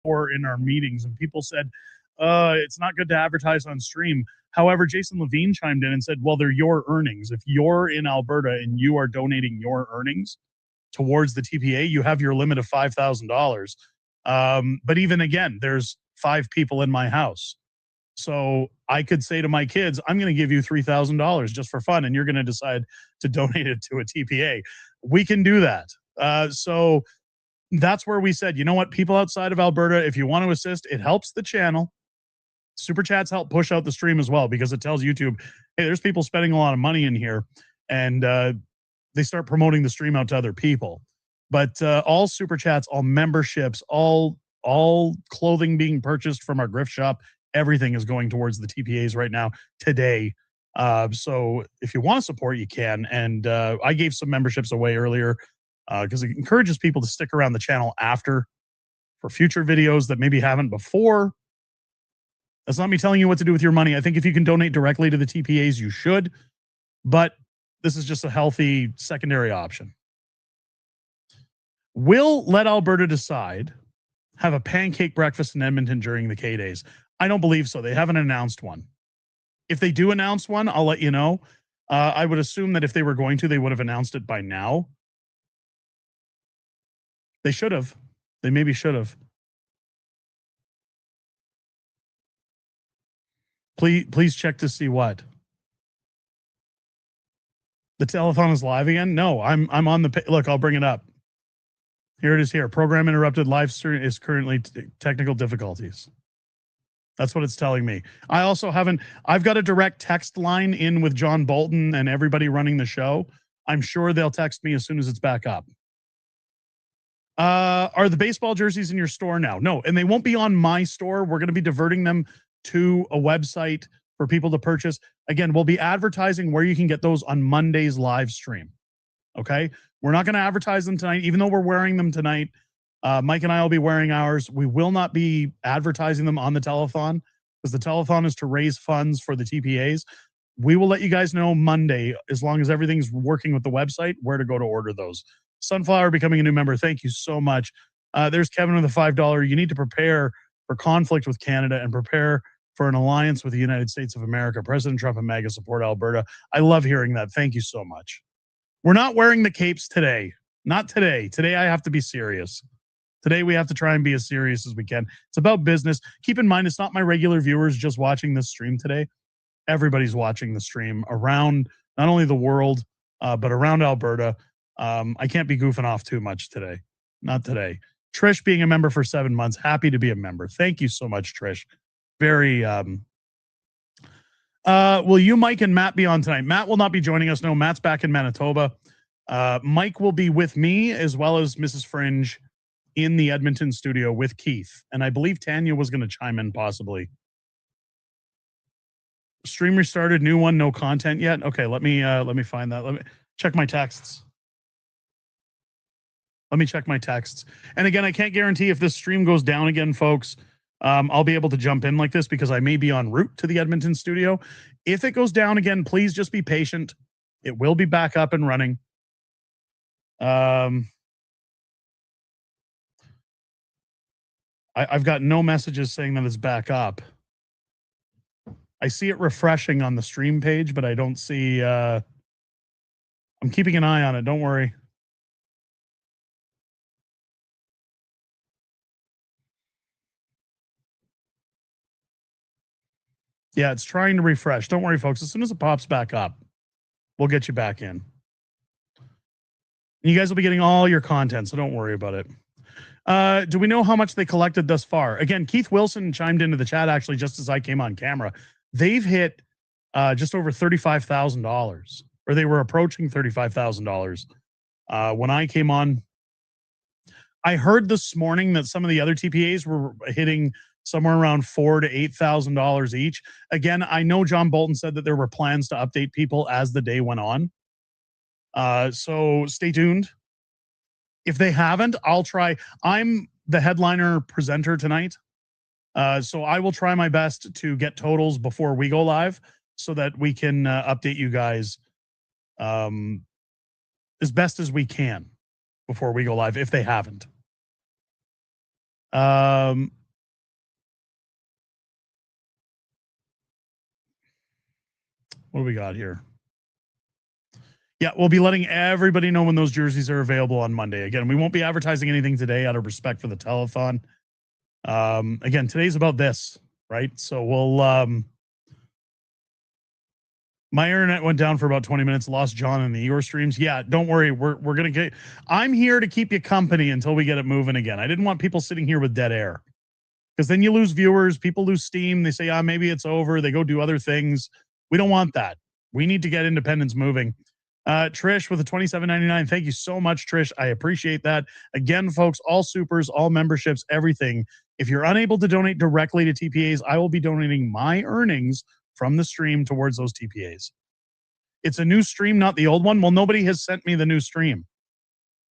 before in our meetings, and people said, it's not good to advertise on stream. However, Jason Levine chimed in and said, well, they're your earnings. If you're in Alberta and you are donating your earnings towards the TPA, you have your limit of $5,000. But even again, there's 5 people in my house. So I could say to my kids, I'm going to give you $3,000 just for fun, and you're going to decide to donate it to a TPA. We can do that. So that's where we said, you know what, people outside of Alberta, if you want to assist, it helps the channel. Super chats help push out the stream as well, because it tells YouTube, hey, there's people spending a lot of money in here, and they start promoting the stream out to other people. But all super chats, all memberships, all clothing being purchased from our grift shop, everything is going towards the TPAs right now today. So if you want to support, you can. And I gave some memberships away earlier because it encourages people to stick around the channel after for future videos that maybe haven't before. That's not me telling you what to do with your money. I think if you can donate directly to the TPAs, you should. But this is just a healthy secondary option. Will Let Alberta Decide have a pancake breakfast in Edmonton during the K-Days? I don't believe so. They haven't announced one. If they do announce one, I'll let you know. I would assume that if they were going to, they would have announced it by now. They should have. They maybe should have. Please check to see what. The telethon is live again? No, I'm on the look, I'll bring it up. Here it is here. Program interrupted, live stream is currently technical difficulties. That's what it's telling me. I also I've got a direct text line in with John Bolton and everybody running the show. I'm sure they'll text me as soon as it's back up. Are the baseball jerseys in your store now? No, and they won't be on my store. We're going to be diverting them to a website for people to purchase. Again, we'll be advertising where you can get those on Monday's live stream. Okay? We're not going to advertise them tonight, even though we're wearing them tonight. Mike and I will be wearing ours. We will not be advertising them on the telethon because the telethon is to raise funds for the TPAs. We will let you guys know Monday, as long as everything's working with the website, where to go to order those. Sunflower becoming a new member. Thank you so much. There's Kevin with the $5. You need to prepare for conflict with Canada and prepare for an alliance with the United States of America. President Trump and MAGA support Alberta. I love hearing that. Thank you so much. We're not wearing the capes today. Not today. Today I have to be serious. Today we have to try and be as serious as we can. It's about business. Keep in mind, it's not my regular viewers just watching this stream today. Everybody's watching the stream around not only the world, but around Alberta. I can't be goofing off too much today. Not today. Trish being a member for 7 months. Happy to be a member. Thank you so much, Trish. Very, will you, Mike, and Matt be on tonight? Matt will not be joining us. No, Matt's back in Manitoba. Mike will be with me as well as Mrs. Fringe in the Edmonton studio with Keith. And I believe Tanya was going to chime in possibly. Stream restarted, new one, no content yet. Okay, let me find that. Let me check my texts. Let me check my texts. And again, I can't guarantee if this stream goes down again, folks. I'll be able to jump in like this because I may be en route to the Edmonton studio. If it goes down again, please just be patient. It will be back up and running. I've got no messages saying that it's back up. I see it refreshing on the stream page, but I don't see... I'm keeping an eye on it. Don't worry. Yeah, it's trying to refresh. Don't worry, folks. As soon as it pops back up, we'll get you back in. You guys will be getting all your content, so don't worry about it. Do we know how much they collected thus far? Again, Keith Wilson chimed into the chat actually just as I came on camera. They've hit just over $35,000, or they were approaching $35,000 when I came on. I heard this morning that some of the other TPAs were hitting somewhere around $4,000 to $8,000 each. Again, I know John Bolton said that there were plans to update people as the day went on. So stay tuned. If they haven't, I'll try. I'm the headliner presenter tonight. So I will try my best to get totals before we go live so that we can update you guys as best as we can before we go live, if they haven't. What do we got here? Yeah, we'll be letting everybody know when those jerseys are available on Monday. Again, we won't be advertising anything today out of respect for the telethon. Again, today's about this, right? So we'll my internet went down for about 20 minutes, lost John in the Eeyore streams. Yeah, don't worry. We're gonna get I'm here to keep you company until we get it moving again. I didn't want people sitting here with dead air. Because then you lose viewers, people lose steam, they say, maybe it's over, they go do other things. We don't want that. We need to get independence moving. Trish with a $27.99. Thank you so much, Trish. I appreciate that. Again, folks, all supers, all memberships, everything. If you're unable to donate directly to TPAs, I will be donating my earnings from the stream towards those TPAs. It's a new stream, not the old one. Well, nobody has sent me the new stream.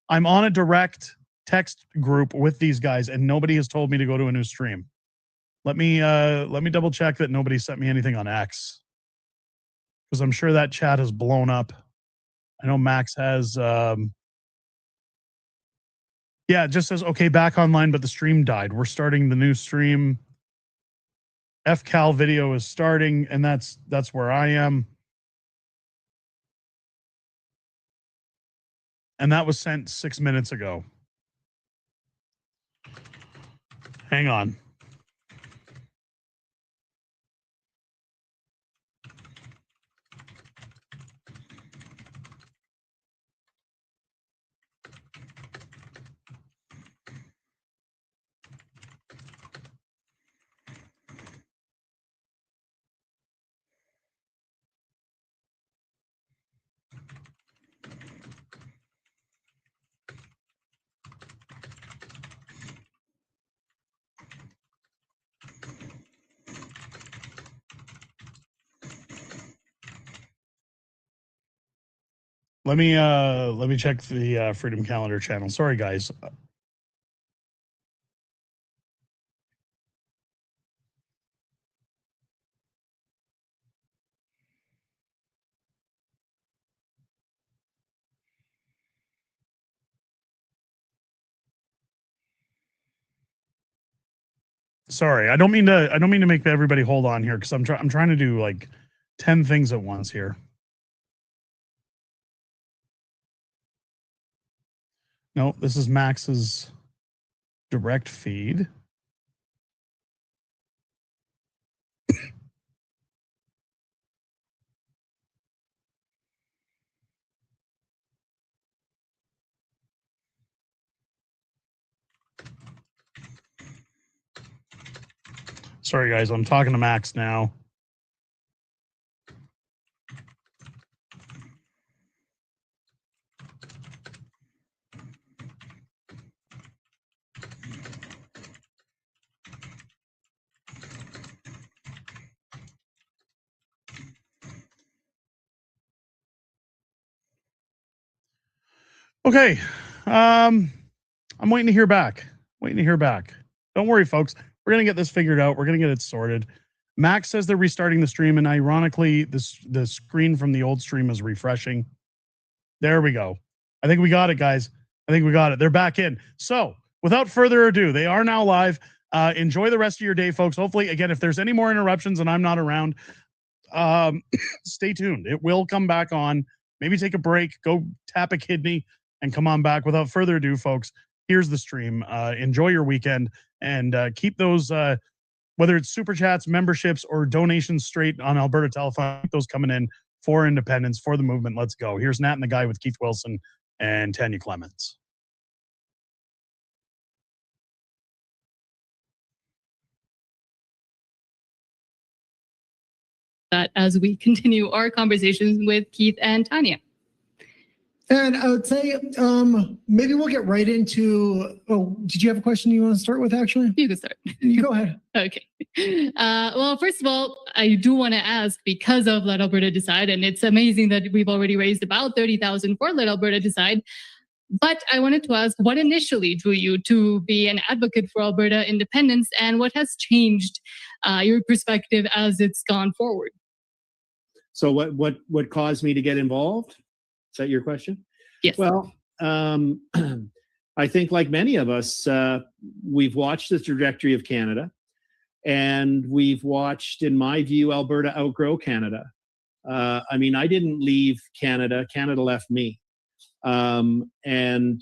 I'm on a direct text group with these guys, and nobody has told me to go to a new stream. Let me double check that nobody sent me anything on X, because I'm sure that chat has blown up. I know Max has. Yeah, it just says okay, back online, but the stream died. We're starting the new stream. FCal video is starting, and that's where I am. And that was sent 6 minutes ago. Hang on. Let me check the Freedom Calendar channel. Sorry, guys. Sorry, I don't mean to make everybody hold on here, because I'm trying to do like 10 things at once here. No, this is Max's direct feed. Sorry, guys, I'm talking to Max now. Okay, I'm waiting to hear back. Don't worry, folks. We're gonna get this figured out. We're gonna get it sorted. Max says they're restarting the stream, and ironically, the screen from the old stream is refreshing. There we go. I think we got it, guys. I think we got it. They're back in. So, without further ado, they are now live. Enjoy the rest of your day, folks. Hopefully, again, if there's any more interruptions and I'm not around, stay tuned. It will come back on. Maybe take a break, go tap a kidney, and come on back. Without further ado, folks, here's the stream. Enjoy your weekend, and keep those, whether it's super chats, memberships, or donations straight on Alberta Telethon, keep those coming in for independence, for the movement. Let's go. Here's Nat and the Guy with Keith Wilson and Tanya Clements. That as we continue our conversations with Keith and Tanya. And I would say maybe we'll get right into, did you have a question you want to start with, actually? You can start. You go ahead. Okay. Well, first of all, I do want to ask, because of Let Alberta Decide, and it's amazing that we've already raised about $30,000 for Let Alberta Decide, but I wanted to ask, what initially drew you to be an advocate for Alberta independence, and what has changed your perspective as it's gone forward? So what caused me to get involved? Is that your question? Yes. Well, I think, like many of us, we've watched the trajectory of Canada, and we've watched, in my view, Alberta outgrow Canada. I mean, I didn't leave Canada. Canada left me. And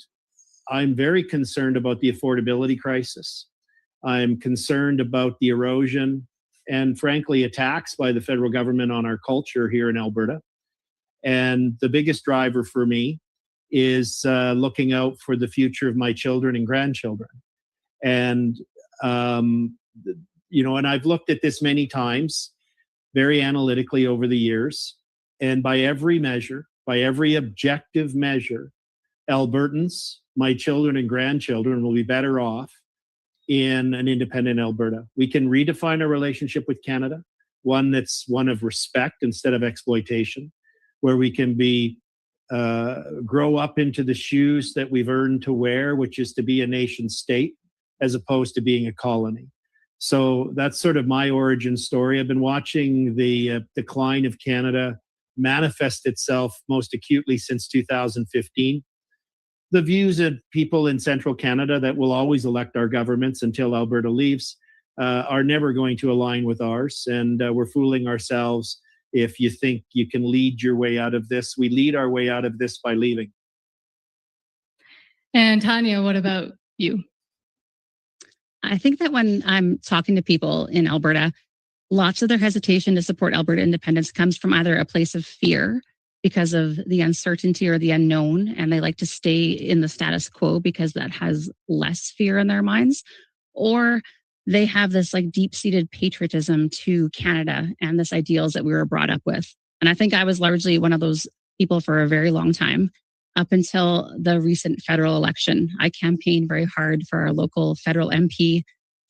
I'm very concerned about the affordability crisis. I'm concerned about the erosion and, frankly, attacks by the federal government on our culture here in Alberta. And the biggest driver for me is looking out for the future of my children and grandchildren. And, and I've looked at this many times, very analytically over the years. And by every measure, by every objective measure, Albertans, my children and grandchildren, will be better off in an independent Alberta. We can redefine our relationship with Canada, one that's one of respect instead of exploitation, where we can grow up into the shoes that we've earned to wear, which is to be a nation state as opposed to being a colony. So that's sort of my origin story. I've been watching the decline of Canada manifest itself most acutely since 2015. The views of people in central Canada that will always elect our governments until Alberta leaves are never going to align with ours. And we're fooling ourselves if you think you can lead your way out of this. We lead our way out of this by leaving. And Tanya, what about you? I think that when I'm talking to people in Alberta, lots of their hesitation to support Alberta independence comes from either a place of fear because of the uncertainty or the unknown, and they like to stay in the status quo because that has less fear in their minds, or they have this like deep-seated patriotism to Canada and this ideals that we were brought up with. And I think I was largely one of those people for a very long time, up until the recent federal election. I campaigned very hard for our local federal MP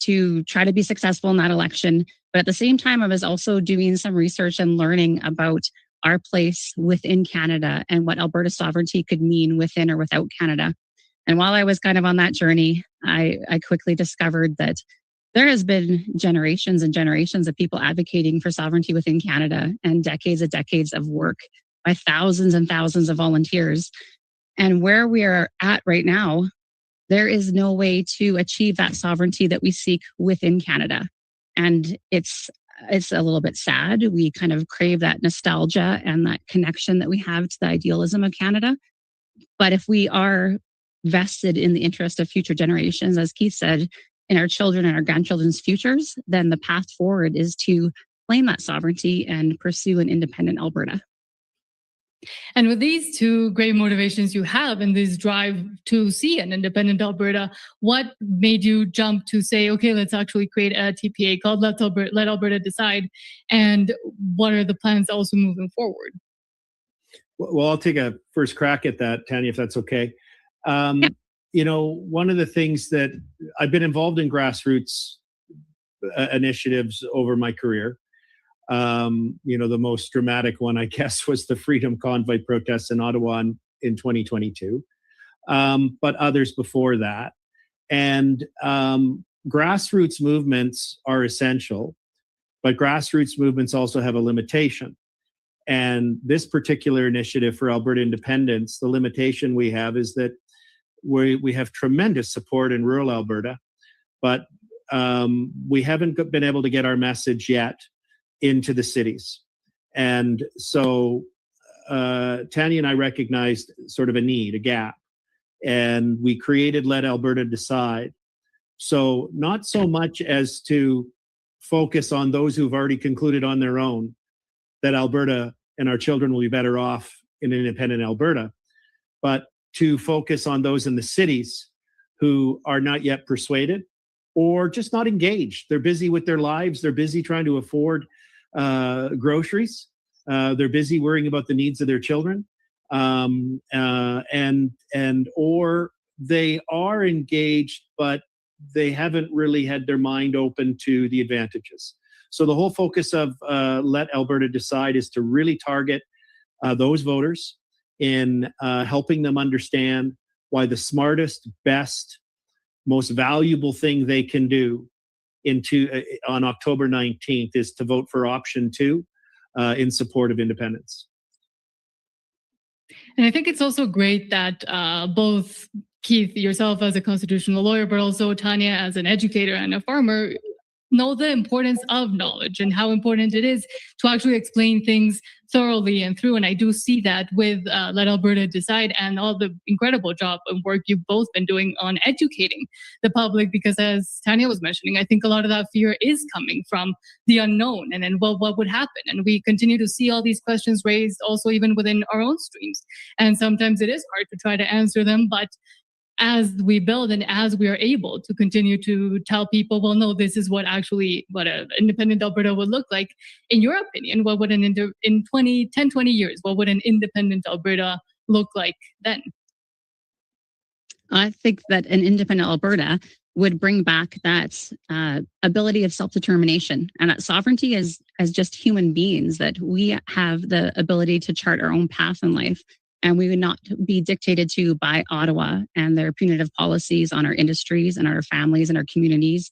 to try to be successful in that election. But at the same time, I was also doing some research and learning about our place within Canada and what Alberta sovereignty could mean within or without Canada. And while I was kind of on that journey, I quickly discovered that there has been generations and generations of people advocating for sovereignty within Canada and decades of work by thousands and thousands of volunteers. And where we are at right now, there is no way to achieve that sovereignty that we seek within Canada. And it's a little bit sad. We kind of crave that nostalgia and that connection that we have to the idealism of Canada. But if we are vested in the interest of future generations, as Keith said, in our children and our grandchildren's futures, then the path forward is to claim that sovereignty and pursue an independent Alberta. And with these two great motivations you have and this drive to see an independent Alberta, what made you jump to say, okay, let's actually create a TPA called Let Alberta Decide? And what are the plans also moving forward? Well, I'll take a first crack at that, Tanya, if that's okay. Yeah. One of the things that I've been involved in grassroots initiatives over my career. The most dramatic one, I guess, was the Freedom Convoy protests in Ottawa in 2022, but others before that. And grassroots movements are essential, but grassroots movements also have a limitation. And this particular initiative for Alberta independence, the limitation we have is that we have tremendous support in rural Alberta, but we haven't been able to get our message yet into the cities. And so Tanya and I recognized sort of a need, a gap, and we created Let Alberta Decide. So not so much as to focus on those who've already concluded on their own that Alberta and our children will be better off in an independent Alberta, but to focus on those in the cities who are not yet persuaded or just not engaged. They're busy with their lives. They're busy trying to afford groceries. They're busy worrying about the needs of their children, or they are engaged, but they haven't really had their mind open to the advantages. So the whole focus of Let Alberta Decide is to really target those voters in helping them understand why the smartest, best, most valuable thing they can do on October 19th is to vote for option 2 in support of independence. And I think it's also great that both Keith, yourself as a constitutional lawyer, but also Tanya as an educator and a farmer, know the importance of knowledge and how important it is to actually explain things thoroughly and through. And I do see that with Let Alberta Decide and all the incredible job and work you've both been doing on educating the public, because as Tanya was mentioning, I think a lot of that fear is coming from the unknown and then, well, what would happen? And we continue to see all these questions raised also even within our own streams. And sometimes it is hard to try to answer them, but as we build and as we are able to continue to tell people, well, no, this is what actually what an independent Alberta would look like. In your opinion, what would in 20 years, what would an independent Alberta look like then? I think that an independent Alberta would bring back that ability of self-determination and that sovereignty as just human beings, that we have the ability to chart our own path in life. And we would not be dictated to by Ottawa and their punitive policies on our industries and our families and our communities,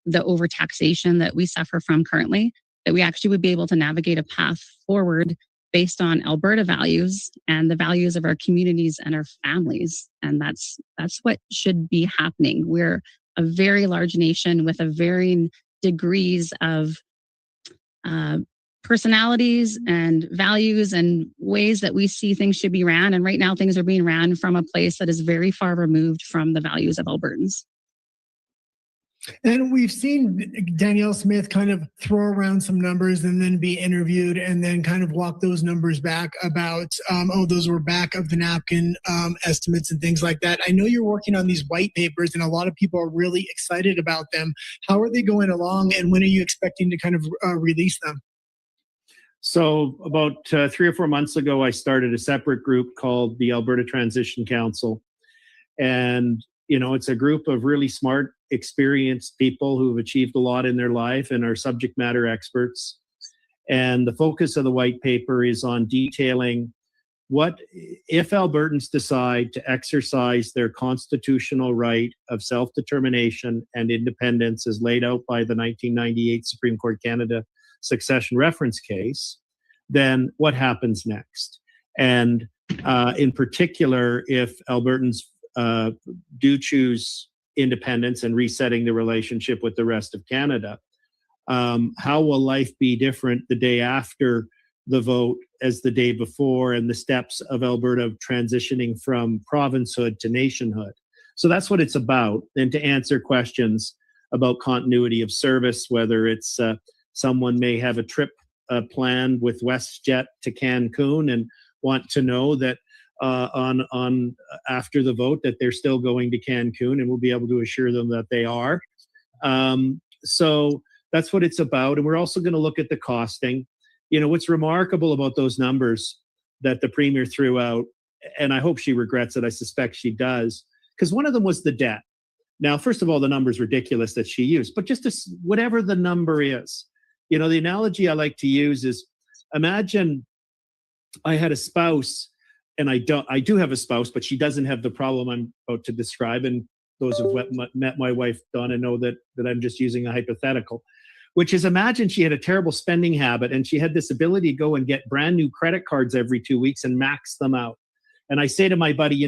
the overtaxation that we suffer from currently, that we actually would be able to navigate a path forward based on Alberta values and the values of our communities and our families. And that's what should be happening. We're a very large nation with a varying degrees of personalities and values and ways that we see things should be ran. And right now things are being ran from a place that is very far removed from the values of Albertans. And we've seen Danielle Smith kind of throw around some numbers and then be interviewed and then kind of walk those numbers back about, those were back of the napkin estimates and things like that. I know you're working on these white papers and a lot of people are really excited about them. How are they going along and when are you expecting to kind of release them? So about 3 or 4 months ago, I started a separate group called the Alberta Transition Council. And, it's a group of really smart, experienced people who've achieved a lot in their life and are subject matter experts. And the focus of the white paper is on detailing what if Albertans decide to exercise their constitutional right of self-determination and independence as laid out by the 1998 Supreme Court Canada succession reference case, then what happens next? And in particular, if Albertans do choose independence and resetting the relationship with the rest of Canada, how will life be different the day after the vote as the day before, and the steps of Alberta transitioning from provincehood to nationhood? So that's what it's about. And to answer questions about continuity of service, whether it's someone may have a trip planned with WestJet to Cancun and want to know that on after the vote that they're still going to Cancun, and we'll be able to assure them that they are. So that's what it's about. And we're also going to look at the costing. What's remarkable about those numbers that the Premier threw out, and I hope she regrets it, I suspect she does, because one of them was the debt. Now, first of all, the number's ridiculous that she used, but just whatever the number is, the analogy I like to use is, imagine I had a spouse, and I do have a spouse, but she doesn't have the problem I'm about to describe. And those who've met my wife, Donna, know that I'm just using a hypothetical, which is, imagine she had a terrible spending habit and she had this ability to go and get brand new credit cards every 2 weeks and max them out. And I say to my buddy,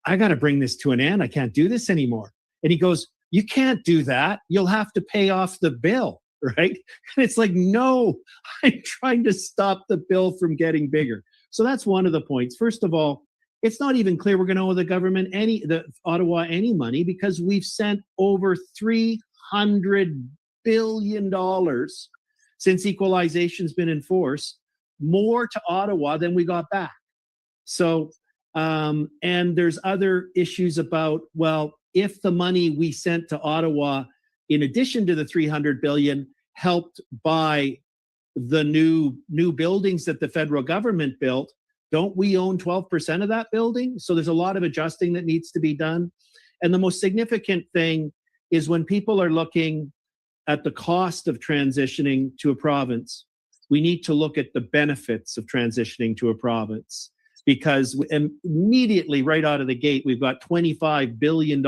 I got to bring this to an end. I can't do this anymore. And he goes, you can't do that. You'll have to pay off the bill, right? And it's like, no, I'm trying to stop the bill from getting bigger. So that's one of the points. First of all, it's not even clear we're going to owe the government Ottawa any money, because we've sent over $300 billion since equalization's been in force, more to Ottawa than we got back. So, and there's other issues about, well, if the money we sent to Ottawa, in addition to the $300 billion, helped buy the new buildings that the federal government built, don't we own 12% of that building? So there's a lot of adjusting that needs to be done. And the most significant thing is, when people are looking at the cost of transitioning to a province, we need to look at the benefits of transitioning to a province, because immediately right out of the gate, we've got $25 billion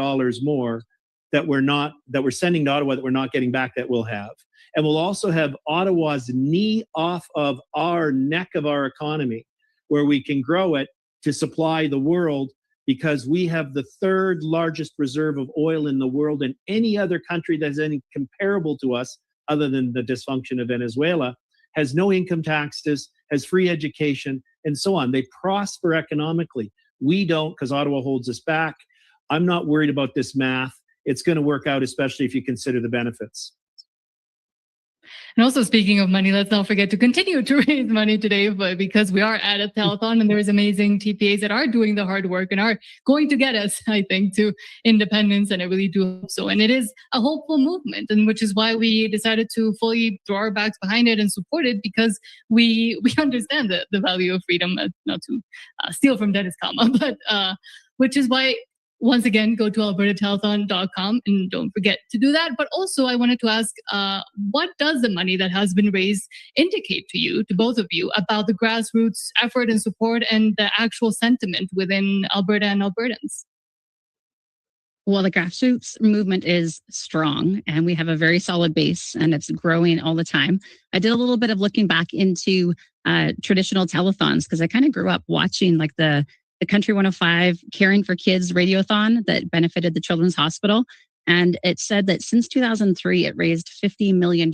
more that we're sending to Ottawa that we're not getting back, that we'll have. And we'll also have Ottawa's knee off of our neck of our economy, where we can grow it to supply the world because we have the third largest reserve of oil in the world, and any other country that's any comparable to us, other than the dysfunction of Venezuela, has no income taxes, has free education, and so on. They prosper economically. We don't, because Ottawa holds us back. I'm not worried about this math. It's going to work out, especially if you consider the benefits. And also, speaking of money, let's not forget to continue to raise money today, but because we are at a telethon and there's amazing TPAs that are doing the hard work and are going to get us, I think, to independence. And I really do hope so. And it is a hopeful movement, and which is why we decided to fully throw our backs behind it and support it, because we understand the value of freedom, not to steal from Dennis Kama, but which is why, once again, go to albertatelethon.com and don't forget to do that. But also, I wanted to ask, what does the money that has been raised indicate to you, to both of you, about the grassroots effort and support and the actual sentiment within Alberta and Albertans? Well, the grassroots movement is strong, and we have a very solid base, and it's growing all the time. I did a little bit of looking back into traditional telethons, because I kind of grew up watching like the Country 105 Caring for Kids radiothon that benefited the Children's Hospital. And it said that since 2003, it raised $50 million.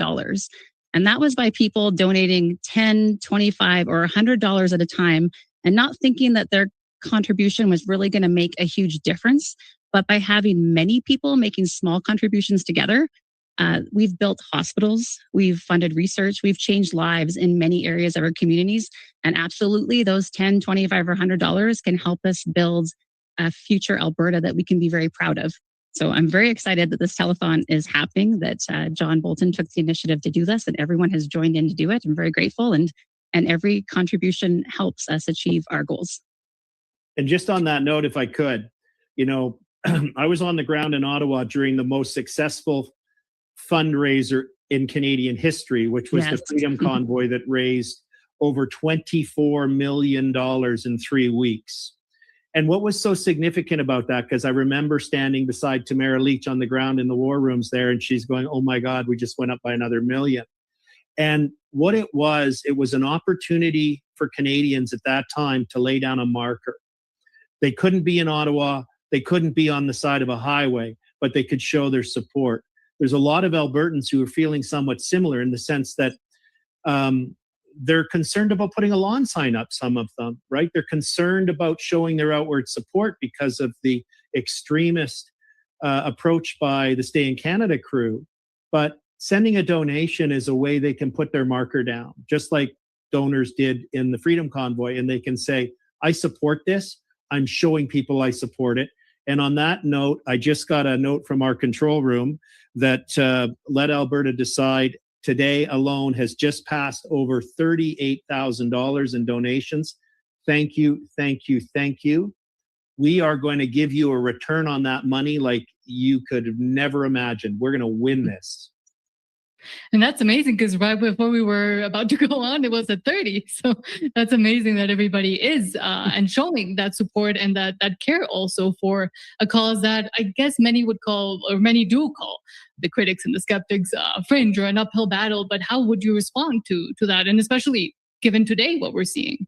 And that was by people donating $10, $25, or $100 at a time, and not thinking that their contribution was really going to make a huge difference. But by having many people making small contributions together, we've built hospitals, we've funded research, we've changed lives in many areas of our communities. And absolutely, those $10, $25, or $100 can help us build a future Alberta that we can be very proud of. So I'm very excited that this telethon is happening, that John Bolton took the initiative to do this, and everyone has joined in to do it. I'm very grateful, and every contribution helps us achieve our goals. And just on that note, if I could, I was on the ground in Ottawa during the most successful fundraiser in Canadian history, which was the Freedom Convoy that raised over $24 million in 3 weeks. And what was so significant about that, because I remember standing beside Tamara Leach on the ground in the war rooms there, and she's going, oh my God, we just went up by another million. And what it was an opportunity for Canadians at that time to lay down a marker. They couldn't be in Ottawa, they couldn't be on the side of a highway, but they could show their support. There's a lot of Albertans who are feeling somewhat similar, in the sense that they're concerned about putting a lawn sign up, some of them, right? They're concerned about showing their outward support because of the extremist approach by the Stay in Canada crew. But sending a donation is a way they can put their marker down, just like donors did in the Freedom Convoy. And they can say, I support this. I'm showing people I support it. And on that note, I just got a note from our control room that Let Alberta Decide today alone has just passed over $38,000 in donations. Thank you, thank you, thank you. We are going to give you a return on that money like you could have never imagined. We're going to win this. And that's amazing, because right before we were about to go on, it was at 30. So that's amazing that everybody is and showing that support and that care also for a cause that I guess many would call, or many do call, the critics and the skeptics fringe or an uphill battle. But how would you respond to that? And especially given today what we're seeing?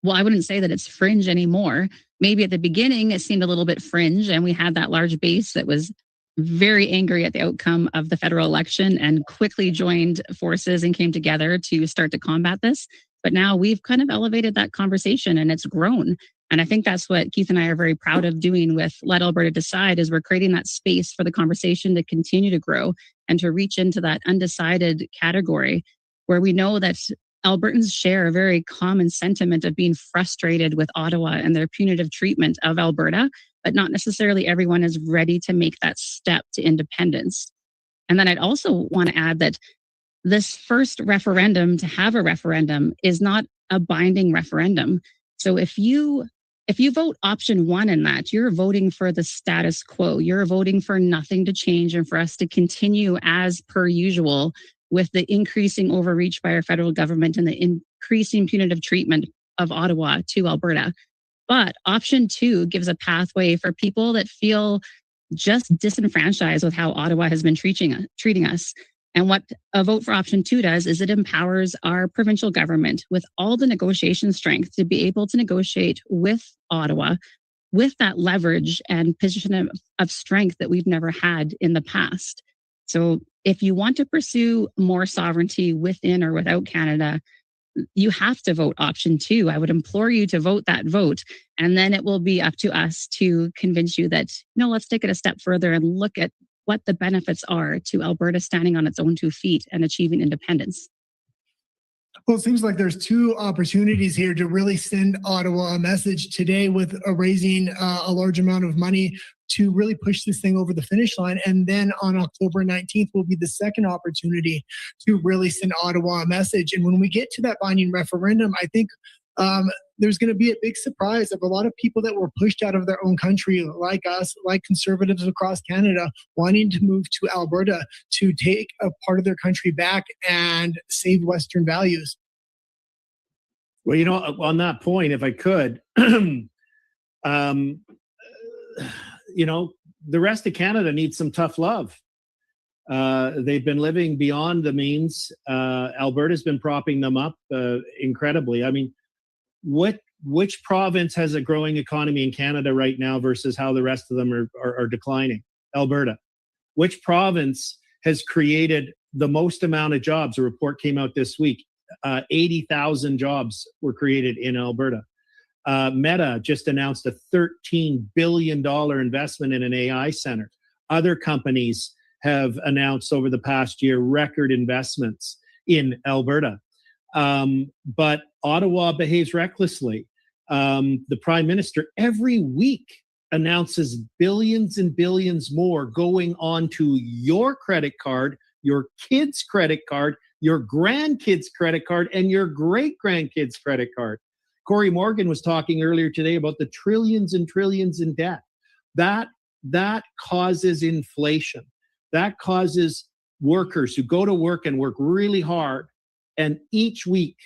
Well, I wouldn't say that it's fringe anymore. Maybe at the beginning it seemed a little bit fringe, and we had that large base that was very angry at the outcome of the federal election and quickly joined forces and came together to start to combat this. But now we've kind of elevated that conversation, and it's grown. And I think that's what Keith and I are very proud of doing with Let Alberta Decide, is we're creating that space for the conversation to continue to grow and to reach into that undecided category, where we know that Albertans share a very common sentiment of being frustrated with Ottawa and their punitive treatment of Alberta, but not necessarily everyone is ready to make that step to independence. And then I'd also want to add that this first referendum to have a referendum is not a binding referendum. So if you vote option 1 in that, you're voting for the status quo. You're voting for nothing to change and for us to continue as per usual with the increasing overreach by our federal government and the increasing punitive treatment of Ottawa to Alberta. But option 2 gives a pathway for people that feel just disenfranchised with how Ottawa has been treating us. And what a vote for option 2 does is it empowers our provincial government with all the negotiation strength to be able to negotiate with Ottawa with that leverage and position of strength that we've never had in the past. So if you want to pursue more sovereignty within or without Canada, you have to vote option 2. I would implore you to vote that vote. And then it will be up to us to convince you that, no, let's take it a step further and look at what the benefits are to Alberta standing on its own 2 feet and achieving independence. Well, it seems like there's 2 opportunities here to really send Ottawa a message today with raising a large amount of money to really push this thing over the finish line. And then on October 19th will be the second opportunity to really send Ottawa a message. And when we get to that binding referendum, I think there's going to be a big surprise of a lot of people that were pushed out of their own country, like us, like conservatives across Canada, wanting to move to Alberta to take a part of their country back and save Western values. Well, on that point, if I could, the rest of Canada needs some tough love. They've been living beyond the means. Alberta's been propping them up incredibly. I mean, which province has a growing economy in Canada right now versus how the rest of them are declining? Alberta. Which province has created the most amount of jobs? A report came out this week. 80,000 jobs were created in Alberta. Meta just announced a $13 billion investment in an AI center. Other companies have announced over the past year record investments in Alberta. But Ottawa behaves recklessly. The Prime Minister every week announces billions and billions more going onto your credit card, your kid's credit card, your grandkids' credit card, and your great-grandkids' credit card. Corey Morgan was talking earlier today about the trillions and trillions in debt. That causes inflation. That causes workers who go to work and work really hard, and each week,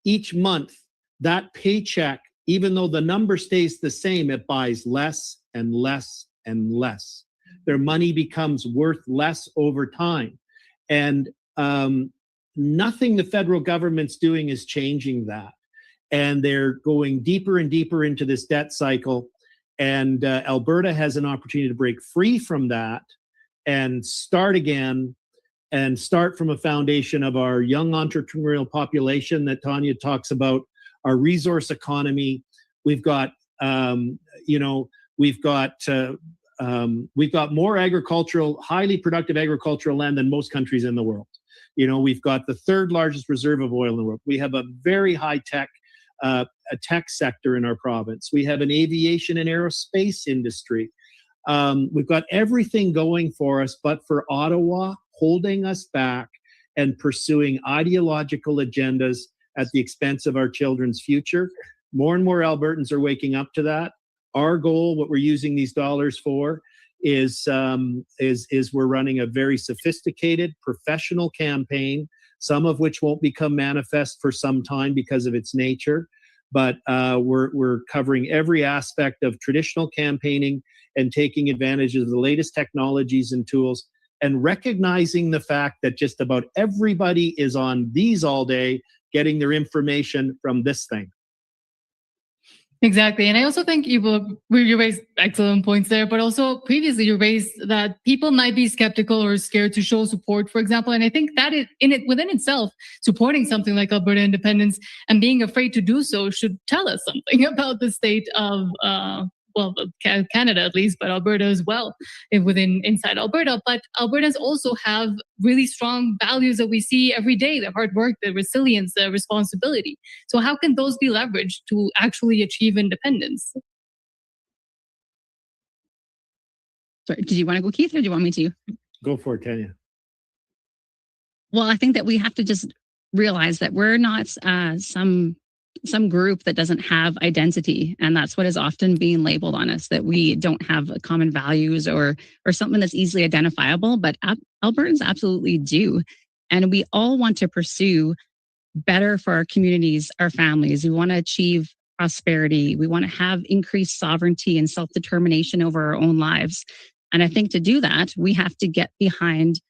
each month, that paycheck, even though the number stays the same, it buys less and less and less. Their money becomes worth less over time. And nothing the federal government's doing is changing that. And they're going deeper and deeper into this debt cycle. And Alberta has an opportunity to break free from that and start again, and start from a foundation of our young entrepreneurial population that Tanya talks about, our resource economy. We've got, we've got more agricultural, highly productive agricultural land than most countries in the world. We've got the 3rd largest reserve of oil in the world. We have a very high tech, a tech sector in our province. We have an aviation and aerospace industry. We've got everything going for us, but for Ottawa, holding us back and pursuing ideological agendas at the expense of our children's future. More and more Albertans are waking up to that. Our goal, what we're using these dollars for, is we're running a very sophisticated professional campaign, some of which won't become manifest for some time because of its nature. But we're covering every aspect of traditional campaigning and taking advantage of the latest technologies and tools, and recognizing the fact that just about everybody is on these all day, getting their information from this thing. Exactly. And I also think you raised excellent points there, but also previously you raised that people might be skeptical or scared to show support, for example. And I think that within itself, supporting something like Alberta independence and being afraid to do so should tell us something about the state of Canada at least, but Alberta as well, inside Alberta. But Albertans also have really strong values that we see every day: the hard work, the resilience, the responsibility. So how can those be leveraged to actually achieve independence? Sorry, did you want to go, Keith, or do you want me to? Go for it, Tanya. Well, I think that we have to just realize that we're not some group that doesn't have identity, and that's what is often being labeled on us, that we don't have common values or something that's easily identifiable, but Albertans absolutely do. And we all want to pursue better for our communities, our families. We want to achieve prosperity. We want to have increased sovereignty and self-determination over our own lives. And I think to do that, we have to get behind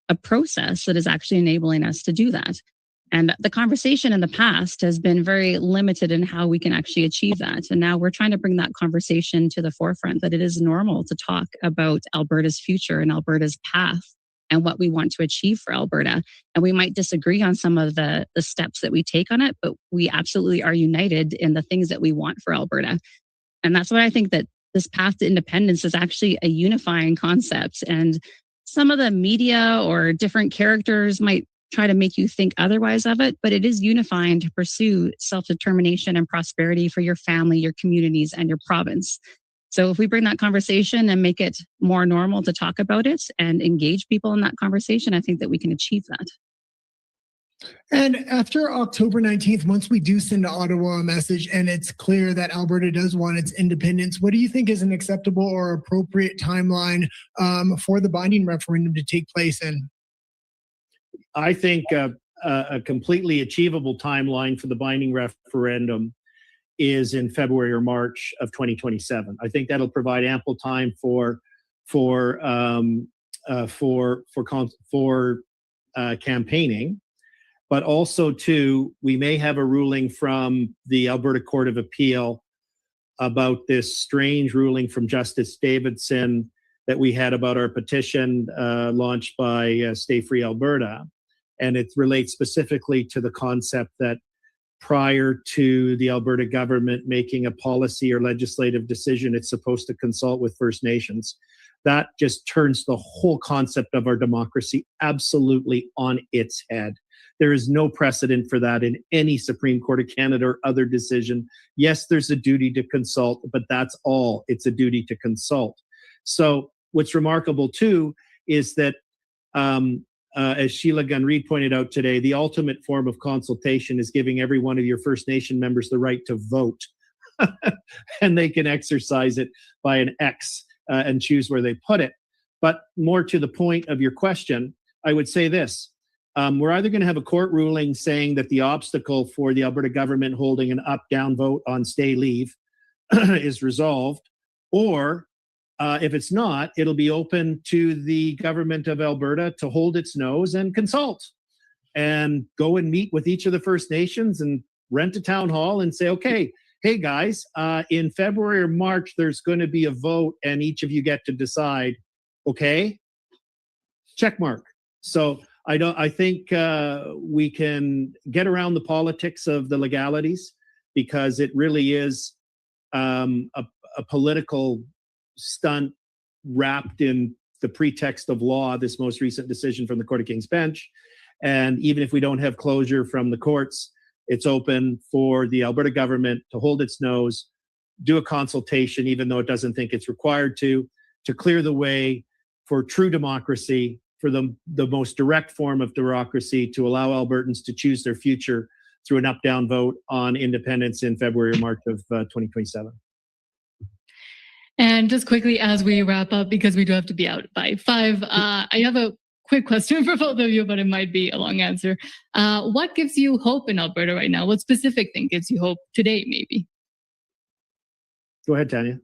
a process that is actually enabling us to do that. And the conversation in the past has been very limited in how we can actually achieve that. And now we're trying to bring that conversation to the forefront, that it is normal to talk about Alberta's future and Alberta's path and what we want to achieve for Alberta. And we might disagree on some of the steps that we take on it, but we absolutely are united in the things that we want for Alberta. And that's why I think that this path to independence is actually a unifying concept. And some of the media or different characters might try to make you think otherwise of it, but it is unifying to pursue self-determination and prosperity for your family, your communities, and your province. So if we bring that conversation and make it more normal to talk about it and engage people in that conversation, I think that we can achieve that. And after October 19th, once we do send to Ottawa a message and it's clear that Alberta does want its independence, what do you think is an acceptable or appropriate timeline for the binding referendum to take place in? I think a completely achievable timeline for the binding referendum is in February or March of 2027. I think that'll provide ample time for campaigning, but also too, we may have a ruling from the Alberta Court of Appeal about this strange ruling from Justice Davidson that we had about our petition launched by Stay Free Alberta. And it relates specifically to the concept that prior to the Alberta government making a policy or legislative decision, it's supposed to consult with First Nations. That just turns the whole concept of our democracy absolutely on its head. There is no precedent for that in any Supreme Court of Canada or other decision. Yes, there's a duty to consult, but that's all. It's a duty to consult. So what's remarkable too is that as Sheila Gunn-Reid pointed out today, the ultimate form of consultation is giving every one of your First Nation members the right to vote. And they can exercise it by an X and choose where they put it. But more to the point of your question, I would say this. We're either going to have a court ruling saying that the obstacle for the Alberta government holding an up-down vote on stay leave is resolved, or if it's not, it'll be open to the government of Alberta to hold its nose and consult and go and meet with each of the First Nations and rent a town hall and say, okay, hey guys, in February or March, there's going to be a vote and each of you get to decide, okay? Check mark. So I think we can get around the politics of the legalities because it really is a political stunt wrapped in the pretext of law, this most recent decision from the Court of King's Bench. And even if we don't have closure from the courts, it's open for the Alberta government to hold its nose, do a consultation, even though it doesn't think it's required to clear the way for true democracy, for the most direct form of democracy, to allow Albertans to choose their future through an up-down vote on independence in February or March of 2027. And just quickly as we wrap up, because we do have to be out by 5, I have a quick question for both of you, but it might be a long answer. What gives you hope in Alberta right now? What specific thing gives you hope today, maybe? Go ahead, Tanya.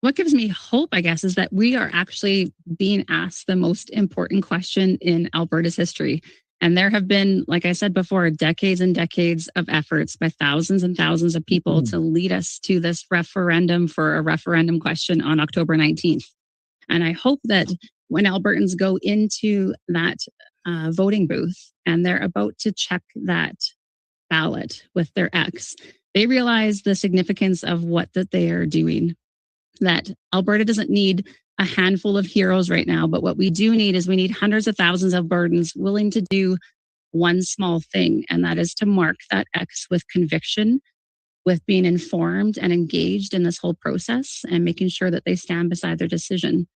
What gives me hope, I guess, is that we are actually being asked the most important question in Alberta's history. And there have been, like I said before, decades and decades of efforts by thousands and thousands of people to lead us to this referendum for a referendum question on October 19th. And I hope that when Albertans go into that voting booth and they're about to check that ballot with their X, they realize the significance of what that they are doing. That Alberta doesn't need a handful of heroes right now, but what we do need is we need hundreds of thousands of Albertans willing to do one small thing, and that is to mark that X with conviction, with being informed and engaged in this whole process and making sure that they stand beside their decision.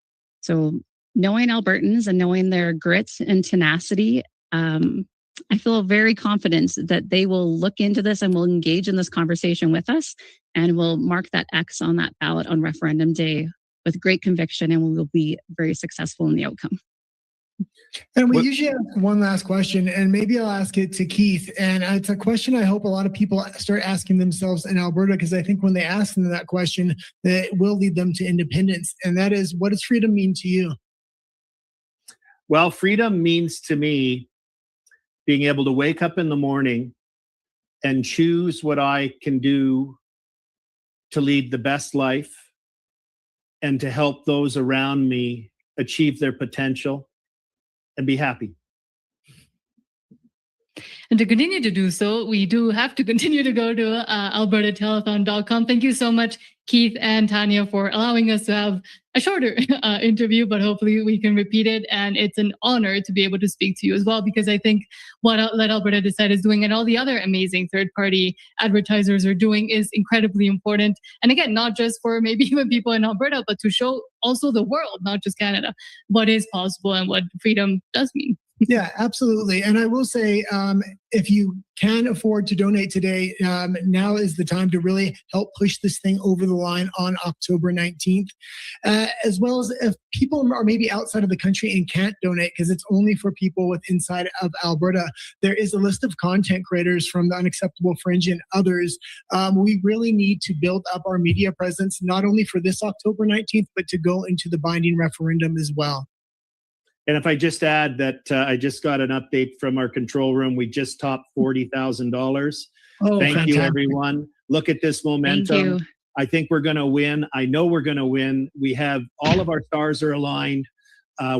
So knowing Albertans and knowing their grit and tenacity, I feel very confident that they will look into this and will engage in this conversation with us and will mark that X on that ballot on referendum day with great conviction, and we will be very successful in the outcome. And we usually ask one last question, and maybe I'll ask it to Keith. And it's a question I hope a lot of people start asking themselves in Alberta, because I think when they ask them that question, that will lead them to independence. And that is, what does freedom mean to you? Well, freedom means to me being able to wake up in the morning and choose what I can do to lead the best life and to help those around me achieve their potential and be happy. And to continue to do so, we do have to continue to go to albertatelethon.com. Thank you so much, Keith and Tanya, for allowing us to have a shorter interview, but hopefully we can repeat it. And it's an honor to be able to speak to you as well, because I think what Let Alberta Decide is doing and all the other amazing third-party advertisers are doing is incredibly important. And again, not just for maybe even people in Alberta, but to show also the world, not just Canada, what is possible and what freedom does mean. Yeah, absolutely. And I will say, if you can afford to donate today, now is the time to really help push this thing over the line on October 19th. As well as if people are maybe outside of the country and can't donate because it's only for people with inside of Alberta, there is a list of content creators from the Unacceptable Fringe and others. We really need to build up our media presence, not only for this October 19th, but to go into the binding referendum as well. And if I just add that I just got an update from our control room, we just topped $40,000. Oh, Thank fantastic. you, everyone. Look at this momentum. Thank you. I think we're going to win. I know we're going to win. We have all of our stars are aligned.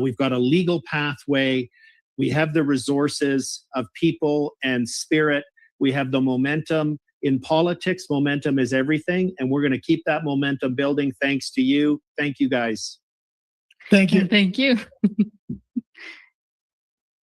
We've got a legal pathway. We have the resources of people and spirit. We have the momentum. In politics, momentum is everything. And we're going to keep that momentum building thanks to you. Thank you, guys. Thank you. Thank you.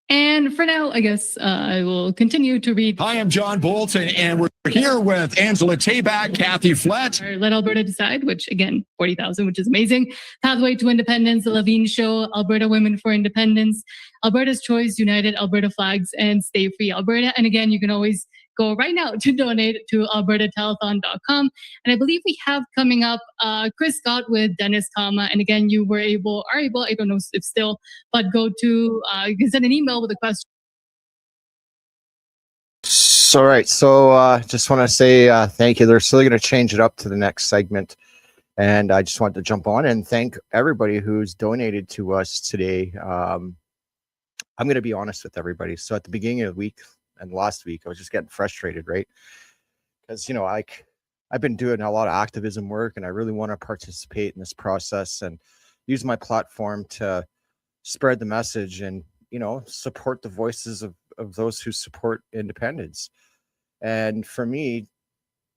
And for now, I guess I will continue to read. Hi, I'm John Bolton, and we're here with Angela Tabak, Kathy Flett. Let Alberta Decide, which again, 40,000, which is amazing. Pathway to Independence, The Levine Show, Alberta Women for Independence, Alberta's Choice, United Alberta Flags, and Stay Free Alberta. And again, you can always go right now to donate to albertatelethon.com. And I believe we have coming up Chris Scott with Dennis Kama. And again, you are able, I don't know if still, but go to, you can send an email with a question. All right. So just want to say thank you. They're still going to change it up to the next segment. And I just wanted to jump on and thank everybody who's donated to us today. I'm going to be honest with everybody. So at the beginning of the week and last week, I was just getting frustrated, right? Because, you know, I've been doing a lot of activism work and I really want to participate in this process and use my platform to spread the message and, you know, support the voices of those who support independence. And for me,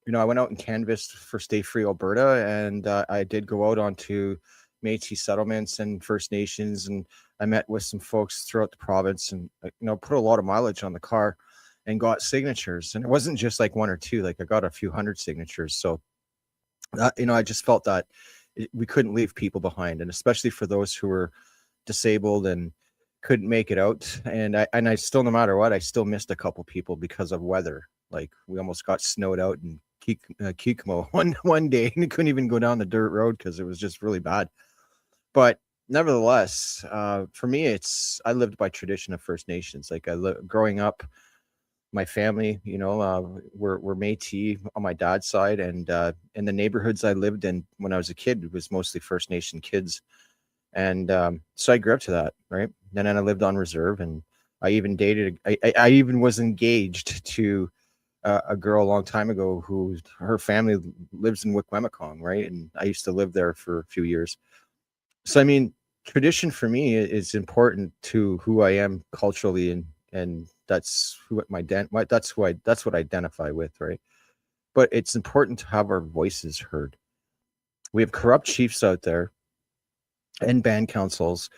you know, I went out and canvassed for Stay Free Alberta, and I did go out onto Métis settlements and First Nations, and I met with some folks throughout the province and, you know, put a lot of mileage on the car and got signatures. And it wasn't just like one or two, like I got a few hundred signatures. So, you know, I just felt that we couldn't leave people behind, and especially for those who were disabled and couldn't make it out. And I still, no matter what, I still missed a couple people because of weather. Like we almost got snowed out in Kikmo one day and couldn't even go down the dirt road because it was just really bad. But nevertheless, for me, I lived by tradition of First Nations. Like growing up, my family, you know, we're Métis on my dad's side, and in the neighborhoods I lived in when I was a kid, it was mostly First Nation kids. And so I grew up to that, right? And then I lived on reserve, and I even dated, I even was engaged to a girl a long time ago who her family lives in Wikwemikong, right? And I used to live there for a few years. So, I mean, tradition for me is important to who I am culturally, and that's that's what I identify with, right? But it's important to have our voices heard. We have corrupt chiefs out there and band councils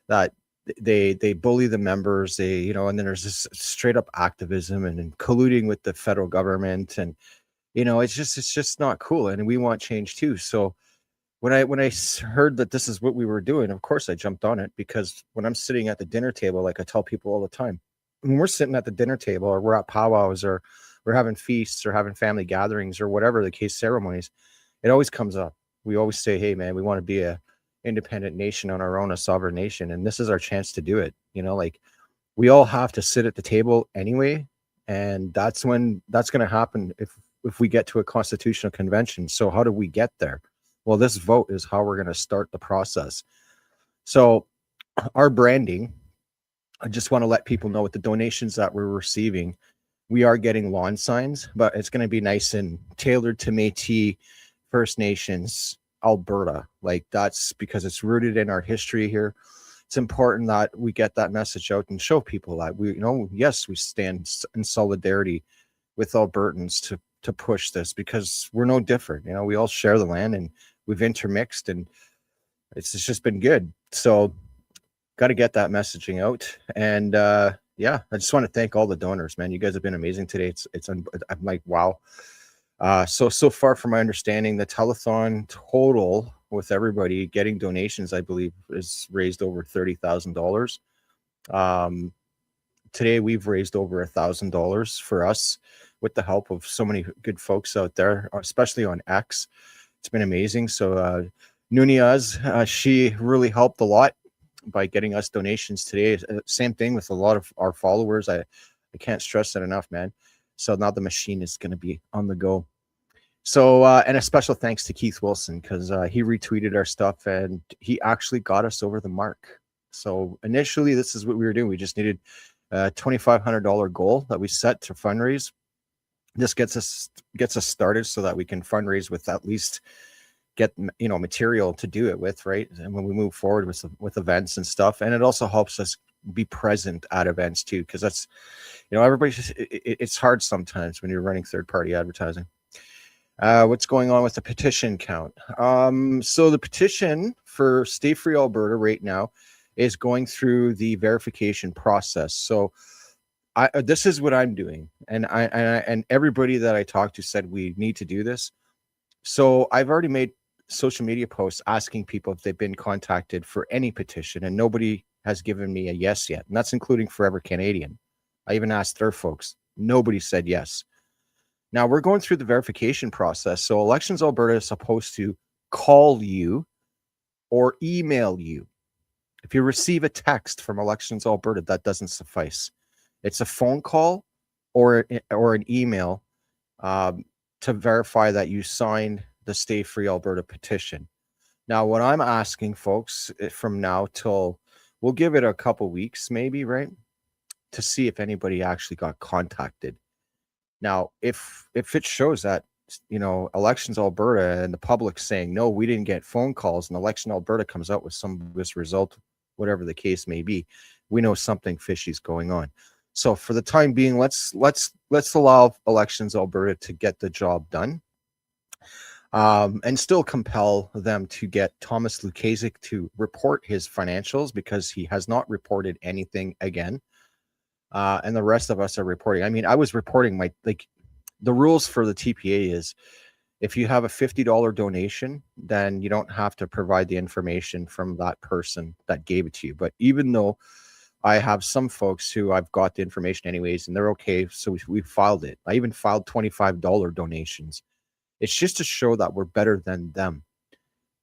that they bully the members, you know, and then there's this straight up activism and colluding with the federal government, and you know, it's just not cool, and we want change too. So when I heard that this is what we were doing, of course I jumped on it, because when I'm sitting at the dinner table, like I tell people all the time, when we're sitting at the dinner table or we're at powwows or we're having feasts or having family gatherings or whatever the case, ceremonies, it always comes up. We always say, hey man, we want to be a independent nation on our own, a sovereign nation, and this is our chance to do it. You know, like we all have to sit at the table anyway, and that's going to happen if we get to a constitutional convention. So how do we get there? Well, this vote is how we're going to start the process. So our branding I just want to let people know with the donations that we're receiving, we are getting lawn signs, but it's going to be nice and tailored to Métis, First Nations, Alberta. Like, that's because it's rooted in our history here. It's important that we get that message out and show people that we, yes, we stand in solidarity with Albertans to push this, because we're no different. We all share the land and we've intermixed, and it's just been good. So got to get that messaging out. And yeah, I just want to thank all the donors, man. You guys have been amazing today. I'm like, wow. So far, from my understanding, the telethon total with everybody getting donations, I believe, is raised over $30,000. Today we've raised over $1,000 for us with the help of so many good folks out there, especially on X. It's been amazing. So Nunez, she really helped a lot by getting us donations today. Same thing with a lot of our followers. I can't stress that enough, man. So now the machine is going to be on the go. So, and a special thanks to Keith Wilson, because he retweeted our stuff and he actually got us over the mark. So initially, this is what we were doing. We just needed a $2,500 goal that we set to fundraise. This gets us started so that we can fundraise with at least get material to do it with, right? And when we move forward with events and stuff, and it also helps us be present at events too, because that's it's hard sometimes when you're running third-party advertising. What's going on with the petition count? So the petition for Stay Free Alberta right now is going through the verification process. So this is what I'm doing, and and everybody that I talked to said we need to do this. So I've already made social media posts asking people if they've been contacted for any petition, and nobody has given me a yes yet. And that's including Forever Canadian. I even asked their folks. Nobody said yes. Now we're going through the verification process. So Elections Alberta is supposed to call you or email you. If you receive a text from Elections Alberta, that doesn't suffice. It's a phone call or an email to verify that you signed the Stay Free Alberta petition. Now, what I'm asking folks from now till, we'll give it a couple weeks maybe, right, to see if anybody actually got contacted. Now, if it shows that, Elections Alberta and the public saying, no, we didn't get phone calls, and Election Alberta comes out with some of this result, whatever the case may be, we know something fishy is going on. So for the time being, let's allow Elections Alberta to get the job done, and still compel them to get Thomas Lukasik to report his financials, because he has not reported anything again. And the rest of us are reporting. I mean, I was reporting the rules for the TPA is if you have a $50 donation, then you don't have to provide the information from that person that gave it to you. But even though I have some folks who I've got the information anyways, and they're okay, so we filed it. I even filed $25 donations. It's just to show that we're better than them,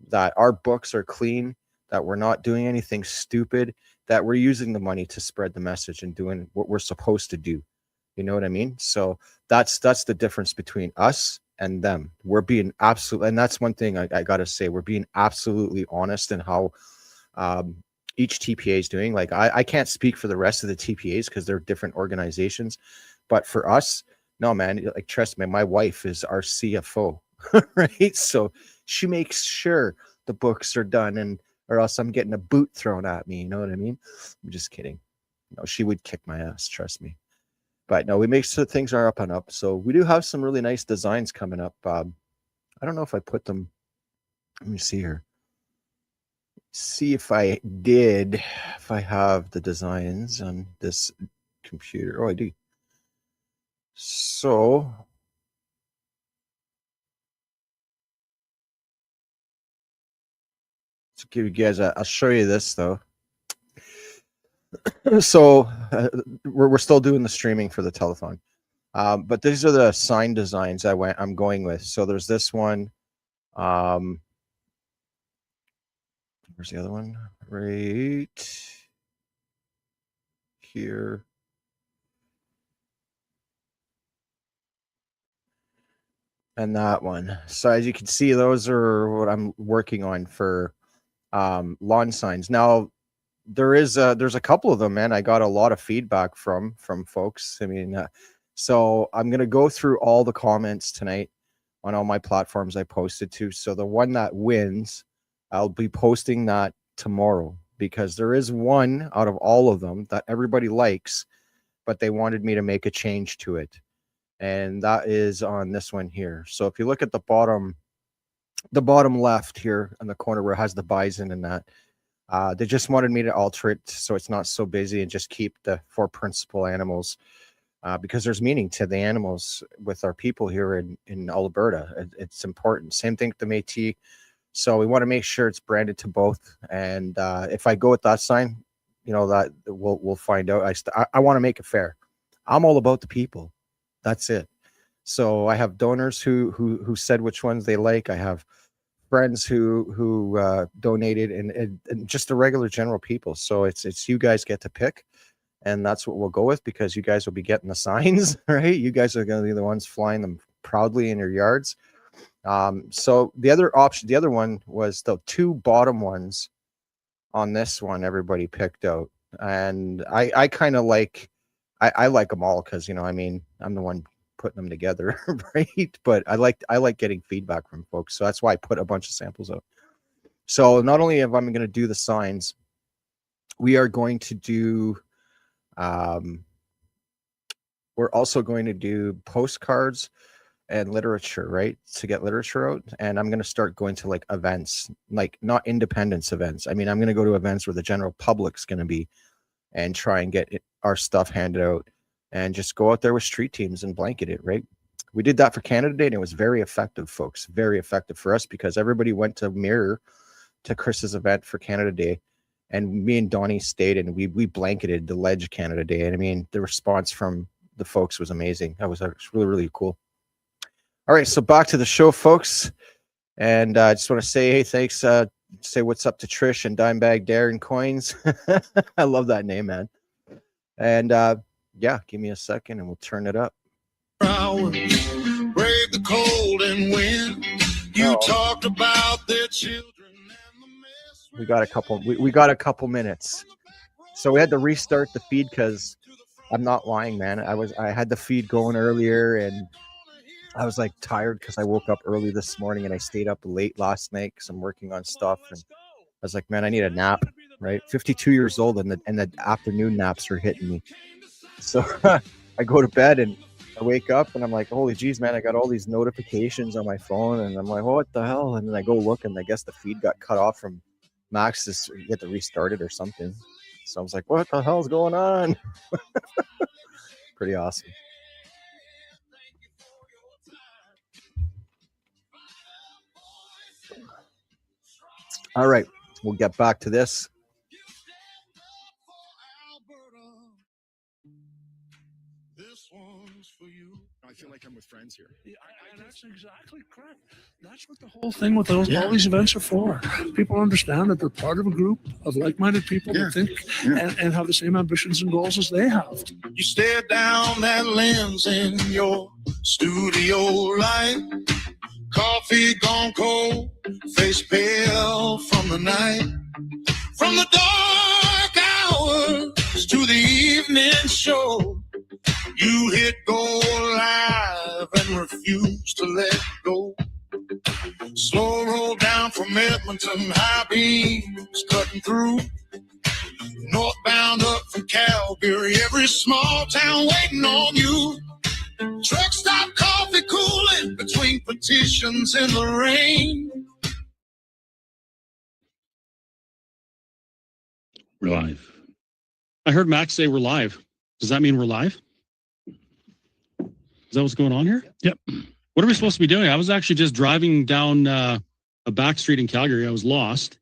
that our books are clean, that we're not doing anything stupid, that we're using the money to spread the message and doing what we're supposed to do. You know what I mean? So that's the difference between us and them. We're being absolute, and that's one thing I got to say, we're being absolutely honest in how each TPA is doing. Like, I can't speak for the rest of the TPAs because they're different organizations, but for us, no, man, like, trust me, my wife is our CFO, right? So she makes sure the books are done, or else I'm getting a boot thrown at me. You know what I mean? I'm just kidding. No, she would kick my ass, trust me. But no, we make sure things are up and up. So we do have some really nice designs coming up. I don't know if I put them. Let me see here. See if I have the designs on this computer. Oh, I do. So to give you guys, I'll show you this though. So we're still doing the streaming for the telethon, but these are the sign designs I'm going with. So there's this one. Where's the other one? Right here. And that one. So as you can see, those are what I'm working on for lawn signs. Now, there's a couple of them, man. I got a lot of feedback from folks. I mean, so I'm gonna go through all the comments tonight on all my platforms I posted to. So the one that wins, I'll be posting that tomorrow, because there is one out of all of them that everybody likes, but they wanted me to make a change to it. And that is on this one here. So if you look at the bottom left here in the corner where it has the bison and that, they just wanted me to alter it so it's not so busy and just keep the 4 principal animals, because there's meaning to the animals with our people here in Alberta. It's important. Same thing with the Métis. So we want to make sure it's branded to both. And if I go with that sign, that we'll find out. I want to make it fair. I'm all about the people. That's it. So I have donors who said which ones they like. I have friends who donated, and just the regular general people. So it's you guys get to pick, and that's what we'll go with, because you guys will be getting the signs, right? You guys are going to be the ones flying them proudly in your yards. So the other one was the 2 bottom ones on this one. Everybody picked out, and I kind of like, I like them all, because I'm the one putting them together, right? But I like getting feedback from folks, so that's why I put a bunch of samples out. So not only am I going to do the signs, we are going to do we're also going to do postcards and literature, right? To get literature out. And I'm going to start going to like events, like not independence events. I mean, I'm going to go to events where the general public's going to be, and try and get our stuff handed out, and just go out there with street teams and blanket it, right? We did that for Canada Day, and it was very effective, folks. Very effective for us, because everybody went to mirror to Chris's event for Canada Day, and me and Donnie stayed, and we blanketed the ledge Canada Day. And I mean, the response from the folks was amazing. That was really, really cool. All right, so back to the show, folks. And I just want to say, hey, thanks. Say what's up to Trish and Dimebag Darren Coins. I love that name, man. And yeah, give me a second and we'll turn it up. Brave the cold and wind. You talked about their children. We got a couple minutes. So we had to restart the feed, because I'm not lying, man. I had the feed going earlier, and I was like tired because I woke up early this morning, and I stayed up late last night because I'm working on stuff, and I was like, man, I need a nap, right? 52 years old, and the afternoon naps are hitting me. So I go to bed and I wake up and I'm like, holy geez, man, I got all these notifications on my phone, and I'm like, what the hell? And then I go look, and I guess the feed got cut off from Max's. You had to restart it or something. So I was like, what the hell's going on? Pretty awesome. All right, we'll get back to this. This one's for you. I feel like I'm with friends here. Yeah, and that's exactly correct. That's what the whole thing with all these events are for. People understand that they're part of a group of like-minded people that think and have the same ambitions and goals as they have. You stare down that lens in your studio light. Coffee gone cold, face pale from the night. From the dark hours to the evening show, you hit go live and refuse to let go. Slow roll down from Edmonton, high beams cutting through. Northbound up from Calgary, every small town waiting on you. Truck stop coffee cooling between petitions in the rain. We're live. I heard Max say we're live. Does that mean we're live? Is that what's going on here? Yep. What are we supposed to be doing? I was actually just driving down a back street in Calgary. I was lost,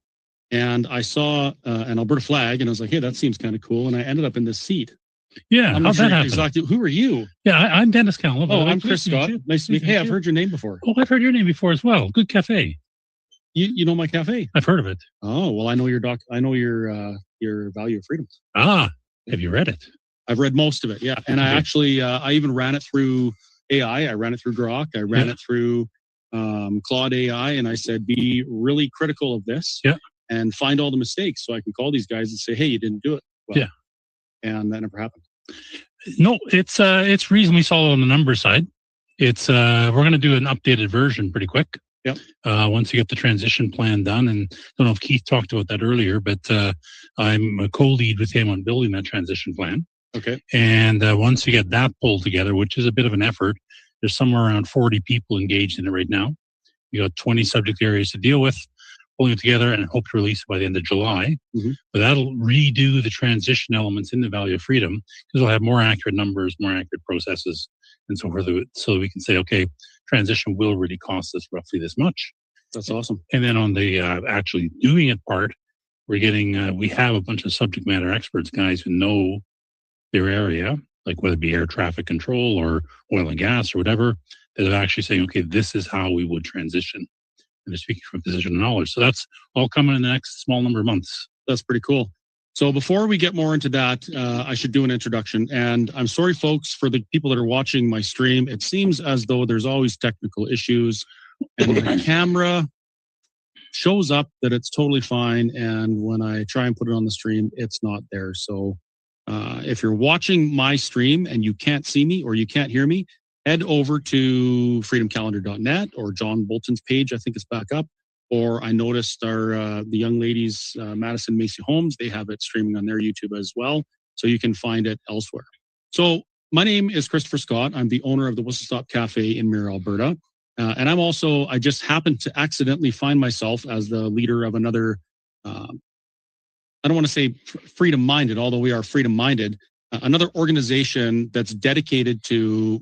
and I saw an Alberta flag, and I was like, hey, that seems kind of cool. And I ended up in this seat. Yeah, I'm not sure exactly. Who are you? Yeah, I'm Dennis Callan. Oh, I'm Chris Scott. Nice to meet you. Hey, I've heard your name before. Oh, I've heard your name before as well. Good cafe. You know my cafe? I've heard of it. Oh, well, I know your I know your Value of Freedom. Ah, have you read it? I've read most of it, yeah. And I actually, I even ran it through AI. I ran it through Grok. I ran it through Claude AI, and I said, be really critical of this. Yeah. and find all the mistakes so I can call these guys and say, hey, you didn't do it well. Yeah. And that never happened. No, it's reasonably solid on the number side. It's we're going to do an updated version pretty quick. Yep. Once you get the transition plan done, and I don't know if Keith talked about that earlier, but I'm a co-lead with him on building that transition plan. Okay. And once you get that pulled together, which is a bit of an effort, there's somewhere around 40 people engaged in it right now. You got 20 subject areas to deal with, pulling it together, and hope to release it by the end of July. Mm-hmm. But that'll redo the transition elements in the Value of Freedom, because we'll have more accurate numbers, more accurate processes, and so forth, so we can say, okay, transition will really cost us roughly this much. That's awesome. And then on the actually doing it part, we're getting, we have a bunch of subject matter experts, guys who know their area, like whether it be air traffic control or oil and gas or whatever, that are actually saying, okay, this is how we would transition. And they're speaking from a position of knowledge. So that's all coming in the next small number of months. That's pretty cool. So before we get more into that, I should do an introduction. And I'm sorry, folks, for the people that are watching my stream. It seems as though there's always technical issues, and the camera shows up that it's totally fine. And when I try and put it on the stream, it's not there. So if you're watching my stream and you can't see me or you can't hear me, head over to freedomcalendar.net or John Bolton's page. I think it's back up. Or I noticed the young ladies, Madison Macy Holmes, they have it streaming on their YouTube as well. So you can find it elsewhere. So my name is Christopher Scott. I'm the owner of the Whistle Stop Cafe in Mirror, Alberta. And I just happened to accidentally find myself as the leader of another, I don't want to say freedom-minded, although we are freedom-minded, another organization that's dedicated to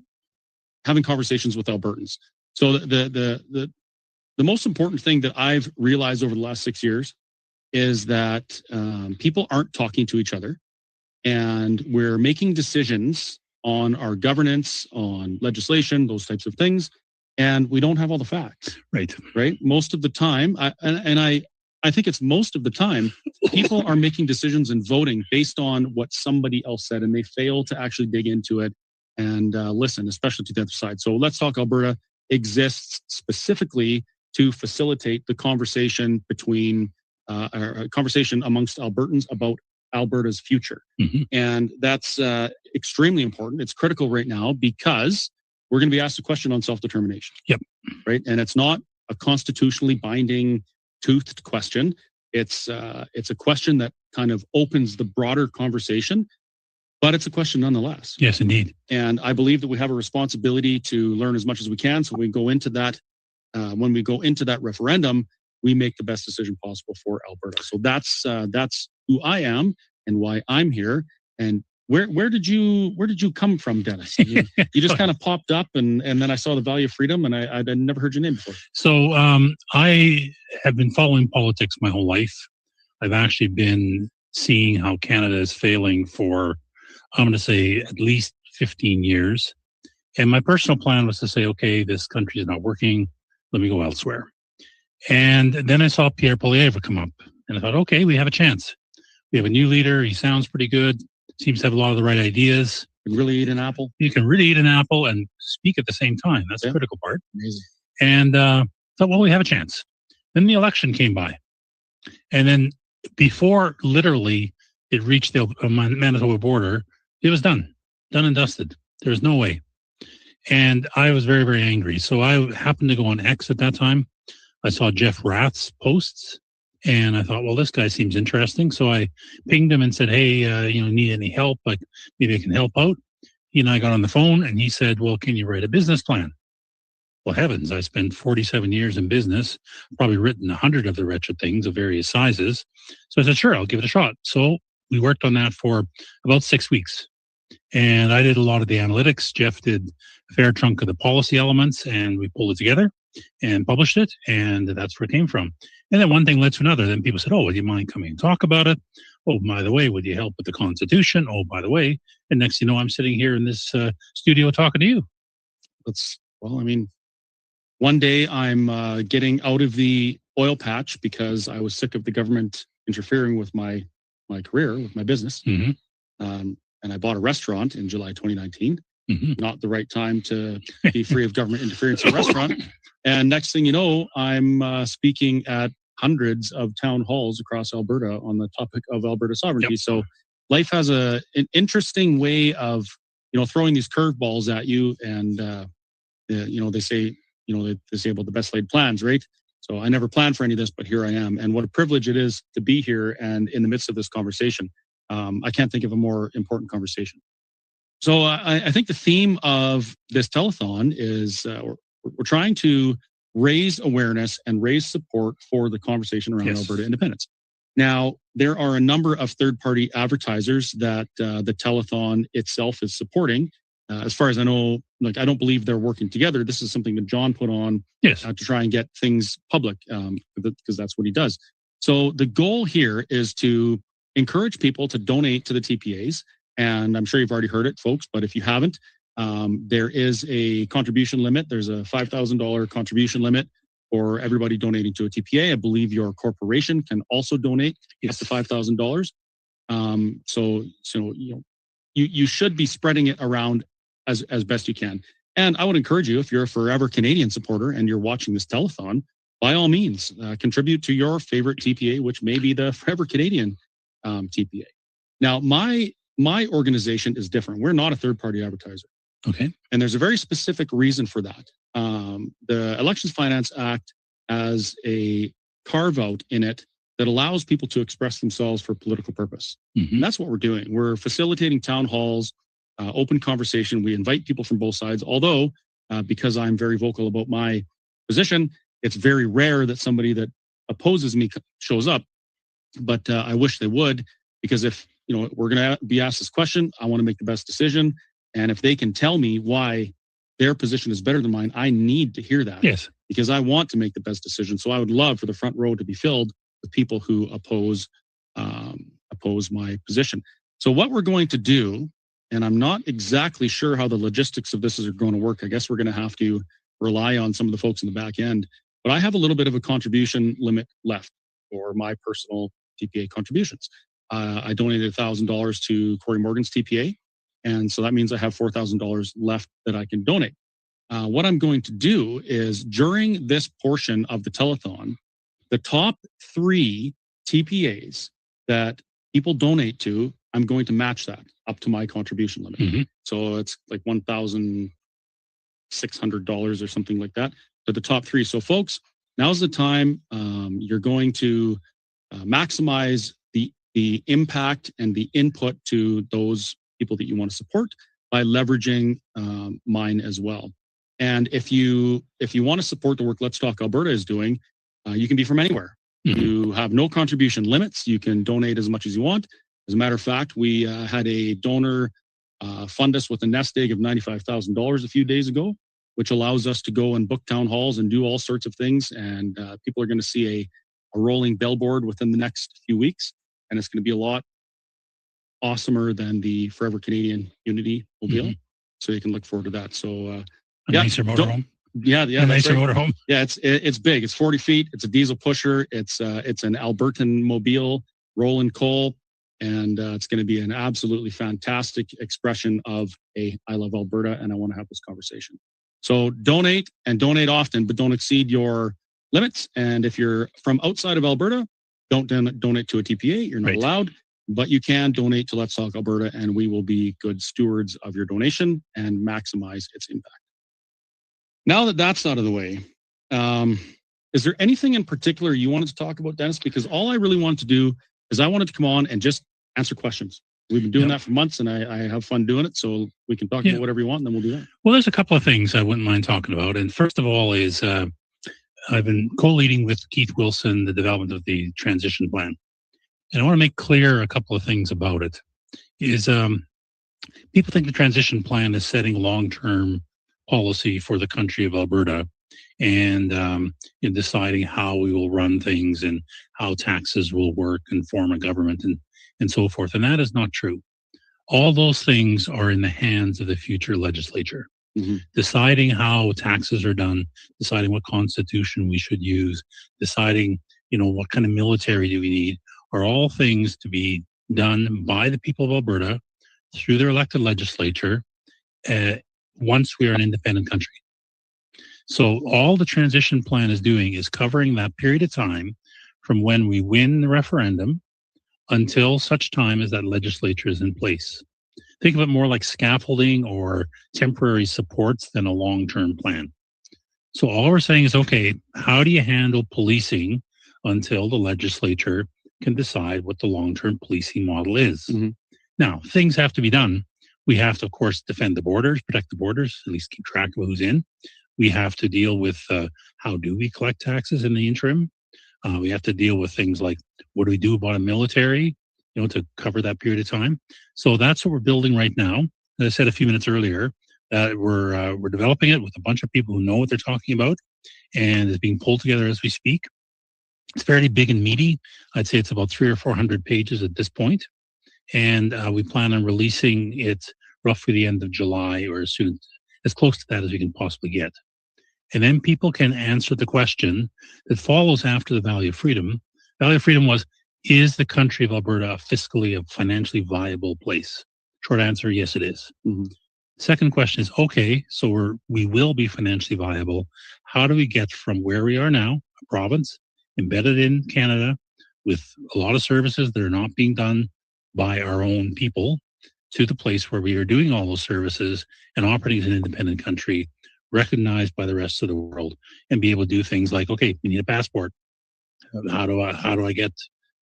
having conversations with Albertans. So the most important thing that I've realized over the last 6 years is that people aren't talking to each other, and we're making decisions on our governance, on legislation, those types of things, and we don't have all the facts. Right. Most of the time, I think it's most of the time, people are making decisions and voting based on what somebody else said, and they fail to actually dig into it and listen, especially to the other side. So Let's Talk Alberta exists specifically to facilitate the conversation between a conversation amongst Albertans about Alberta's future. Mm-hmm. And that's extremely important. It's critical right now because we're going to be asked a question on self-determination. Yep. Right. And it's not a constitutionally binding toothed question. It's a question that kind of opens the broader conversation, but it's a question nonetheless. Yes, indeed. And I believe that we have a responsibility to learn as much as we can. So when we go into that referendum, we make the best decision possible for Alberta. So that's who I am and why I'm here. And where did you come from, Dennis? You just kind of popped up, and then I saw the Value of Freedom, and I'd never heard your name before. So I have been following politics my whole life. I've actually been seeing how Canada is failing for, I'm going to say, at least 15 years. And my personal plan was to say, okay, this country is not working. Let me go elsewhere. And then I saw Pierre Poilievre come up, and I thought, okay, we have a chance. We have a new leader. He sounds pretty good. Seems to have a lot of the right ideas. You can really eat an apple. You can really eat an apple and speak at the same time. That's the critical part. Amazing. And thought, well, we have a chance. Then the election came by. And then before literally it reached the Manitoba border, it was done and dusted. There was no way. And I was very, very angry. So I happened to go on X at that time. I saw Jeff Rath's posts, and I thought, well, this guy seems interesting. So I pinged him and said, hey, need any help? Like, maybe I can help out. He and I got on the phone, and he said, well, can you write a business plan? Well, heavens, I spent 47 years in business, probably written 100 of the wretched things of various sizes. So I said, sure, I'll give it a shot. So we worked on that for about 6 weeks. And I did a lot of the analytics. Jeff did a fair chunk of the policy elements, and we pulled it together and published it. And that's where it came from. And then one thing led to another. Then people said, oh, would you mind coming and talk about it? Oh, by the way, would you help with the Constitution? Oh, by the way. And next, I'm sitting here in this studio talking to you. One day I'm getting out of the oil patch because I was sick of the government interfering with my career, with my business. Mm-hmm. And I bought a restaurant in July 2019. Mm-hmm. Not the right time to be free of government interference in a restaurant. And next thing you know, I'm speaking at hundreds of town halls across Alberta on the topic of Alberta sovereignty. Yep. So life has an interesting way of, throwing these curveballs at you. And, they say, they say about the best laid plans, right? So I never planned for any of this, but here I am. And what a privilege it is to be here and in the midst of this conversation. I can't think of a more important conversation. So I think the theme of this telethon is we're trying to raise awareness and raise support for the conversation around Alberta independence. Now, there are a number of third-party advertisers that the telethon itself is supporting. As far as I know, I don't believe they're working together. This is something that John put on to try and get things public, because that's what he does. So the goal here is to encourage people to donate to the TPAs. And I'm sure you've already heard it, folks, but if you haven't, there is a contribution limit. There's a $5,000 contribution limit for everybody donating to a TPA. I believe your corporation can also donate up to $5,000. So you should be spreading it around as best you can. And I would encourage you, if you're a forever Canadian supporter and you're watching this telethon, by all means, contribute to your favorite TPA, which may be the Forever Canadian TPA. Now, my organization is different. We're not a third-party advertiser. Okay. And there's a very specific reason for that. The Elections Finance Act has a carve-out in it that allows people to express themselves for political purpose. Mm-hmm. And that's what we're doing. We're facilitating town halls, open conversation. We invite people from both sides, although because I'm very vocal about my position, it's very rare that somebody that opposes me shows up. But I wish they would, because if we're going to be asked this question, I want to make the best decision. And if they can tell me why their position is better than mine, I need to hear that. Yes. Because I want to make the best decision. So I would love for the front row to be filled with people who oppose my position. So what we're going to do, and I'm not exactly sure how the logistics of this are going to work. I guess we're going to have to rely on some of the folks in the back end. But I have a little bit of a contribution limit left for my personal TPA contributions. I donated $1,000 to Corey Morgan's TPA. And so that means I have $4,000 left that I can donate. What I'm going to do is during this portion of the telethon, the top 3 TPAs that people donate to, I'm going to match that up to my contribution limit. Mm-hmm. So it's like $1,600 or something like that to the top 3. So folks, now's the time. You're going to maximize the impact and the input to those people that you want to support by leveraging mine as well. And if you want to support the work Let's Talk Alberta is doing, you can be from anywhere. Mm-hmm. You have no contribution limits. You can donate as much as you want. As a matter of fact, we had a donor fund us with a nest egg of $95,000 a few days ago, which allows us to go and book town halls and do all sorts of things. And people are going to see a rolling billboard within the next few weeks. And it's going to be a lot awesomer than the Forever Canadian Unity mobile. Mm-hmm. So you can look forward to that. So a nicer motorhome. Yeah, a nicer motorhome. Yeah, it's big. It's 40 feet. It's a diesel pusher. It's an Albertan mobile, rolling coal, and it's going to be an absolutely fantastic expression of I love Alberta and I want to have this conversation. So donate and donate often, but don't exceed your limits. And if you're from outside of Alberta, don't donate to a TPA. You're not allowed. But you can donate to Let's Talk Alberta, and we will be good stewards of your donation and maximize its impact. Now that that's out of the way, is there anything in particular you wanted to talk about, Dennis? Because all I really wanted to do is I wanted to come on and just answer questions. We've been doing that for months, and I have fun doing it. So we can talk about whatever you want, and then we'll do that. Well, there's a couple of things I wouldn't mind talking about. And first of all is I've been co-leading with Keith Wilson the development of the transition plan. And I want to make clear a couple of things about it. Is people think the transition plan is setting long-term policy for the country of Alberta and in deciding how we will run things and how taxes will work and form a government and so forth. And that is not true. All those things are in the hands of the future legislature. Mm-hmm. Deciding how taxes are done, deciding what constitution we should use, deciding, what kind of military do we need, are all things to be done by the people of Alberta through their elected legislature once we are an independent country. So all the transition plan is doing is covering that period of time from when we win the referendum until such time as that legislature is in place. Think of it more like scaffolding or temporary supports than a long-term plan. So all we're saying is, okay, how do you handle policing until the legislature can decide what the long-term policing model is? Mm-hmm. Now, things have to be done. We have to, of course, defend the borders, protect the borders, at least keep track of who's in. We have to deal with how do we collect taxes in the interim. We have to deal with things like what do we do about a military, to cover that period of time. So that's what we're building right now. As I said a few minutes earlier, we're developing it with a bunch of people who know what they're talking about, and it's being pulled together as we speak. It's fairly big and meaty. I'd say it's about 300 or 400 pages at this point, and we plan on releasing it roughly the end of July or as close to that as we can possibly get. And then people can answer the question that follows after the Valley of Freedom. Valley of Freedom was, is the country of Alberta a financially viable place? Short answer, yes, it is. Mm-hmm. Second question is, okay, so we will be financially viable. How do we get from where we are now, a province, embedded in Canada, with a lot of services that are not being done by our own people, to the place where we are doing all those services and operating as an independent country, recognized by the rest of the world, and be able to do things like, okay, we need a passport. How do I get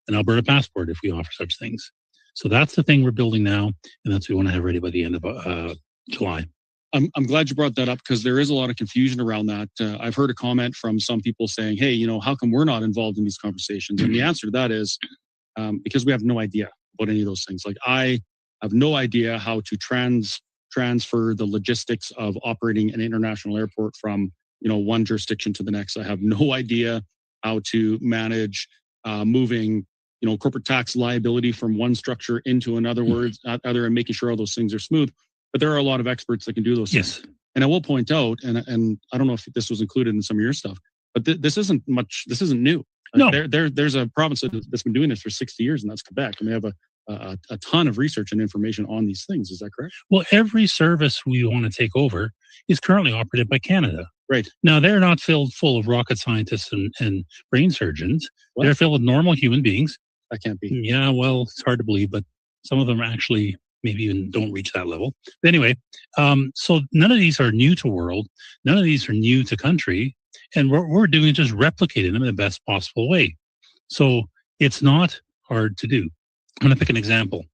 an Alberta passport if we offer such things? So that's the thing we're building now, and that's what we want to have ready by the end of July. I'm glad you brought that up, because there is a lot of confusion around that. I've heard a comment from some people saying, hey, how come we're not involved in these conversations? And the answer to that is because we have no idea about any of those things. Like, I have no idea how to transfer the logistics of operating an international airport from one jurisdiction to the next. I have no idea how to manage moving corporate tax liability from one structure into another and making sure all those things are smooth. But there are a lot of experts that can do those things. And I will point out, and I don't know if this was included in some of your stuff, but this isn't new. No. There's a province that's been doing this for 60 years, and that's Quebec. And they have a ton of research and information on these things. Is that correct? Well, every service we want to take over is currently operated by Canada. Right. Now, they're not filled full of rocket scientists and brain surgeons. What? They're filled with normal human beings. That can't be. Yeah, well, it's hard to believe, but some of them actually maybe even don't reach that level. But anyway, so none of these are new to world. None of these are new to country. And what we're doing is just replicating them in the best possible way. So it's not hard to do. I'm going to pick an example.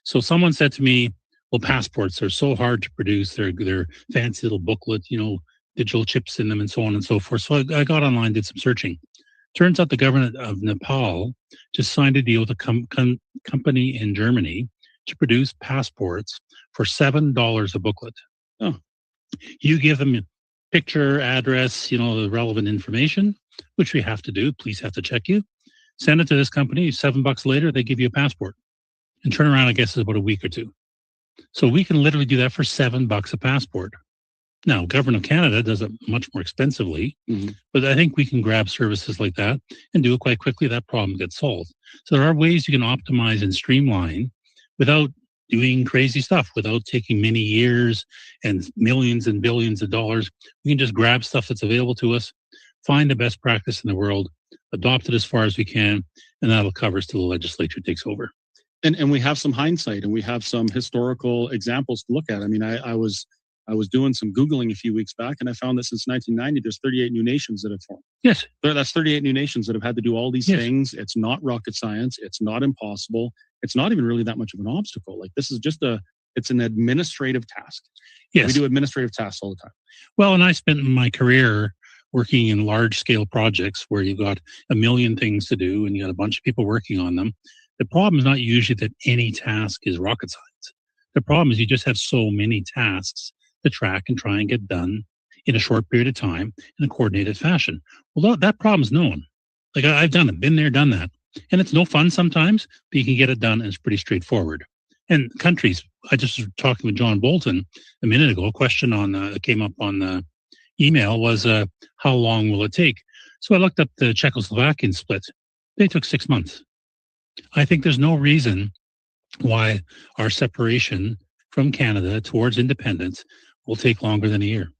So someone said to me, well, passports are so hard to produce. They're fancy little booklet, digital chips in them and so on and so forth. So I got online, did some searching. Turns out the government of Nepal just signed a deal with a company in Germany to produce passports for $7 a booklet. Oh. You give them picture, address, the relevant information, which we have to do. Police have to check you. Send it to this company. $7 later, they give you a passport. And turn around, I guess, is about a week or two. So we can literally do that for $7 a passport. Now, Government of Canada does it much more expensively, but I think we can grab services like that and do it quite quickly. That problem gets solved. So there are ways you can optimize and streamline without doing crazy stuff, without taking many years and millions and billions of dollars. We can just grab stuff that's available to us, find the best practice in the world, adopt it as far as we can, and that'll cover us till the legislature takes over. And we have some hindsight, and we have some historical examples to look at. I mean, I was doing some Googling a few weeks back, and I found that since 1990, there's 38 new nations that have formed. Yes. That's 38 new nations that have had to do all these things. It's not rocket science. It's not impossible. It's not even really that much of an obstacle. Like, this is just it's an administrative task. Yes. We do administrative tasks all the time. Well, and I spent my career working in large scale projects where you've got a million things to do and you got a bunch of people working on them. The problem is not usually that any task is rocket science. The problem is you just have so many tasks to track and try and get done in a short period of time in a coordinated fashion. Well, that problem's known. Like, I've done it, been there, done that. And it's no fun sometimes, but you can get it done and it's pretty straightforward. And countries, I just was talking with John Bolton a minute ago, a question that came up on the email was, how long will it take? So I looked up the Czechoslovakian split. They took 6 months. I think there's no reason why our separation from Canada towards independence will take longer than a year.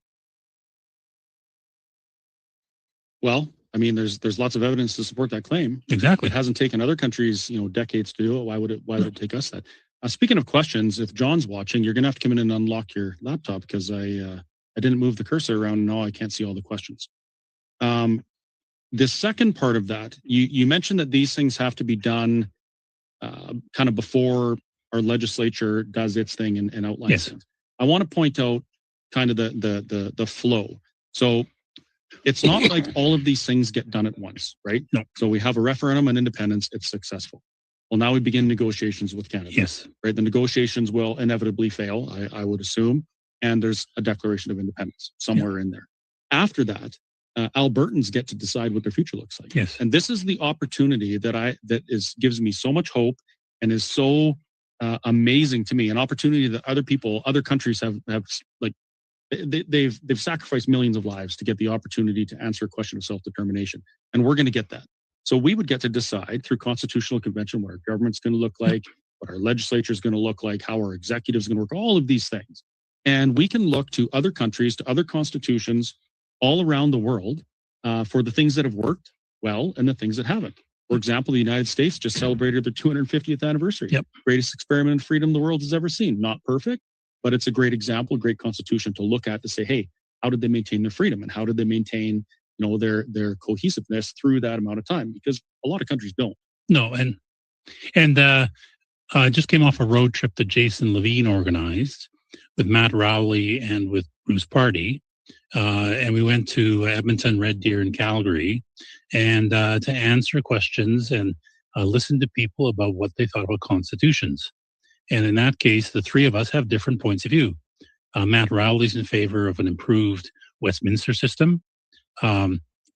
Well, I mean, there's lots of evidence to support that claim. Exactly. It hasn't taken other countries, decades to do it. Why would it take us that? Speaking of questions, if John's watching, you're gonna have to come in and unlock your laptop because I didn't move the cursor around. Now I can't see all the questions. The second part of that, you mentioned that these things have to be done kind of before our legislature does its thing and outlines things. I want to point out kind of the flow. So it's not like all of these things get done at once, right? No. So we have a referendum on independence, it's successful. Well, now we begin negotiations with Canada. Yes. Right. The negotiations will inevitably fail, I would assume. And there's a declaration of independence somewhere in there. After that, Albertans get to decide what their future looks like. Yes. And this is the opportunity that gives me so much hope and is so amazing to me. An opportunity that other countries have like they've sacrificed millions of lives to get the opportunity to answer a question of self-determination. And we're going to get that. So we would get to decide through constitutional convention what our government's going to look like, what our legislature is going to look like, how our executive is going to work, all of these things. And we can look to other countries, to other constitutions all around the world for the things that have worked well and the things that haven't. For example, the United States just celebrated their 250th anniversary. Yep. Greatest experiment in freedom the world has ever seen. Not perfect, but it's a great example, a great constitution to look at to say, hey, how did they maintain their freedom and how did they maintain their cohesiveness through that amount of time? Because a lot of countries don't. No, and I just came off a road trip that Jason Levine organized with Matt Rowley and with Bruce Party. And we went to Edmonton, Red Deer, and Calgary, and to answer questions and listen to people about what they thought about constitutions. And in that case, the three of us have different points of view. Matt Rowley's in favor of an improved Westminster system.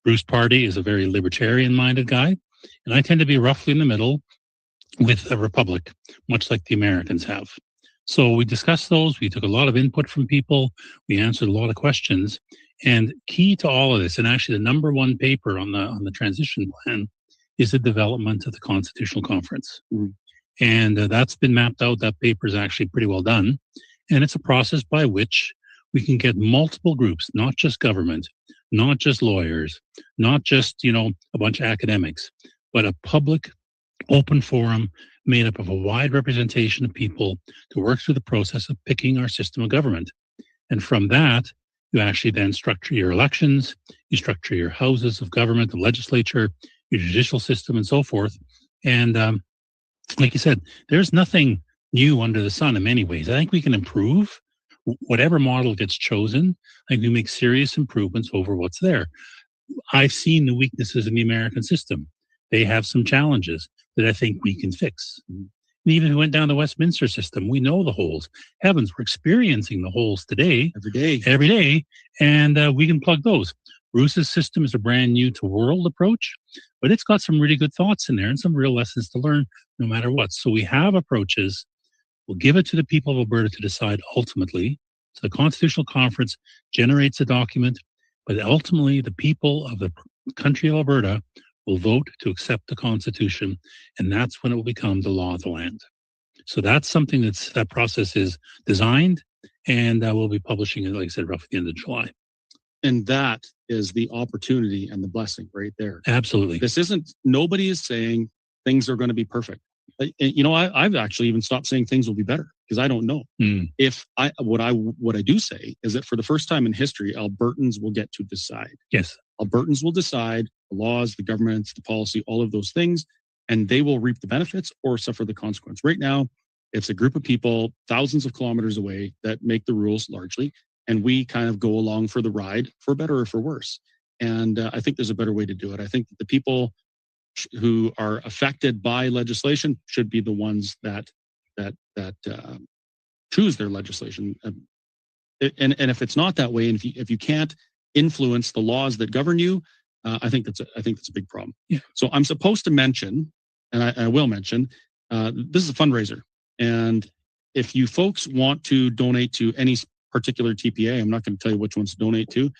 Bruce Party is a very libertarian-minded guy, and I tend to be roughly in the middle with a republic, much like the Americans have. So we discussed those. We took a lot of input from people. We answered a lot of questions. And key to all of this, and actually the number one paper on the transition plan, is the development of the Constitutional Conference. Mm. And that's been mapped out. That paper is actually pretty well done. And it's a process by which we can get multiple groups, not just government, not just lawyers, not just, a bunch of academics, but a public open forum made up of a wide representation of people to work through the process of picking our system of government. And from that, you actually then structure your elections, you structure your houses of government, the legislature, your judicial system, and so forth. And like you said, there's nothing new under the sun in many ways. I think we can improve whatever model gets chosen. I think we make serious improvements over what's there. I've seen the weaknesses in the American system. They have some challenges that I think we can fix. And even if we went down the Westminster system, we know the holes. Heavens, we're experiencing the holes today. Every day. And we can plug those. Bruce's system is a brand new to world approach, but it's got some really good thoughts in there and some real lessons to learn no matter what. So we have approaches. We'll give it to the people of Alberta to decide ultimately. So the Constitutional Conference generates a document, but ultimately the people of the country of Alberta will vote to accept the Constitution, and that's when it will become the law of the land. So that's something that process is designed, and we'll be publishing it, like I said, roughly the end of July. And that is the opportunity and the blessing right there. Absolutely. Nobody is saying things are going to be perfect. I've actually even stopped saying things will be better because I don't know. What I do say is that for the first time in history, Albertans will get to decide. Yes. Albertans will decide the laws, the governments, the policy, all of those things, and they will reap the benefits or suffer the consequence. Right now, it's a group of people thousands of kilometers away that make the rules largely, and we kind of go along for the ride, for better or for worse. And I think there's a better way to do it. I think that the people who are affected by legislation should be the ones that choose their legislation. And if it's not that way, and if you can't influence the laws that govern you, I think that's a big problem. Yeah. So I'm supposed to mention, and I will mention, this is a fundraiser, and if you folks want to donate to any particular TPA, I'm not going to tell you which ones to donate to.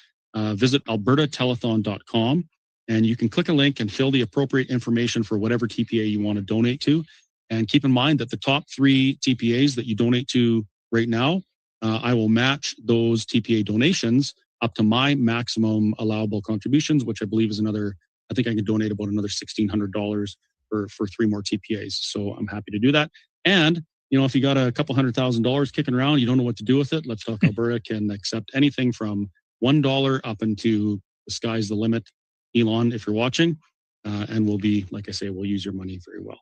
Visit albertatelethon.com. And you can click a link and fill the appropriate information for whatever TPA you want to donate to. And keep in mind that the top 3 TPAs that you donate to right now, I will match those TPA donations up to my maximum allowable contributions, which I believe is another I think I can donate about another $1,600 for 3 more TPAs. So I'm happy to do that. And if you got a couple $100,000 kicking around, you don't know what to do with it. Let's Talk Alberta can accept anything from $1 up into the sky's the limit. Elon, if you're watching, and we'll be, like I say, we'll use your money very well.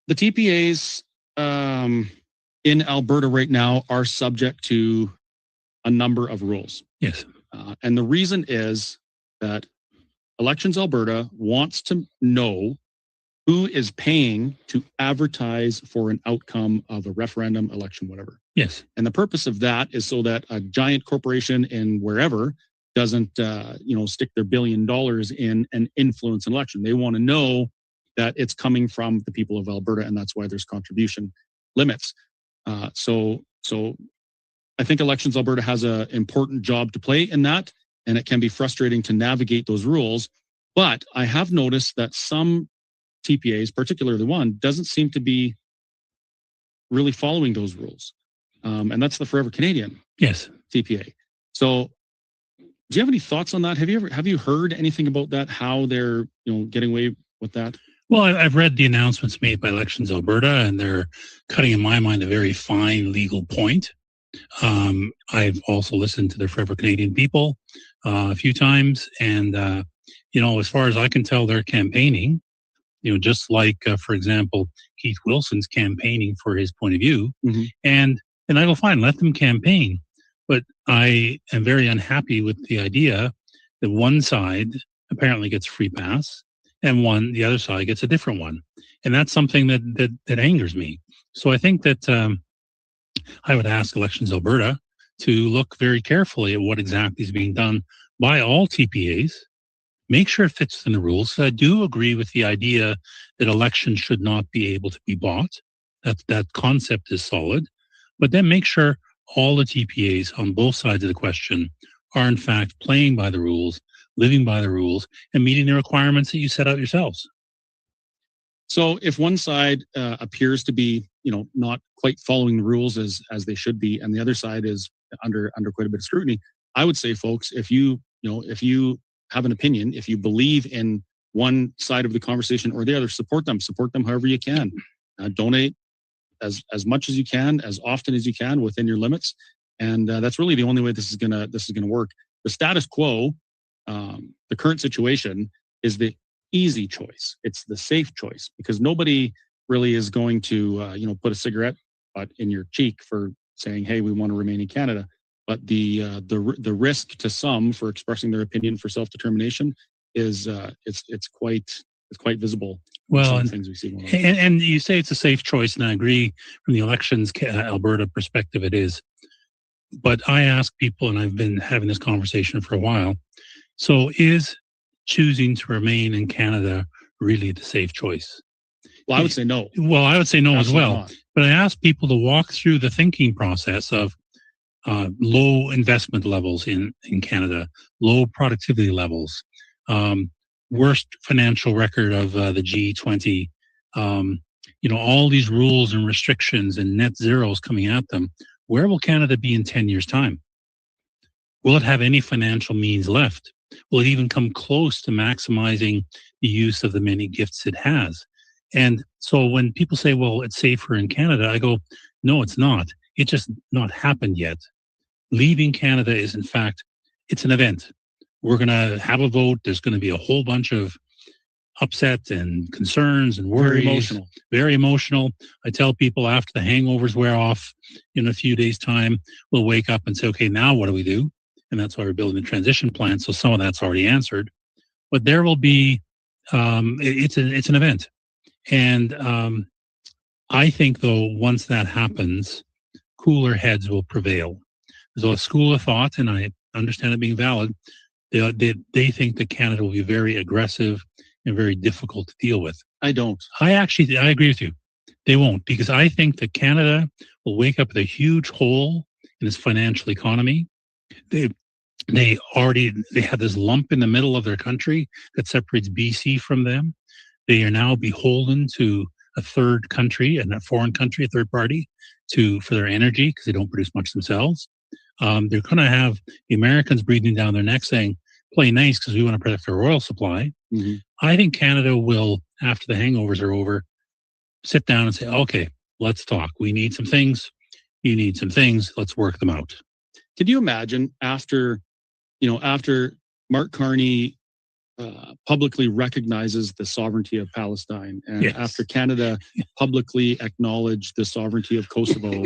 The TPAs in Alberta right now are subject to a number of rules. Yes. And the reason is that Elections Alberta wants to know who is paying to advertise for an outcome of a referendum, election, whatever. Yes. And the purpose of that is so that a giant corporation in wherever doesn't, stick their $1 billion in and influence an election. They want to know that it's coming from the people of Alberta, and that's why there's contribution limits. So I think Elections Alberta has an important job to play in that, and it can be frustrating to navigate those rules. But I have noticed that some TPAs, particularly one, doesn't seem to be really following those rules. And that's the Forever Canadian TPA. So do you have any thoughts on that? Have you heard anything about that? How they're getting away with that? Well, I've read the announcements made by Elections Alberta, and they're cutting, in my mind, a very fine legal point. I've also listened to the Forever Canadian people a few times, and as far as I can tell, they're campaigning. Just like, for example, Keith Wilson's campaigning for his point of view, and I go, fine, let them campaign. But I am very unhappy with the idea that one side apparently gets free pass, and the other side gets a different one, and that's something that angers me. So I think that I would ask Elections Alberta to look very carefully at what exactly is being done by all TPAs. Make sure it fits within the rules. So I do agree with the idea that elections should not be able to be bought. That concept is solid. But then make sure all the TPAs on both sides of the question are in fact playing by the rules, living by the rules, and meeting the requirements that you set out yourselves. So if one side appears to be, not quite following the rules as they should be, and the other side is under quite a bit of scrutiny, I would say, folks, if you have an opinion, if you believe in one side of the conversation or the other, support them however you can. Donate as much as you can, as often as you can within your limits. And that's really the only way this is gonna work. The status quo, the current situation, is the easy choice. It's the safe choice, because nobody really is going to put a cigarette butt in your cheek for saying, hey, we want to remain in Canada. But the risk to some for expressing their opinion for self-determination is it's quite visible. Well, and, things we see going on. And you say it's a safe choice, and I agree from the Elections Alberta perspective it is. But I ask people, and I've been having this conversation for a while, so is choosing to remain in Canada really the safe choice? Well, I would say no. Well, I would say no Absolutely as well. not. But I ask people to walk through the thinking process of low investment levels in Canada, low productivity levels, worst financial record of the G20, all these rules and restrictions and net zeros coming at them. Where will Canada be in 10 years' time? Will it have any financial means left? Will it even come close to maximizing the use of the many gifts it has? And so when people say, well, it's safer in Canada, I go, no, it's not. It's just not happened yet. Leaving Canada is, in fact, it's an event. We're going to have a vote. There's going to be a whole bunch of upset and concerns and worries. Very emotional. I tell people after the hangovers wear off in a few days' time, we'll wake up and say, okay, now what do we do? And that's why we're building the transition plan. So some of that's already answered. But there will be, it's an event. And I think, though, once that happens, cooler heads will prevail. So a school of thought, and I understand it being valid, they think that Canada will be very aggressive and very difficult to deal with. I don't. I agree with you. They won't, because I think that Canada will wake up with a huge hole in its financial economy. They have this lump in the middle of their country that separates BC from them. They are now beholden to a third country, and a foreign country, a third party, for their energy, because they don't produce much themselves. They're going to have the Americans breathing down their neck saying, play nice because we want to protect our oil supply. Mm-hmm. I think Canada will, after the hangovers are over, sit down and say, okay, let's talk. We need some things. You need some things. Let's work them out. Could you imagine after Mark Carney publicly recognizes the sovereignty of Palestine, and after Canada publicly acknowledged the sovereignty of Kosovo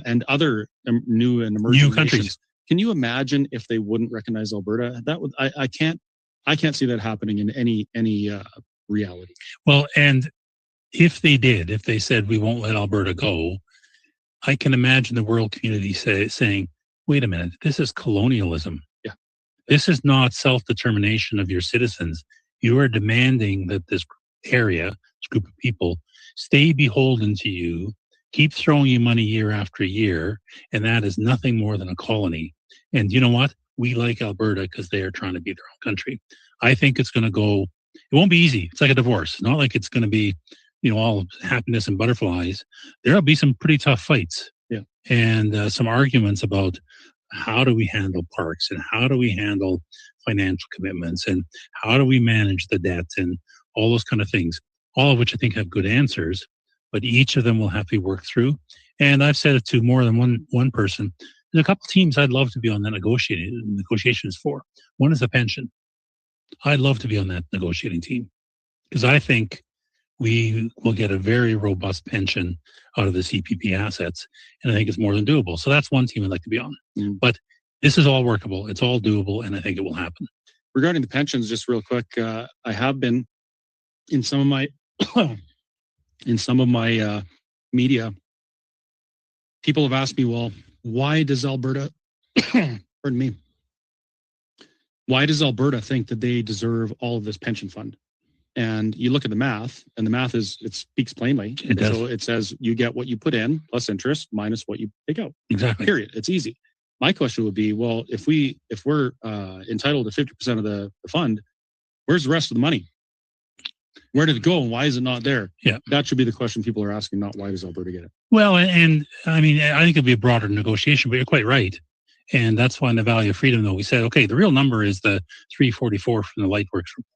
and other new and emerging countries. nations, can you imagine if they wouldn't recognize Alberta? That would I can't see that happening in any reality. Well, and if they said we won't let Alberta go, I can imagine the world community saying, wait a minute, this is colonialism. Yeah. This is not self-determination of your citizens. You are demanding that this area, this group of people, stay beholden to you, keep throwing you money year after year, and that is nothing more than a colony. And you know what? We like Alberta because they are trying to be their own country. I think it's going to go, it won't be easy. It's like a divorce. It's not like it's going to be, all happiness and butterflies. There'll be some pretty tough fights. Yeah. And some arguments about how do we handle parks and how do we handle financial commitments and how do we manage the debt and all those kind of things, all of which I think have good answers, but each of them will have to be worked through. And I've said it to more than one person. There's a couple of teams I'd love to be on that negotiations for. One is the pension. I'd love to be on that negotiating team because I think we will get a very robust pension out of the CPP assets, and I think it's more than doable. So that's one team I'd like to be on. Mm. But this is all workable. It's all doable, and I think it will happen. Regarding the pensions, just real quick, I have been in some of my media. People have asked me, well, why does Alberta, pardon me, why does Alberta think that they deserve all of this pension fund? And you look at the math, and the math it speaks plainly. It does. So it says you get what you put in plus interest minus what you take out. Exactly. Period. It's easy. My question would be, well, if we're entitled to 50% of the fund, where's the rest of the money? Where did it go, and why is it not there? Yeah, that should be the question people are asking, not why does Alberta get it? Well, and I mean, I think it'd be a broader negotiation, but you're quite right. And that's why in the Value of Freedom, though, we said, okay, the real number is the 344 from the Lightworks report.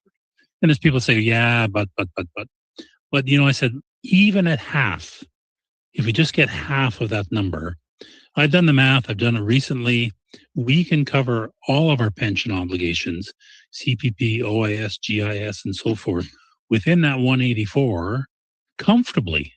And as people say, yeah, but, I said, even at half, if we just get half of that number, I've done the math, I've done it recently, we can cover all of our pension obligations, CPP, OIS, GIS, and so forth, within that 184 comfortably.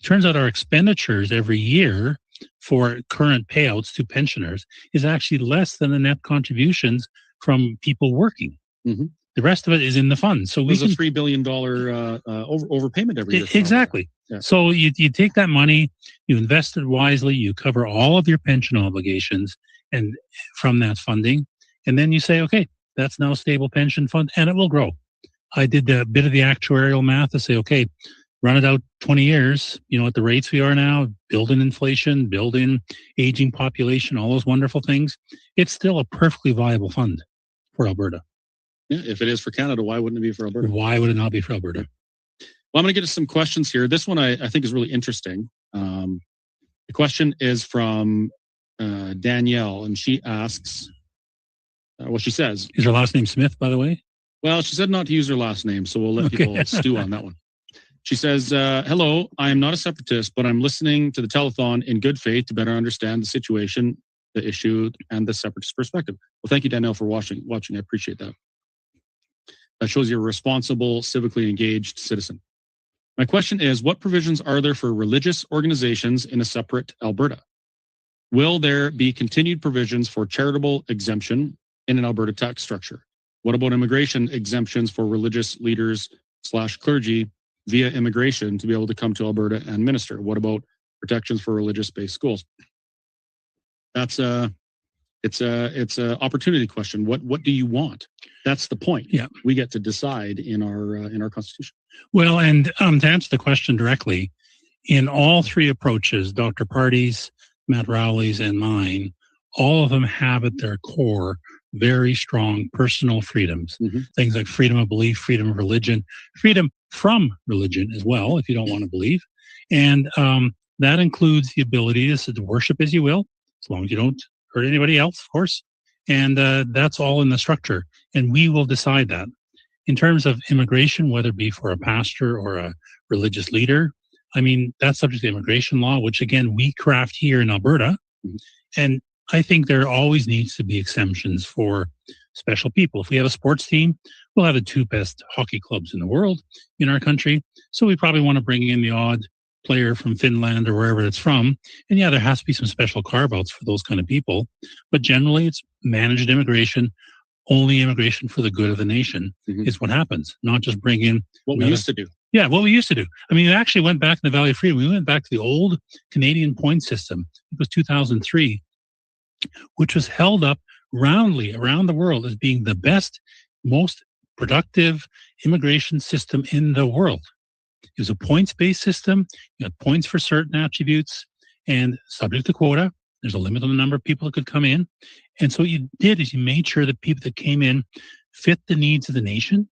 It turns out our expenditures every year for current payouts to pensioners is actually less than the net contributions from people working. Mm-hmm. The rest of it is in the fund. So there's a $3 billion overpayment every year. Exactly. Yeah. So you take that money, you invest it wisely, you cover all of your pension obligations and from that funding, and then you say, okay, that's now a stable pension fund, and it will grow. I did a bit of the actuarial math to say, okay, run it out 20 years, at the rates we are now, build in inflation, build in aging population, all those wonderful things. It's still a perfectly viable fund for Alberta. Yeah, if it is for Canada, why wouldn't it be for Alberta? Why would it not be for Alberta? Well, I'm going to get to some questions here. This one I think is really interesting. The question is from Danielle, and she asks, she says... Is her last name Smith, by the way? Well, she said not to use her last name, so we'll let people stew on that one. She says, hello, I am not a separatist, but I'm listening to the telethon in good faith to better understand the situation, the issue, and the separatist perspective. Well, thank you, Danielle, for watching. I appreciate that. That shows you're a responsible, civically engaged citizen. My question is, what provisions are there for religious organizations in a separate Alberta? Will there be continued provisions for charitable exemption in an Alberta tax structure? What about immigration exemptions for religious leaders / clergy via immigration to be able to come to Alberta and minister? What about protections for religious-based schools? That's it's a opportunity question. What do you want? That's the point. Yeah, we get to decide in our constitution. Well, and to answer the question directly, in all three approaches, Dr. Party's, Matt Rowley's, and mine, all of them have at their core very strong personal freedoms. Mm-hmm. Things like freedom of belief, freedom of religion, freedom from religion as well, if you don't want to believe. And that includes the ability to worship as you will, as long as you don't hurt anybody else, of course. And that's all in the structure. And we will decide that. In terms of immigration, whether it be for a pastor or a religious leader, I mean, that's subject to immigration law, which again, we craft here in Alberta. And I think there always needs to be exemptions for special people. If we have a sports team, we'll have the 2 best hockey clubs in the world in our country. So we probably want to bring in the odd player from Finland or wherever it's from. And yeah, there has to be some special carve-outs for those kind of people. But generally, it's managed immigration. Only immigration for the good of the nation is what happens, not just bring in what we used to do. Yeah, what we used to do. I mean, we actually went back in the Valley of Freedom. We went back to the old Canadian point system. It was 2003, which was held up roundly around the world as being the best, most productive immigration system in the world. It was a points-based system. You had points for certain attributes and subject to quota. There's a limit on the number of people that could come in. And so what you did is you made sure that people that came in fit the needs of the nation,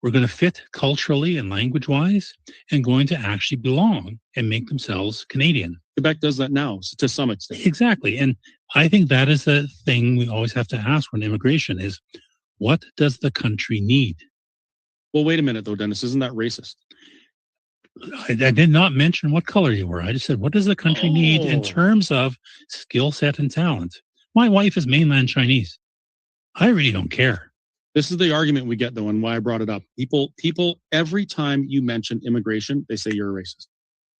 were going to fit culturally and language-wise, and going to actually belong and make themselves Canadian. Quebec does that now to some extent. Exactly. And I think that is the thing we always have to ask when immigration is, what does the country need? Well, wait a minute, though, Dennis. Isn't that racist? I did not mention what color you were. I just said, what does the country need in terms of skill set and talent? My wife is mainland Chinese. I really don't care. This is the argument we get, though, and why I brought it up. People, every time you mention immigration, they say you're a racist.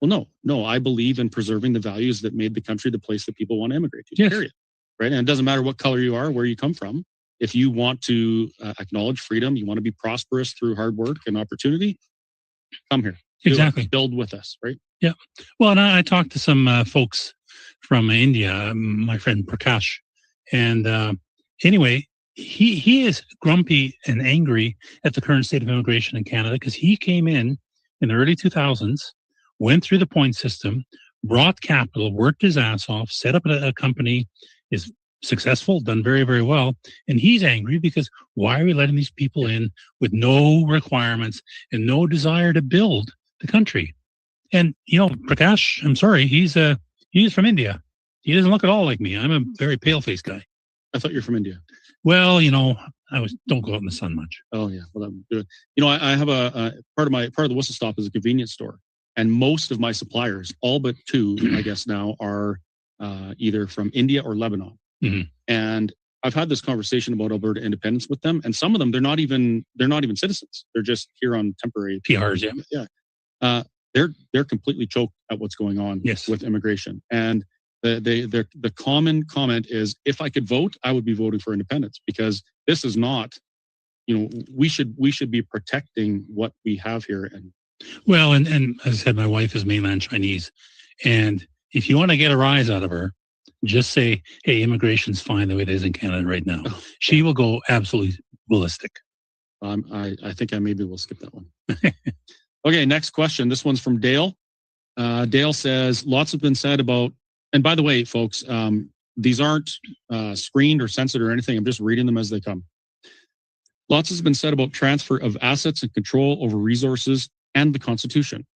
Well, no, I believe in preserving the values that made the country the place that people want to immigrate to, yes. Period. Right? And it doesn't matter what color you are, where you come from. If you want to acknowledge freedom, you want to be prosperous through hard work and opportunity, come here. Exactly. Build with us, right? Yeah. Well, and I talked to some folks from India, my friend Prakash. And anyway, he is grumpy and angry at the current state of immigration in Canada because he came in the early 2000s, went through the point system, brought capital, worked his ass off, set up a company, is successful, done very, very well. And he's angry because why are we letting these people in with no requirements and no desire to build the country? And, you know, Prakash, I'm sorry, he's from India. He doesn't look at all like me. I'm a very pale-faced guy. I thought you're from India. Well, you know, don't go out in the sun much. Oh yeah, well I'm good. You know, I have a part of the whistle stop is a convenience store, and most of my suppliers, all but 2, I guess now, are either from India or Lebanon. Mm-hmm. And I've had this conversation about Alberta independence with them, and some of them they're not even citizens. They're just here on temporary PRs. Yeah. They're completely choked at what's going on with immigration. And the common comment is, if I could vote, I would be voting for independence, because this is not, you know, we should be protecting what we have here. And well, and as I said, my wife is mainland Chinese, and if you want to get a rise out of her, just say, hey, immigration's fine the way it is in Canada right now. She will go absolutely ballistic. I think I maybe will skip that one. Okay, next question. This one's from Dale. Dale says, lots have been said about, and by the way, folks, these aren't screened or censored or anything. I'm just reading them as they come. Lots has been said about transfer of assets and control over resources and the Constitution.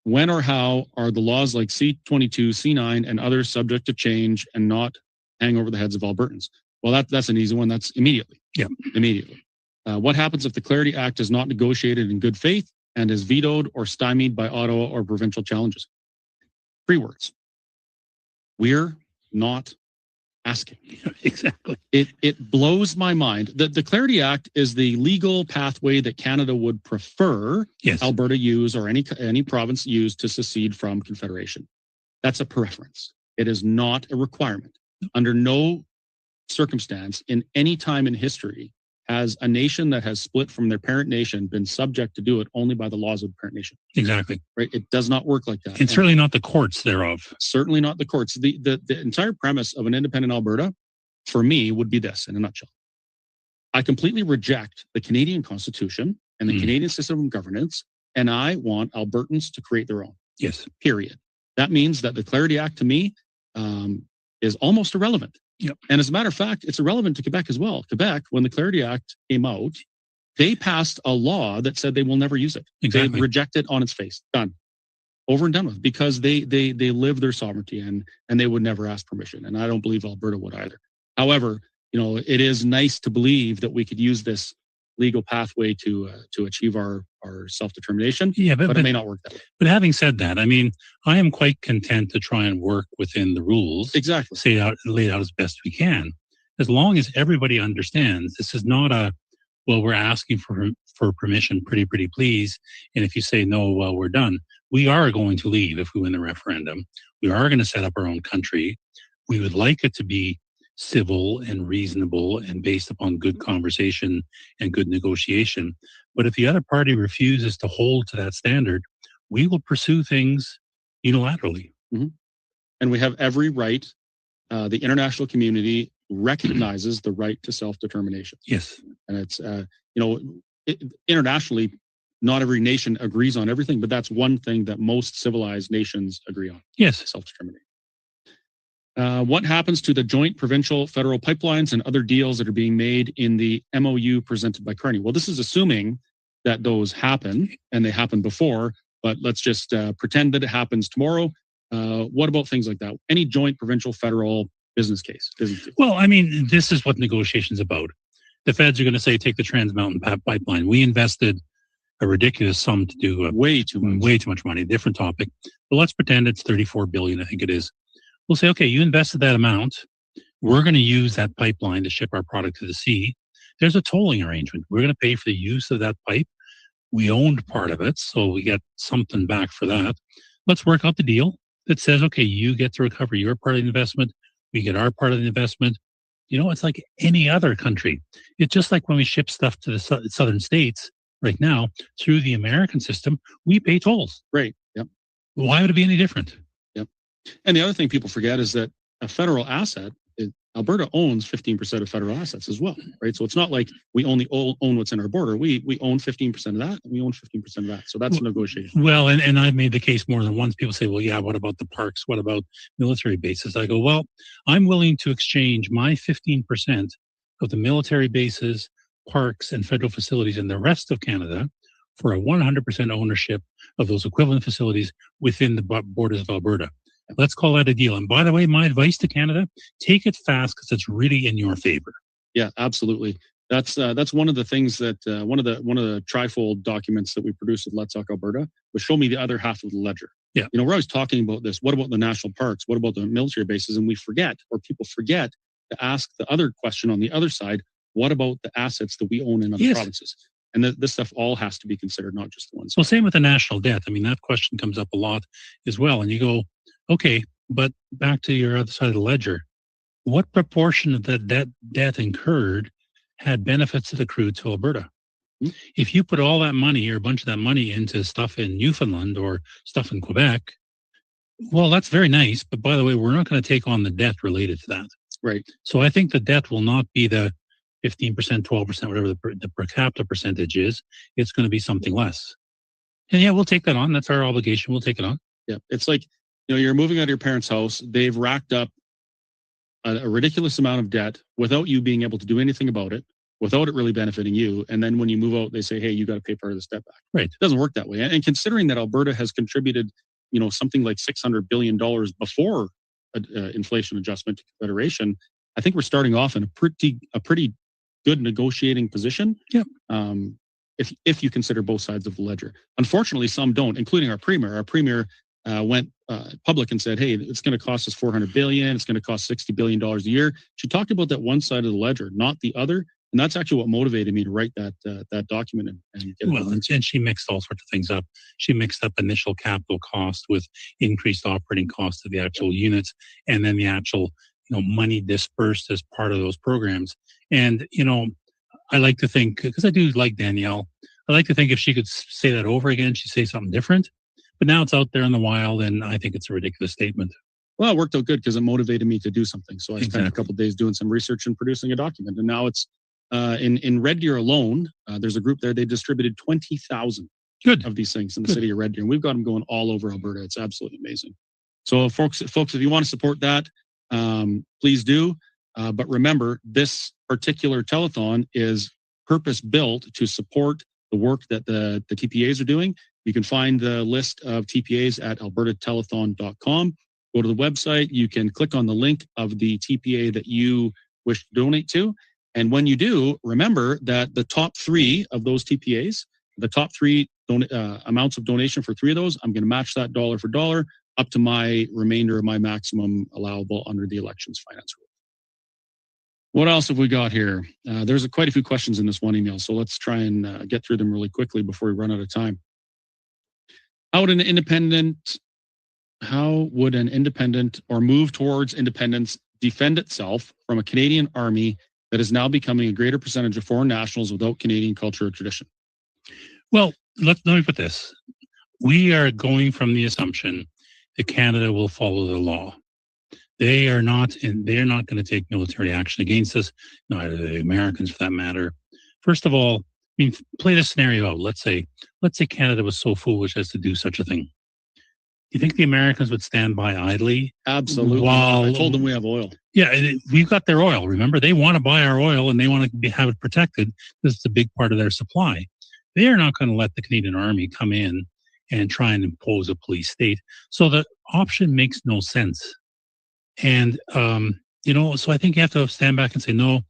When or how are the laws like C-22, C-9, and others subject to change and not hang over the heads of Albertans? Well, that's an easy one. That's immediately. Yeah. Immediately. What happens if the Clarity Act is not negotiated in good faith and is vetoed or stymied by Ottawa or provincial challenges? 3 words. We're not asking. Exactly. It blows my mind. The Clarity Act is the legal pathway that Canada would prefer Alberta use or any province use to secede from Confederation. That's a preference. It is not a requirement. Under no circumstance in any time in history has a nation that has split from their parent nation been subject to do it only by the laws of the parent nation. Exactly. Right? It does not work like that. It's certainly not the courts thereof. Certainly not the courts. The entire premise of an independent Alberta, for me, would be this in a nutshell. I completely reject the Canadian Constitution and the Canadian system of governance, and I want Albertans to create their own. Yes. Period. That means that the Clarity Act, to me, is almost irrelevant. Yep. And as a matter of fact, it's irrelevant to Quebec as well. Quebec, when the Clarity Act came out, they passed a law that said they will never use it. Exactly. They reject it on its face. Done. Over and done with, because they live their sovereignty and they would never ask permission. And I don't believe Alberta would either. However, it is nice to believe that we could use this legal pathway to achieve our self-determination. Yeah, but it may not work that way. But having said that, I mean, I am quite content to try and work within the rules. Exactly. Lay it out as best we can, as long as everybody understands this is not we're asking for permission, pretty please, and if you say no, well, we're done. We are going to leave if we win the referendum. We are going to set up our own country. We would like it to be civil and reasonable and based upon good conversation and good negotiation. But if the other party refuses to hold to that standard, we will pursue things unilaterally. Mm-hmm. And we have every right. The international community recognizes the right to self-determination. Yes. And it's, internationally, not every nation agrees on everything, but that's one thing that most civilized nations agree on. Yes. Self-determination. What happens to the joint provincial federal pipelines and other deals that are being made in the MOU presented by Carney? Well, this is assuming that those happen, and they happened before, but let's just pretend that it happens tomorrow. What about things like that? Any joint provincial federal business case? Well, I mean, this is what negotiation's about. The feds are going to say, take the Trans Mountain Pipeline. We invested a ridiculous sum to do way too much money. Different topic. But let's pretend it's $34 billion. I think it is. We'll say, okay, you invested that amount. We're going to use that pipeline to ship our product to the sea. There's a tolling arrangement. We're going to pay for the use of that pipe. We owned part of it, so we get something back for that. Let's work out the deal that says, okay, you get to recover your part of the investment. We get our part of the investment. It's like any other country. It's just like when we ship stuff to the southern states right now through the American system, we pay tolls. Right. Yep. Why would it be any different? Yep. And the other thing people forget is that a federal asset, Alberta owns 15% of federal assets as well, right? So it's not like we only own what's in our border. We own 15% of that, and we own 15% of that. So that's a negotiation. Well, and I've made the case more than once. People say, well, yeah, what about the parks? What about military bases? I go, well, I'm willing to exchange my 15% of the military bases, parks, and federal facilities in the rest of Canada for a 100% ownership of those equivalent facilities within the borders of Alberta. Let's call that a deal. And by the way, my advice to Canada, take it fast because it's really in your favor. Yeah, absolutely. That's one of the things that one of the trifold documents that we produced at Let's Talk Alberta was show me the other half of the ledger. Yeah. We're always talking about this. What about the national parks? What about the military bases? And we forget, or people forget, to ask the other question on the other side. What about the assets that we own in other provinces? And this stuff all has to be considered, not just the ones. Well, same with the national debt. I mean, that question comes up a lot as well. And you go, okay, but back to your other side of the ledger, what proportion of that debt incurred had benefits that accrued to Alberta? Mm-hmm. If you put all that money or a bunch of that money into stuff in Newfoundland or stuff in Quebec, well, that's very nice. But by the way, we're not going to take on the debt related to that. Right. So I think the debt will not be the 15%, 12%, whatever the per capita percentage is. It's going to be something less. And yeah, we'll take that on. That's our obligation. We'll take it on. Yeah. It's like, you're moving out of your parents' house. They've racked up a ridiculous amount of debt without you being able to do anything about it, without it really benefiting you. And then when you move out, they say, hey, you got to pay part of this debt back. Right. It doesn't work that way. And considering that Alberta has contributed, something like $600 billion before inflation adjustment to Confederation, I think we're starting off in a pretty good negotiating position. Yep. If you consider both sides of the ledger. Unfortunately, some don't, including our premier. Our premier went public and said, hey, it's going to cost us $400 billion. It's going to cost $60 billion a year. She talked about that one side of the ledger, not the other. And that's actually what motivated me to write that document and get it. Well, and she mixed all sorts of things up. She mixed up initial capital cost with increased operating costs of the actual units, and then the actual money dispersed as part of those programs. And I like to think, because I do like Danielle, I like to think if she could say that over again, she'd say something different. But now it's out there in the wild, and I think it's a ridiculous statement. Well, it worked out good because it motivated me to do something. So I spent a couple of days doing some research and producing a document. And now it's in Red Deer alone. There's a group there. They distributed 20,000 of these things in the city of Red Deer. And we've got them going all over Alberta. It's absolutely amazing. So folks, if you want to support that, please do. But remember, this particular telethon is purpose-built to support the work that the TPAs are doing. You can find the list of TPAs at albertatelethon.com. Go to the website. You can click on the link of the TPA that you wish to donate to. And when you do, remember that the top 3 of those TPAs, the top 3 amounts of donation for 3 of those, I'm going to match that dollar for dollar up to my remainder of my maximum allowable under the elections finance rule. What else have we got here? There's quite a few questions in this one email, so let's try and get through them really quickly before we run out of time. How would an independent or move towards independence defend itself from a Canadian army that is now becoming a greater percentage of foreign nationals without Canadian culture or tradition? Well, let me put this. We are going from the assumption that Canada will follow the law. They're not going to take military action against us, neither the Americans for that matter. First of all, I mean, play this scenario out. Let's say Canada was so foolish as to do such a thing. Do you think the Americans would stand by idly? Absolutely. While, I told them we have oil. Yeah, we've got their oil. Remember, they want to buy our oil and they want to have it protected. This is a big part of their supply. They are not going to let the Canadian Army come in and try and impose a police state. So the option makes no sense. And, so I think you have to stand back and say, no,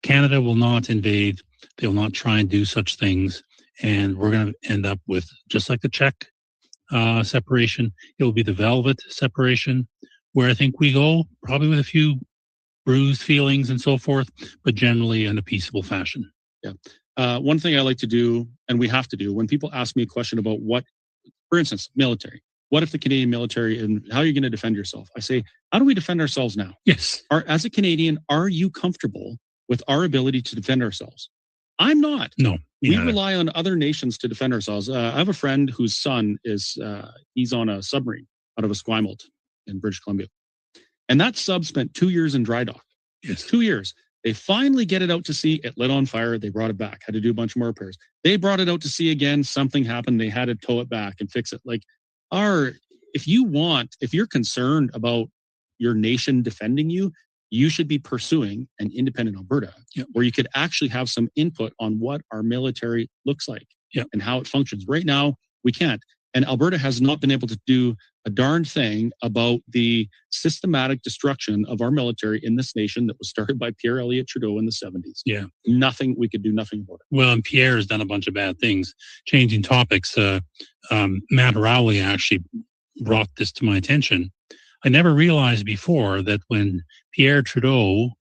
Canada will not invade. They will not try and do such things. And we're going to end up with, just like the Czech separation, it will be the velvet separation, where I think we go probably with a few bruised feelings and so forth, but generally in a peaceable fashion. Yeah. One thing I like to do, and we have to do, when people ask me a question about what, for instance, military, what if the Canadian military, and how are you going to defend yourself? I say, how do we defend ourselves now? Yes. As a Canadian, are you comfortable with our ability to defend ourselves? I'm not. No. We rely on other nations to defend ourselves. I have a friend whose son is, he's on a submarine out of Esquimalt in British Columbia. And that sub spent 2 years in dry dock. Yes. 2 years. They finally get it out to sea. It lit on fire. They brought it back. Had to do a bunch more repairs. They brought it out to sea again. Something happened. They had to tow it back and fix it. Like, if you're concerned about your nation defending you, you should be pursuing an independent Alberta, where you could actually have some input on what our military looks like and how it functions. Right now, we can't. And Alberta has not been able to do a darn thing about the systematic destruction of our military in this nation that was started by Pierre Elliott Trudeau in the 70s. Yeah. We could do nothing about it. Well, and Pierre has done a bunch of bad things. Changing topics, Matt Rowley actually brought this to my attention. I never realized before that when Pierre Trudeau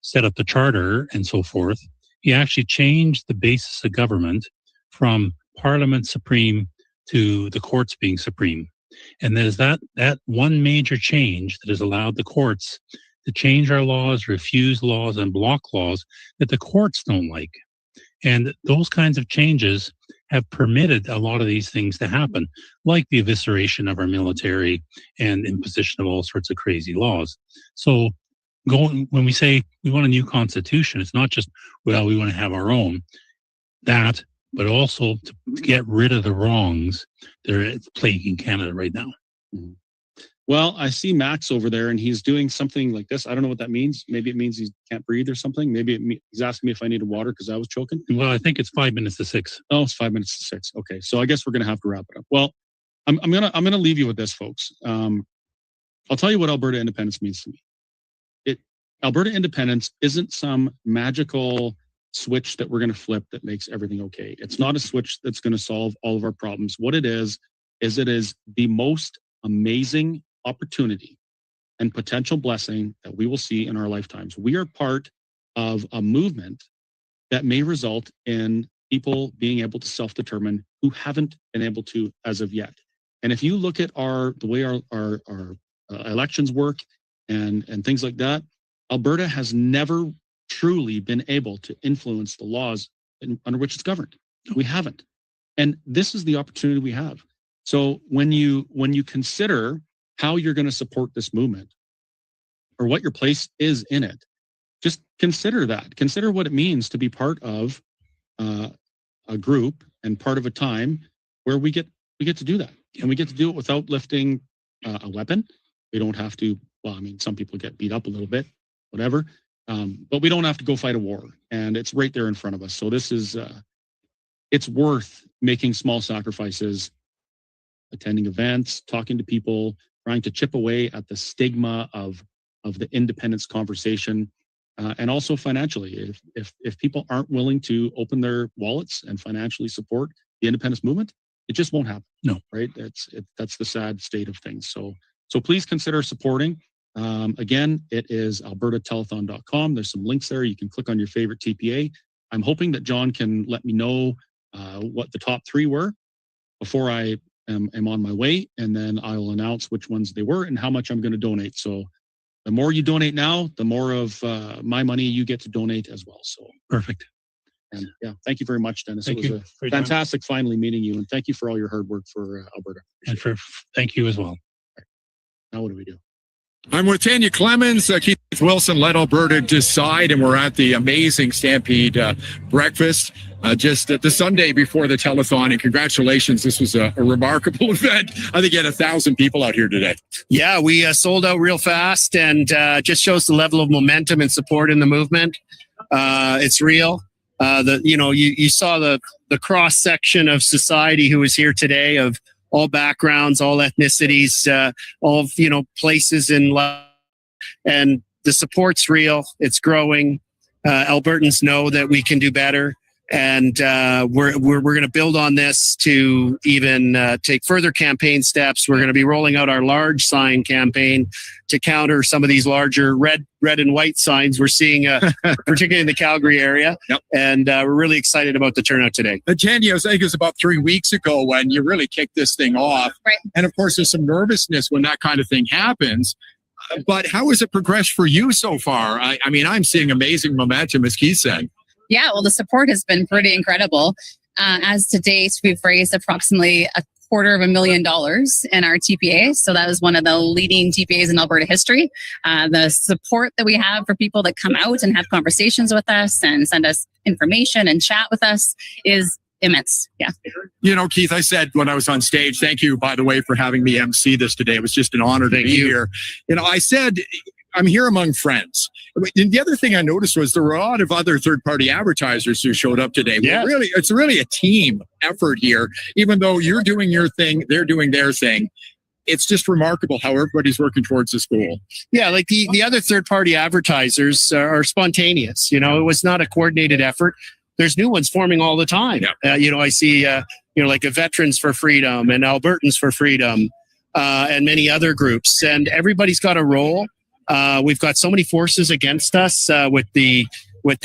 set up the charter and so forth, he actually changed the basis of government from Parliament supreme to the courts being supreme. And there's that one major change that has allowed the courts to change our laws, refuse laws, and block laws that the courts don't like. And those kinds of changes have permitted a lot of these things to happen, like the evisceration of our military and imposition of all sorts of crazy laws. So when we say we want a new constitution, it's not just, well, we want to have our own, but also to get rid of the wrongs that are plaguing Canada right now. Mm-hmm. Well, I see Max over there, and he's doing something like this. I don't know what that means. Maybe it means he can't breathe or something. Maybe he's asking me if I needed water because I was choking. Well, I think it's 5 minutes to 6. Oh, it's 5 minutes to 6. Okay, so I guess we're going to have to wrap it up. Well, I'm gonna leave you with this, folks. I'll tell you what Alberta independence means to me. Alberta independence isn't some magical switch that we're going to flip that makes everything okay. It's not a switch that's going to solve all of our problems. What it is it is the most amazing opportunity and potential blessing that we will see in our lifetimes. We are part of a movement that may result in people being able to self-determine who haven't been able to as of yet. And if you look at the way our elections work and things like that, Alberta has never truly been able to influence the laws under which it's governed. We haven't. And this is the opportunity we have. So when you consider how you're going to support this movement or what your place is in it, just consider that. Consider what it means to be part of a group and part of a time where we get to do that. And we get to do it without lifting a weapon. We don't have to, well, I mean, some people get beat up a little bit, whatever. But we don't have to go fight a war, and it's right there in front of us. So this is, it's worth making small sacrifices, attending events, talking to people, trying to chip away at the stigma of the independence conversation. and also financially. If people aren't willing to open their wallets and financially support the independence movement, it just won't happen. No, right? That's the sad state of things. So please consider supporting. Again, it is albertatelethon.com. There's some links there. You can click on your favorite TPA. I'm hoping that John can let me know what the top 3 were before I am on my way, and then I will announce which ones they were and how much I'm going to donate. So the more you donate now, the more of my money you get to donate as well. So perfect. And yeah, thank you very much, Dennis. Thank it was you a fantastic finally meeting you, and thank you for all your hard work for Alberta. And thank you as well. Now what do we do? I'm with Tanya Clemens, Keith Wilson, Let Alberta Decide, and we're at the amazing Stampede breakfast just the Sunday before the telethon. And congratulations, this was a remarkable event. I think you had 1,000 people out here today. Yeah, we sold out real fast, and just shows the level of momentum and support in the movement. It's real. You saw the cross section of society who was here today, of all backgrounds, all ethnicities, all places in life, and the support's real. It's growing. Albertans know that we can do better, and we're going to build on this to even take further campaign steps. We're going to be rolling out our large sign campaign to counter some of these larger red and white signs we're seeing, particularly in the Calgary area. Yep. And we're really excited about the turnout today. Tanya, I think it was about 3 weeks ago when you really kicked this thing off. Right. And of course, there's some nervousness when that kind of thing happens. But how has it progressed for you so far? I mean, I'm seeing amazing momentum, as Keith said. Yeah, well, the support has been pretty incredible. As to date, we've raised approximately $250,000 in our TPA. So that was one of the leading TPAs in Alberta history. The support that we have for people that come out and have conversations with us and send us information and chat with us is immense. Yeah. Keith, I said when I was on stage, thank you, by the way, for having me MC this today. It was just an honor to be here. I said, I'm here among friends. And the other thing I noticed was there were a lot of other third-party advertisers who showed up today. Yeah. It's really a team effort here. Even though you're doing your thing, they're doing their thing. It's just remarkable how everybody's working towards this goal. Yeah, like the other third-party advertisers are spontaneous. It was not a coordinated effort. There's new ones forming all the time. Yeah. I see, like a Veterans for Freedom and Albertans for Freedom and many other groups. And everybody's got a role. We've got so many forces against us with the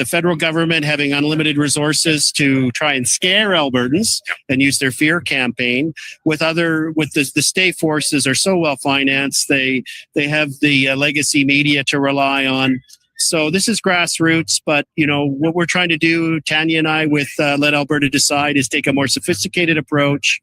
federal government having unlimited resources to try and scare Albertans and use their fear campaign. The state forces are so well financed. They have the legacy media to rely on. So this is grassroots, but what we're trying to do, Tanya and I, with Let Alberta Decide, is take a more sophisticated approach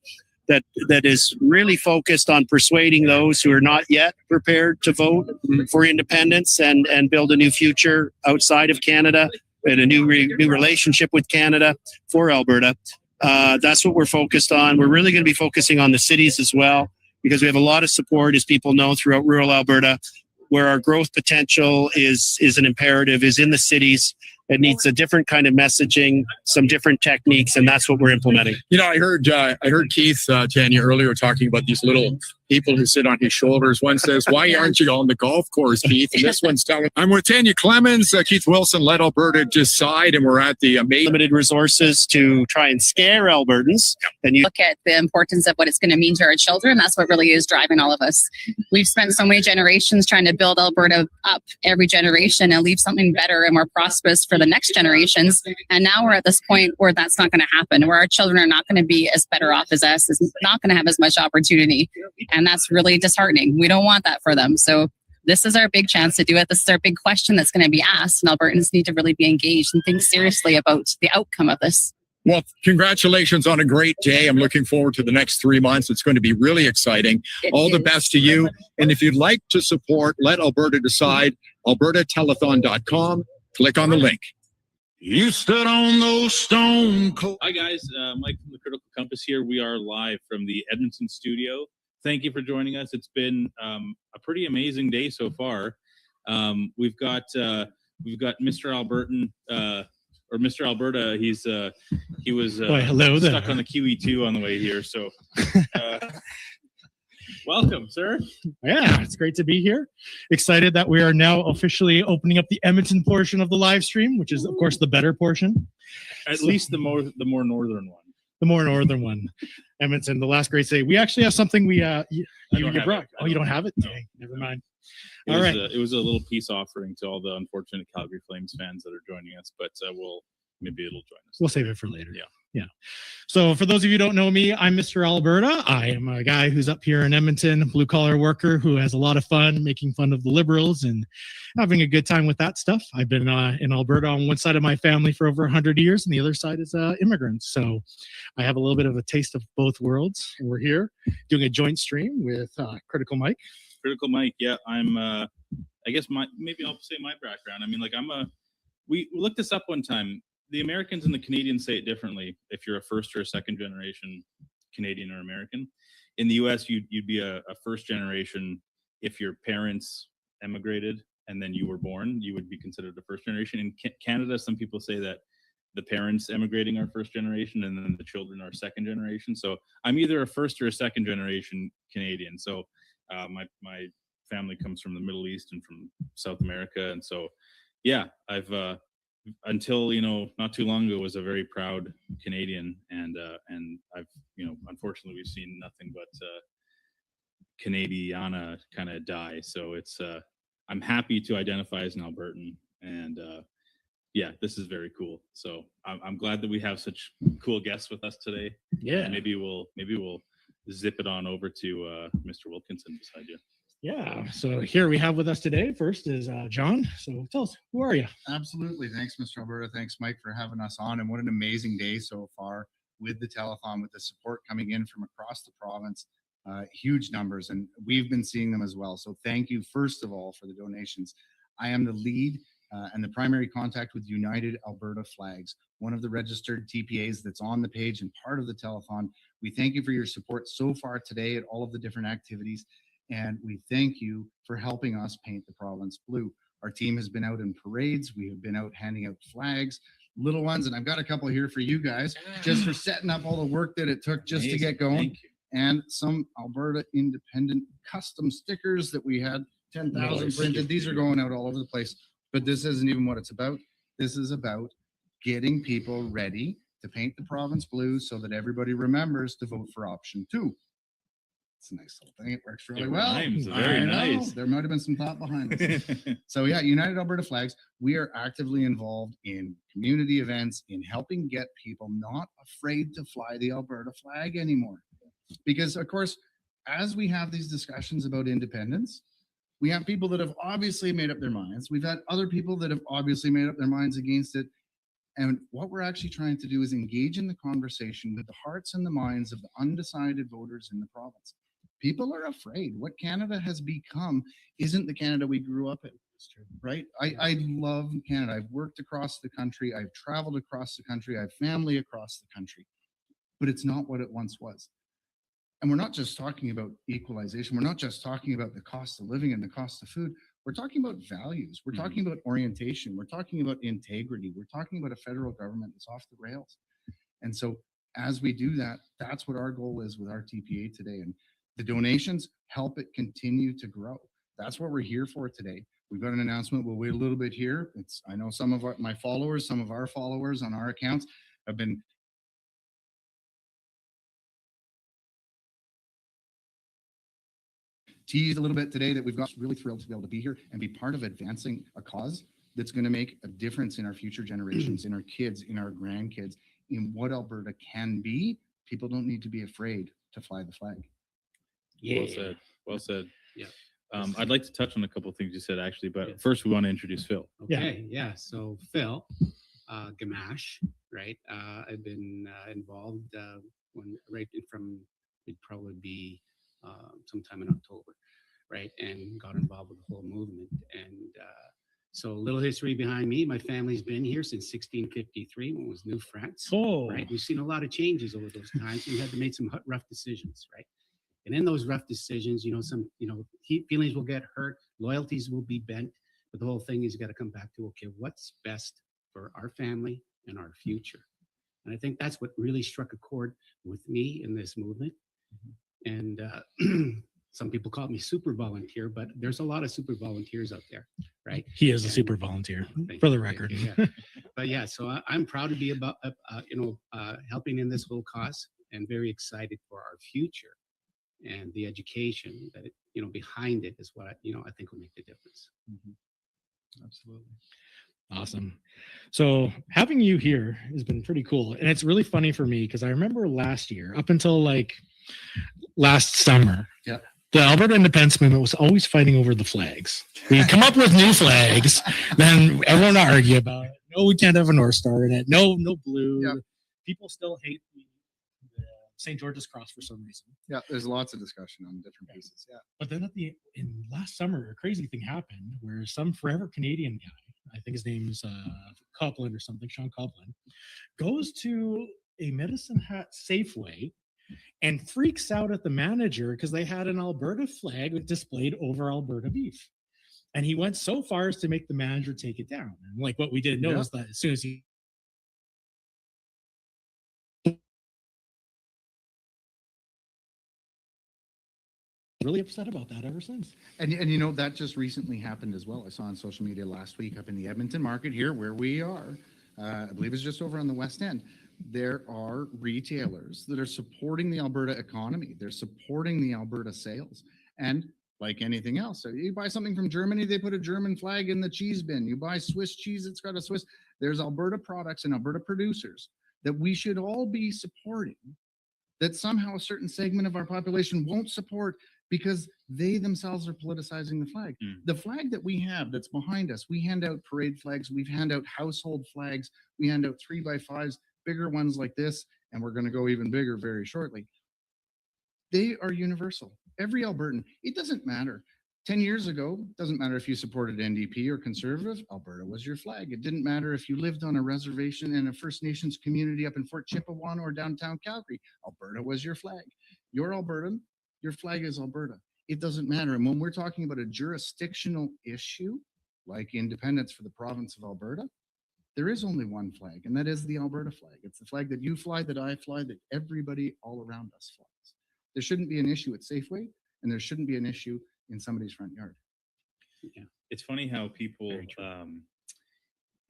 that is really focused on persuading those who are not yet prepared to vote for independence and build a new future outside of Canada and a new relationship with Canada for Alberta. That's what we're focused on. We're really going to be focusing on the cities as well, because we have a lot of support, as people know, throughout rural Alberta, where our growth potential is an imperative, is in the cities. It needs a different kind of messaging, some different techniques, and that's what we're implementing. I heard Keith, Tanya, earlier talking about these little people who sit on his shoulders. One says, "Why aren't you on the golf course, Keith?" And this one's telling. I'm with Tanya Clemens, Keith Wilson, Let Alberta Decide, and we're at the limited resources to try and scare Albertans. And Look at the importance of what it's going to mean to our children. That's what really is driving all of us. We've spent so many generations trying to build Alberta up every generation and leave something better and more prosperous for the next generations. And now we're at this point where that's not going to happen, where our children are not going to be as better off as us, is not going to have as much opportunity. And that's really disheartening. We don't want that for them. So this is our big chance to do it. This is our big question that's going to be asked. And Albertans need to really be engaged and think seriously about the outcome of this. Well, congratulations on a great day. I'm looking forward to the next 3 months. It's going to be really exciting. All the best to you. And if you'd like to support Let Alberta Decide, albertatelethon.com. Click on the link. You stood on those stone cold. Hi guys, Mike from the Critical Compass here. We are live from the Edmonton studio. Thank you for joining us. It's been a pretty amazing day so far. We've got Mr. Albertan or Mr. Alberta. He was hello stuck there. on the QE2 on the way here. So Welcome, sir. Yeah, it's great to be here. Excited that we are now officially opening up the Edmonton portion of the live stream, which is, of course, the better portion. At least the more northern one. The more northern one. Edmonton, the last great city. We actually have something we you brought. Oh, you don't have it? Dang, never mind. All right. It was a little peace offering to all the unfortunate Calgary Flames fans that are joining us, but maybe it'll join us. We'll save it for later. Yeah. Yeah. So for those of you who don't know me, I'm Mr. Alberta. I am a guy who's up here in Edmonton, blue collar worker who has a lot of fun making fun of the Liberals and having a good time with that stuff. I've been in Alberta on one side of my family for over 100 years and the other side is immigrants. So I have a little bit of a taste of both worlds. And we're here doing a joint stream with Critical Mike. Critical Mike, yeah. I'm I guess maybe I'll say my background. I mean, like we looked this up one time. The Americans and the Canadians say it differently if you're a first or a second generation Canadian or American. In the US, you'd be a first generation if your parents emigrated and then you were born, you would be considered a first generation. In Canada, some people say that the parents emigrating are first generation and then the children are second generation. So I'm either a first or a second generation Canadian. So my family comes from the Middle East and from South America. And so, yeah, I've until not too long ago was a very proud Canadian, and I've unfortunately we've seen nothing but Canadiana kind of die. So it's I'm happy to identify as an Albertan, and yeah, this is very cool. So I'm glad that we have such cool guests with us today. Yeah, and maybe we'll zip it on over to Mr. Wilkinson beside you. Yeah, so here we have with us today, first is John. So tell us, who are you? Absolutely. Thanks, Mr. Alberta. Thanks, Mike, for having us on. And what an amazing day so far with the telethon, with the support coming in from across the province. Huge numbers, and we've been seeing them as well. So thank you, first of all, for the donations. I am the lead and the primary contact with United Alberta Flags, one of the registered TPAs that's on the page and part of the telethon. We thank you for your support so far today at all of the different activities. And we thank you for helping us paint the province blue. Our team has been out in parades. We have been out handing out flags, little ones. And I've got a couple here for you guys just for setting up all the work that it took just to get going. And some Alberta Independent custom stickers that we had 10,000 printed. These are going out all over the place. But this isn't even what it's about. This is about getting people ready to paint the province blue so that everybody remembers to vote for option 2. It's a nice little thing. It works really well. Rhymes. Very nice. There might have been some thought behind this. So yeah, United Alberta Flags, we are actively involved in community events, in helping get people not afraid to fly the Alberta flag anymore. Because of course, as we have these discussions about independence, we have people that have obviously made up their minds. We've had other people that have obviously made up their minds against it. And what we're actually trying to do is engage in the conversation with the hearts and the minds of the undecided voters in the province. People are afraid. What Canada has become isn't the Canada we grew up in, right? I love Canada. I've worked across the country. I've traveled across the country. I have family across the country, but it's not what it once was. And we're not just talking about equalization. We're not just talking about the cost of living and the cost of food. We're talking about values. We're talking about orientation. We're talking about integrity. We're talking about a federal government that's off the rails. And so as we do that, that's what our goal is with our TPA today. And the donations help it continue to grow. That's what we're here for today. We've got an announcement. We'll wait a little bit here. I know some of my followers, some of our followers on our accounts have been teased a little bit today that we've got really thrilled to be able to be here and be part of advancing a cause that's going to make a difference in our future generations, in our kids, in our grandkids, in what Alberta can be. People don't need to be afraid to fly the flag. Yeah. Well said. Well said. Yeah. I'd like to touch on a couple of things you said, actually, but first we want to introduce Phil. Okay. Yeah. So Phil, Gamache, right? I've been involved right from, it'd probably be sometime in October, right? And got involved with the whole movement. And so a little history behind me. My family's been here since 1653 when it was New France. Oh. Right. We've seen a lot of changes over those times. We had to make some rough decisions, right? And in those rough decisions, feelings will get hurt, loyalties will be bent, but the whole thing is you got to come back to, okay, what's best for our family and our future? And I think that's what really struck a chord with me in this movement. And some people call me super volunteer, but there's a lot of super volunteers out there, right? He is a super volunteer, for the record. Yeah. But yeah, so I'm proud to be about, helping in this whole cause, and very excited for our future, and the education that behind it is what I think will make the difference. Absolutely. Awesome. So having you here has been pretty cool. And it's really funny for me because I remember last year, up until like last summer, the Alberta independence movement was always fighting over the flags. We come up with new flags, then everyone would argue about it. No, we can't have a North Star in it. No blue. People still hate the St. George's Cross for some reason. Yeah, there's lots of discussion on different pieces. Yeah. But then in last summer, a crazy thing happened where some forever Canadian guy, I think his name's Copeland or something, Sean Copeland, goes to a Medicine Hat Safeway and freaks out at the manager because they had an Alberta flag displayed over Alberta beef. And he went so far as to make the manager take it down. And like what we didn't know is that as soon as he really upset about that ever since. And that just recently happened as well. I saw on social media last week up in the Edmonton market here where we are, I believe it's just over on the West End. There are retailers that are supporting the Alberta economy. They're supporting the Alberta sales. And like anything else, so you buy something from Germany, they put a German flag in the cheese bin. You buy Swiss cheese, it's got a Swiss. There's Alberta products and Alberta producers that we should all be supporting, that somehow a certain segment of our population won't support because they themselves are politicizing the flag. The flag that we have that's behind us, we hand out parade flags, we hand out household flags, we hand out 3x5s, bigger ones like this, and we're going to go even bigger very shortly. They are universal. Every Albertan, it doesn't matter. 10 years ago, doesn't matter if you supported NDP or Conservative, Alberta was your flag. It didn't matter if you lived on a reservation in a First Nations community up in Fort Chippewa or downtown Calgary, Alberta was your flag. You're Albertan, your flag is Alberta. It doesn't matter. And when we're talking about a jurisdictional issue, like independence for the province of Alberta, there is only one flag, and that is the Alberta flag. It's the flag that you fly, that I fly, that everybody all around us flies. There shouldn't be an issue at Safeway, and there shouldn't be an issue in somebody's front yard. Yeah. It's funny how people,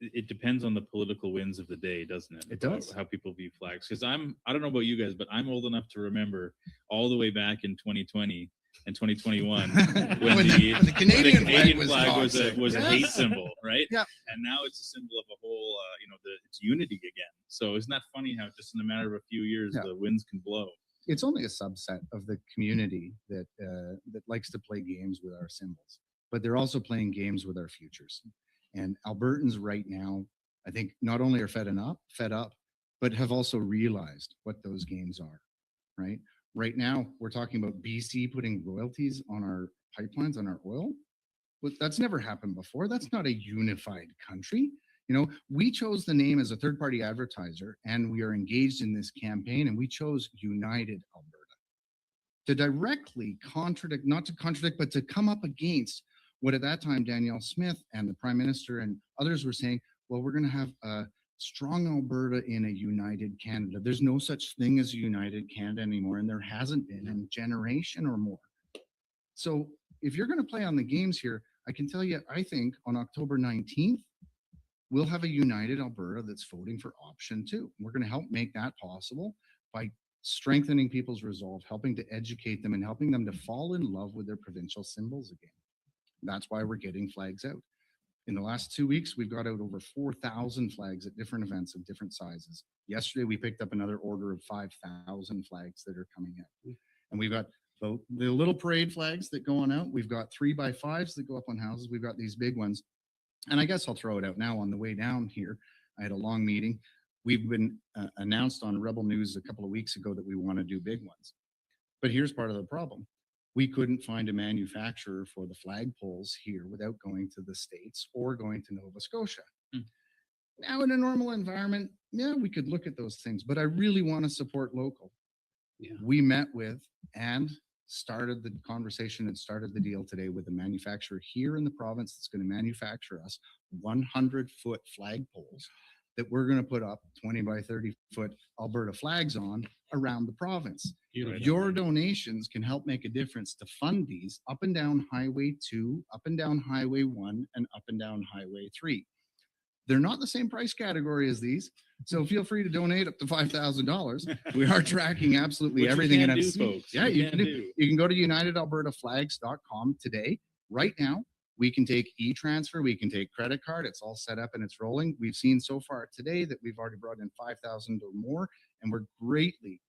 it depends on the political winds of the day, doesn't it? It does. How people view flags. Because I don't know about you guys, but I'm old enough to remember all the way back in 2020 and 2021 when the Canadian flag was a hate symbol, right? Yeah. And now it's a symbol of a whole, it's unity again. So isn't that funny how just in a matter of a few years, the winds can blow? It's only a subset of the community that likes to play games with our symbols, but they're also playing games with our futures. And Albertans right now, I think not only are fed up, but have also realized what those games are, right? Right now, we're talking about BC putting royalties on our pipelines, on our oil. But that's never happened before. That's not a unified country. We chose the name as a third-party advertiser, and we are engaged in this campaign, and we chose United Alberta to directly contradict, not to contradict, but to come up against what at that time Danielle Smith and the Prime Minister and others were saying, well, we're going to have a strong Alberta in a united Canada. There's no such thing as a united Canada anymore, and there hasn't been in a generation or more. So if you're going to play on the games here, I can tell you, I think on October 19th, we'll have a united Alberta that's voting for option 2. We're going to help make that possible by strengthening people's resolve, helping to educate them and helping them to fall in love with their provincial symbols again. That's why we're getting flags out. In the last 2 weeks, we've got out over 4,000 flags at different events of different sizes. Yesterday, we picked up another order of 5,000 flags that are coming out. And we've got the little parade flags that go on out. We've got 3x5s that go up on houses. We've got these big ones. And I guess I'll throw it out now on the way down here. I had a long meeting. We've been announced on Rebel News a couple of weeks ago that we want to do big ones. But here's part of the problem. We couldn't find a manufacturer for the flagpoles here without going to the States or going to Nova Scotia. Now, in a normal environment, yeah, we could look at those things, but I really want to support local. We met with and started the conversation and started the deal today with a manufacturer here in the province that's going to manufacture us 100-foot flagpoles that we're going to put up 20 by 30 foot Alberta flags on around the province. Beautiful. Your donations can help make a difference to fund these up and down Highway 2, up and down Highway 1, and up and down Highway 3. They're not the same price category as these, so feel free to donate up to $5,000. We are tracking absolutely Which you everything. can And do, it's, folks. yeah, You you can can do. You can go to unitedalbertaflags.com today. Right now, we can take e-transfer, we can take credit card. It's all set up and it's rolling. We've seen so far today that we've already brought in 5,000 or more, and we're greatly,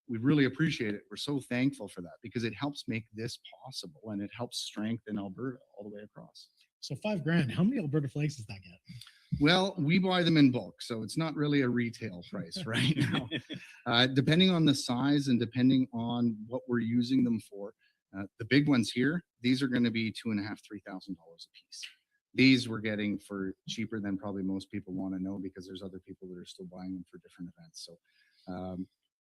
we really appreciate it. We're so thankful for that because it helps make this possible and it helps strengthen Alberta all the way across. So $5,000. How many Alberta flags does that get? Well, we buy them in bulk, so it's not really a retail price right now. Depending on the size and depending on what we're using them for, the big ones here, these are going to be $2,500, $3,000 a piece. These we're getting for cheaper than probably most people want to know because there's other people that are still buying them for different events. So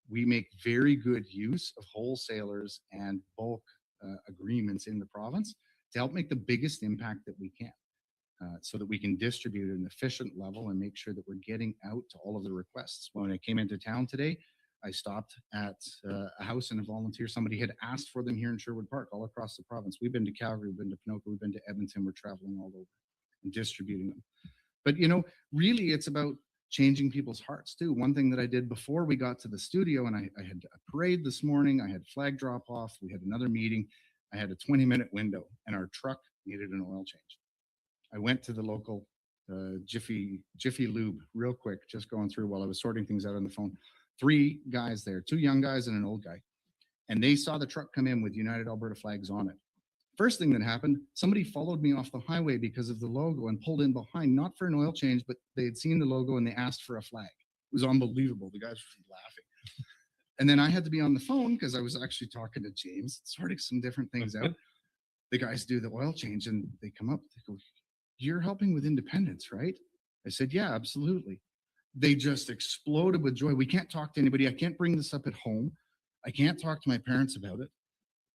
we make very good use of wholesalers and bulk agreements in the province to help make the biggest impact that we can. So that we can distribute at an efficient level and make sure that we're getting out to all of the requests. When I came into town today, I stopped at a house and a volunteer. Somebody had asked for them here in Sherwood Park, all across the province. We've been to Calgary, we've been to Pinoca, we've been to Edmonton. We're traveling all over and distributing them. But really it's about changing people's hearts too. One thing that I did before we got to the studio, and I had a parade this morning, I had flag drop off, we had another meeting, I had a 20-minute window and our truck needed an oil change. I went to the local Jiffy Lube real quick, just going through while I was sorting things out on the phone. 3 guys there, 2 young guys and an old guy. And they saw the truck come in with United Alberta flags on it. First thing that happened, somebody followed me off the highway because of the logo and pulled in behind, not for an oil change, but they had seen the logo and they asked for a flag. It was unbelievable. The guys were laughing. And then I had to be on the phone because I was actually talking to James, sorting some different things out. The guys do the oil change and they come up, they go, "You're helping with independence, right?" I said, "Yeah, absolutely." They just exploded with joy. "We can't talk to anybody. I can't bring this up at home. I can't talk to my parents about it.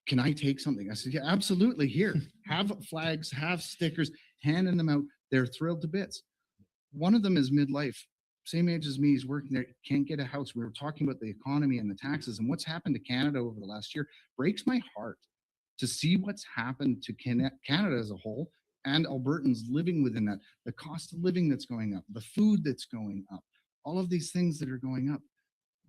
Can I take something?" I said, "Yeah, absolutely. Here, have flags, have stickers, handing them out." They're thrilled to bits. One of them is midlife, same age as me. He's working there, can't get a house. We were talking about the economy and the taxes and what's happened to Canada over the last year. Breaks my heart to see what's happened to Canada as a whole and Albertans living within that, the cost of living that's going up, the food that's going up, all of these things that are going up.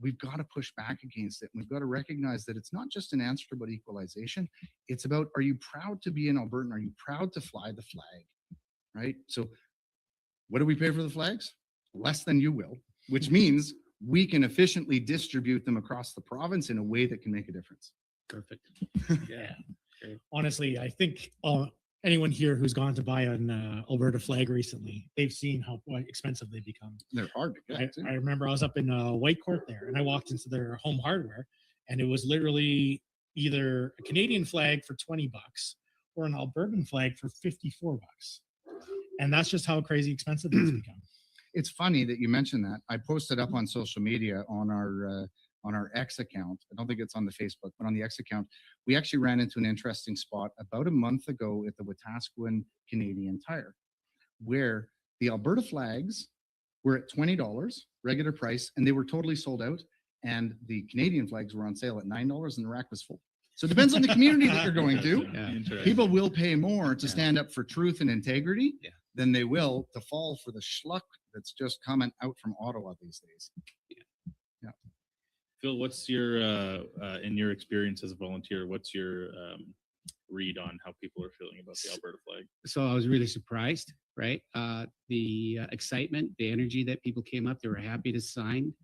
We've got to push back against it. We've got to recognize that it's not just an answer about equalization. It's about, are you proud to be an Albertan? Are you proud to fly the flag? Right? So what do we pay for the flags? Less than you will, which means we can efficiently distribute them across the province in a way that can make a difference. Perfect. Yeah. Honestly, I think anyone here who's gone to buy an Alberta flag recently, they've seen how expensive they become. They're hard to get. I remember I was up in Whitecourt there and I walked into their home hardware and it was literally either a Canadian flag for $20 or an Albertan flag for $54. And that's just how crazy expensive it's become. It's funny that you mentioned that. I posted up on social media on our X account. I don't think it's on the Facebook, but on the X account, we actually ran into an interesting spot about a month ago at the Wetaskiwin Canadian Tire, where the Alberta flags were at $20 regular price, and they were totally sold out. And the Canadian flags were on sale at $9, and the rack was full. So it depends on the community that you're going to. People will pay more to stand up for truth and integrity than they will to fall for the schluck that's just coming out from Ottawa these days. Yeah. Phil, what's your, in your experience as a volunteer, what's your read on how people are feeling about the Alberta flag? So I was really surprised, right? The excitement, the energy that people came up, they were happy to sign,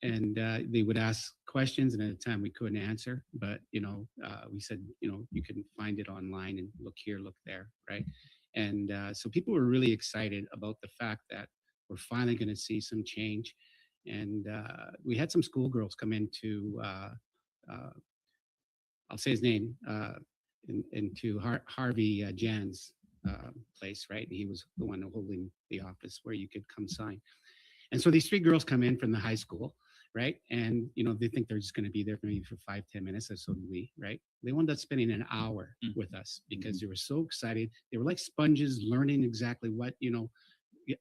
and they would ask questions, and at the time we couldn't answer, but we said, you can find it online and look here, look there, right? And so people were really excited about the fact that we're finally going to see some change. And we had some schoolgirls come into, I'll say his name, into Harvey Jan's place, right? And he was the one holding the office where you could come sign. And so these 3 girls come in from the high school, right? And, they think they're just going to be there maybe for 5-10 minutes, and so do we, right? They wound up spending an hour with us because they were so excited. They were like sponges learning exactly what,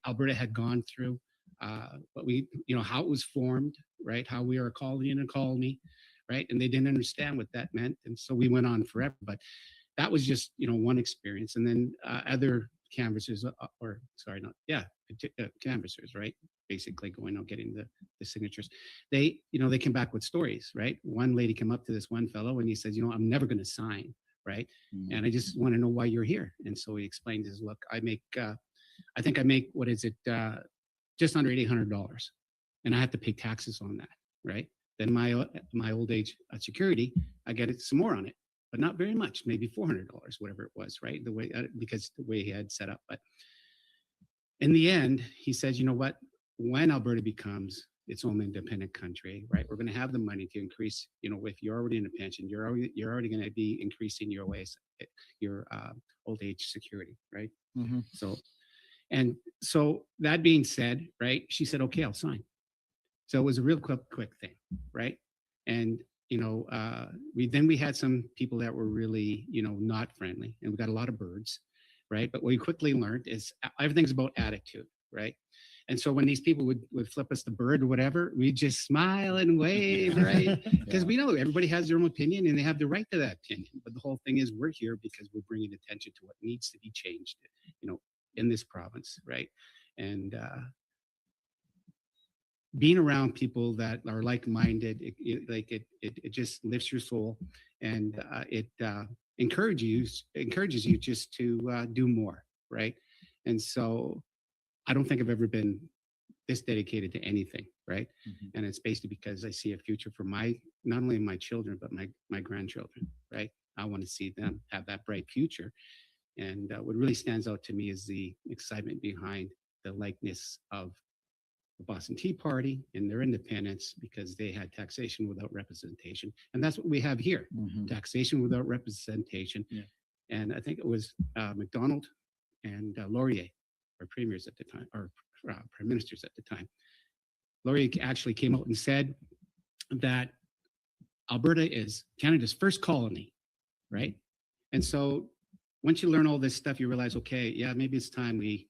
Alberta had gone through. but we, how it was formed, right? How we are called in a colony, right? And they didn't understand what that meant. And so we went on forever. But that was just, one experience. And then other canvassers, canvassers, right? Basically going out, getting the signatures. They came back with stories, right? One lady came up to this one fellow and he says, I'm never going to sign, right? And I just want to know why you're here. And so he explained his, look, I think I make, what is it? Just under $800, and I have to pay taxes on that, right? Then my old age security, I get it some more on it, but not very much, maybe $400, whatever it was, right? The way because the way he had set up. But in the end, he says, you know what? When Alberta becomes its own independent country, right? We're going to have the money to increase. If you're already in a pension, you're already going to be increasing your old age security, right? Mm-hmm. So that being said, right, she said, okay, I'll sign. So it was a real quick thing, right? And, we had some people that were really, not friendly, and we got a lot of birds, right? But what we quickly learned is everything's about attitude, right? And so when these people would flip us the bird or whatever, we just smile and wave, right? Because we know everybody has their own opinion and they have the right to that opinion. But the whole thing is we're here because we're bringing attention to what needs to be changed, in this province, right? And being around people that are like-minded, it just lifts your soul, and it encourages you just to do more, right? And so I don't think I've ever been this dedicated to anything, right? Mm-hmm. And it's basically because I see a future for not only my children, but my grandchildren, right? I want to see them have that bright future. And what really stands out to me is the excitement behind the likeness of the Boston Tea Party and their independence, because they had taxation without representation. And that's what we have here, taxation without representation. Yeah. And I think it was MacDonald and Laurier, our premiers at the time, or prime ministers at the time. Laurier actually came out and said that Alberta is Canada's first colony, right? And so once you learn all this stuff, you realize, okay, yeah, maybe it's time we,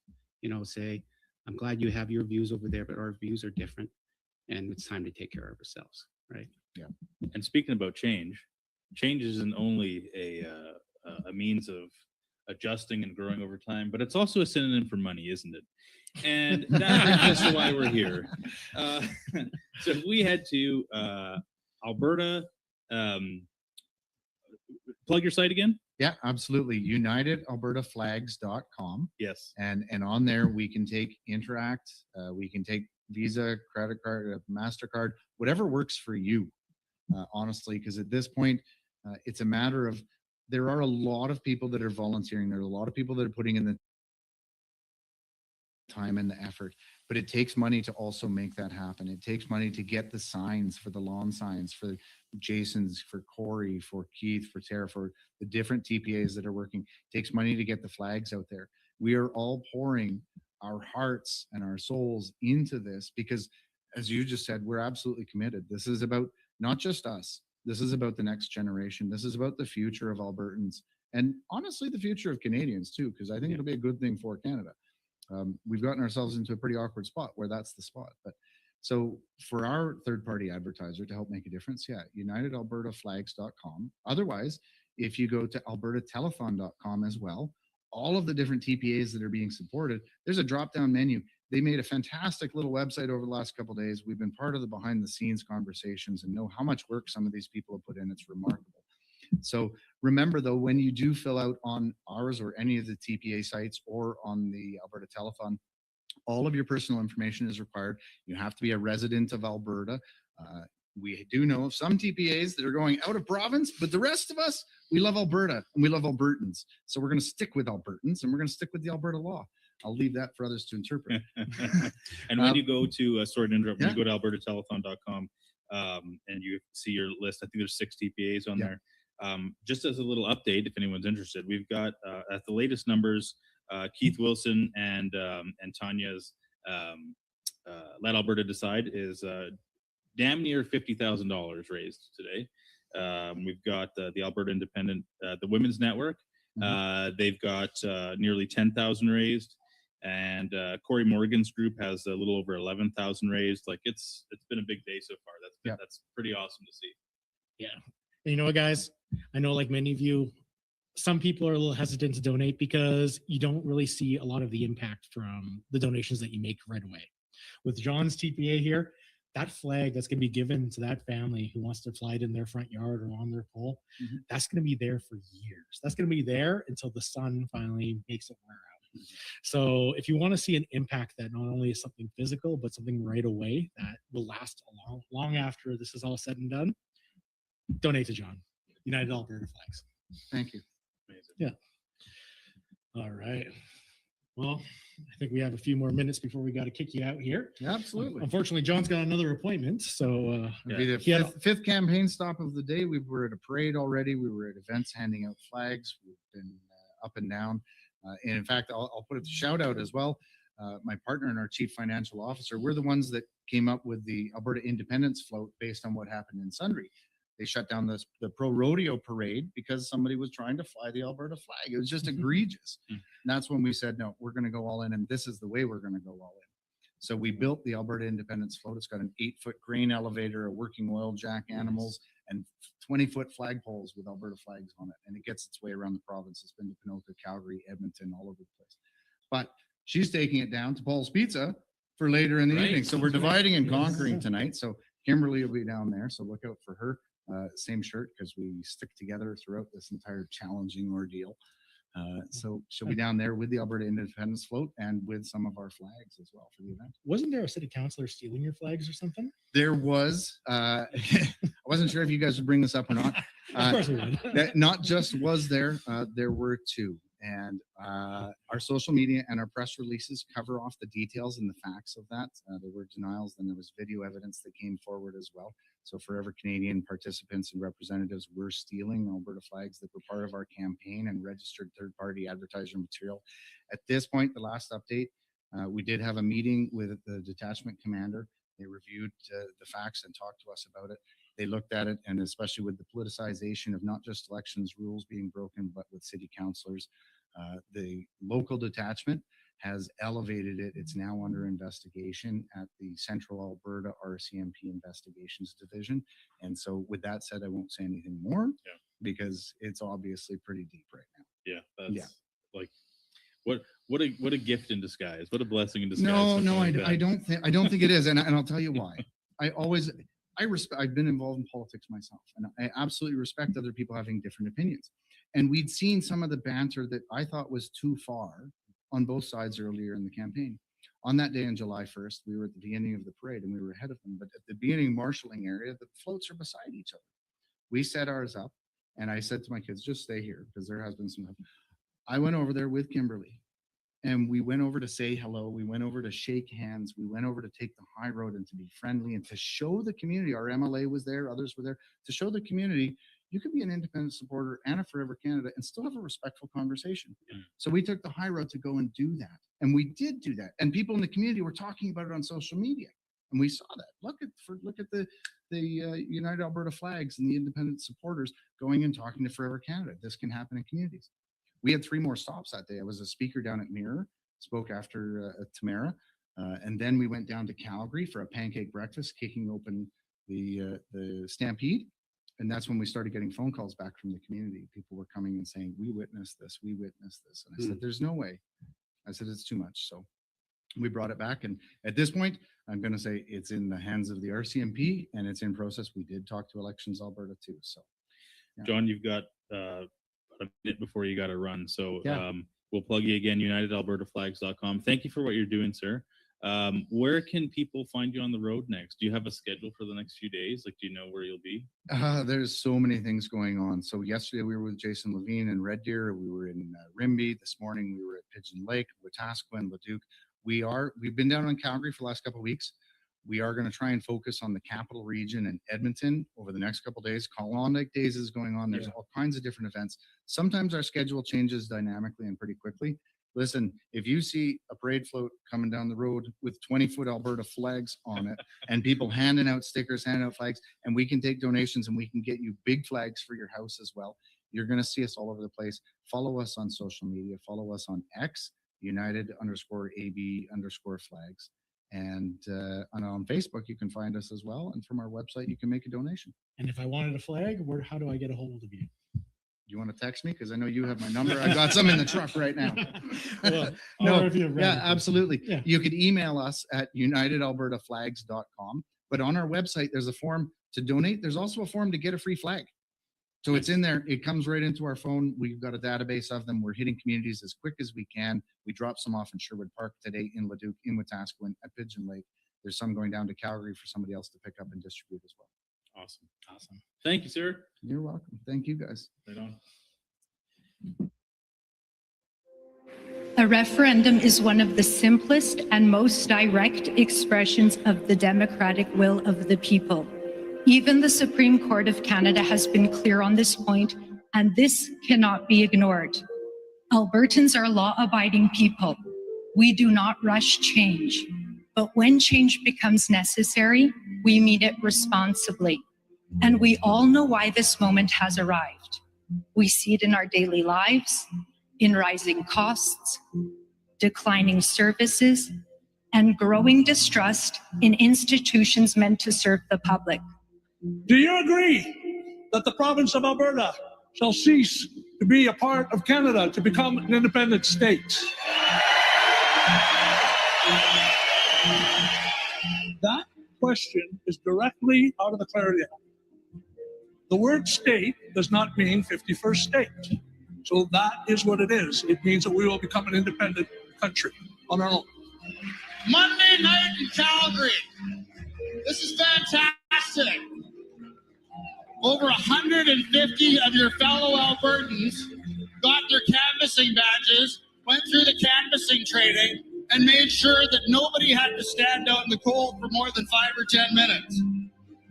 say, I'm glad you have your views over there, but our views are different, and it's time to take care of ourselves, right? Yeah. And speaking about change isn't only a means of adjusting and growing over time, but it's also a synonym for money, isn't it? And that's just why we're here. So if we head to Alberta, plug your site again. Yeah, absolutely. UnitedAlbertaFlags.com. Yes. And on there we can take Interact, we can take Visa, credit card, MasterCard, whatever works for you, honestly, because at this point, it's a matter of, there are a lot of people that are volunteering. There are a lot of people that are putting in the time and the effort, but it takes money to also make that happen. It takes money to get the signs, for the lawn signs, for Jason's, for Corey, for Keith, for Tara, for the different TPAs that are working. It takes money to get the flags out there. We are all pouring our hearts and our souls into this because, as you just said, we're absolutely committed. This is about not just us. This is about the next generation. This is about the future of Albertans, and honestly, the future of Canadians too, because I think it'll be a good thing for Canada. We've gotten ourselves into a pretty awkward spot where that's the spot. But so for our third-party advertiser to help make a difference, UnitedAlbertaFlags.com. Otherwise, if you go to AlbertaTelethon.com as well, all of the different TPAs that are being supported, there's a drop-down menu. They made a fantastic little website over the last couple of days. We've been part of the behind-the-scenes conversations and know how much work some of these people have put in. It's remarkable. So remember, though, when you do fill out on ours or any of the TPA sites or on the Alberta Telethon, all of your personal information is required. You have to be a resident of Alberta. We do know of some TPAs that are going out of province, but the rest of us, we love Alberta and we love Albertans. So we're going to stick with Albertans and we're going to stick with the Alberta law. I'll leave that for others to interpret. And when you go to, sorry to interrupt, when you go to albertatelethon.com and you see your list, I think there's 6 TPAs on there. Just as a little update, if anyone's interested, we've got at the latest numbers, Keith Wilson and Tanya's Let Alberta Decide is damn near $50,000 raised today. We've got the Alberta Independent, the Women's Network. They've got nearly 10,000 raised, and Corey Morgan's group has a little over 11,000 raised. Like it's been a big day so far. That's pretty awesome to see. Yeah. And you know what, guys? I know, like many of you, some people are a little hesitant to donate because you don't really see a lot of the impact from the donations that you make right away. With John's TPA here, that flag that's going to be given to that family who wants to fly it in their front yard or on their pole, that's going to be there for years. That's going to be there until the sun finally makes it wear out. So if you want to see an impact that not only is something physical, but something right away that will last a long after this is all said and done, donate to John. United Alberta Flags. Thank you. Amazing. Yeah. All right. Well, I think we have a few more minutes before we got to kick you out here. Yeah, absolutely. Unfortunately, John's got another appointment, so It'll be the fifth campaign stop of the day. We were at a parade already. We were at events handing out flags. We've been up and down. And in fact, I'll put a shout out as well. My partner and our chief financial officer, we're the ones that came up with the Alberta Independence Float based on what happened in Sundre. They shut down the pro rodeo parade because somebody was trying to fly the Alberta flag. It was just egregious. And that's when we said, no, we're going to go all in, and this is the way we're going to go all in. So we built the Alberta Independence Float. It's got an 8-foot grain elevator, a working oil jack animals, and 20-foot flagpoles with Alberta flags on it. And it gets its way around the province. It's been to Pinoka, Calgary, Edmonton, all over the place. But she's taking it down to Paul's Pizza for later in the evening. So we're dividing and conquering tonight. So Kimberly will be down there. So look out for her. Same shirt because we stick together throughout this entire challenging ordeal. So she'll be down there with the Alberta Independence Float and with some of our flags as well for the event. Wasn't there a city councilor stealing your flags or something? There was. I wasn't sure if you guys would bring this up or not. Of course we would. That not just was there, there were two. And our social media and our press releases cover off the details and the facts of that. There were denials, then there was video evidence that came forward as well. So Forever Canadian participants and representatives were stealing Alberta flags that were part of our campaign and registered third-party advertiser material. At this point, the last update, we did have a meeting with the detachment commander. They reviewed the facts and talked to us about it. They looked at it, and especially with the politicization of not just elections rules being broken, but with city councilors, the local detachment has elevated it. It's now under investigation at the Central Alberta RCMP Investigations Division. And so with that said, I won't say anything more because it's obviously pretty deep right now. Yeah, that's like what a gift in disguise. What a blessing in disguise. No, I don't think it is, and I'll tell you why. I've been involved in politics myself, and I absolutely respect other people having different opinions. And we'd seen some of the banter that I thought was too far on both sides earlier in the campaign. On that day on July 1st, we were at the beginning of the parade and we were ahead of them. But at the beginning marshalling area, the floats are beside each other. We set ours up, and I said to my kids, just stay here because there has been some. I went over there with Kimberly, and we went over to say hello. We went over to shake hands. We went over to take the high road and to be friendly and to show the community. Our MLA was there, others were there, to show the community you can be an independent supporter and a Forever Canada and still have a respectful conversation. So we took the high road to go and do that. And we did do that. And people in the community were talking about it on social media. And we saw that. Look at the United Alberta Flags and the independent supporters going and talking to Forever Canada. This can happen in communities. We had 3 more stops that day. I was a speaker down at Mirror, spoke after Tamara. And then we went down to Calgary for a pancake breakfast, kicking open the Stampede. And that's when we started getting phone calls back from the community. People were coming and saying, we witnessed this, we witnessed this. And I said, there's no way. I said, it's too much. So we brought it back. And at this point, I'm going to say it's in the hands of the RCMP and it's in process. We did talk to Elections Alberta too. So, yeah. John, you've got a minute before you got to run. So we'll plug you again, unitedalbertaflags.com. Thank you for what you're doing, sir. Where can people find you on the road next? Do you have a schedule for the next few days? Like, do you know where you'll be? There's so many things going on. So yesterday we were with Jason Levine in Red Deer. We were in Rimbey. This morning we were at Pigeon Lake, Wetaskiwin, Leduc. We've been down in Calgary for the last couple of weeks. We are going to try and focus on the capital region and Edmonton over the next couple of days. Klondike Days is going on. There's all kinds of different events. Sometimes our schedule changes dynamically and pretty quickly. Listen, if you see a parade float coming down the road with 20-foot Alberta flags on it and people handing out stickers, handing out flags, and we can take donations and we can get you big flags for your house as well, you're going to see us all over the place. Follow us on social media. Follow us on X United_AB_flags. And on Facebook, you can find us as well. And from our website, you can make a donation. And if I wanted a flag, how do I get a hold of you? You want to text me? Because I know you have my number. I got some in the truck right now. Well, No, or if you're ready. yeah, absolutely. Yeah. You could email us at unitedalbertaflags.com. But on our website, there's a form to donate. There's also a form to get a free flag. So it's in there. It comes right into our phone. We've got a database of them. We're hitting communities as quick as we can. We dropped some off in Sherwood Park today, in Leduc, in Wetaskiwin, at Pigeon Lake. There's some going down to Calgary for somebody else to pick up and distribute as well. Awesome. Awesome. Thank you, sir. You're welcome. Thank you, guys. Right on. A referendum is one of the simplest and most direct expressions of the democratic will of the people. Even the Supreme Court of Canada has been clear on this point, and this cannot be ignored. Albertans are law-abiding people. We do not rush change, but when change becomes necessary, we meet it responsibly. And we all know why this moment has arrived. We see it in our daily lives, in rising costs, declining services, and growing distrust in institutions meant to serve the public. Do you agree that the province of Alberta shall cease to be a part of Canada to become an independent state? That question is directly out of the Clarity Act. The word state does not mean 51st state. So that is what it is. It means that we will become an independent country on our own. Monday night in Calgary. This is fantastic. Over 150 of your fellow Albertans got their canvassing badges, went through the canvassing training, and made sure that nobody had to stand out in the cold for more than 5 or 10 minutes.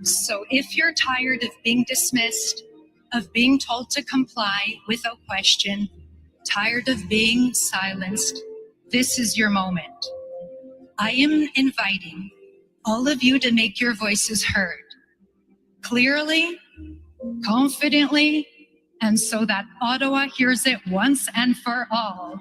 So if you're tired of being dismissed, of being told to comply without question, tired of being silenced, this is your moment. I am inviting all of you to make your voices heard, clearly, confidently, and so that Ottawa hears it once and for all.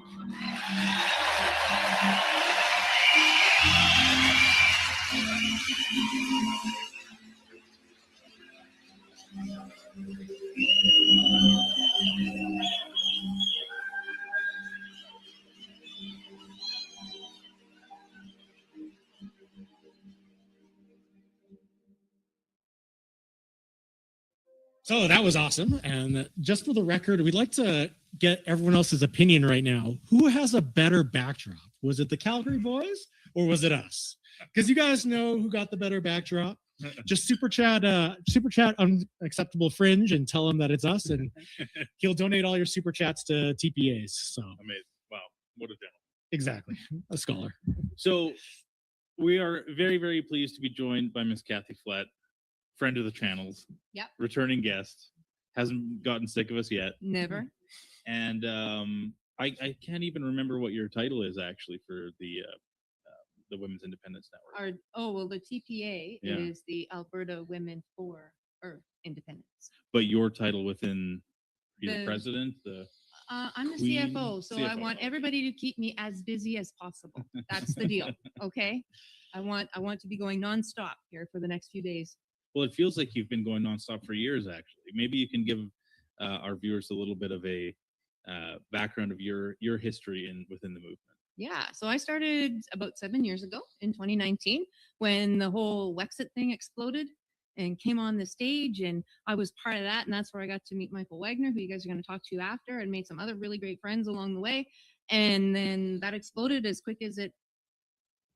So that was awesome. And just for the record, we'd like to get everyone else's opinion right now. Who has a better backdrop? Was it the Calgary boys or was it us? Because you guys know who got the better backdrop. Just super chat unacceptable fringe and tell him that it's us, and he'll donate all your super chats to TPAs. So Amazing. Wow. What a demo. Exactly. A scholar. So we are very, very pleased to be joined by Miss Kathy Flett, friend of the channels. Yep. Returning guest. Hasn't gotten sick of us yet. Never. And I can't even remember what your title is actually for the Women's Independence Network. The TPA Yeah. is the Alberta Women for Independence. But your title within the The- president, I'm the Queen CFO, so I CFO. want everybody to keep me as busy as possible. That's the deal. Okay. I want to be going nonstop here for the next few days. well, it feels like you've been going nonstop for years. Actually, maybe you can give our viewers a little bit of a background of your history within the movement. Yeah, so I started about 7 years ago in 2019 when the whole Wexit thing exploded and came on the stage, and I was part of that, and that's where I got to meet Michael Wagner, who you guys are going to talk to after, and made some other really great friends along the way. And then that exploded as quick as it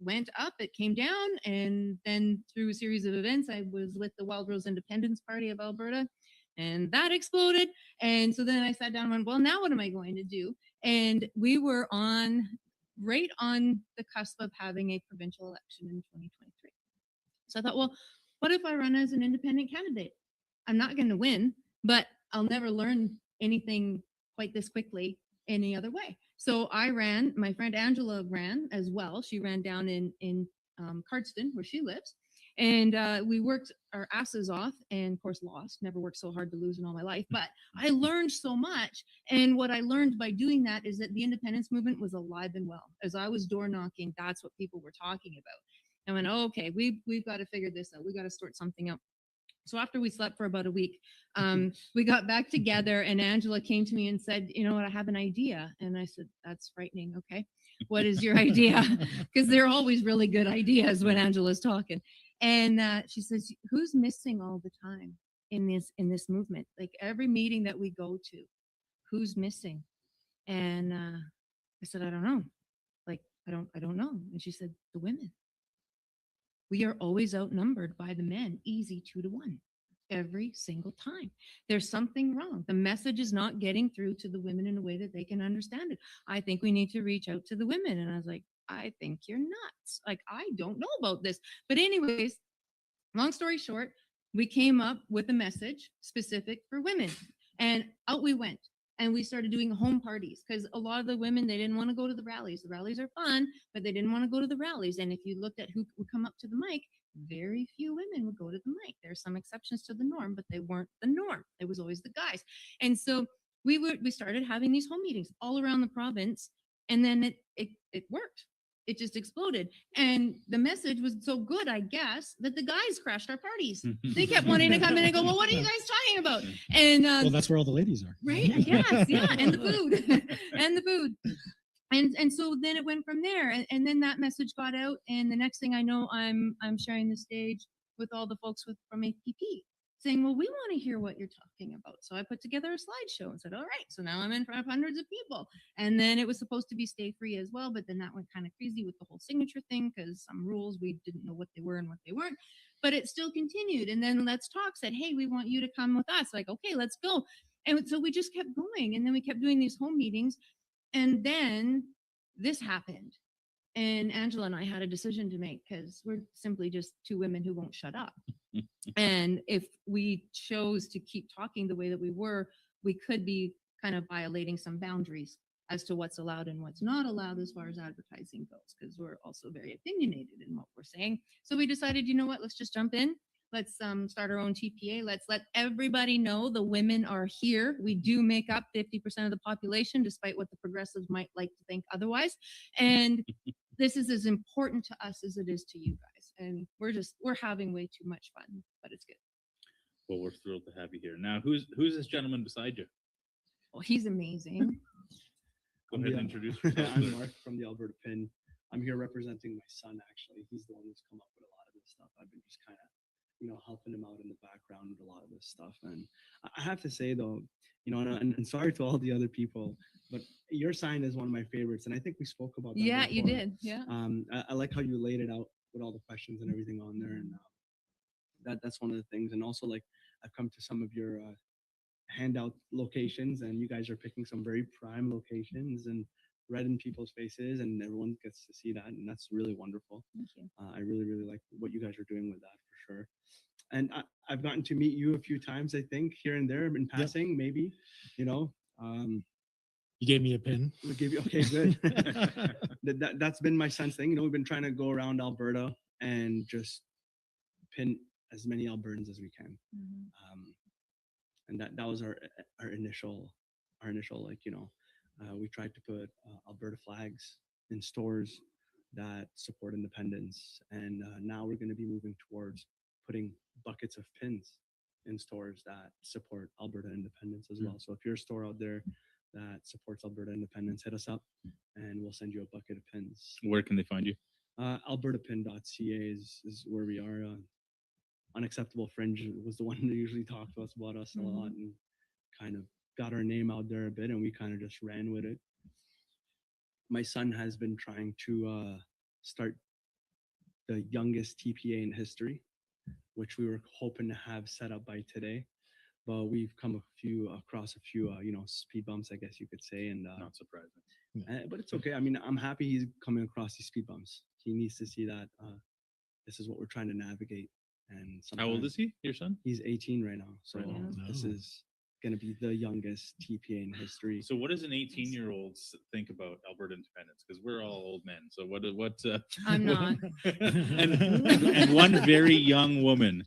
went up, it came down, and then through a series of events, I was with the Wild Rose Independence Party of Alberta, and that exploded. And so then I sat down and went, well, now what am I going to do? And we were right on the cusp of having a provincial election in 2023. So I thought, well, what if I run as an independent candidate? I'm not going to win, but I'll never learn anything quite this quickly any other way. So I ran, my friend Angela ran as well. She ran down in Cardston, where she lives. And we worked our asses off and of course lost. Never worked so hard to lose in all my life, but I learned so much. And what I learned by doing that is that the independence movement was alive and well. As I was door knocking, that's what people were talking about. I went, oh, okay, we've got to figure this out. We got to sort something out. So after we slept for about a week, we got back together and Angela came to me and said, you know what, I have an idea. And I said, that's frightening. Okay. What is your idea? Because they're always really good ideas when Angela's talking. And she says, who's missing all the time in this movement? Like every meeting that we go to, who's missing? And I said, I don't know. Like, I don't know. And she said, the women. We are always outnumbered by the men, easy 2-1 every single time. There's something wrong. The message is not getting through to the women in a way that they can understand it. I think we need to reach out to the women. And I was like, I think you're nuts. Like, I don't know about this. But anyways, long story short, we came up with a message specific for women and out we went. And we started doing home parties because a lot of the women, they didn't want to go to the rallies. The rallies are fun, but they didn't want to go to the rallies. And if you looked at who would come up to the mic, very few women would go to the mic. There are some exceptions to the norm, but they weren't the norm. It was always the guys. And so we started having these home meetings all around the province. And then it worked. It just exploded. And the message was so good, I guess, that the guys crashed our parties. They kept wanting to come in and go, well, what are you guys talking about? And well, that's where all the ladies are. right? Yes, yeah, and the food. And the food. And so then it went from there. And then that message got out. And the next thing I know, I'm sharing the stage with all the folks from APP saying, well, we want to hear what you're talking about. So I put together a slideshow and said, all right, so now I'm in front of hundreds of people. And then it was supposed to be stay free as well, but then that went kind of crazy with the whole signature thing because some rules, we didn't know what they were and what they weren't, but it still continued. And then Let's Talk said, hey, we want you to come with us. Like, okay, let's go. And so we just kept going. And then we kept doing these home meetings. And then this happened. And Angela and I had a decision to make because we're simply just two women who won't shut up. And if we chose to keep talking the way that we were, we could be kind of violating some boundaries as to what's allowed and what's not allowed as far as advertising goes, because we're also very opinionated in what we're saying. So we decided, you know what, let's just jump in. Let's start our own TPA. Let's let everybody know the women are here. We do make up 50% of the population, despite what the progressives might like to think otherwise. And this is as important to us as it is to you guys. And we're having way too much fun, but it's good. Well, we're thrilled to have you here. Now, who's this gentleman beside you? Well, he's amazing. Go ahead and introduce yourself. I'm Mark from the Alberta Pin. I'm here representing my son, actually. He's the one who's come up with a lot of this stuff. I've been just kind of helping him out in the background with a lot of this stuff. And I have to say though, and sorry to all the other people, but your sign is one of my favorites. And I think we spoke about that. Yeah, before. you did. Yeah. I like how you laid it out with all the questions and everything on there. And that's one of the things. And also, like, I've come to some of your handout locations, and you guys are picking some very prime locations and red in people's faces, and everyone gets to see that, and that's really wonderful. Thank you. I really, really like what you guys are doing with that for sure. And I've gotten to meet you a few times, I think, here and there in passing, maybe, You gave me a pin. Okay, good. That's been my son's thing. We've been trying to go around Alberta and just pin as many Albertans as we can. And that was our initial we tried to put Alberta flags in stores that support independence. And now we're going to be moving towards putting buckets of pins in stores that support Alberta independence as well. So if you're a store out there that supports Alberta independence, hit us up and we'll send you a bucket of pins. Where can they find you? Albertapin.ca is where we are. Unacceptable Fringe was the one that usually talked to us about us a lot and kind of got our name out there a bit, and we kind of just ran with it. My son has been trying to start the youngest TPA in history, which we were hoping to have set up by today, but we've come across a few speed bumps, I guess you could say, and not surprising. But it's okay. I mean, I'm happy he's coming across these speed bumps. He needs to see that this is what we're trying to navigate. And how old is he, your son? He's 18 right now. So Right on. this is going to be the youngest TPA in history. So, what does an 18-year-old think about Alberta independence? Because we're all old men. So, what? I'm not. and one very young woman.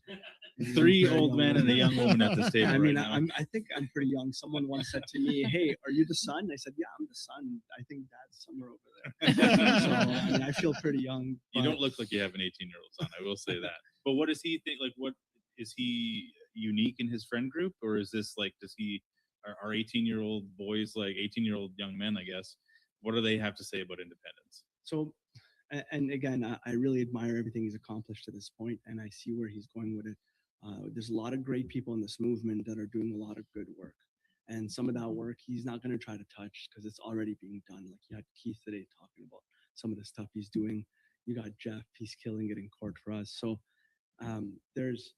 Three old men and a young woman at this table. I mean, right now. I think I'm pretty young. Someone once said to me, "Hey, are you the son?" I said, "Yeah, I'm the son. I think Dad's somewhere over there." So I mean, I feel pretty young. You don't look like you have an 18-year-old son. I will say that. But what does he think? Like, what is he unique in his friend group, or is this like? Does he are 18-year-old boys like 18-year-old young men? I guess. What do they have to say about independence? So, and again, I really admire everything he's accomplished to this point, and I see where he's going with it. There's a lot of great people in this movement that are doing a lot of good work. And some of that work he's not going to try to touch because it's already being done. Like you had Keith today talking about some of the stuff he's doing. You got Jeff, he's killing it in court for us. So there's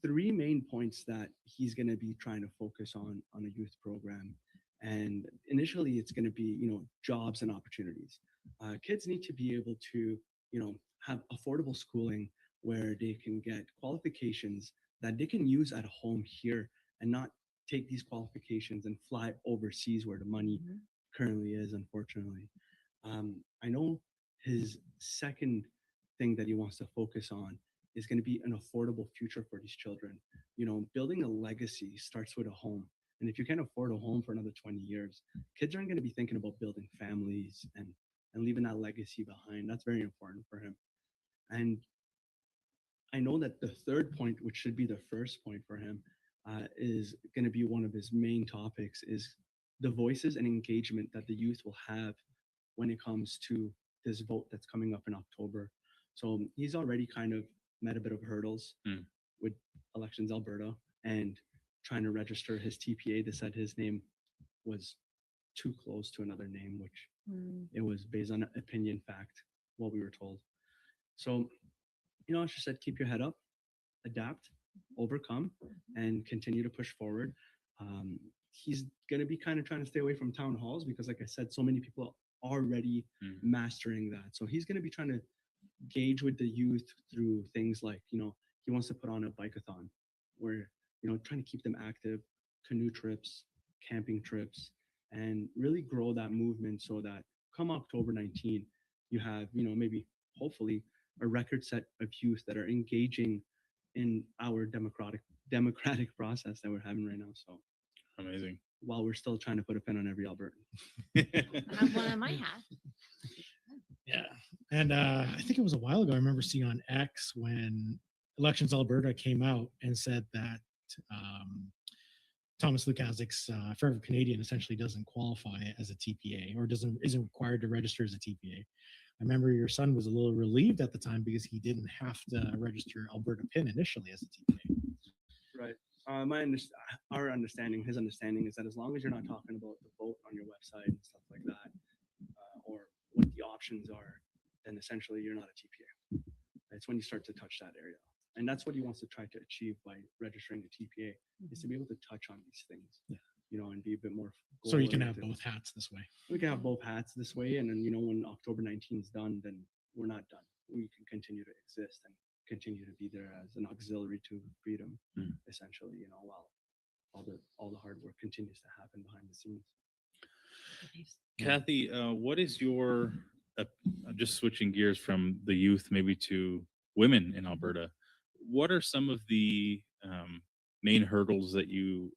three main points that he's going to be trying to focus on a youth program. And initially it's going to be, jobs and opportunities. Kids need to be able to, have affordable schooling where they can get qualifications that they can use at home here and not take these qualifications and fly overseas where the money currently is, unfortunately. I know his second thing that he wants to focus on is going to be an affordable future for these children. Building a legacy starts with a home. And if you can't afford a home for another 20 years, kids aren't going to be thinking about building families and leaving that legacy behind. That's very important for him. And I know that the third point, which should be the first point for him, is going to be one of his main topics, is the voices and engagement that the youth will have when it comes to this vote that's coming up in October. So he's already kind of met a bit of hurdles with Elections Alberta and trying to register his TPA. They said his name was too close to another name, which it was based on opinion fact, what we were told. So, as she said, keep your head up, adapt, overcome, and continue to push forward. He's going to be kind of trying to stay away from town halls because, like I said, so many people are already mastering that. So he's going to be trying to gauge with the youth through things like, he wants to put on a bike-a-thon where, trying to keep them active, canoe trips, camping trips, and really grow that movement so that come October 19, you have, maybe hopefully a record set of youth that are engaging in our democratic process that we're having right now. So amazing. While we're still trying to put a pin on every Albertan. I have one on my hat. Yeah. And I think it was a while ago, I remember seeing on X when Elections Alberta came out and said that Thomas Lukaszik's Forever Canadian essentially doesn't qualify as a TPA or isn't required to register as a TPA. I remember your son was a little relieved at the time because he didn't have to register Alberta PIN initially as a TPA. Right. His understanding is that as long as you're not talking about the vote on your website and stuff like that, or what the options are, then essentially you're not a TPA. It's when you start to touch that area. And that's what he wants to try to achieve by registering a TPA, is to be able to touch on these things, and be a bit more. So you can have both hats this way. We can have both hats this way. And then, when October 19 is done, then we're not done. We can continue to exist and continue to be there as an auxiliary to freedom, essentially, while all the hard work continues to happen behind the scenes. Kathy, what is your, just switching gears from the youth maybe to women in Alberta, what are some of the main hurdles that you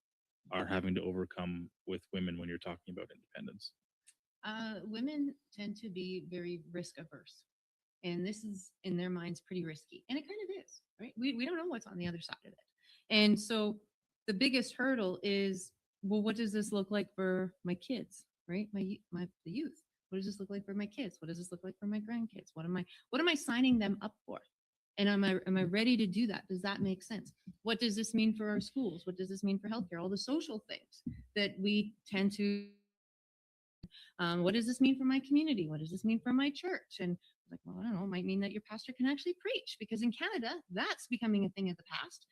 are having to overcome with women when you're talking about independence? Women tend to be very risk averse. And this is in their minds pretty risky. And it kind of is, right? We don't know what's on the other side of it. And so the biggest hurdle is, well, what does this look like for my kids, right? The youth. What does this look like for my kids? What does this look like for my grandkids? What am I signing them up for? And am I ready to do that? Does that make sense? What does this mean for our schools? What does this mean for healthcare? All the social things that we tend to. What does this mean for my community? What does this mean for my church? And like, well, I don't know, it might mean that your pastor can actually preach, because in Canada, that's becoming a thing of the past.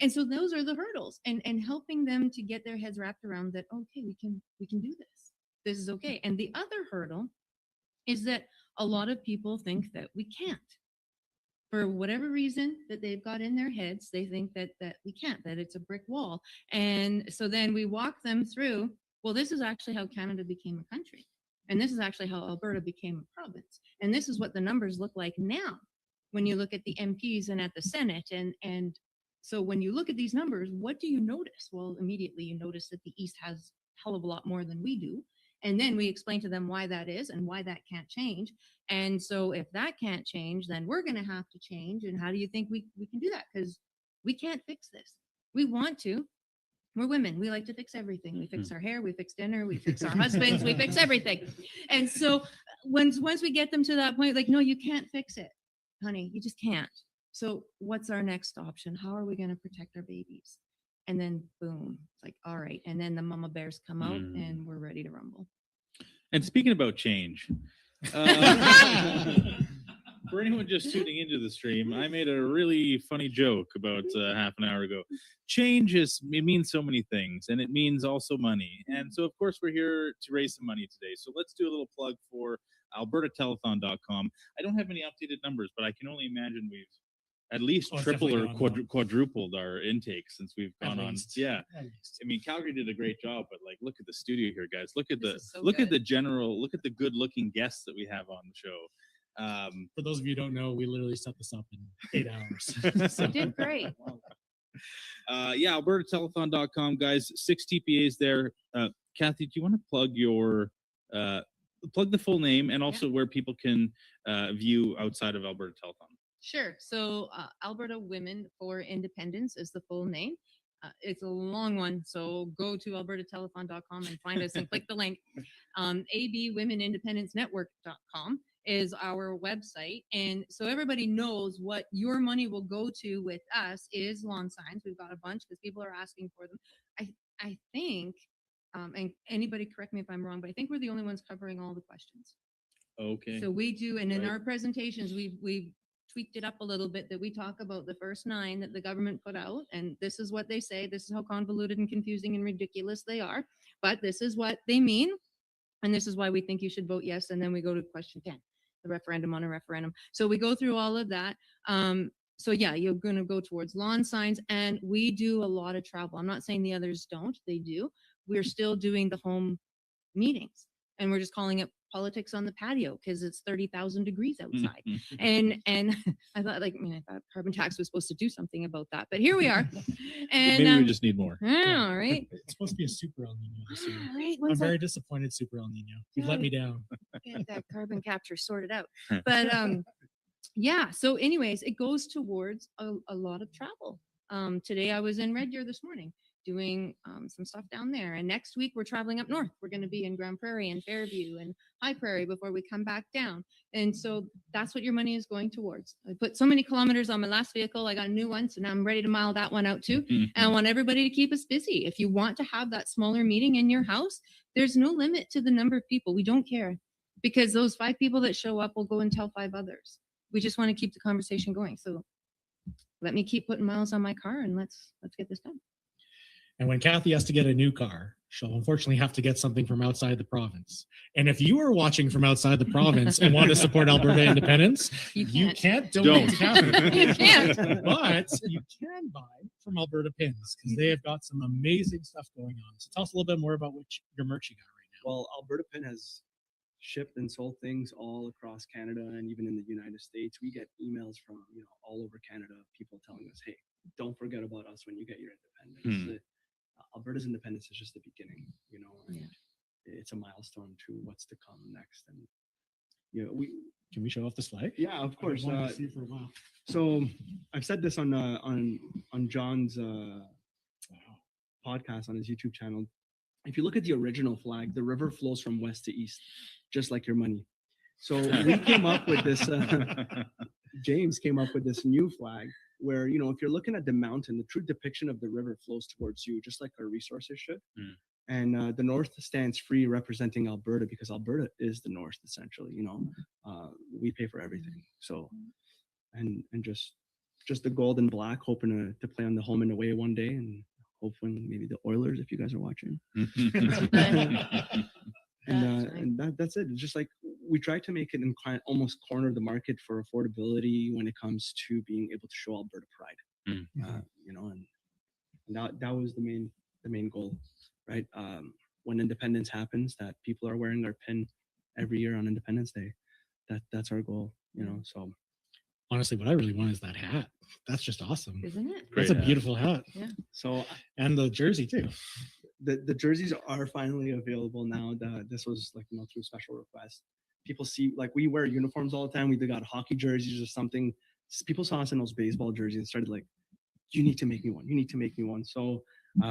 And so those are the hurdles, and helping them to get their heads wrapped around that, okay, we can do this. This is okay. And the other hurdle is that a lot of people think that we can't. for whatever reason that they've got in their heads, they think that we can't, that it's a brick wall. And so then we walk them through, well, this is actually how Canada became a country. And this is actually how Alberta became a province. And this is what the numbers look like now when you look at the MPs and at the Senate. And so when you look at these numbers, what do you notice? Well, immediately you notice that the East has a hell of a lot more than we do. And then we explain to them why that is and why that can't change. And so if that can't change, then we're going to have to change. And how do you think we can do that? Because we can't fix this. We want to. We're women. We like to fix everything. We fix our hair, we fix dinner, we fix our husbands, we fix everything. And so once we get them to that point, like, no, you can't fix it, honey. You just can't. So what's our next option? How are we going to protect our babies? And then boom, it's like, all right. And then the mama bears come out and we're ready to rumble. And speaking about change, for anyone just tuning into the stream, I made a really funny joke about half an hour ago. Change it means so many things, and it means also money. And so, of course, we're here to raise some money today. So let's do a little plug for AlbertaTelethon.com. I don't have any updated numbers, but I can only imagine we've at least tripled or quadrupled our intake since we've gone on. Yeah, I mean, Calgary did a great job, but like, look at the studio here, guys. Look at at the general. Look at the good-looking guests that we have on the show. For those of you who don't know, we literally set this up in 8 hours. So you did great. Yeah, AlbertaTelethon.com, guys. 6 TPAs there. Kathy, do you want to plug your plug the full name and also where people can view outside of Alberta Telethon? Sure. So Alberta Women for Independence is the full name. It's a long one, so go to albertatelethon.com and find us and click the link. abwomenindependencenetwork.com is our website. And so everybody knows what your money will go to with us is lawn signs. We've got a bunch because people are asking for them. I think, and anybody correct me if I'm wrong, but I think we're the only ones covering all the questions. Okay. So we do, and in our presentations, we've tweaked it up a little bit, that we talk about the first 9 that the government put out, and this is what they say. This is how convoluted and confusing and ridiculous they are, but this is what they mean, and this is why we think you should vote yes. And then we go to question 10, the referendum on a referendum. So we go through all of that. So yeah, you're going to go towards lawn signs, and we do a lot of travel. I'm not saying the others don't, they do. We're still doing the home meetings, and we're just calling it politics on the patio because it's 30,000 degrees outside. and I thought, I thought carbon tax was supposed to do something about that, but here we are. And maybe we just need more. All right. It's supposed to be a super El Nino this year. All right, I'm very disappointed, super El Nino. You've let me down. Get that carbon capture sorted out. But yeah, so anyways, it goes towards a lot of travel. Today I was in Red Deer this morning doing some stuff down there, and next week we're traveling up north. We're going to be in Grand Prairie and Fairview and High Prairie before we come back down. And so that's what your money is going towards. I put so many kilometers on my last vehicle. I got a new one, so now I'm ready to mile that one out too. And I want everybody to keep us busy. If you want to have that smaller meeting in your house, there's no limit to the number of people. We don't care, because those 5 people that show up will go and tell 5 others. We just want to keep the conversation going. So let me keep putting miles on my car, and let's get this done. And when Kathy has to get a new car, she'll unfortunately have to get something from outside the province. And if you are watching from outside the province and want to support Alberta independence, you can't donate to Kathy. You can't. But you can buy from Alberta Pins, because they have got some amazing stuff going on. So tell us a little bit more about your merch you got right now. Well, Alberta Pin has shipped and sold things all across Canada and even in the United States. We get emails from all over Canada, people telling us, hey, don't forget about us when you get your independence. Alberta's independence is just the beginning, and it's a milestone to what's to come next. And can we show off the slide? Yeah, of course. I've wanted to see it for a while. So I've said this on John's podcast on his YouTube channel. If you look at the original flag, the river flows from west to east, just like your money. So we came up with this. James came up with this new flag where, if you're looking at the mountain, the true depiction of the river flows towards you, just like our resources should. And the north stands free, representing Alberta, because Alberta is the north, essentially. We pay for everything. So, and just the gold and black, hoping to play on the home and away one day, and hoping maybe the Oilers, if you guys are watching. And that's it. It's just like we try to make it and almost corner the market for affordability when it comes to being able to show Alberta pride. You know, and that was the main goal, right? When independence happens, that people are wearing our pin every year on Independence Day. That's our goal, you know. So honestly, what I really want is that hat. That's just awesome. Isn't it? That's a beautiful hat. Yeah. So and the jersey too. The jerseys are finally available now. This was like, you know, through special request. People see, like, we wear uniforms all the time. We either got hockey jerseys or something. People saw us in those baseball jerseys and started like, you need to make me one. You need to make me one. So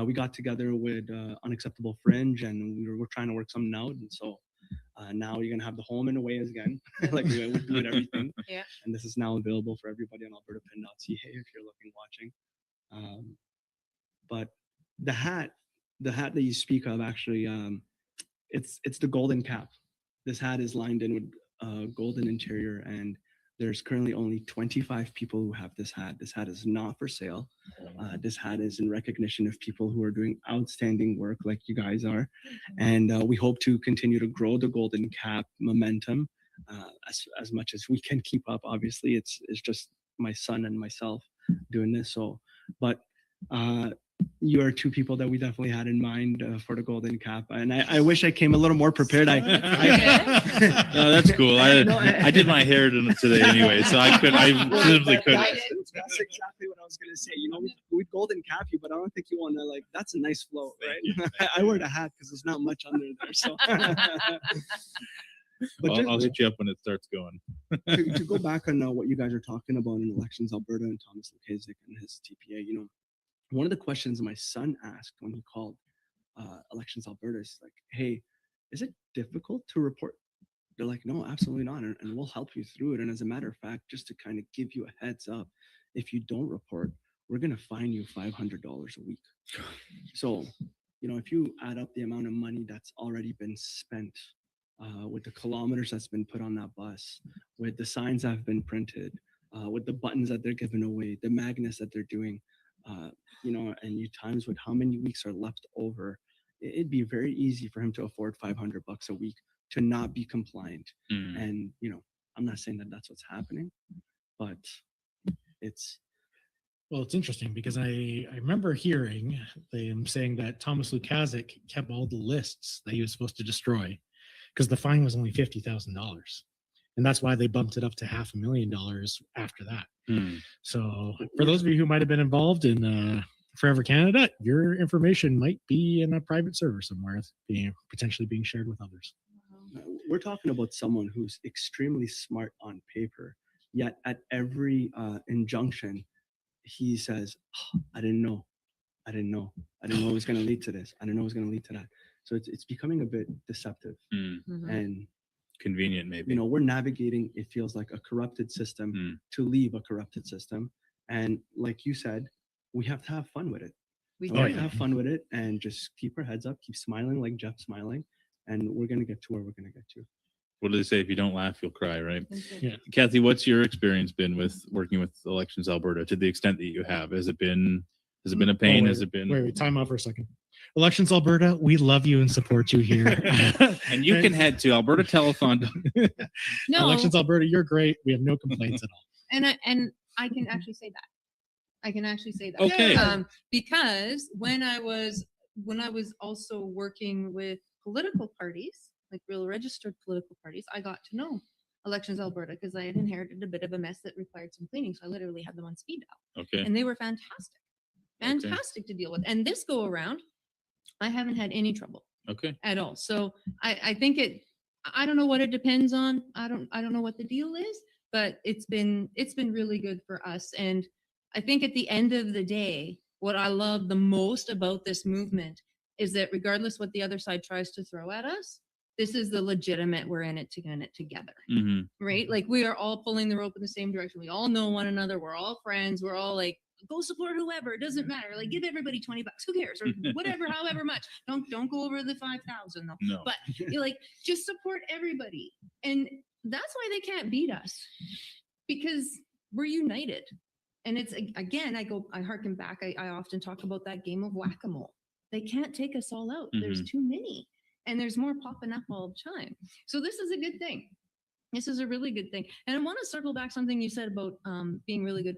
we got together with Unacceptable Fringe, and we're trying to work something out. And so now you're gonna have the home and away again, like we do with everything. Yeah. And this is now available for everybody on albertapin.ca if you're looking, watching. But the hat that you speak of, actually, it's the golden cap. This hat is lined in with golden interior, and there's currently only 25 people who have this hat. This hat is not for sale. This hat is in recognition of people who are doing outstanding work like you guys are. And we hope to continue to grow the golden cap momentum as much as we can keep up. Obviously, it's just my son and myself doing this. So, but you are two people that we definitely had in mind for the golden cap, and I wish I came a little more prepared. No, that's cool. I did my hair today anyway, so I simply couldn't. That's exactly what I was gonna say. You know, we'd golden cap you, but I don't think you want to, like, that's a nice flow, right? I wear the hat because there's not much under there, so. But I'll hit you up when it starts going. to go back on what you guys are talking about in Elections Alberta and Thomas Lukasik and his TPA, you know, one of the questions my son asked when he called Elections Alberta is like, hey, is it difficult to report? They're like, no, absolutely not. And we'll help you through it. And as a matter of fact, just to kind of give you a heads up, if you don't report, we're going to fine you $500 a week. So, you know, if you add up the amount of money that's already been spent with the kilometers that's been put on that bus, with the signs that have been printed, with the buttons that they're giving away, the magnets that they're doing, you know, and you times with how many weeks are left over, it'd be very easy for him to afford $500 a week to not be compliant. And, you know, I'm not saying that that's what's happening, but it's. Well, it's interesting because I remember hearing them saying that Thomas Lukasik kept all the lists that he was supposed to destroy because the fine was only $50,000. And that's why they bumped it up to $500,000 after that. So for those of you who might have been involved in Forever Canada, your information might be in a private server somewhere, potentially being shared with others. We're talking about someone who's extremely smart on paper, yet at every injunction, he says, oh, I didn't know it was going to lead to this. I didn't know it was going to lead to that. So it's becoming a bit deceptive and convenient, maybe. You know, we're navigating, it feels like, a corrupted system to leave a corrupted system. And like you said, we have to have fun with it. We have to have fun with it and just keep our heads up, keep smiling like Jeff's smiling, and we're going to get to where we're going to get to. What do they say? If you don't laugh, you'll cry, right? Yeah. Kathy, what's your experience been with working with Elections Alberta to the extent that you have? Has it been a pain? Has it been? Wait, time out for a second. Elections Alberta, we love you and support you here. And you can head to Alberta Telethon. No. Elections Alberta, you're great. We have no complaints at all. And I can actually say that. Okay. Because when I was also working with political parties, like real registered political parties, I got to know Elections Alberta because I had inherited a bit of a mess that required some cleaning. So I literally had them on speed dial. Okay. And they were fantastic to deal with. And this go around, I haven't had any trouble. Okay. At all. So I think I don't know what it depends on. I don't know what the deal is, but it's been really good for us. And I think at the end of the day, what I love the most about this movement is that regardless what the other side tries to throw at us, this is the legitimate, we're in it together, right? Like we are all pulling the rope in the same direction. We all know one another. We're all friends. We're all like, go support whoever. It doesn't matter. Like give everybody $20. Who cares? Or whatever, however much. Don't go over the 5,000 though. No. But you're like, just support everybody. And that's why they can't beat us because we're united. And it's, again, I harken back. I often talk about that game of whack-a-mole. They can't take us all out. There's too many. And there's more popping up all the time. So this is a good thing. This is a really good thing. And I want to circle back something you said about being really good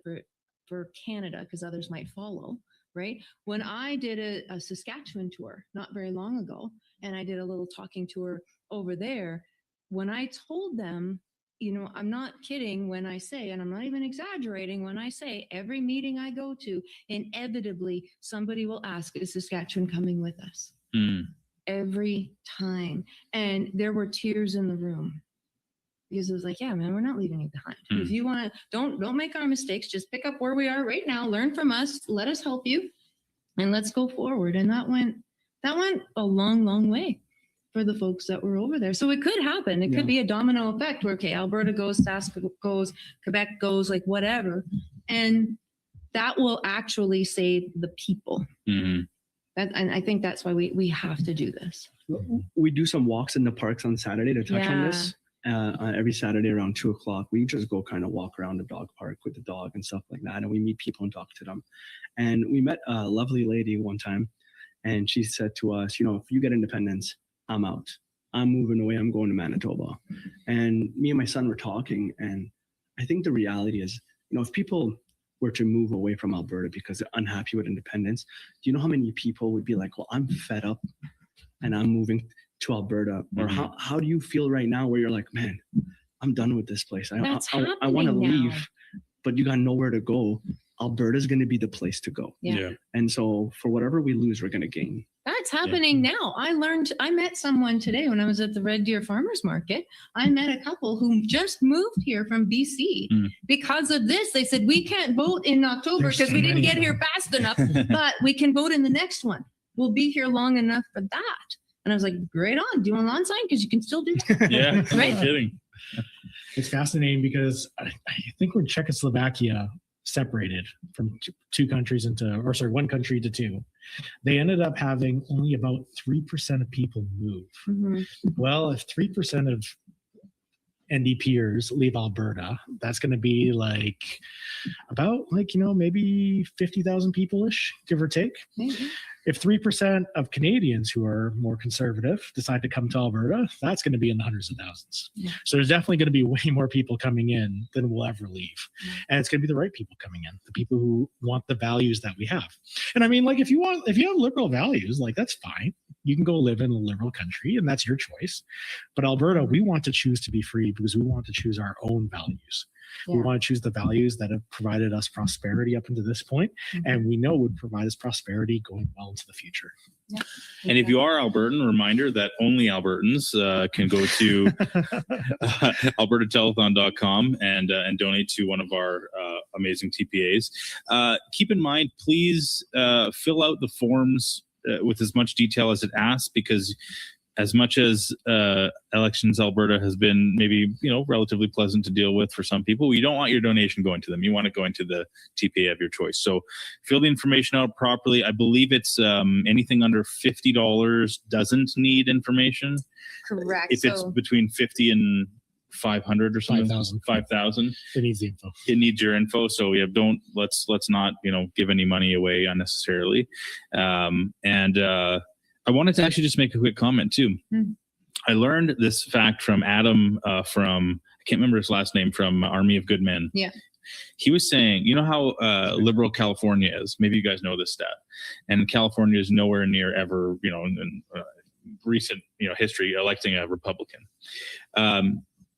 for Canada, because others might follow, right? When I did a Saskatchewan tour not very long ago, and I did a little talking tour over there, when I told them, you know, I'm not kidding when I say, and I'm not even exaggerating when I say, every meeting I go to, inevitably somebody will ask, is Saskatchewan coming with us? Every time. And there were tears in the room. Because it was like, yeah, man, we're not leaving you behind. If you want to, don't make our mistakes. Just pick up where we are right now. Learn from us. Let us help you, and let's go forward. And that went a long, long way for the folks that were over there. So it could happen. It could be a domino effect where, okay, Alberta goes, Sask goes, Quebec goes, like whatever, and that will actually save the people. And I think that's why we have to do this. We do some walks in the parks on Saturday to touch on this. Every Saturday around 2:00, we just go kind of walk around the dog park with the dog and stuff like that. And we meet people and talk to them. And we met a lovely lady one time, and she said to us, you know, if you get independence, I'm out. I'm moving away. I'm going to Manitoba. And me and my son were talking. And I think the reality is, you know, if people were to move away from Alberta because they're unhappy with independence, do you know how many people would be like, well, I'm fed up and I'm moving to Alberta? Or how do you feel right now where you're like, man, I'm done with this place. I want to leave, but you got nowhere to go. Alberta's going to be the place to go. And so for whatever we lose, we're going to gain. That's happening now. I met someone today when I was at the Red Deer Farmers Market. I met a couple who just moved here from BC because of this. They said, we can't vote in October because we didn't get here fast enough, but we can vote in the next one. We'll be here long enough for that. And I was like, great on. Do you want an on-sign? Because you can still do that. Yeah, right? No kidding. It's fascinating because I think when Czechoslovakia separated from one country to two, they ended up having only about 3% of people move. Well, if 3% of NDPers leave Alberta, that's going to be maybe 50,000 people-ish, give or take. If 3% of Canadians who are more conservative decide to come to Alberta, that's going to be in the hundreds of thousands. So there's definitely going to be way more people coming in than will ever leave. And it's going to be the right people coming in, the people who want the values that we have. And I mean, if you have liberal values, that's fine. You can go live in a liberal country and that's your choice. But Alberta, we want to choose to be free because we want to choose our own values. We want to choose the values that have provided us prosperity up until this point, and we know would provide us prosperity going well into the future. And if you are Albertan, reminder that only Albertans can go to albertatelethon.com and donate to one of our amazing TPAs. Keep in mind, please fill out the forms with as much detail as it asks, because as much as Elections Alberta has been maybe, relatively pleasant to deal with for some people, you don't want your donation going to them. You want it going to the TPA of your choice. So fill the information out properly. I believe it's anything under $50 doesn't need information. Correct. If it's between 50 and 500 or something, 5,000. It needs the info. It needs your info. So let's not, give any money away unnecessarily. I wanted to actually just make a quick comment too. I learned this fact from Adam I can't remember his last name, from Army of Good Men. Yeah. He was saying, you know how liberal California is? Maybe you guys know this stat. And California is nowhere near ever, in recent, history, electing a Republican.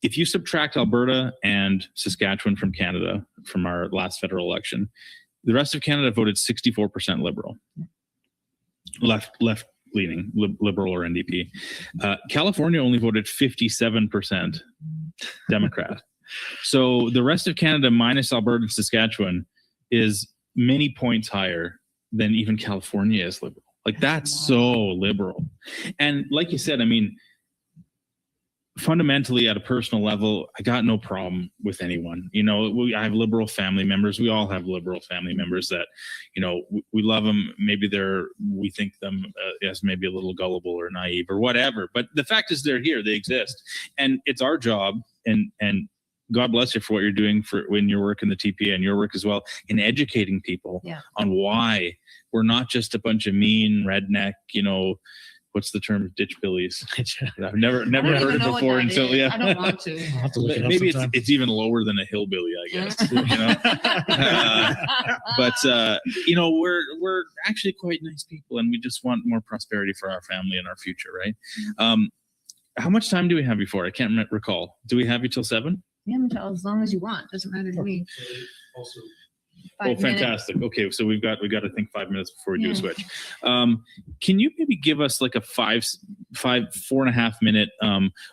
If you subtract Alberta and Saskatchewan from Canada, from our last federal election, the rest of Canada voted 64% liberal. Left-leaning, liberal or NDP. California only voted 57% Democrat. So the rest of Canada minus Alberta and Saskatchewan is many points higher than even California is liberal. That's so liberal. And like you said, I mean, fundamentally at a personal level, I got no problem with anyone. I have liberal family members. We all have liberal family members that, we love them. Maybe we think them as maybe a little gullible or naive or whatever. But the fact is they're here, they exist. And it's our job, and God bless you for what you're doing in your work in the TPA and your work as well, in educating people on why we're not just a bunch of mean redneck, what's the term? Ditch billies. I've never heard it before until I don't want to. I'll have to look it up Maybe sometime. it's even lower than a hillbilly, I guess. You know? But you know, we're actually quite nice people, and we just want more prosperity for our family and our future, right? How much time do we have before? I can't recall. Do we have you till 7? Yeah, until as long as you want. Doesn't matter to me. Oh, 5 minutes. fantastic. Okay, so we've got I think 5 minutes before we do a switch. Can you maybe give us like a 4.5 minute?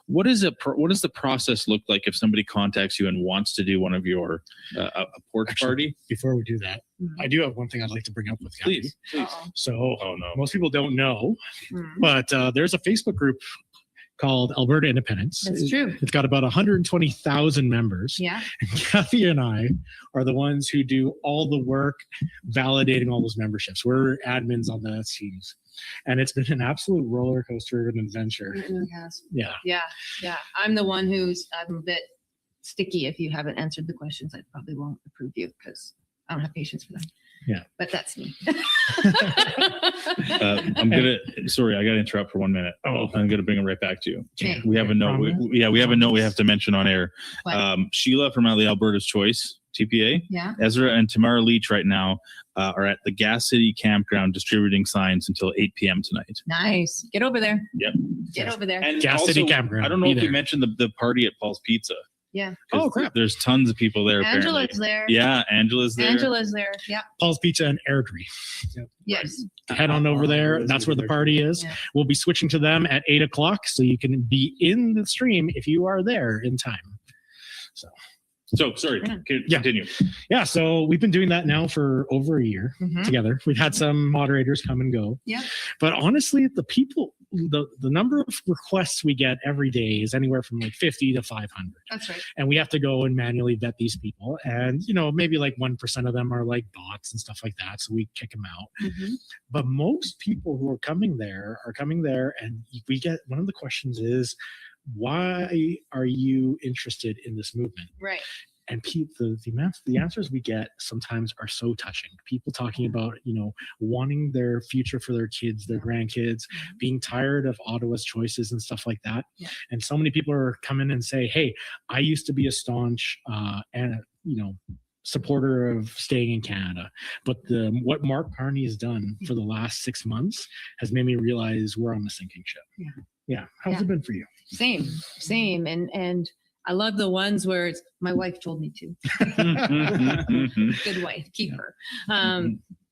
What does the process look like if somebody contacts you and wants to do one of your a porch party? Before we do that, I do have one thing I'd like to bring up with Kathy. Please. So Oh no, most people don't know, but there's a Facebook group called Alberta Independence. That's true. It's got about 120,000 members. Yeah. And Kathy and I are the ones who do all the work validating all those memberships. We're admins on the teams. And it's been an absolute roller coaster of an adventure. It really has. Yeah. Yeah. I'm the one I'm a bit sticky. If you haven't answered the questions, I probably won't approve you because I don't have patience for them. Yeah. But that's me. Sorry, I gotta interrupt for 1 minute. I'm gonna bring it right back to you. Okay. We have a note. We have a note we have to mention on air. Sheila from Alberta's Choice TPA, Yeah. Ezra and Tamara Leach right now are at the Gas City Campground distributing signs until 8 p.m. tonight. Nice. Get over there. Yep. Get over there. And Gas City Campground. I don't know Be if we there. mentioned the party at Paul's Pizza. Yeah. Oh, crap. There's tons of people there. Angela's apparently. there. Yeah, Angela's there. Angela's there. Yeah. Paul's Pizza and Airdrie. Yes. Head on over there. That's where the party is. Yeah. We'll be switching to them at 8 o'clock, so you can be in the stream if you are there in time. So sorry, continue. Yeah, so we've been doing that now for over a year together. We've had some moderators come and go. Yeah. But honestly, the people, the number of requests we get every day is anywhere from like 50 to 500. That's right. And we have to go and manually vet these people. And, you know, maybe like 1% of them are like bots and stuff like that. So we kick them out. But most people who are coming there and we get, one of the questions is, why are you interested in this movement? Right. And the answers we get sometimes are so touching. People talking about, you know, wanting their future for their kids, their grandkids, being tired of Ottawa's choices and stuff like that. Yeah. And so many people are coming and say, hey, I used to be a staunch supporter of staying in Canada, but what Mark Carney has done for the last 6 months has made me realize we're on a sinking ship. Yeah. How's it been for you? Same. And I love the ones where it's my wife told me to. Good wife, keep her.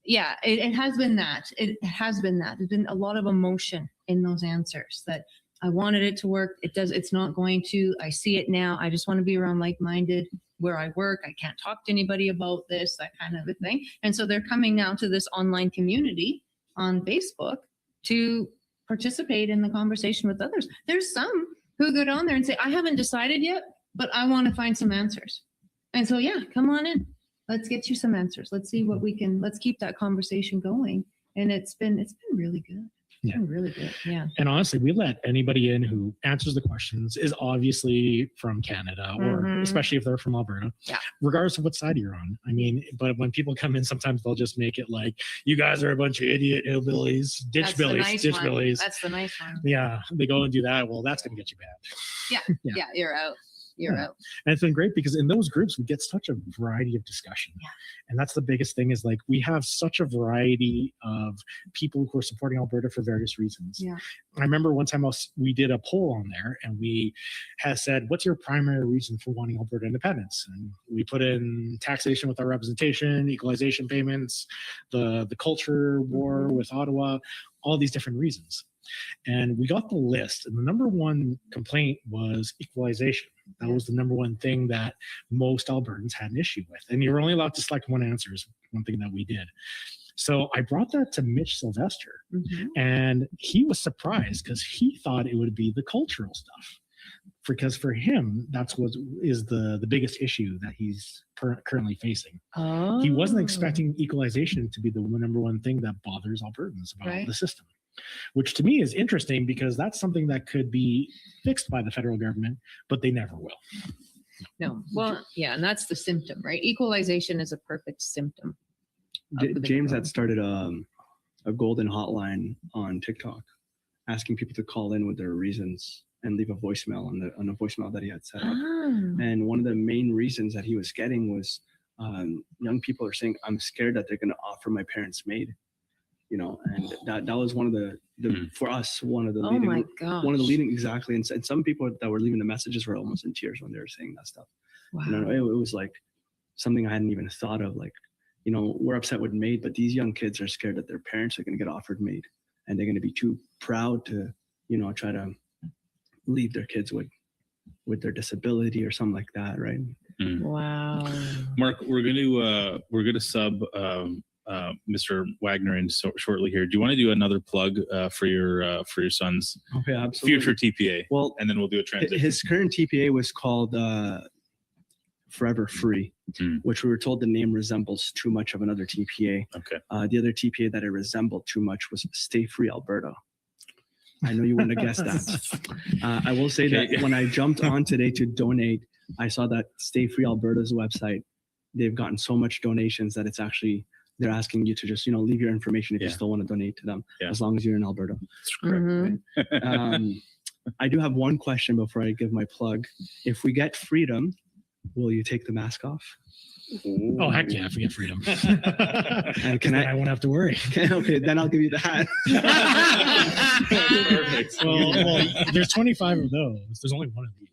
Yeah, it has been that. It has been that. There's been a lot of emotion in those answers that I wanted it to work. It's not going to. I see it now. I just want to be around like-minded where I work. I can't talk to anybody about this, that kind of a thing. And so they're coming now to this online community on Facebook to participate in the conversation with others. There's some who go down there and say, I haven't decided yet, but I want to find some answers. And so, yeah, come on in. Let's get you some answers. Let's see what let's keep that conversation going. And it's been really good. It's been really good. Yeah. And honestly, we let anybody in who answers the questions, is obviously from Canada, or especially if they're from Alberta, regardless of what side you're on. I mean, but when people come in, sometimes they'll just make it like, you guys are a bunch of idiot hillbillies, ditch billies. That's the nice one. Yeah, they go and do that. Well, that's going to get you bad. Yeah, you're out. You're out. And it's been great because in those groups, we get such a variety of discussion. Yeah. And that's the biggest thing, is like, we have such a variety of people who are supporting Alberta for various reasons. Yeah. I remember one time we did a poll on there, and we had said, what's your primary reason for wanting Alberta independence? And we put in taxation with our representation, equalization payments, the culture war with Ottawa, all these different reasons. And we got the list, and the number one complaint was equalization. That was the number one thing that most Albertans had an issue with. And you were only allowed to select one answer, is one thing that we did. So I brought that to Mitch Sylvester, and he was surprised because he thought it would be the cultural stuff. Because for him, that's what is the biggest issue that he's currently facing. Oh. He wasn't expecting equalization to be the number one thing that bothers Albertans about the system. Which to me is interesting, because that's something that could be fixed by the federal government, but they never will. No. Well, yeah, and that's the symptom, right? Equalization is a perfect symptom. James had started a golden hotline on TikTok, asking people to call in with their reasons and leave a voicemail on a voicemail that he had set up. And one of the main reasons that he was getting was young people are saying, I'm scared that they're going to offer my parents maid, you know, and that was one of the for us, one of the leading, exactly. And some people that were leaving the messages were almost in tears when they were saying that stuff. Wow. You know, it was like something I hadn't even thought of. Like, you know, we're upset with maid, but these young kids are scared that their parents are going to get offered maid, and they're going to be too proud to, you know, try to leave their kids with their disability or something like that, right? Wow. Mark, we're gonna sub Mr. Wagner in shortly here. Do you want to do another plug for your sons? Okay, absolutely. Future TPA. Well, and then we'll do a transition. His current TPA was called Forever Free, which we were told the name resembles too much of another TPA. Okay. The other TPA that it resembled too much was Stay Free Alberta. I know you wouldn't have guessed that. I will say that when I jumped on today to donate, I saw that Stay Free Alberta's website. They've gotten so much donations that it's actually, they're asking you to just, you know, leave your information if you still want to donate to them, as long as you're in Alberta. Right? I do have one question before I give my plug. If we get freedom, will you take the mask off? Oh, heck yeah, forget freedom. And can I won't have to worry. Okay, then I'll give you the hat. Perfect. Well, there's 25 of those. There's only one of these.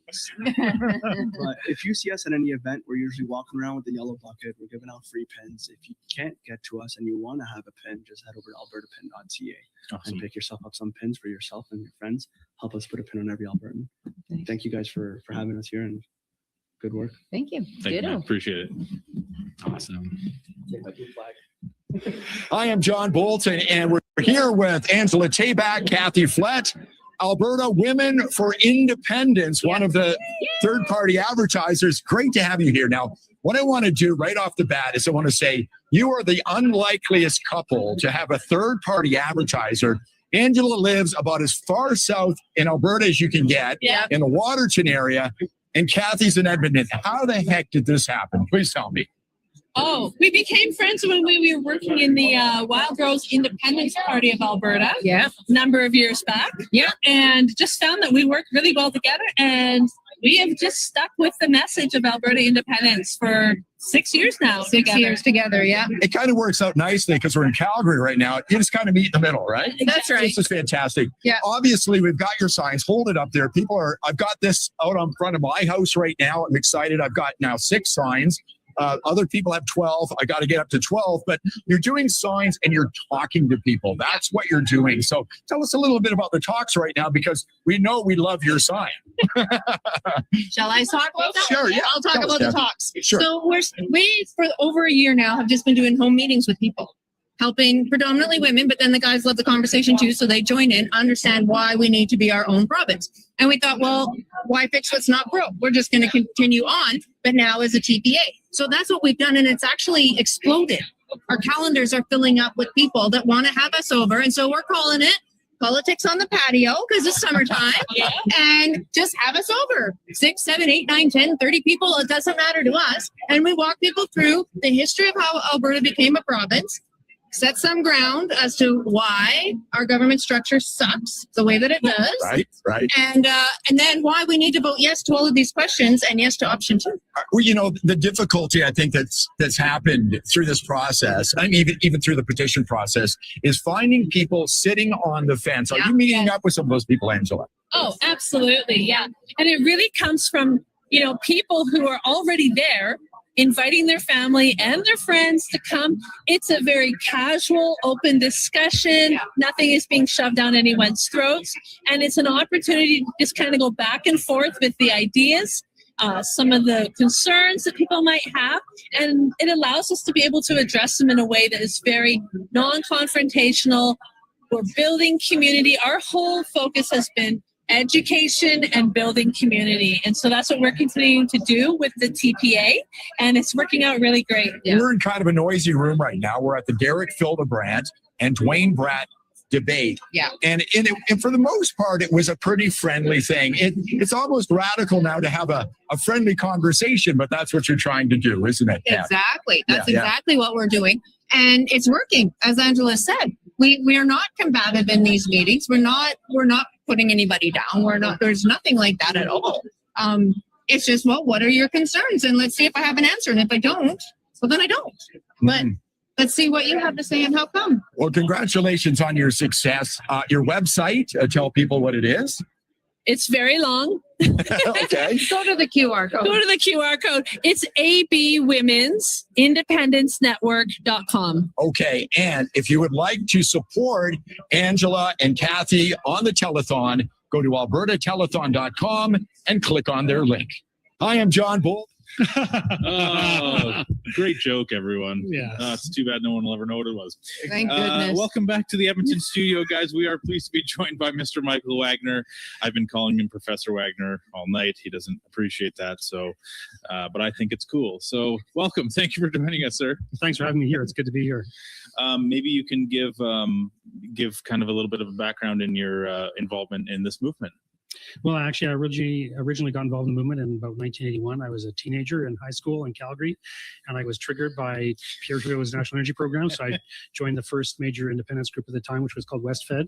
But if you see us at any event, we're usually walking around with the yellow bucket. We're giving out free pins. If you can't get to us and you want to have a pin, just head over to albertapin.ca and pick yourself up some pins for yourself and your friends. Help us put a pin on every Albertan. Thank you guys for having us here, and good work. Thank you. Thank you, man. Appreciate it. Awesome. I am John Bolton, and we're here with Angela Tabak, Kathy Flett, Alberta Women for Independence, one of the third-party advertisers. Great to have you here. Now, what I want to do right off the bat is I want to say you are the unlikeliest couple to have a third-party advertiser. Angela lives about as far south in Alberta as you can get, in the Waterton area, and Kathy's in Edmonton. How the heck did this happen? Please tell me. Oh, we became friends when we were working in the Wild Girls Independence Party of Alberta. Yeah. A number of years back. Yeah. And just found that we worked really well together. And we have just stuck with the message of Alberta independence for 6 years now. 6 years together, yeah. It kind of works out nicely because we're in Calgary right now. You just kind of meet in the middle, right? That's right. This is fantastic. Yeah. Obviously, we've got your signs. Hold it up there. I've got this out on front of my house right now. I'm excited. I've got now 6 signs. Other people have 12. I got to get up to 12, but you're doing signs and you're talking to people. That's what you're doing. So tell us a little bit about the talks right now, because we know we love your sign. Shall I talk about that? Sure, yeah. I'll talk Tell us, about the Kathy. talks. Sure. So we for over a year now have just been doing home meetings with people, helping predominantly women, but then the guys love the conversation too, so they join in, understand why we need to be our own province. And we thought, well, why fix what's not broke? We're just going to continue on, but now as a TPA. So that's what we've done, and it's actually exploded. Our calendars are filling up with people that want to have us over, and so we're calling it Politics on the Patio, because it's summertime, and just have us over. 6, 7, 8, 9, 10, 30 people, it doesn't matter to us. And we walk people through the history of how Alberta became a province, set some ground as to why our government structure sucks the way that it does. Right. And then why we need to vote yes to all of these questions and yes to option 2. Well, you know, the difficulty I think that's happened through this process, I mean, even through the petition process, is finding people sitting on the fence. Are you meeting up with some of those people, Angela? Oh, absolutely. Yeah. And it really comes from, people who are already there, inviting their family and their friends to come. It's a very casual, open discussion. Nothing is being shoved down anyone's throats. And it's an opportunity to just kind of go back and forth with the ideas, some of the concerns that people might have. And it allows us to be able to address them in a way that is very non-confrontational. We're building community. Our whole focus has been education and building community. And so that's what we're continuing to do with the TPA. And it's working out really great. Yeah. We're in kind of a noisy room right now. We're at the Derek Fildebrandt and Dwayne Bratt debate. Yeah. And for the most part, it was a pretty friendly thing. It's almost radical now to have a friendly conversation, but that's what you're trying to do, isn't it? Exactly. That's exactly what we're doing. And it's working, as Angela said. We are not combative in these meetings. We're not putting anybody down. There's nothing like that at all. It's just, well, what are your concerns? And let's see if I have an answer. And if I don't, well, then I don't. But let's see what you have to say and how come. Well, congratulations on your success. Your website, tell people what it is. It's very long. Okay. Go to the QR code. Go to the QR code. It's abwomensindependencenetwork.com. Okay. And if you would like to support Angela and Kathy on the telethon, go to albertatelethon.com and click on their link. Hi, I'm John Bull. Oh, great joke, everyone. Yeah. It's too bad no one will ever know what it was. Thank goodness. Welcome back to the Edmonton studio, guys. We are pleased to be joined by Mr. Michael Wagner. I've been calling him Professor Wagner all night. He doesn't appreciate that, so, but I think it's cool. So welcome. Thank you for joining us, sir. Thanks for having me here. It's good to be here. Maybe you can give kind of a little bit of a background in your involvement in this movement. Well, actually, I originally got involved in the movement in about 1981. I was a teenager in high school in Calgary, and I was triggered by Pierre Trudeau's National Energy Program. So I joined the first major independence group at the time, which was called WestFed.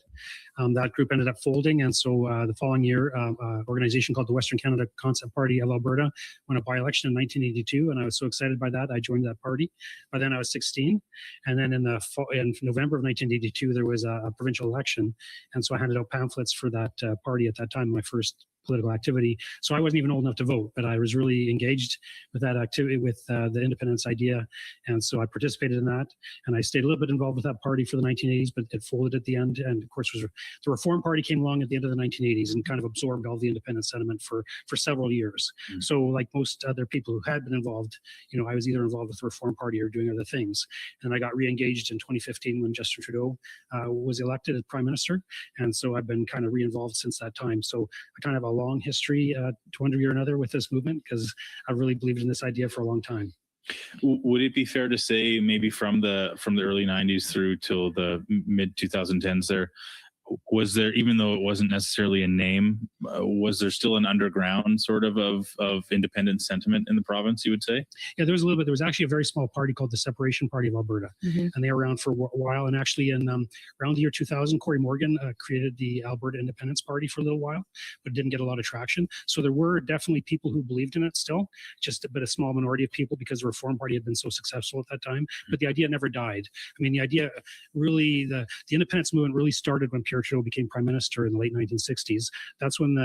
That group ended up folding, and so the following year, an organization called the Western Canada Concept Party of Alberta won a by-election in 1982, and I was so excited by that, I joined that party. By then, I was 16, and then in November of 1982, there was a provincial election, and so I handed out pamphlets for that party at that time. My first political activity. So I wasn't even old enough to vote, but I was really engaged with that activity, with the independence idea. And so I participated in that. And I stayed a little bit involved with that party for the 1980s, but it folded at the end. And of course, the Reform Party came along at the end of the 1980s and kind of absorbed all the independence sentiment for several years. So like most other people who had been involved, you know, I was either involved with the Reform Party or doing other things. And I got re-engaged in 2015 when Justin Trudeau was elected as Prime Minister. And so I've been kind of re-involved since that time. So I kind of have a long history to one degree or another with this movement because I really believed in this idea for a long time. Would it be fair to say maybe from the early 90s through till the mid 2010s there, was there, even though it wasn't necessarily a name, was there still an underground sort of independent sentiment in the province, you would say? Yeah, there was a little bit. There was actually a very small party called the Separation Party of Alberta, and they were around for a while. And actually in around the year 2000, Corey Morgan created the Alberta Independence Party for a little while, but didn't get a lot of traction. So there were definitely people who believed in it still, just a bit a small minority of people because the Reform Party had been so successful at that time. But the idea never died. I mean, the idea really, the independence movement really started when Pierre Trudeau became Prime Minister in the late 1960s. That's when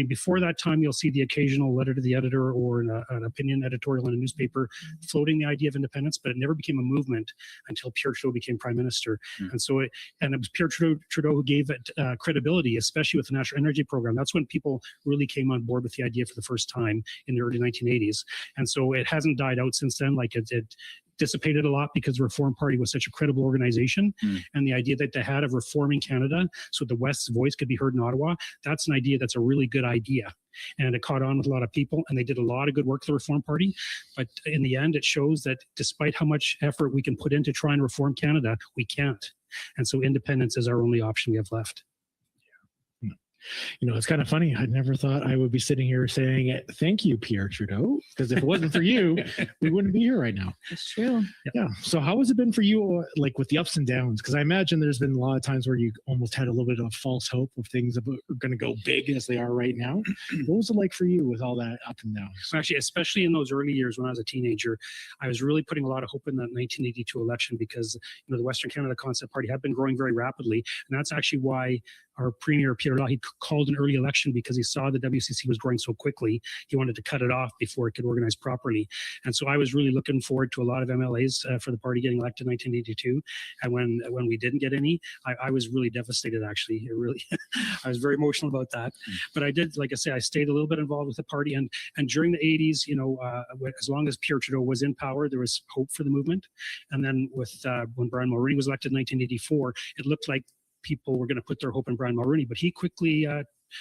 before that time, you'll see the occasional letter to the editor or an opinion editorial in a newspaper floating the idea of independence, but it never became a movement until Pierre Trudeau became Prime Minister. And so it was Pierre Trudeau who gave it credibility, especially with the National Energy Program. That's when people really came on board with the idea for the first time in the early 1980s. And so it hasn't died out since then. Like it dissipated a lot because the Reform Party was such a credible organization, and the idea that they had of reforming Canada so the West's voice could be heard in Ottawa, that's an idea that's a really good idea. And it caught on with a lot of people, and they did a lot of good work, the Reform Party. But in the end, it shows that despite how much effort we can put in to try and reform Canada, we can't. And so independence is our only option we have left. You know, it's kind of funny. I never thought I would be sitting here saying, thank you, Pierre Trudeau, because if it wasn't for you, we wouldn't be here right now. That's true. Yeah. So how has it been for you, like with the ups and downs? Because I imagine there's been a lot of times where you almost had a little bit of false hope of things are going to go big as they are right now. What was it like for you with all that up and down? Actually, especially in those early years when I was a teenager, I was really putting a lot of hope in that 1982 election because, you know, the Western Canada Concept Party had been growing very rapidly. And that's actually why our Premier, Pierre Trudeau, he called an early election because he saw the WCC was growing so quickly. He wanted to cut it off before it could organize properly. And so I was really looking forward to a lot of MLAs for the party getting elected in 1982. And when we didn't get any, I was really devastated, actually. I was very emotional about that. But I did, like I say, I stayed a little bit involved with the party. And during the 80s, you know, as long as Pierre Trudeau was in power, there was hope for the movement. And then when Brian Mulroney was elected in 1984, it looked like people were going to put their hope in Brian Mulroney, but he quickly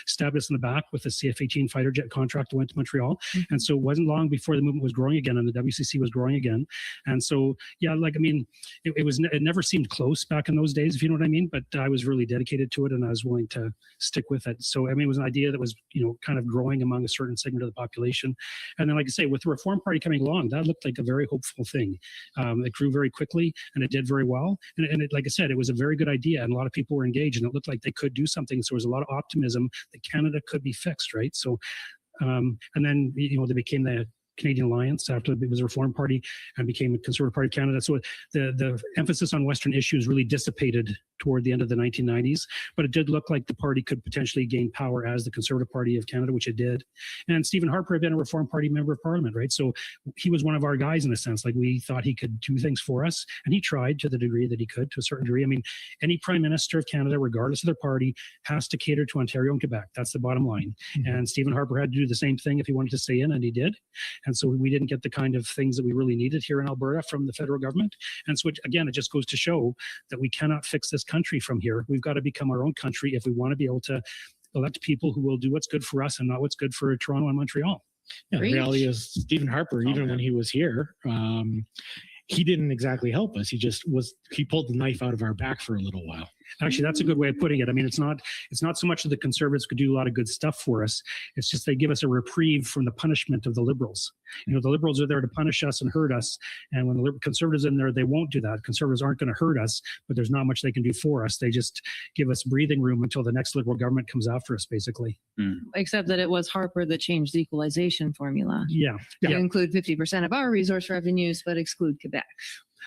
stabbed us in the back with the CF-18 fighter jet contract that went to Montreal. And so it wasn't long before the movement was growing again and the WCC was growing again. And so, yeah, like, I mean, it never seemed close back in those days, if you know what I mean, but I was really dedicated to it and I was willing to stick with it. So, I mean, it was an idea that was, you know, kind of growing among a certain segment of the population. And then, like I say, with the Reform Party coming along, that looked like a very hopeful thing. It grew very quickly and it did very well. And it, like I said, it was a very good idea and a lot of people were engaged and it looked like they could do something. So there was a lot of optimism that Canada could be fixed, right? So, and then, you know, they became the Canadian Alliance after it was a Reform Party and became a Conservative Party of Canada. So the emphasis on Western issues really dissipated toward the end of the 1990s, but it did look like the party could potentially gain power as the Conservative Party of Canada, which it did. And Stephen Harper had been a Reform Party member of Parliament, right? So he was one of our guys in a sense. Like, we thought he could do things for us, and he tried to the degree that he could, to a certain degree. I mean, any Prime Minister of Canada, regardless of their party, has to cater to Ontario and Quebec. That's the bottom line. And Stephen Harper had to do the same thing if he wanted to stay in, and he did. And so we didn't get the kind of things that we really needed here in Alberta from the federal government. And so, again, it just goes to show that we cannot fix this country from here. We've got to become our own country if we want to be able to elect people who will do what's good for us and not what's good for Toronto and Montreal. Yeah, the reality is Stephen Harper, even when he was here, he didn't exactly help us. He pulled the knife out of our back for a little while. Actually, that's a good way of putting it. I mean, it's not so much that the Conservatives could do a lot of good stuff for us. It's just they give us a reprieve from the punishment of the Liberals. You know, the Liberals are there to punish us and hurt us. And when the Conservatives are in there, they won't do that. Conservatives aren't going to hurt us, but there's not much they can do for us. They just give us breathing room until the next Liberal government comes after us, basically. Except that it was Harper that changed the equalization formula. Yeah. To include 50% of our resource revenues, but exclude Quebec.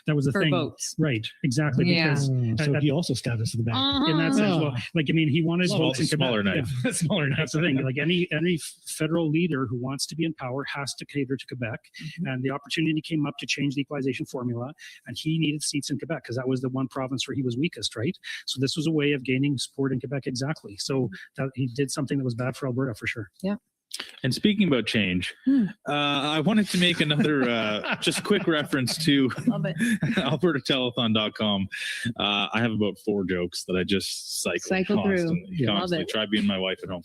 That was the for thing, votes. right? Exactly. Yeah. Because So he also stabbed us in the back. in that sense, well, like, I mean, he wanted Well, votes in Quebec. smaller knife. Yeah. Smaller knife. That's the thing. Like, any federal leader who wants to be in power has to cater to Quebec. And the opportunity came up to change the equalization formula, and he needed seats in Quebec because that was the one province where he was weakest, right? So this was a way of gaining support in Quebec. Exactly. So that he did something that was bad for Alberta for sure. Yeah. And speaking about change, I wanted to make another just quick reference to AlbertaTelethon.com. I have about 4 jokes that I just cycle through. Constantly. Try being my wife at home.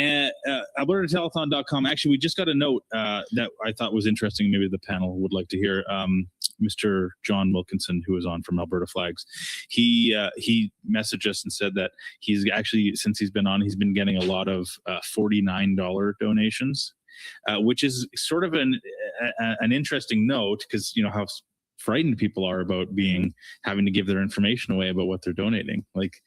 And AlbertaTelethon.com. Actually, we just got a note that I thought was interesting. Maybe the panel would like to hear. Mr. John Wilkinson, who is on from Alberta Flags, he messaged us and said that he's actually, since he's been on, he's been getting a lot of $49 donations, which is sort of an interesting note, because you know how frightened people are about having to give their information away about what they're donating. Like,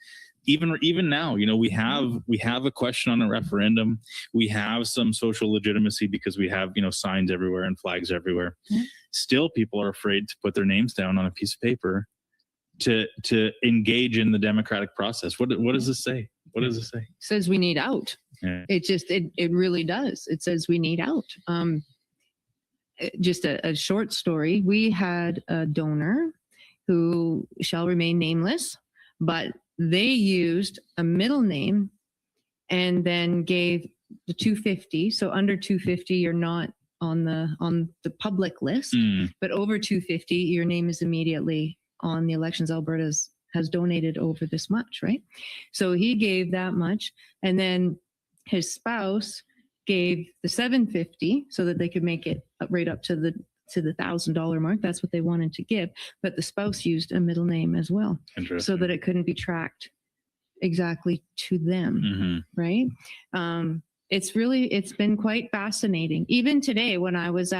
even now, you know, we have a question on a referendum. We have some social legitimacy because we have, you know, signs everywhere and flags everywhere. Still, people are afraid to put their names down on a piece of paper to engage in the democratic process. What does this say? What does it say? It says we need out. Yeah. It really does. It says we need out. Just a short story. We had a donor who shall remain nameless, but they used a middle name and then gave the 250. So under 250, you're not on the public list, but over 250, your name is immediately on the elections. Alberta has donated over this much, right? So he gave that much, and then his spouse gave the 750 so that they could make it right up to the $1,000 mark. That's what they wanted to give, but the spouse used a middle name as well, so that it couldn't be tracked exactly to them, right? It's been quite fascinating. Even today, when I was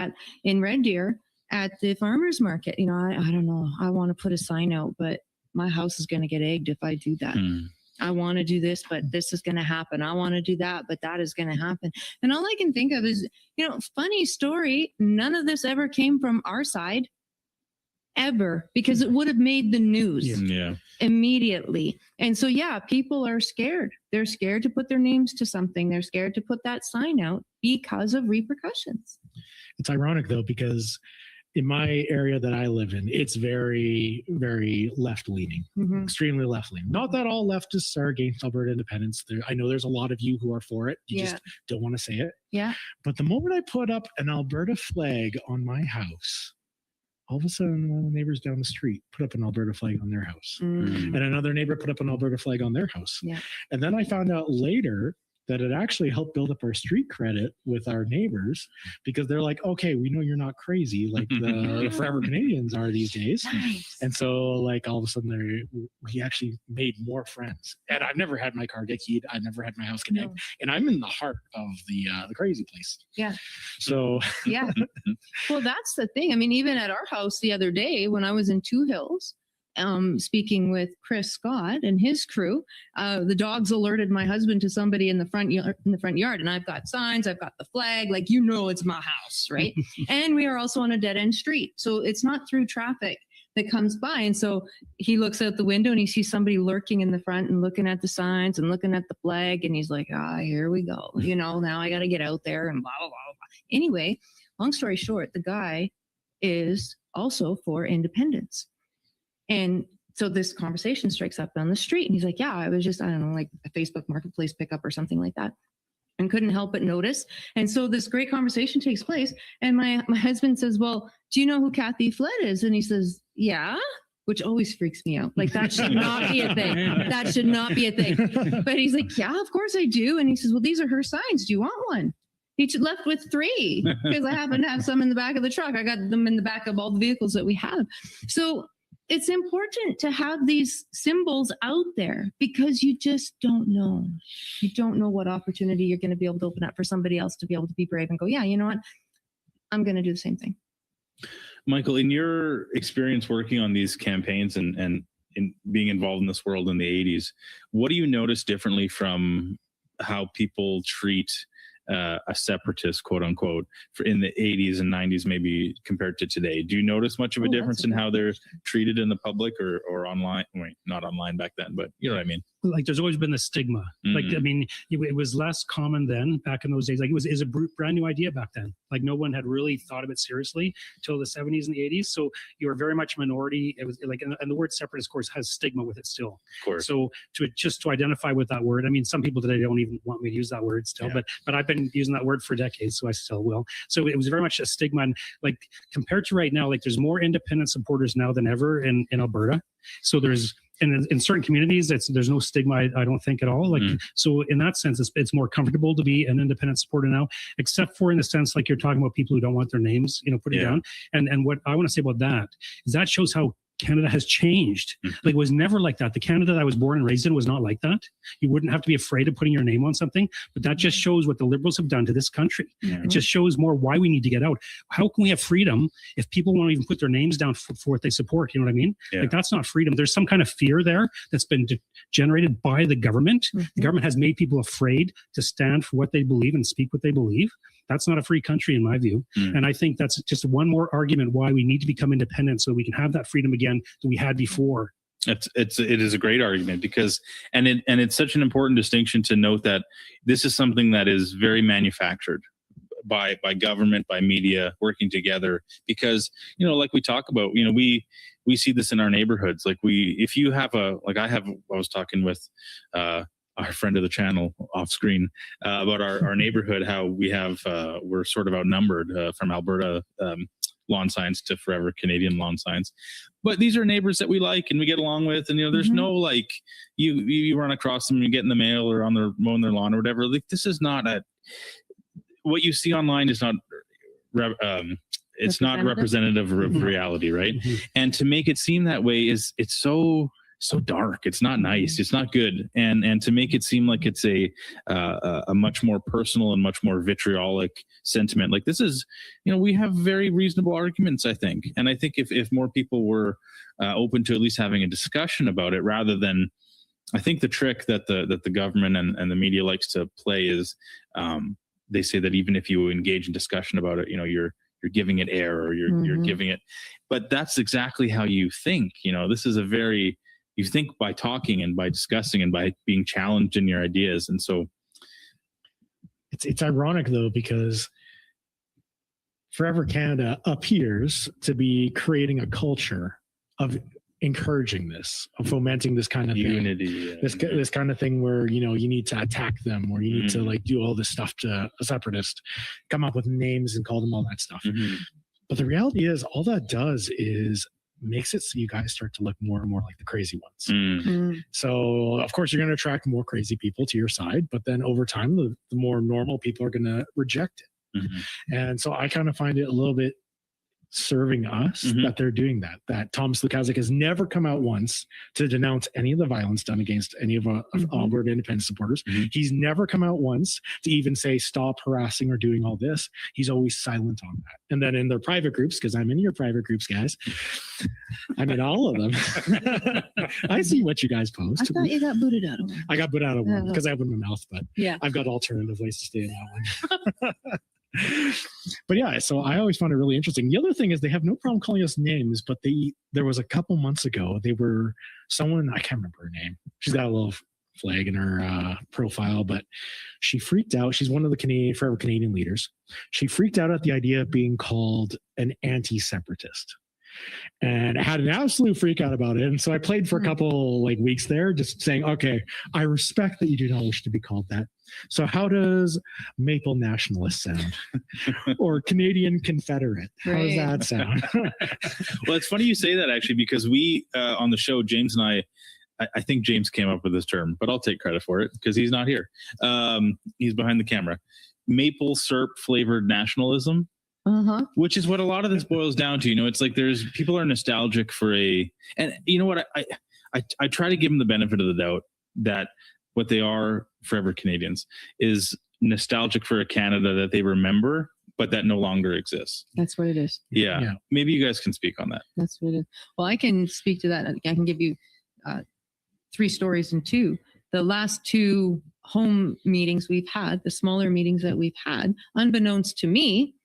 in Red Deer at the farmers market, you know, I don't know, I want to put a sign out, but my house is going to get egged if I do that. I want to do this, but this is going to happen. I want to do that, but that is going to happen. And all I can think of is, you know, funny story. None of this ever came from our side, ever, because it would have made the news immediately. And so, yeah, people are scared. They're scared to put their names to something. They're scared to put that sign out because of repercussions. It's ironic, though, because in my area that I live in, it's very, very left-leaning, extremely left-leaning. Not that all leftists are against Alberta independence. I know there's a lot of you who are for it. You just don't want to say it. Yeah. But the moment I put up an Alberta flag on my house, all of a sudden, one of the neighbors down the street put up an Alberta flag on their house, and another neighbor put up an Alberta flag on their house. Yeah. And then I found out later that it actually helped build up our street credit with our neighbors, because they're like, okay, we know you're not crazy like the Forever Canadians are these days. Nice. And so like all of a sudden we actually made more friends. And I've never had my car get keyed. I've never had my house get nicked. And I'm in the heart of the crazy place. Yeah. So yeah. Well, that's the thing. I mean, even at our house the other day when I was in Two Hills, speaking with Chris Scott and his crew, the dogs alerted my husband to somebody in the front yard, and I've got signs, I've got the flag, like, you know, it's my house, right? And we are also on a dead end street, so it's not through traffic that comes by. And so he looks out the window and he sees somebody lurking in the front and looking at the signs and looking at the flag, and he's like, here we go, you know, now I got to get out there and blah blah blah blah. Anyway, long story short, the guy is also for independence. And so this conversation strikes up on the street, and he's like, yeah, I was just, I don't know, like a Facebook marketplace pickup or something like that, and couldn't help but notice. And so this great conversation takes place, and my husband says, well, do you know who Kathy Flett is? And he says, yeah, which always freaks me out. Like, that should not be a thing. That should not be a thing. But he's like, yeah, of course I do. And he says, well, these are her signs. Do you want one? He left with 3 because I happen to have some in the back of the truck. I got them in the back of all the vehicles that we have. So it's important to have these symbols out there, because you just don't know. You don't know what opportunity you're going to be able to open up for somebody else to be able to be brave and go, yeah, you know what? I'm going to do the same thing. Michael, in your experience working on these campaigns and in being involved in this world in the 80s, what do you notice differently from how people treat a separatist, quote unquote, in the 80s and 90s, maybe compared to today? Do you notice much of a difference in how they're treated in the public or online? Wait, not online back then, but you know what I mean? Like, there's always been the stigma. Like, I mean, it was less common then back in those days. Like, it was a brand new idea back then. Like, no one had really thought of it seriously till the 70s and the 80s. So you were very much a minority. It was like, and the word separatist, of course, has stigma with it still. Of course. So to identify with that word, I mean, some people today don't even want me to use that word still, but I've been using that word for decades, so I still will. So it was very much a stigma. And like, compared to right now, like, there's more independent supporters now than ever in Alberta. So there's, and in certain communities, there's no stigma, I don't think, at all. Like, so in that sense, it's more comfortable to be an independent supporter now, except for in the sense, like, you're talking about people who don't want their names, you know, put it down. And what I want to say about that is that shows how Canada has changed. Like, it was never like that. The Canada that I was born and raised in was not like that. You wouldn't have to be afraid of putting your name on something, but that just shows what the Liberals have done to this country. It just shows more why we need to get out. How can we have freedom if people won't even put their names down for what they support? You know what I mean? Like, that's not freedom. There's some kind of fear there that's been generated by the government. The government has made people afraid to stand for what they believe and speak what they believe. That's not a free country, in my view. And I think that's just one more argument why we need to become independent, so we can have that freedom again that we had before. It is a great argument, because and it's such an important distinction to note that this is something that is very manufactured by government, by media, working together. Because, you know, like we talk about, you know, we see this in our neighborhoods. Like, if you have I was talking with our friend of the channel off screen about our neighborhood, how we have we're sort of outnumbered from Alberta lawn signs to Forever Canadian lawn signs. But these are neighbors that we like and we get along with, and, you know, there's no, like, you run across them, you get in the mail or on their mowing their lawn or whatever. Like, this is not what you see online is not it's not representative of reality, right? And to make it seem that way it's so dark. It's not nice. It's not good. And to make it seem like it's a much more personal and much more vitriolic sentiment, like, this is, you know, we have very reasonable arguments, I think. And I think if more people were open to at least having a discussion about it, rather than, I think the trick that the government and the media likes to play is they say that even if you engage in discussion about it, you know, you're giving it air, or you're giving it, but that's exactly how you think. You know, this is you think by talking and by discussing and by being challenged in your ideas. And so it's ironic, though, because Forever Canada appears to be creating a culture of encouraging this, of fomenting this kind of unity, this kind of thing where, you know, you need to attack them, or you need to, like, do all this stuff to a separatist, come up with names and call them all that stuff. But the reality is, all that does is makes it so you guys start to look more and more like the crazy ones. So of course you're going to attract more crazy people to your side, but then over time, the more normal people are going to reject it. And so I kind of find it a little bit serving us that they're doing that Thomas Lukaszuk has never come out once to denounce any of the violence done against any of Alberta independent supporters. He's never come out once to even say stop harassing or doing all this. He's always silent on that. And then in their private groups, because I'm in your private groups, guys, I'm in all of them. I see what you guys post. I thought you got booted out of one. I got booted out of one because I opened my mouth, but Yeah. I've got alternative ways to stay in that one. But yeah, so I always found it really interesting. The other thing is they have no problem calling us names, but there was a couple months ago, they were someone, I can't remember her name. She's got a little flag in her profile, but she freaked out. She's one of the forever Canadian leaders. She freaked out at the idea of being called an anti-separatist. And I had an absolute freak out about it. And so I played for a couple weeks there, just saying, okay, I respect that you do not wish to be called that. So how does Maple Nationalist sound? Or Canadian Confederate? How does that sound? Well, it's funny you say that actually, because we on the show, James and I think James came up with this term, but I'll take credit for it because he's not here. He's behind the camera. Maple syrup flavored nationalism. Which is what a lot of this boils down to. It's like people are nostalgic for and you know what, I try to give them the benefit of the doubt that what they are, forever Canadians, is nostalgic for a Canada that they remember, but that no longer exists. That's what it is. Yeah. Maybe you guys can speak on that. That's what it is. Well, I can speak to that. I can give you 3 stories in 2. The last 2 home meetings we've had, the smaller meetings that we've had, unbeknownst to me,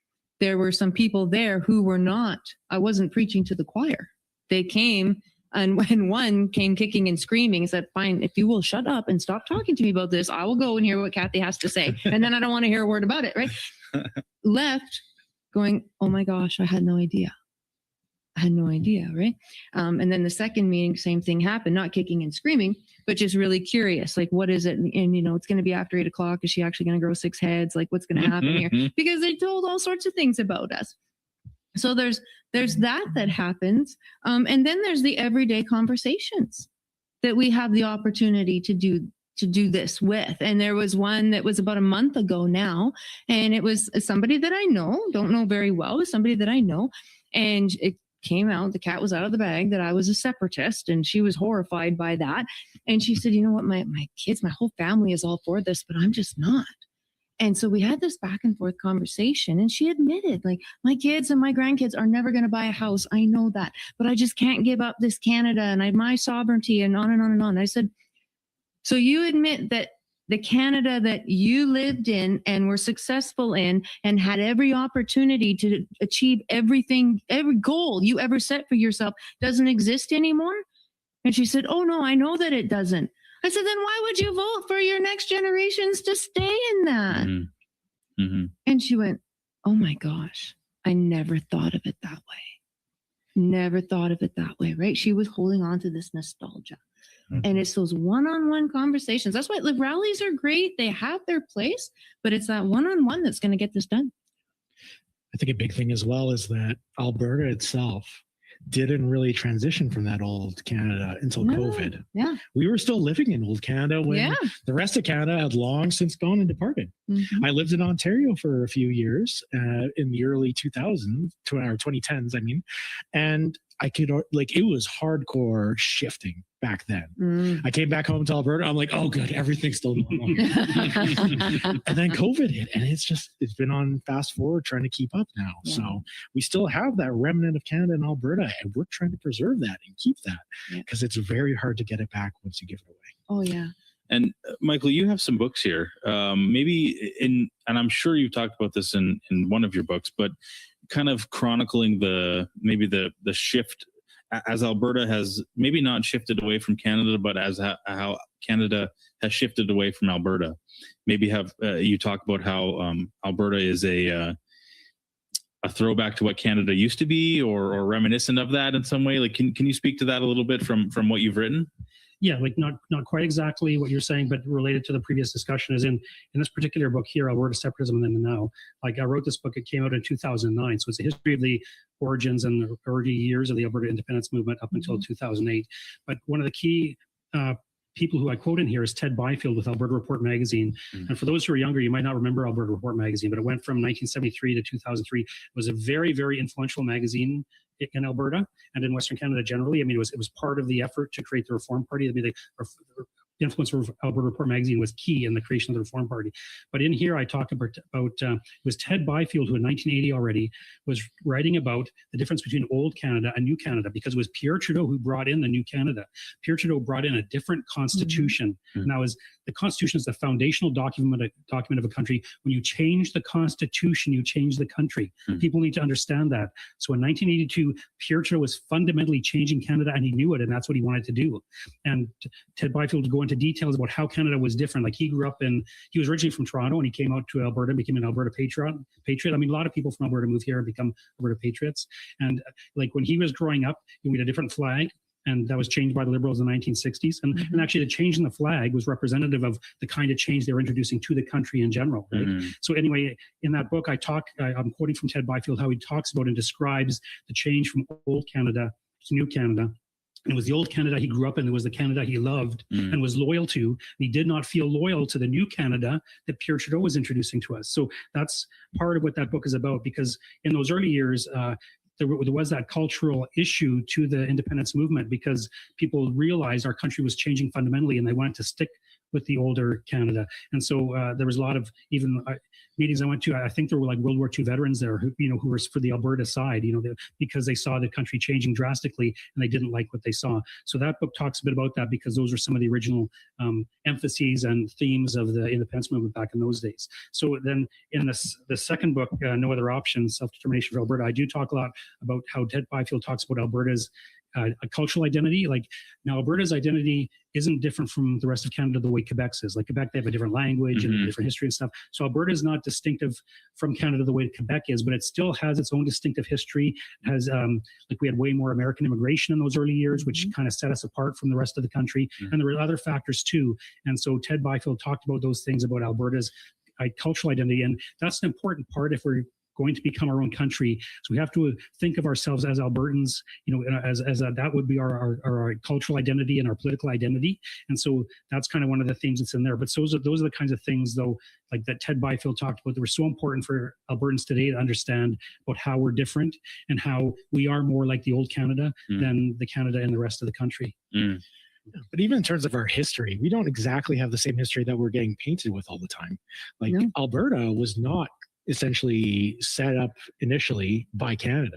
there were some people there who were not, I wasn't preaching to the choir. They came, and when one came kicking and screaming, said, fine, if you will shut up and stop talking to me about this, I will go and hear what Kathy has to say. And then I don't want to hear a word about it, right? Left going, oh my gosh, I had no idea. I had no idea, right? And then the second meeting, same thing happened, not kicking and screaming, but just really curious, like, what is it? And, it's going to be after 8 o'clock. Is she actually going to grow 6 heads? Like, what's going to happen here? Because they told all sorts of things about us. So there's that happens. And then there's the everyday conversations that we have the opportunity to do this with. And there was one that was about a month ago now, and it was somebody that I don't know very well, somebody that I know. And it came out, the cat was out of the bag, that I was a separatist, and she was horrified by that. And she said, you know what, my kids, my whole family is all for this, but I'm just not. And so we had this back and forth conversation, and she admitted, like, my kids and my grandkids are never going to buy a house. I know that, but I just can't give up this Canada and my sovereignty and on and on and on. I said, so you admit that the Canada that you lived in and were successful in and had every opportunity to achieve everything, every goal you ever set for yourself doesn't exist anymore? And she said, oh no, I know that it doesn't. I said, then why would you vote for your next generations to stay in that? And she went, oh my gosh, I never thought of it that way. Never thought of it that way, right? She was holding on to this nostalgia. And it's those one-on-one conversations. That's why rallies are great. They have their place, but it's that one-on-one that's going to get this done. I think a big thing as well is that Alberta itself didn't really transition from that old Canada until COVID. Yeah. We were still living in old Canada when the rest of Canada had long since gone and departed. I lived in Ontario for a few years in the early 2000s, or 2010s, I mean, and I could, it was hardcore shifting back then. I came back home to Alberta. I'm like, oh, good, everything's still normal. And then COVID hit, and it's been on fast forward trying to keep up now. Yeah. So we still have that remnant of Canada and Alberta, and we're trying to preserve that and keep that because it's very hard to get it back once you give it away. Oh, yeah. And Michael, you have some books here. And I'm sure you've talked about this in one of your books, but kind of chronicling the shift as Alberta has maybe not shifted away from Canada, but as how Canada has shifted away from Alberta. Maybe you talk about how Alberta is a throwback to what Canada used to be, or reminiscent of that in some way. Like, can you speak to that a little bit from what you've written? Yeah, like not quite exactly what you're saying, but related to the previous discussion is in this particular book here, Alberta Separatism and Then and Now. Like I wrote this book, it came out in 2009. So it's a history of the origins and the early years of the Alberta independence movement up until 2008. But one of the key people who I quote in here is Ted Byfield with Alberta Report magazine. And for those who are younger, you might not remember Alberta Report magazine, but it went from 1973 to 2003. It was a very, very influential magazine in Alberta and in Western Canada generally. I mean, it was part of the effort to create the Reform Party. I mean, the influence of Alberta Report magazine was key in the creation of the Reform Party. But in here, I talk about it was Ted Byfield, who in 1980 already was writing about the difference between old Canada and new Canada, because it was Pierre Trudeau who brought in the new Canada. Pierre Trudeau brought in a different constitution. Now, the Constitution is the foundational document of a country. When you change the Constitution, you change the country. People need to understand that. So in 1982, Pierre Trudeau was fundamentally changing Canada, and he knew it, and that's what he wanted to do. And Ted Byfield would go into details about how Canada was different. Like he was originally from Toronto, and he came out to Alberta and became an Alberta patriot. I mean, a lot of people from Alberta move here and become Alberta patriots. And like when he was growing up, he had a different flag. And that was changed by the Liberals in the 1960s. And actually the change in the flag was representative of the kind of change they were introducing to the country in general. Right? So anyway, in that book, I'm quoting from Ted Byfield, how he talks about and describes the change from old Canada to new Canada. It was the old Canada he grew up in. It was the Canada he loved and was loyal to. And he did not feel loyal to the new Canada that Pierre Trudeau was introducing to us. So that's part of what that book is about, because in those early years, there was that cultural issue to the independence movement, because people realized our country was changing fundamentally and they wanted to stick with the older Canada. And so there was a lot of even meetings I went to. I think there were like World War II veterans there who were for the Alberta side, because they saw the country changing drastically and they didn't like what they saw. So that book talks a bit about that, because those are some of the original emphases and themes of the independence movement back in those days. So then in the second book, No Other Options, Self-Determination for Alberta, I do talk a lot about how Ted Byfield talks about Alberta's a cultural identity. Like now, Alberta's identity isn't different from the rest of Canada the way Quebec's is. Like Quebec, they have a different language and a different history and stuff. So Alberta is not distinctive from Canada the way Quebec is, but it still has its own distinctive history. It has like we had way more American immigration in those early years, which kind of set us apart from the rest of the country. And there were other factors too. And so Ted Byfield talked about those things about Alberta's cultural identity, and that's an important part if we're going to become our own country. So we have to think of ourselves as Albertans, as that would be our cultural identity and our political identity. And so that's kind of one of the themes that's in there. But those are the kinds of things, though, like that Ted Byfield talked about, that were so important for Albertans today to understand about how we're different and how we are more like the old Canada than the Canada and the rest of the country. But even in terms of our history, we don't exactly have the same history that we're getting painted with all the time. Like Alberta was not essentially set up initially by Canada.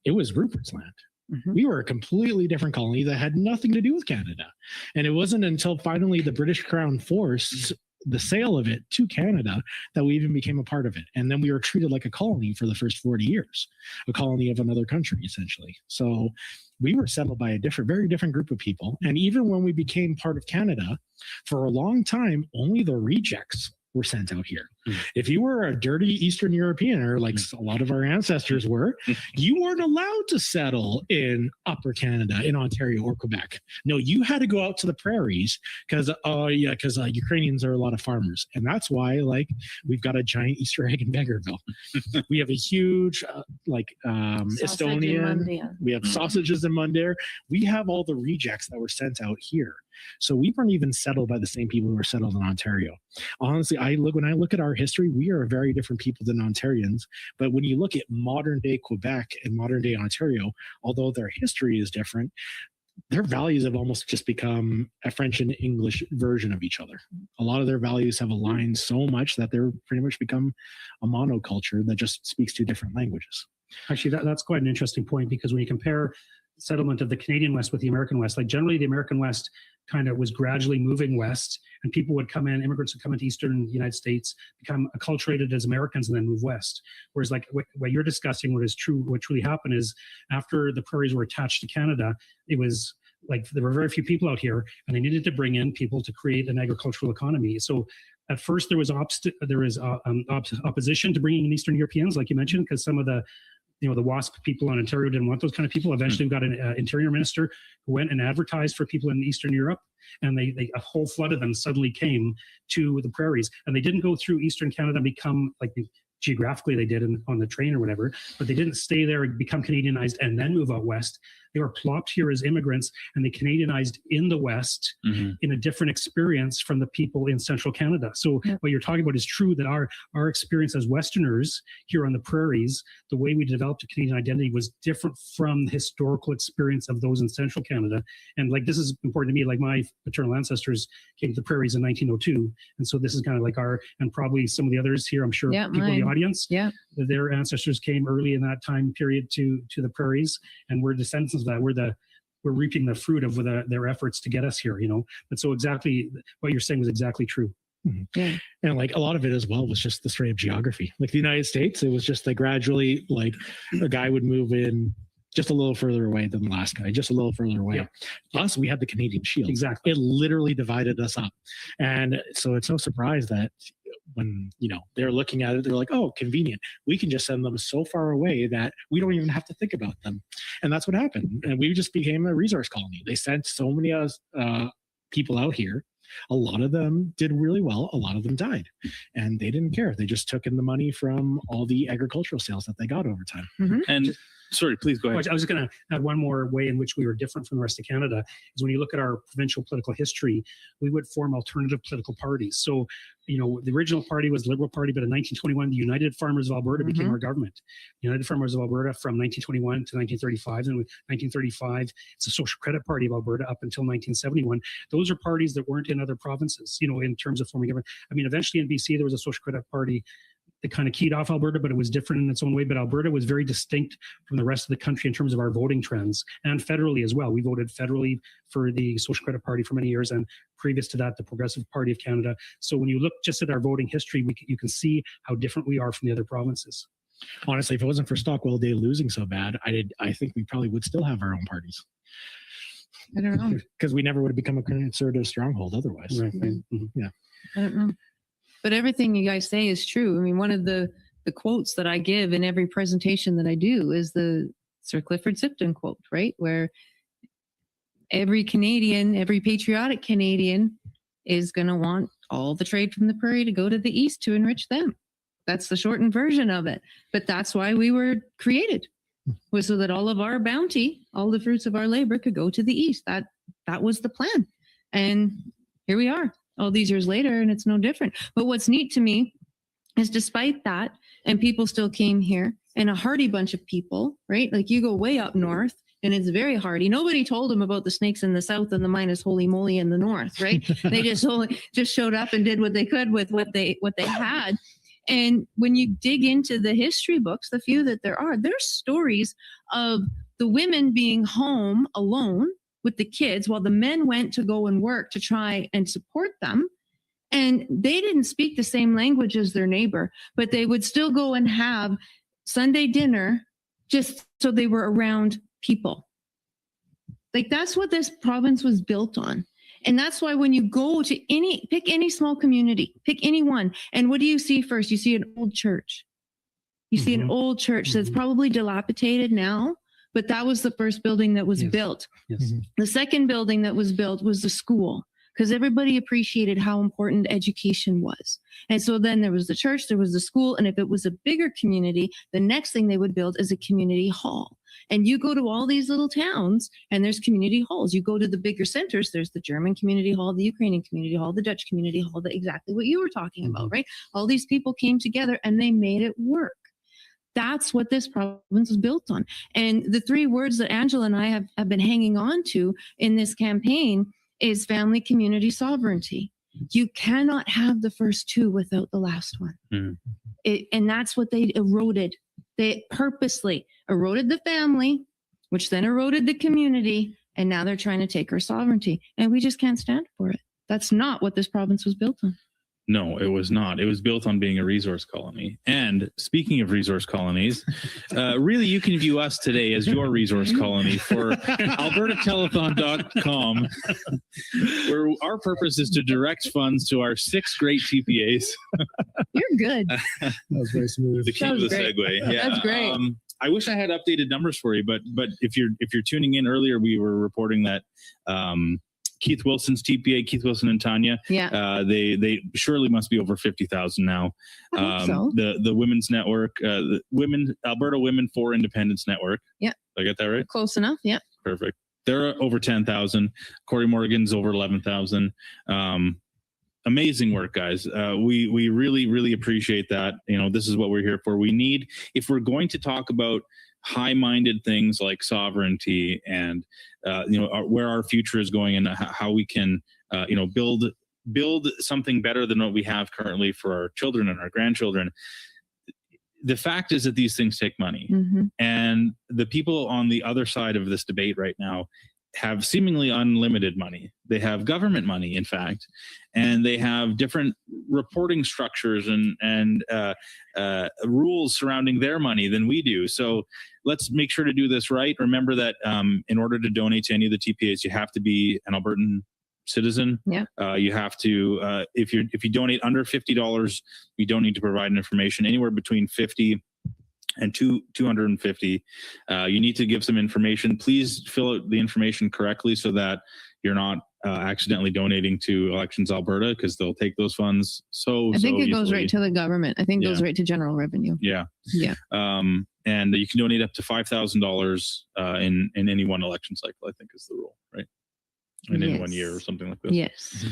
It was Rupert's land. We were a completely different colony that had nothing to do with Canada. And it wasn't until finally the British Crown forced the sale of it to Canada that we even became a part of it. And then we were treated like a colony for the first 40 years, a colony of another country, essentially. So we were settled by a very different group of people. And even when we became part of Canada, for a long time, only the rejects were sent out here. If you were a dirty Eastern European, or like a lot of our ancestors were, you weren't allowed to settle in Upper Canada, in Ontario or Quebec. No, you had to go out to the prairies because Ukrainians are a lot of farmers. And that's why we've got a giant Easter egg in Beggarville. We have a huge Estonian. We have sausages in Mundare. We have all the rejects that were sent out here. So we weren't even settled by the same people who were settled in Ontario. Honestly, when I look at our history, we are very different people than Ontarians. But when you look at modern day Quebec and modern day Ontario, although their history is different, their values have almost just become a French and English version of each other. A lot of their values have aligned so much that they're pretty much become a monoculture that just speaks two different languages. Actually, that's quite an interesting point, because when you compare settlement of the Canadian West with the American West, like generally the American West kind of was gradually moving west, and people would come in, immigrants would come into Eastern United States, become acculturated as Americans, and then move west. Whereas like what you're discussing, what truly happened is after the prairies were attached to Canada, it was like there were very few people out here, and they needed to bring in people to create an agricultural economy. So at first there was opposition to bringing in Eastern Europeans, like you mentioned, because some of the the WASP people on Ontario didn't want those kind of people. Eventually we got an interior minister who went and advertised for people in Eastern Europe, and a whole flood of them suddenly came to the prairies, and they didn't go through Eastern Canada and become like geographically they did on the train or whatever, but they didn't stay there and become Canadianized and then move out west. They were plopped here as immigrants, and they Canadianized in the West in a different experience from the people in Central Canada. So what you're talking about is true, that our experience as Westerners here on the prairies, the way we developed a Canadian identity was different from the historical experience of those in Central Canada. And like, this is important to me, like my paternal ancestors came to the prairies in 1902. And so this is kind of like and probably some of the others here, I'm sure people in the audience, their ancestors came early in that time period to the prairies, and we're descendants of that. We're reaping the fruit of their efforts to get us here, But so exactly what you're saying was exactly true. Yeah. And like a lot of it as well was just the straight up geography. Like the United States, it was just like gradually, like a guy would move in just a little further away than the last guy, just a little further away. Us, we had the Canadian Shield. Exactly. It literally divided us up. And so it's no surprise that when, they're looking at it, they're like, oh, convenient. We can just send them so far away that we don't even have to think about them. And that's what happened. And we just became a resource colony. They sent so many people out here. A lot of them did really well. A lot of them died, and they didn't care. They just took in the money from all the agricultural sales that they got over time. And sorry, please go ahead. I was going to add one more way in which we were different from the rest of Canada is when you look at our provincial political history, we would form alternative political parties. So, the original party was the Liberal Party, but in 1921, the United Farmers of Alberta became our government. United Farmers of Alberta from 1921 to 1935. And with 1935, it's the Social Credit Party of Alberta up until 1971. Those are parties that weren't in other provinces, in terms of forming government. I mean, eventually in BC, there was a Social Credit Party that kind of keyed off Alberta, but it was different in its own way. But Alberta was very distinct from the rest of the country in terms of our voting trends, and federally as well. We voted federally for the Social Credit Party for many years, and previous to that, the Progressive Party of Canada. So when you look just at our voting history, you can see how different we are from the other provinces. Honestly, if it wasn't for Stockwell Day losing so bad, I think we probably would still have our own parties. I don't know. Because we never would have become a conservative stronghold otherwise. Right. Yeah. I don't know. But everything you guys say is true. I mean, one of the quotes that I give in every presentation that I do is the Sir Clifford Sipton quote, right? Where every Canadian, every patriotic Canadian is going to want all the trade from the prairie to go to the east to enrich them. That's the shortened version of it. But that's why we were created, was so that all of our bounty, all the fruits of our labor could go to the east. That was the plan. And here we are all these years later, and it's no different. But what's neat to me is despite that, and people still came here, and a hardy bunch of people, right? Like you go way up north, and it's very hardy. Nobody told them about the snakes in the south and the minus holy moly in the north, right? They just showed up and did what they could with what they had. And when you dig into the history books, the few that there's stories of the women being home alone with the kids while the men went to go and work to try and support them. And they didn't speak the same language as their neighbor, but they would still go and have Sunday dinner just so they were around people. Like that's what this province was built on. And that's why when you go to pick any small community, pick any one, and what do you see first? You see an old church. You see an old church that's probably dilapidated now, but that was the first building that was built. Yes. The second building that was built was the school, because everybody appreciated how important education was. And so then there was the church, there was the school, and if it was a bigger community, the next thing they would build is a community hall. And you go to all these little towns and there's community halls. You go to the bigger centers, there's the German community hall, the Ukrainian community hall, the Dutch community hall, exactly what you were talking about, right? All these people came together and they made it work. That's what this province was built on. And the three words that Angela and I have been hanging on to in this campaign is family, community, sovereignty. You cannot have the first two without the last one. And that's what they eroded. They purposely eroded the family, which then eroded the community, and now they're trying to take our sovereignty. And we just can't stand for it. That's not what this province was built on. No, it was not. It was built on being a resource colony. And speaking of resource colonies, really you can view us today as your resource colony for albertatelethon.com, where our purpose is to direct funds to our 6 great TPAs. You're good. That was very smooth. The king of the segue. Yeah. That's great. I wish I had updated numbers for you, but if you're tuning in earlier, we were reporting that Keith Wilson's TPA, Keith Wilson and Tanya, they surely must be over 50,000 now. I hope so. The Women's Network, the Alberta Women for Independence Network. Yeah. Did I get that right? Close enough. Yeah. Perfect. They're over 10,000. Corey Morgan's over 11,000. Amazing work, guys. We really, really appreciate that. You know, this is what we're here for. We need, if we're going to talk about high-minded things like sovereignty and where our future is going and how we can build something better than what we have currently for our children and our grandchildren. The fact is that these things take money, and the people on the other side of this debate right now have seemingly unlimited money. They have government money, in fact, and they have different reporting structures and rules surrounding their money than we do. So let's make sure to do this right. Remember that in order to donate to any of the TPAs, you have to be an Albertan citizen. Yeah. You have to, if you donate under $50, you don't need to provide information. Anywhere between 50 and 250, you need to give some information. Please fill out the information correctly so that you're not accidentally donating to Elections Alberta, because they'll take those funds I think it goes right to the government. I think it goes right to general revenue. Yeah. Yeah. And you can donate up to $5,000 in any one election cycle, I think is the rule, right? In any 1 year or something like this. Yes.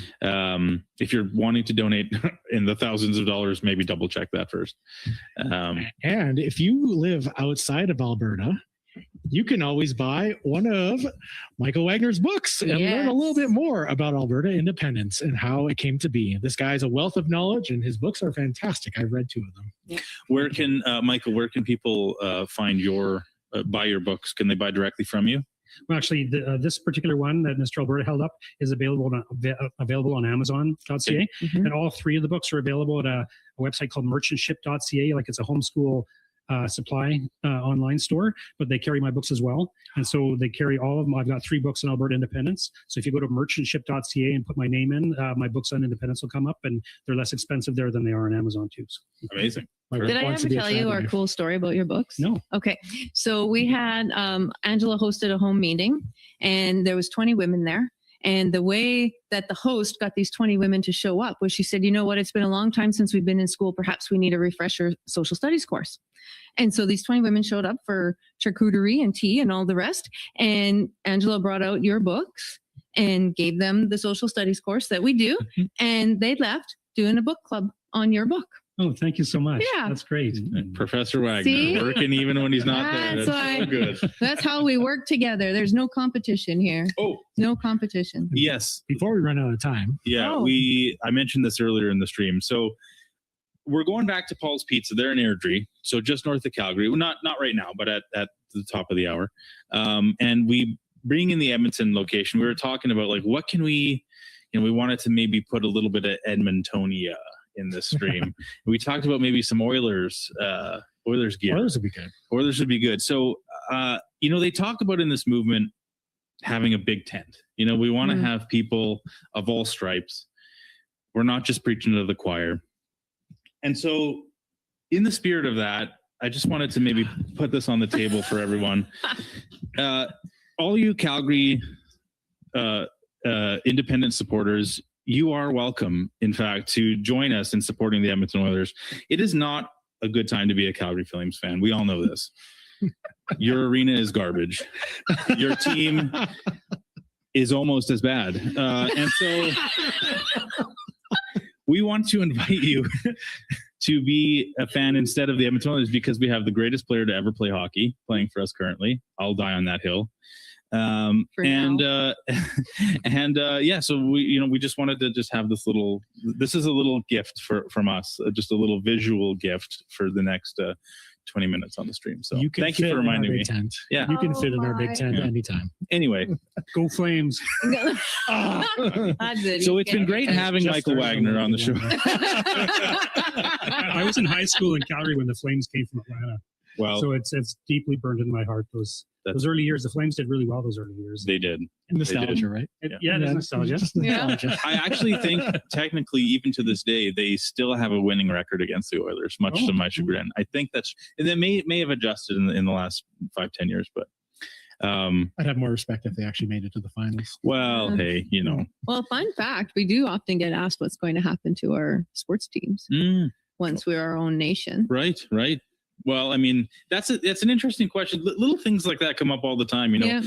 If you're wanting to donate in the thousands of dollars, maybe double check that first. And if you live outside of Alberta, you can always buy one of Michael Wagner's books and learn a little bit more about Alberta independence and how it came to be. This guy's a wealth of knowledge, and his books are fantastic. I've read 2 of them. Yeah. Where can Michael? Where can people find buy your books? Can they buy directly from you? Well, actually, this particular one that Mr. Alberta held up is available on Amazon.ca, and all 3 of the books are available at a website called merchantship.ca. Like, it's a homeschool supply online store, but they carry my books as well, and so they carry all of them. I've got 3 books on Alberta independence. So if you go to merchantship.ca and put my name in, my books on independence will come up, and they're less expensive there than they are on Amazon too. So. Amazing. Did I ever tell you our cool story about your books? No. Okay. So we had Angela hosted a home meeting, and there was 20 women there. And the way that the host got these 20 women to show up was she said, you know what, it's been a long time since we've been in school. Perhaps we need a refresher social studies course. And so these 20 women showed up for charcuterie and tea and all the rest. And Angela brought out your books and gave them the social studies course that we do. And they left doing a book club on your book. Oh, thank you so much. Yeah. That's great. Professor Wagner See? working even when he's not there. That's so good. That's how we work together. There's no competition here. Oh, no competition. Yes. Before we run out of time. Yeah, I mentioned this earlier in the stream. So we're going back to Paul's Pizza. They're in Airdrie, so just north of Calgary. Well, not right now, but at the top of the hour. And we bring in the Edmonton location. We were talking about, like, what can we wanted to maybe put a little bit of Edmontonia in this stream. We talked about maybe some Oilers gear. Oilers would be good. Oilers would be good. So, they talk about in this movement having a big tent. We want to have people of all stripes. We're not just preaching to the choir. And so, in the spirit of that, I just wanted to maybe put this on the table for everyone. All you Calgary independent supporters, you are welcome, in fact, to join us in supporting the Edmonton Oilers. It is not a good time to be a Calgary Flames fan. We all know this. Your arena is garbage. Your team is almost as bad. And so we want to invite you to be a fan instead of the Edmonton Oilers, because we have the greatest player to ever play hockey playing for us currently. I'll die on that hill. So we just wanted to just have this is a little gift from us, just a little visual gift for the next 20 minutes on the stream. So thank you for reminding me. Tent. Yeah, you can fit in our big tent anytime. Anyway, go Flames. So it's been great having Michael Wagner on the show. I was in high school in Calgary when the Flames came from Atlanta. Well, so it's deeply burned in my heart. Those early years, the Flames did really well those early years. They did. Nostalgia, right? Yeah, it is nostalgia. Just nostalgia. I actually think technically, even to this day, they still have a winning record against the Oilers, much to my chagrin. I think and they may have adjusted in the last 5-10 years, but I'd have more respect if they actually made it to the finals. well, hey, Well, fun fact, we do often get asked what's going to happen to our sports teams once we're our own nation. Right. Well, I mean, that's an interesting question. Little things like that come up all the time, Yeah.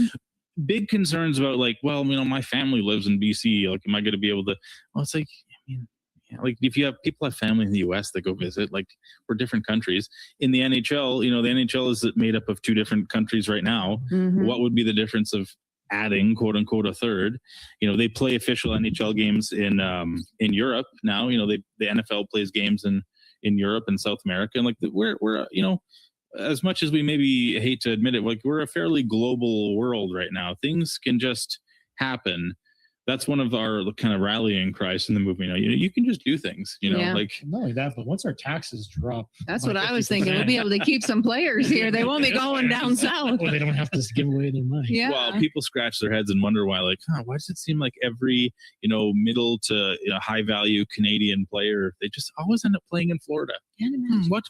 Big concerns about like, well, my family lives in BC. Like, am I going to be able to? Well, it's like, I mean, yeah, like if you have people have family in the US that go visit, like we're different countries. In the NHL, the NHL is made up of 2 different countries right now. What would be the difference of adding quote unquote a third? They play official NHL games in Europe now. The NFL plays games in Europe and South America, and like we're as much as we maybe hate to admit it, like we're a fairly global world right now. Things can just happen. That's one of our kind of rallying cries in the movement. You can just do things, like Not only that, but once our taxes drop, That's what I was thinking. We'll be able to keep some players here. They won't be going down south. or they don't have to give away their money. Yeah. Well, people scratch their heads and wonder why, like, why does it seem like every, middle to high value Canadian player, they just always end up playing in Florida?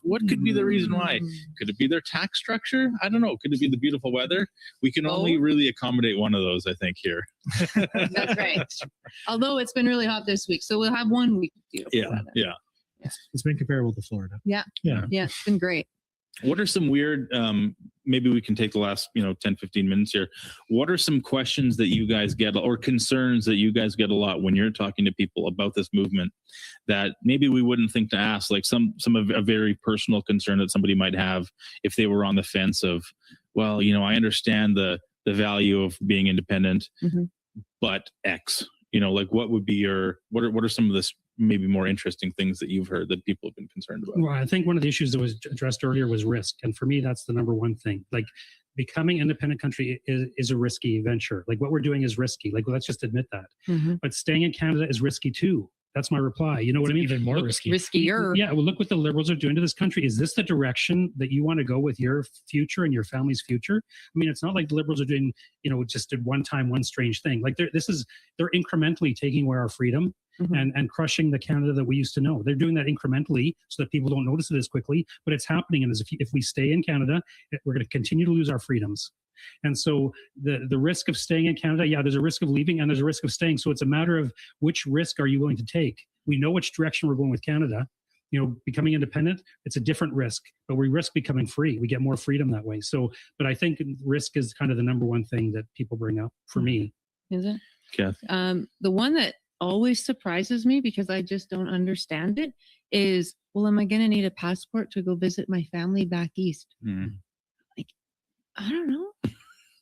What could be the reason why? Could it be their tax structure? I don't know. Could it be the beautiful weather? We can only really accommodate one of those, I think, here. That's right. Although it's been really hot this week, so we'll have 1 week of beautiful weather. Yeah. It's been comparable to Florida. Yeah. It's been great. What are some weird, maybe we can take the last, 10, 15 minutes here. What are some questions that you guys get or concerns that you guys get a lot when you're talking to people about this movement that maybe we wouldn't think to ask, like some of a very personal concern that somebody might have if they were on the fence of, well, I understand the value of being independent, but X, like what would be what are some of the maybe more interesting things that you've heard that people have been concerned about? Well, I think one of the issues that was addressed earlier was risk. And for me, that's the number one thing. Like becoming an independent country is a risky venture. Like what we're doing is risky. Like, let's just admit that. But staying in Canada is risky too. That's my reply. You know what I mean? Even more risky. Riskier. Yeah. Well, look what the Liberals are doing to this country. Is this the direction that you want to go with your future and your family's future? I mean, it's not like the Liberals are doing, just did one strange thing. Like they're incrementally taking away our freedom and crushing the Canada that we used to know. They're doing that incrementally so that people don't notice it as quickly, but it's happening. And if we stay in Canada, we're going to continue to lose our freedoms. And so the risk of staying in Canada, there's a risk of leaving and there's a risk of staying. So it's a matter of which risk are you willing to take? We know which direction we're going with Canada. Becoming independent, it's a different risk, but we risk becoming free. We get more freedom that way. So, but I think risk is kind of the number one thing that people bring up for me. Is it? Kath. The one that always surprises me because I just don't understand it is, well, am I going to need a passport to go visit my family back east? Like, I don't know.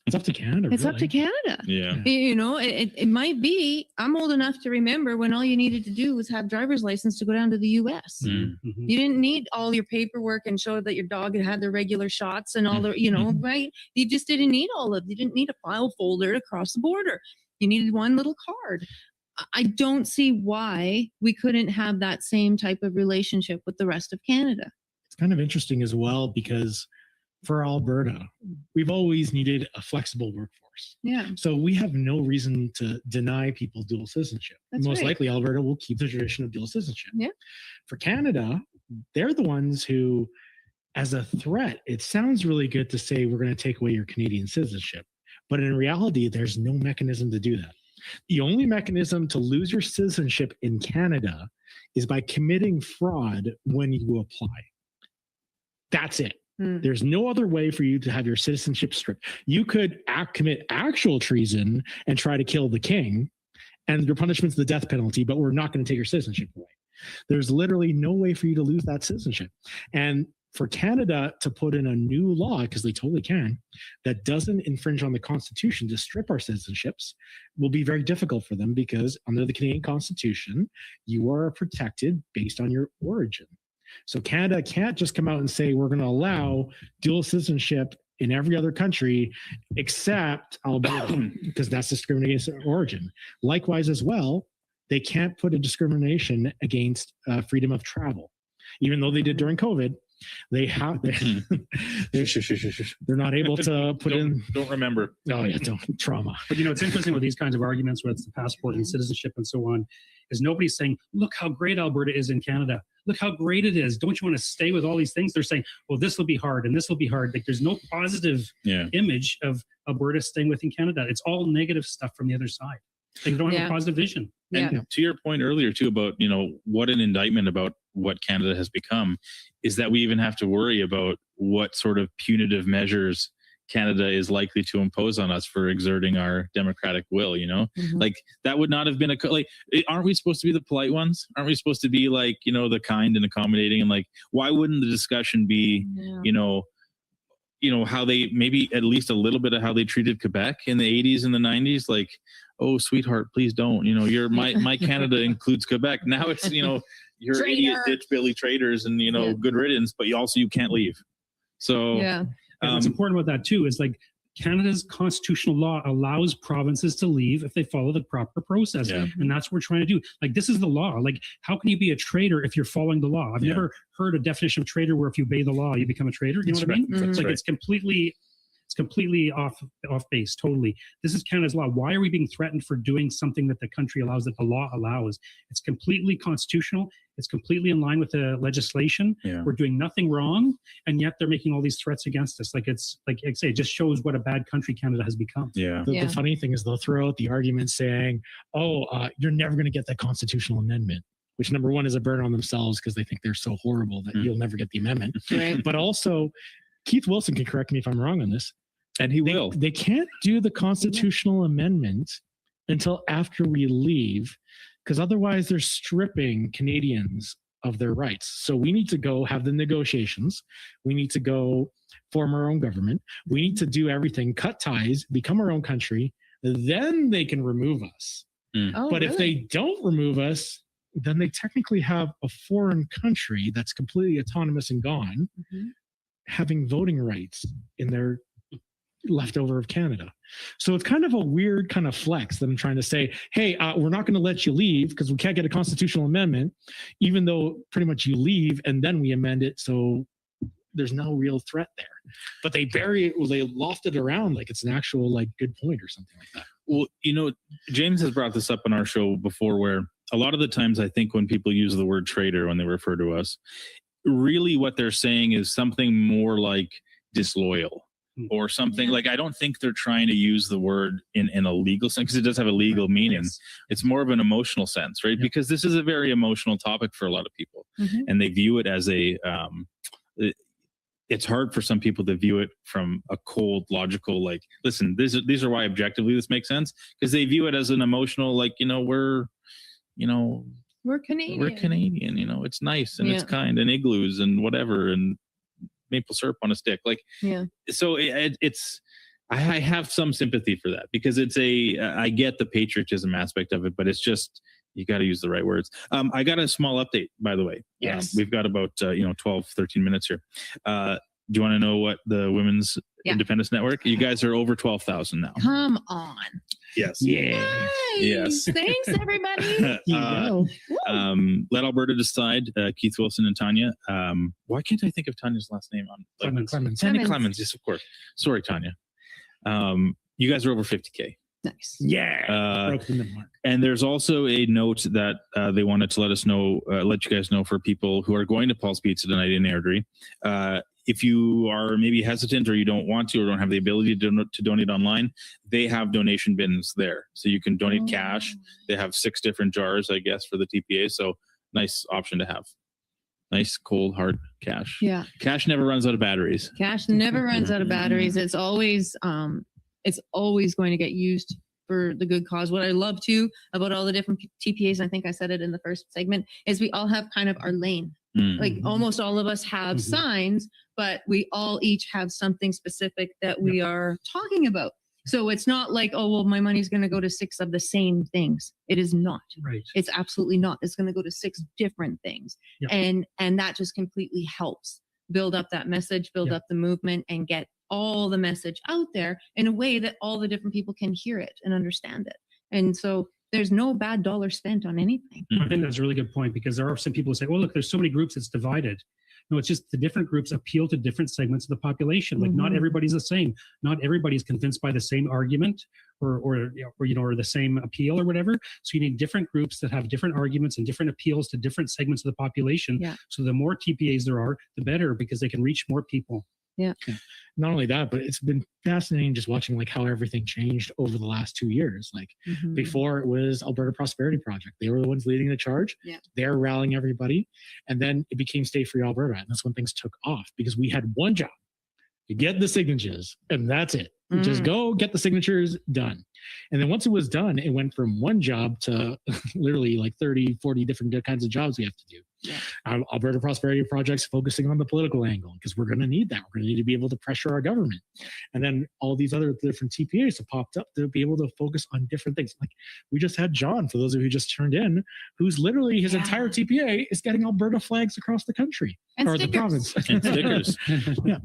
It's up to Canada. It's up to Canada. Yeah. It might be. I'm old enough to remember when all you needed to do was have driver's license to go down to the U.S. You didn't need all your paperwork and show that your dog had the regular shots and all the, right? You just didn't need all of. You didn't need a file folder to cross the border. You needed one little card. I don't see why we couldn't have that same type of relationship with the rest of Canada. It's kind of interesting as well because for Alberta, we've always needed a flexible workforce. Yeah. So we have no reason to deny people dual citizenship. That's Most right. likely Alberta will keep the tradition of dual citizenship. Yeah. For Canada, they're the ones who, as a threat, it sounds really good to say we're going to take away your Canadian citizenship. But in reality, there's no mechanism to do that. The only mechanism to lose your citizenship in Canada is by committing fraud when you apply. That's it. There's no other way for you to have your citizenship stripped. You could commit actual treason and try to kill the king, and your punishment's the death penalty, but we're not going to take your citizenship away. There's literally no way for you to lose that citizenship. And for Canada to put in a new law, because they totally can, that doesn't infringe on the Constitution to strip our citizenships will be very difficult for them because under the Canadian Constitution, you are protected based on your origin. So Canada can't just come out and say, we're going to allow dual citizenship in every other country except Alberta, because that's discrimination against origin. Likewise as well, they can't put a discrimination against freedom of travel, even though they did during COVID. They have they're not able to put in. Don't remember. Oh yeah, don't trauma. But it's interesting with these kinds of arguments, whether it's the passport and citizenship and so on, is nobody's saying, look how great Alberta is in Canada. Look how great it is. Don't you want to stay with all these things? They're saying, well, this will be hard and this will be hard. Like there's no positive image of Alberta staying within Canada. It's all negative stuff from the other side. They don't have a positive vision. And to your point earlier too about, what an indictment about what Canada has become is that we even have to worry about what sort of punitive measures Canada is likely to impose on us for exerting our democratic will, like that would not have been aren't we supposed to be the polite ones? Aren't we supposed to be like, the kind and accommodating? And like, why wouldn't the discussion be, how they maybe at least a little bit of how they treated Quebec in the 80s and the 90s? Like, oh, sweetheart, please don't, you're my Canada includes Quebec. Now it's, you're idiot ditch Billy traders and, good riddance, but you can't leave. So what's important about that too is like Canada's constitutional law allows provinces to leave if they follow the proper process. And that's what we're trying to do. Like, this is the law. Like, how can you be a traitor if you're following the law? I've never heard a definition of traitor where if you obey the law, you become a traitor. You know what I mean? It's like, it's completely off base. Totally. This is Canada's law. Why are we being threatened for doing something that the country allows, that the law allows? It's completely constitutional. It's completely in line with the legislation. We're doing nothing wrong, and yet they're making all these threats against us. Like, it's like I say, it just shows what a bad country Canada has become. The funny thing is they'll throw out the argument saying, you're never going to get that constitutional amendment, which number one is a burden on themselves because they think they're so horrible that you'll never get the amendment. But also, Keith Wilson can correct me if I'm wrong on this. And he will. They can't do the constitutional amendment until after we leave, because otherwise they're stripping Canadians of their rights. So we need to go have the negotiations. We need to go form our own government. We need to do everything, cut ties, become our own country. Then they can remove us. But if they don't remove us, then they technically have a foreign country that's completely autonomous and gone, having voting rights in their leftover of Canada. So it's kind of a weird kind of flex that I'm trying to say, hey, we're not going to let you leave because we can't get a constitutional amendment, even though pretty much you leave and then we amend it. So there's no real threat there. But they bury it, they loft it around like it's an actual like good point or something like that. Well, James has brought this up on our show before, where a lot of the times I think when people use the word traitor when they refer to us, really what they're saying is something more like disloyal or something. Like, I don't think they're trying to use the word in a legal sense, because it does have a legal meaning. It's more of an emotional sense, right? Because this is a very emotional topic for a lot of people, and they view it as it's hard for some people to view it from a cold, logical, like, listen, these are why objectively this makes sense, because they view it as an emotional, like, we're Canadian. We're Canadian, it's nice and it's kind, and igloos and whatever, and maple syrup on a stick. Like, so it's, I have some sympathy for that, because it's I get the patriotism aspect of it, but it's just, you got to use the right words. I got a small update, by the way. We've got about, 12, 13 minutes here. Do you want to know what the Women's Independence Network, you guys are over 12,000 now. Come on. Yes. Nice. Yes. Thanks, everybody. Let Alberta Decide, Keith Wilson and Tanya. Why can't I think of Tanya's last name? Clemens. Tanya Clemens, yes, of course. Sorry, Tanya. You guys are over 50K. Nice. And there's also a note that they wanted to let you guys know, for people who are going to Paul's Pizza tonight in Airdrie. If you are maybe hesitant, or you don't want to, or don't have the ability to donate online, they have donation bins there. So you can donate cash. They have 6 different jars, I guess, for the TPA. So nice option to have. Nice, cold, hard cash. Yeah. Cash never runs out of batteries. Cash never runs out of batteries. It's always going to get used for the good cause. What I love too about all the different TPAs, I think I said it in the first segment, is we all have kind of our lane. Like, almost all of us have signs, but we all each have something specific that we are talking about. So it's not like, oh, well, my money's going to go to 6 of the same things. It is not. Right. It's absolutely not. It's going to go to 6 different things. And that just completely helps build up that message, build up the movement, and get all the message out there in a way that all the different people can hear it and understand it. And so there's no bad dollar spent on anything. I think that's a really good point, because there are some people who say, well, look, there's so many groups, it's divided. No, it's just the different groups appeal to different segments of the population. Like not everybody's the same. Not everybody's convinced by the same argument or the same appeal or whatever. So you need different groups that have different arguments and different appeals to different segments of the population. Yeah. So the more TPAs there are, the better, because they can reach more people. Yeah. Not only that, but it's been fascinating just watching like how everything changed over the last 2 years. Like before it was Alberta Prosperity Project. They were the ones leading the charge. Yeah. They're rallying everybody. And then it became Stay Free Alberta. And that's when things took off because we had one job. You get the signatures and that's it. Just go get the signatures done. And then once it was done, it went from one job to literally like 30, 40 different kinds of jobs we have to do. Yeah. Alberta Prosperity Project's focusing on the political angle because we're going to need that. We're going to need to be able to pressure our government. And then all these other different TPAs have popped up to be able to focus on different things. Like we just had John, for those of you who just turned in, who's literally his entire TPA is getting Alberta flags across the country and or stickers. the province. And stickers. Yeah.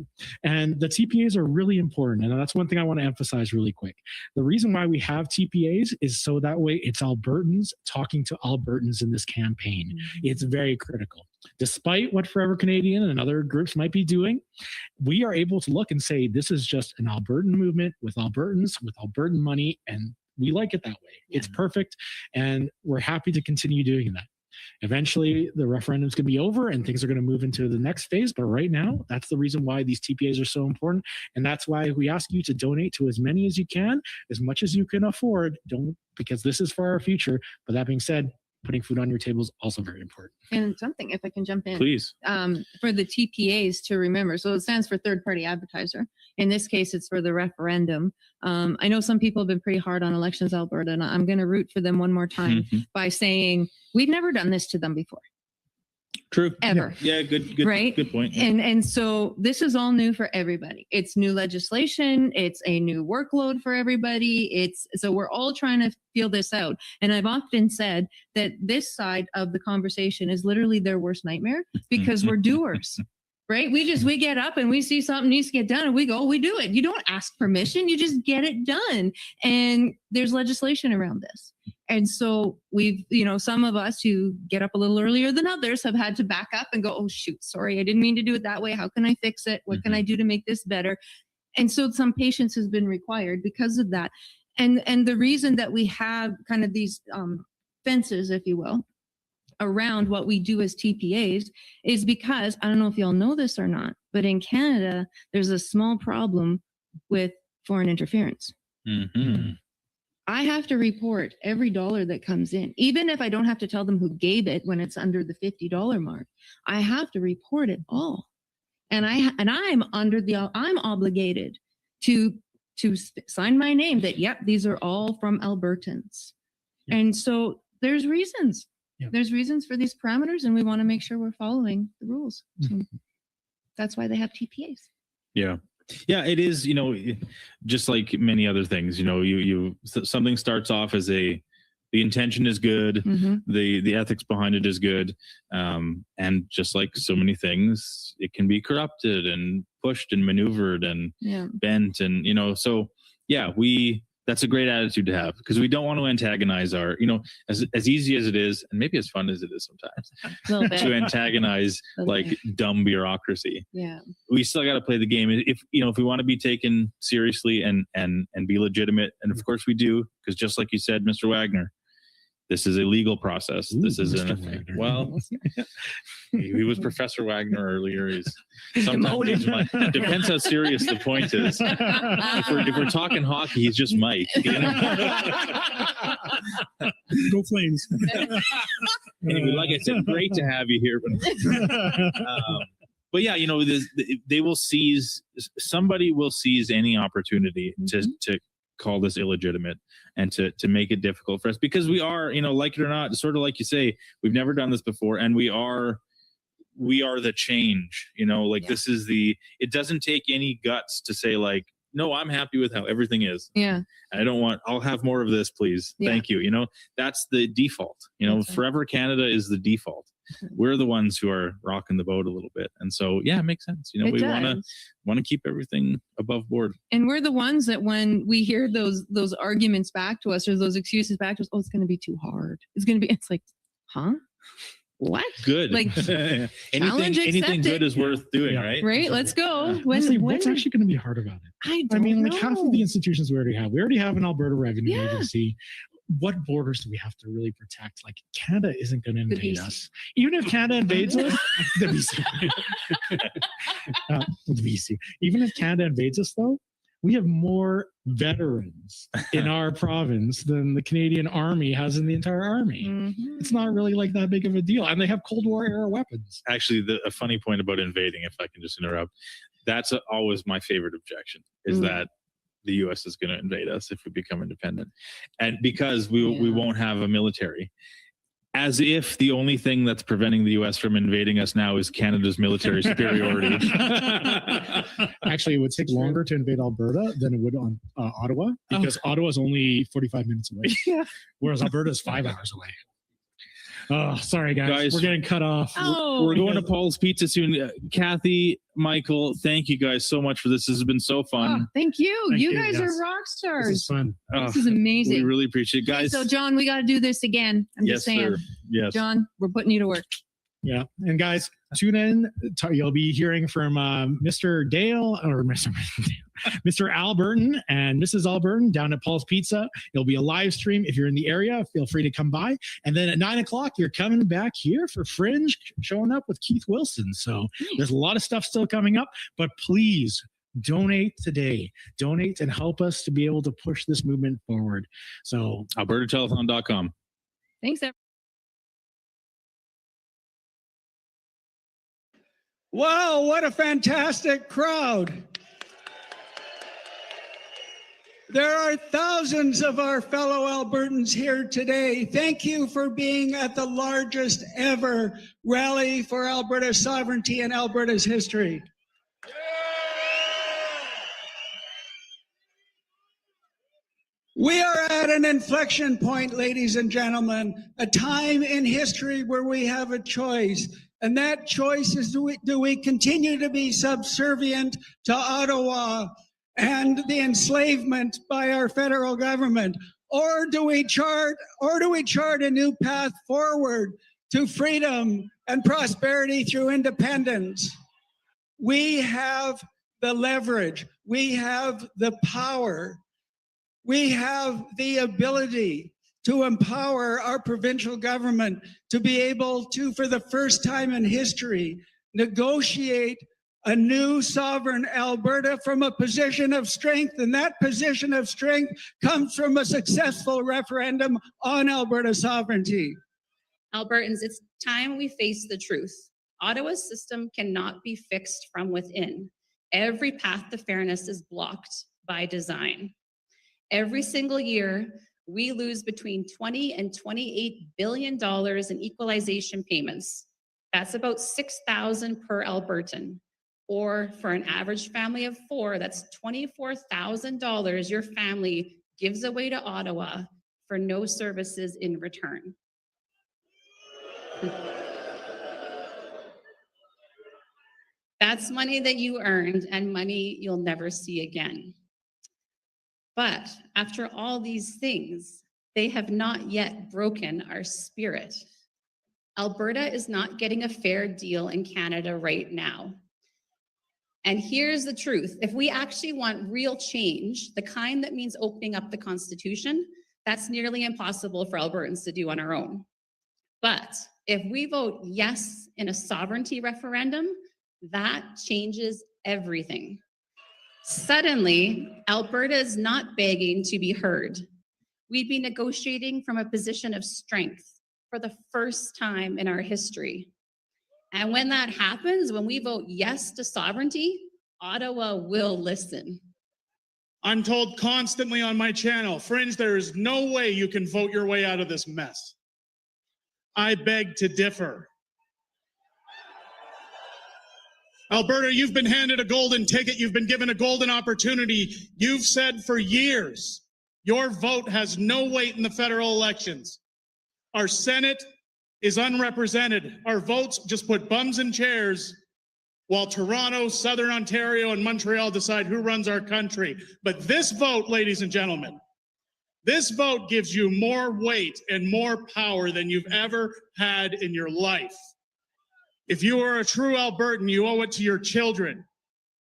And the TPAs are really important. And that's one thing I want to emphasize really quick. The reason why we have TPAs is so that way it's Albertans talking to Albertans in this campaign. It's very critical. Despite what Forever Canadian and other groups might be doing, we are able to look and say, this is just an Albertan movement with Albertans, with Albertan money, and we like it that way. It's perfect. And we're happy to continue doing that. Eventually, the referendum's going to be over and things are going to move into the next phase. But right now, that's the reason why these TPAs are so important. And that's why we ask you to donate to as many as you can, as much as you can afford. Don't, because this is for our future. But that being said, putting food on your table is also very important. And something, if I can jump in. Please. For the TPAs to remember. So it stands for third party advertiser. In this case, it's for the referendum. I know some people have been pretty hard on Elections Alberta, and I'm going to root for them one more time by saying, we've never done this to them before. True. Ever. Yeah, good Right? good point. And so this is all new for everybody. It's new legislation. It's a new workload for everybody. So we're all trying to feel this out. And I've often said that this side of the conversation is literally their worst nightmare because we're doers. Right? We get up and we see something needs to get done and we go, we do it. You don't ask permission. You just get it done. And there's legislation around this. And so we've, some of us who get up a little earlier than others have had to back up and go, oh, shoot, sorry, I didn't mean to do it that way. How can I fix it? What can I do to make this better? And so some patience has been required because of that. And the reason that we have kind of these fences, if you will, around what we do as TPAs is because, I don't know if y'all know this or not, but in Canada, there's a small problem with foreign interference. I have to report every dollar that comes in, even if I don't have to tell them who gave it when it's under the $50 mark. I have to report it all, and I'm obligated to sign my name that these are all from Albertans, and so there's reasons. There's reasons for these parameters, and we want to make sure we're following the rules. So that's why they have TPAs. Yeah. Yeah, it is, just like many other things, something starts off as the intention is good, the ethics behind it is good. And just like so many things, it can be corrupted and pushed and maneuvered and bent. And, so yeah, that's a great attitude to have because we don't want to antagonize our, as easy as it is, and maybe as fun as it is sometimes to antagonize like dumb bureaucracy. Yeah. We still got to play the game. If we want to be taken seriously and be legitimate. And of course we do, because just like you said, Mr. Wagner, this is a legal process. This is he was Professor Wagner earlier. Sometimes depends how serious the point is. If we're talking hockey, he's just Mike. Go Flames. Anyway, like I said, great to have you here. But yeah, somebody will seize any opportunity to call this illegitimate and to make it difficult for us because we are, like it or not, sort of like you say, we've never done this before, and we are the change, this is it doesn't take any guts to say like, no, I'm happy with how everything is. Yeah. I'll have more of this, please. Yeah. Thank you. That's the default, Forever Canada is the default. We're the ones who are rocking the boat a little bit. And so, yeah, it makes sense. We want to keep everything above board. And we're the ones that when we hear those arguments back to us or those excuses back to us, oh, it's going to be too hard. It's like, huh? what? Good. Like, anything challenge anything good accepted. is worth doing, right? Right? Let's go. Honestly, what's actually going to be hard about it? I I mean, like half know. of the institutions we already have. We already have an Alberta Revenue Yeah. Agency. What borders do we have to really protect? Like Canada isn't going to The invade BC. us. Even if Canada invades us, the BC. The BC. Even if Canada invades us, though, we have more veterans in our province than the Canadian Army has in the entire army. Mhm. It's not really like that big of a deal, and they have Cold War era weapons. Actually, a funny point about invading, if I can just interrupt, that's always my favorite objection, is that the U.S. is going to invade us if we become independent. And because we won't have a military. As if the only thing that's preventing the U.S. from invading us now is Canada's military superiority. Actually, it would take longer to invade Alberta than it would on Ottawa, because Ottawa is only 45 minutes away, whereas Alberta is 5 hours away. Oh, sorry, guys. We're getting cut off. We're going to Paul's Pizza soon. Kathy, Michael, thank you guys so much for this. This has been so fun. Oh, thank you. Thank you you, guys yes. are rock stars. This is fun. This is amazing. We really appreciate it. Guys. So, John, we got to do this again. I'm Yes, just saying. sir. Yes. John, we're putting you to work. Yeah. And guys, tune in. You'll be hearing from Mr. Dale or Mr. Alberton and Mrs. Alberton down at Paul's Pizza. It'll be a live stream. If you're in the area, feel free to come by. And then at 9 o'clock, you're coming back here for Fringe, showing up with Keith Wilson. So there's a lot of stuff still coming up, but please donate today. Donate and help us to be able to push this movement forward. So AlbertaTelethon.com. Thanks, everyone. Wow, what a fantastic crowd. There are thousands of our fellow Albertans here today. Thank you for being at the largest ever rally for Alberta's sovereignty in Alberta's history. We are at an inflection point, ladies and gentlemen, a time in history where we have a choice. And that choice is, do we continue to be subservient to Ottawa and the enslavement by our federal government? Or do we chart a new path forward to freedom and prosperity through independence? We have the leverage. We have the power. We have the ability to empower our provincial government to be able to, for the first time in history, negotiate a new sovereign Alberta from a position of strength. And that position of strength comes from a successful referendum on Alberta sovereignty. Albertans, it's time we face the truth. Ottawa's system cannot be fixed from within. Every path to fairness is blocked by design. Every single year, we lose between $20 and $28 billion in equalization payments. That's about $6,000 per Albertan. Or for an average family of 4, that's $24,000 your family gives away to Ottawa for no services in return. That's money that you earned and money you'll never see again. But after all these things, they have not yet broken our spirit. Alberta is not getting a fair deal in Canada right now. And here's the truth. If we actually want real change, the kind that means opening up the Constitution, that's nearly impossible for Albertans to do on our own. But if we vote yes in a sovereignty referendum, that changes everything. Suddenly, Alberta is not begging to be heard. We'd be negotiating from a position of strength for the first time in our history. And when that happens, when we vote yes to sovereignty, Ottawa will listen. I'm told constantly on my channel, Fringe, there is no way you can vote your way out of this mess. I beg to differ. Alberta, you've been handed a golden ticket. You've been given a golden opportunity. You've said for years, your vote has no weight in the federal elections. Our Senate is unrepresented. Our votes just put bums in chairs while Toronto, Southern Ontario, and Montreal decide who runs our country. But this vote, ladies and gentlemen, This vote gives you more weight and more power than you've ever had in your life. If you are a true Albertan, you owe it to your children,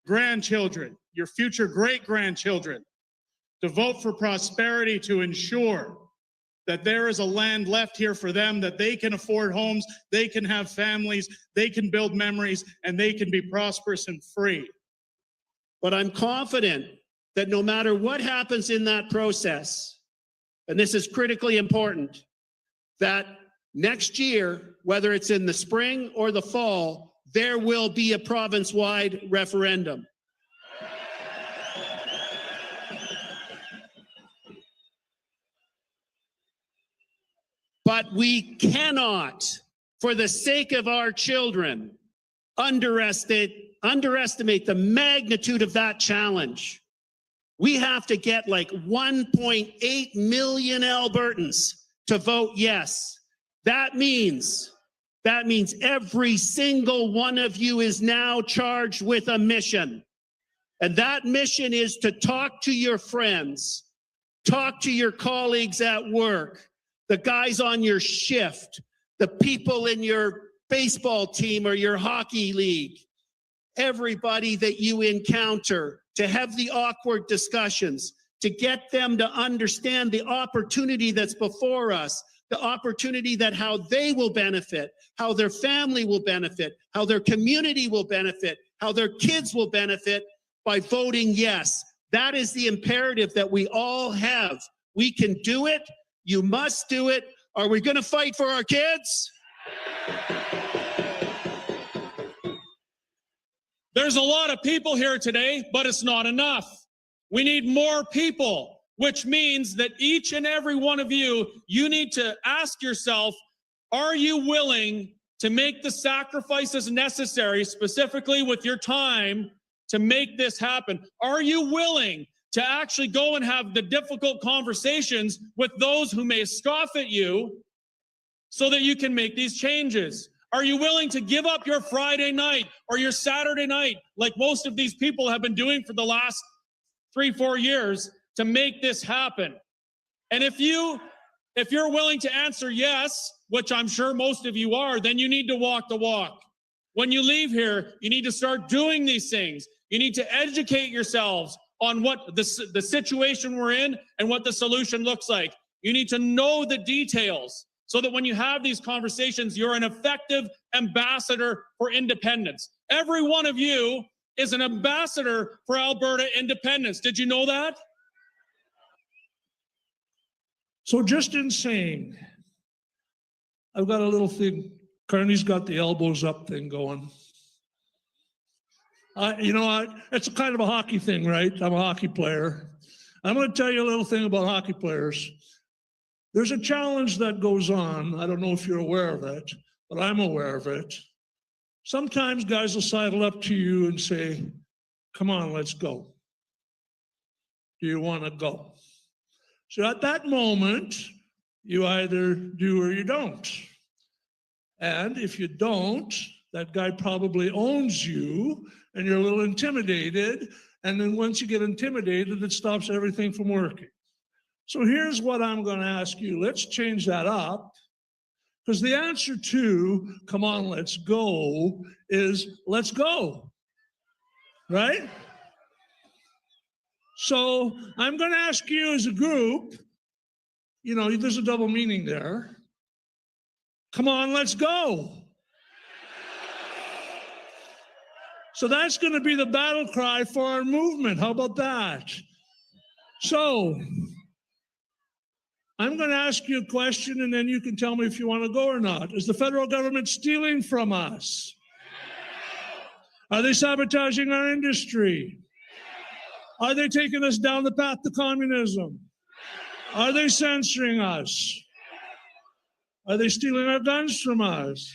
grandchildren, your future great-grandchildren to vote for prosperity, to ensure that there is a land left here for them, that they can afford homes, they can have families, they can build memories, and they can be prosperous and free. But I'm confident that no matter what happens in that process, and this is critically important, that next year, whether it's in the spring or the fall, there will be a province-wide referendum. But we cannot, for the sake of our children, underestimate the magnitude of that challenge. We have to get like 1.8 million Albertans to vote yes. That means every single one of you is now charged with a mission. And that mission is to talk to your friends, talk to your colleagues at work, the guys on your shift, the people in your baseball team or your hockey league, everybody that you encounter, to have the awkward discussions, to get them to understand the opportunity that's before us, the opportunity that how they will benefit, how their family will benefit, how their community will benefit, how their kids will benefit by voting yes. That is the imperative that we all have. We can do it. You must do it. Are we going to fight for our kids? There's a lot of people here today, but it's not enough. We need more people, which means that each and every one of you, you need to ask yourself, are you willing to make the sacrifices necessary, specifically with your time, to make this happen? Are you willing to actually go and have the difficult conversations with those who may scoff at you so that you can make these changes? Are you willing to give up your Friday night or your Saturday night, like most of these people have been doing for the last 3-4 years, to make this happen? And if you're willing to answer yes, which I'm sure most of you are, then you need to walk the walk. When you leave here, you need to start doing these things. You need to educate yourselves on what the situation we're in and what the solution looks like. You need to know the details so that when you have these conversations, you're an effective ambassador for independence. Every one of you is an ambassador for Alberta independence. Did you know that? So just insane. I've got a little thing. Kearney's got the elbows up thing going. It's a kind of a hockey thing, right? I'm a hockey player. I'm going to tell you a little thing about hockey players. There's a challenge that goes on. I don't know if you're aware of it, but I'm aware of it. Sometimes guys will sidle up to you and say, come on, let's go. Do you want to go? So at that moment, you either do or you don't. And if you don't, that guy probably owns you and you're a little intimidated. And then once you get intimidated, it stops everything from working. So here's what I'm going to ask you. Let's change that up. Because the answer to, come on, let's go, is let's go. Right? So I'm going to ask you as a group, there's a double meaning there. Come on, let's go. So that's going to be the battle cry for our movement. How about that? So I'm going to ask you a question, and then you can tell me if you want to go or not. Is the federal government stealing from us? Are they sabotaging our industry? Are they taking us down the path to communism? Are they censoring us? Are they stealing our guns from us?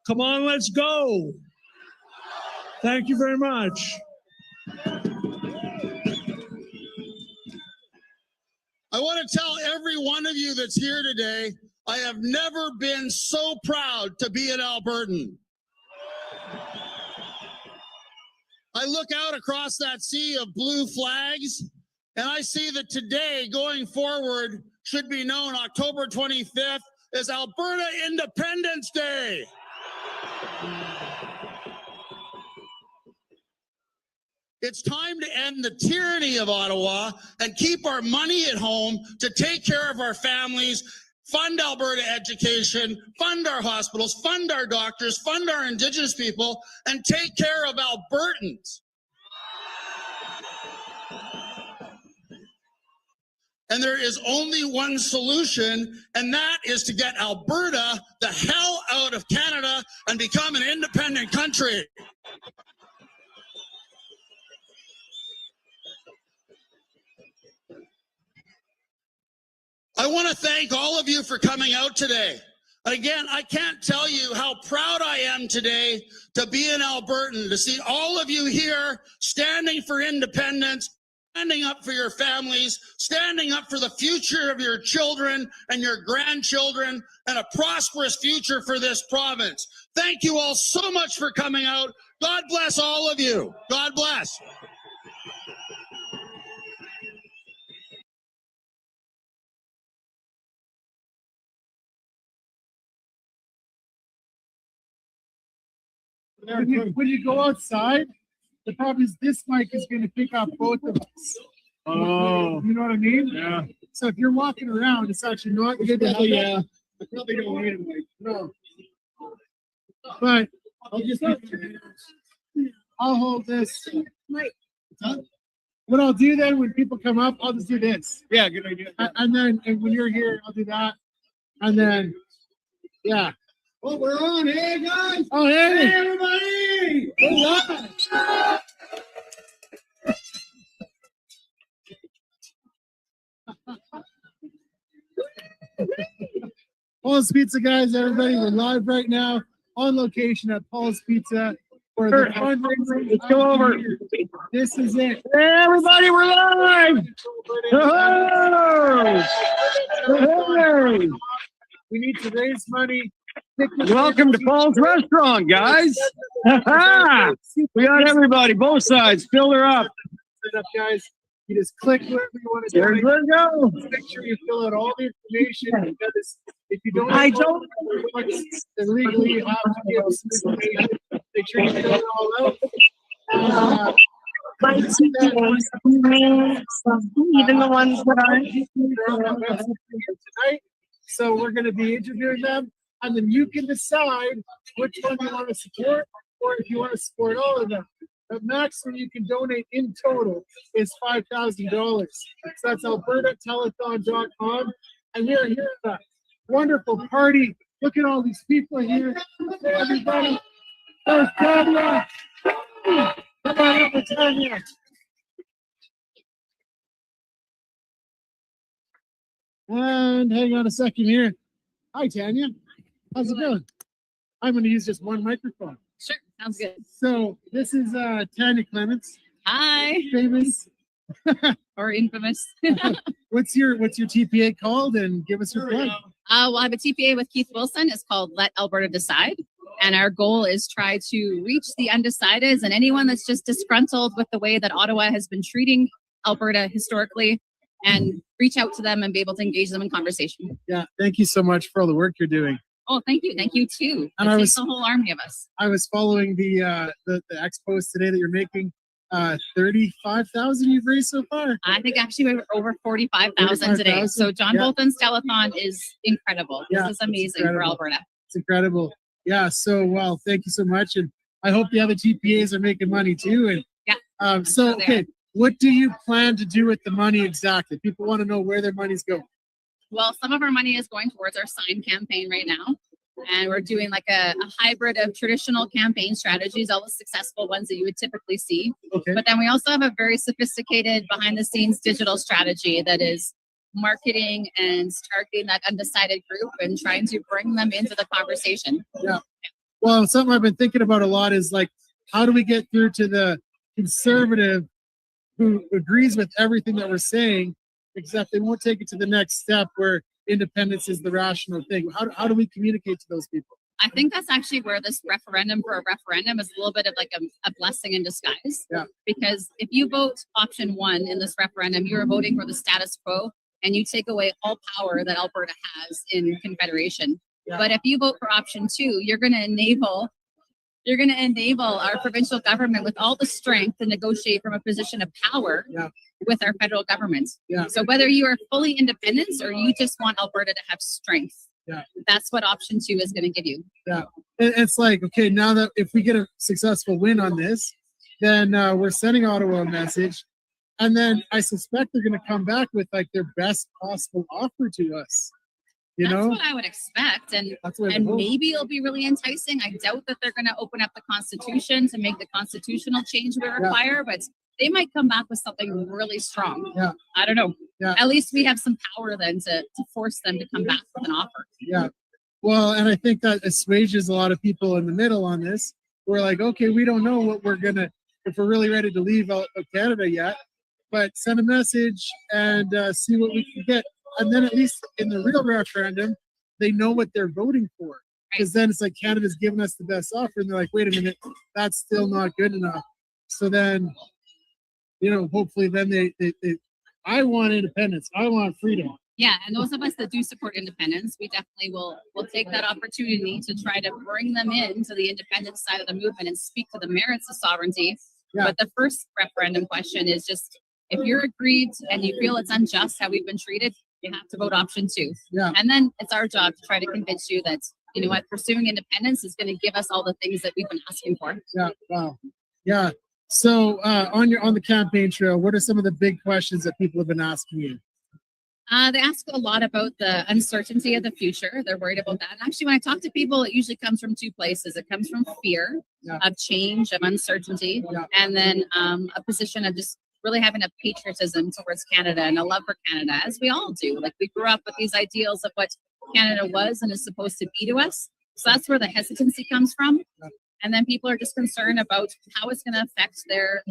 Come on, let's go. Thank you very much. I want to tell every one of you that's here today, I have never been so proud to be an Albertan. I look out across that sea of blue flags And I see that today, going forward, should be known October 25th as Alberta Independence Day. It's time to end the tyranny of Ottawa and keep our money at home to take care of our families, fund Alberta education, fund our hospitals, fund our doctors, fund our Indigenous people, and take care of Albertans. And there is only one solution, and that is to get Alberta the hell out of Canada and become an independent country. I want to thank all of you for coming out today. Again, I can't tell you how proud I am today to be an Albertan, to see all of you here standing for independence, standing up for your families, standing up for the future of your children and your grandchildren, and a prosperous future for this province. Thank you all so much for coming out. God bless all of you. God bless. When you go outside, the problem is this mic is going to pick up both of us. Oh. You know what I mean? Yeah. So if you're walking around, it's actually not good to have that. I probably don't need a mic. No. But I'll hold this. What I'll do then when people come up, I'll just do this. Yeah, good idea. And then when you're here, I'll do that. And then, yeah. Oh, we're on. Hey, guys. Oh, hey. Hey, everybody. We're live. Paul's Pizza, guys, everybody. We're live right now on location at Paul's Pizza for the fundraiser. Let's go over. This is it. Hey, everybody, we're live. Oh. Hey. We need to raise money. Welcome to Paul's Restaurant, guys. We got everybody, both sides. Fill her up. Set up, guys. You just click wherever you want to There we go. Make sure you fill out all the information, because if you don't, then legally you have to give some information. Make sure you fill it all out. Even the ones that aren't. Tonight, so we're going to be interviewing them, and then you can decide which one you want to support, or if you want to support all of them. The maximum you can donate in total is $5,000. So that's albertatelethon.com. And we're here at a wonderful party. Look at all these people here. Hey, everybody. There's Tanya. Come on up with Tanya. And hang on a second here. Hi, Tanya. How's it going? I'm going to use just one microphone. Sure, sounds good. So this is Tanya Clements. Hi. Famous. Or infamous. What's your TPA called? And give us your plug. Well, I have a TPA with Keith Wilson. It's called Let Alberta Decide. And our goal is try to reach the undecideds and anyone that's just disgruntled with the way that Ottawa has been treating Alberta historically, and reach out to them and be able to engage them in conversation. Yeah, thank you so much for all the work you're doing. Oh, thank you. Thank you too. And It I takes was- a whole army of us. I was following the expos today that you're making. 35,000 you've raised so far. I think actually we're over 45,000 today. 45,000? So John Yeah. Bolton's telethon is incredible. Yeah, This is it's amazing for incredible. Alberta. It's incredible. Yeah. So, well, thank you so much, and I hope the other TPAs are making money too. And yeah. So, sure they okay, are. what do you plan to do with the money exactly? People want to know where their money's going. Well, some of our money is going towards our sign campaign right now. And we're doing like a hybrid of traditional campaign strategies, all the successful ones that you would typically see. Okay. But then we also have a very sophisticated behind the scenes digital strategy that is marketing and targeting that undecided group and trying to bring them into the conversation. Yeah. Well, something I've been thinking about a lot is like, how do we get through to the conservative who agrees with everything that we're saying, except they won't take it to the next step where independence is the rational thing? How do we communicate to those people? I think that's actually where this referendum for a referendum is a little bit of like a blessing in disguise. Yeah. Because if you vote option 1 in this referendum, you are voting for the status quo and you take away all power that Alberta has in Confederation. Yeah. But if you vote for option 2, you're going to enable our provincial government with all the strength to negotiate from a position of power with our federal government. Yeah. So whether you are fully independent or you just want Alberta to have strength, that's what option 2 is going to give you. Yeah. It's like, okay, now that if we get a successful win on this, then we're sending Ottawa a message. And then I suspect they're going to come back with like their best possible offer to us. That's know? what I would expect. And That's what I and hope. maybe it'll be really enticing. I doubt that they're going to open up the Constitution to make the constitutional change we require, but they might come back with something really strong. Yeah. I don't know. Yeah. At least we have some power then to force them to come back with an offer. Yeah. Well, and I think that assuages a lot of people in the middle on this. We're like, okay, we don't know what we're gonna, if we're really ready to leave out of Canada yet, but send a message and see what we can get. And then at least in the real referendum, they know what they're voting for. Because then it's like Canada's giving us the best offer, and they're like, wait a minute, that's still not good enough. So then, hopefully then they I want independence. I want freedom. Yeah, and those of us that do support independence, we definitely will take that opportunity to try to bring them into the independence side of the movement and speak to the merits of sovereignty. Yeah. But the first referendum question is just, if you're aggrieved and you feel it's unjust how we've been treated, you have to vote option 2. Yeah. And then it's our job to try to convince you that, pursuing independence is going to give us all the things that we've been asking for. Yeah. Wow. Yeah. So on the campaign trail, what are some of the big questions that people have been asking you? They ask a lot about the uncertainty of the future. They're worried about that. And actually, when I talk to people, it usually comes from 2 places. It comes from fear of change, of uncertainty, and then a position of just really having a patriotism towards Canada and a love for Canada, as we all do. Like, we grew up with these ideals of what Canada was and is supposed to be to us. So that's where the hesitancy comes from. And then people are just concerned about how it's going to affect their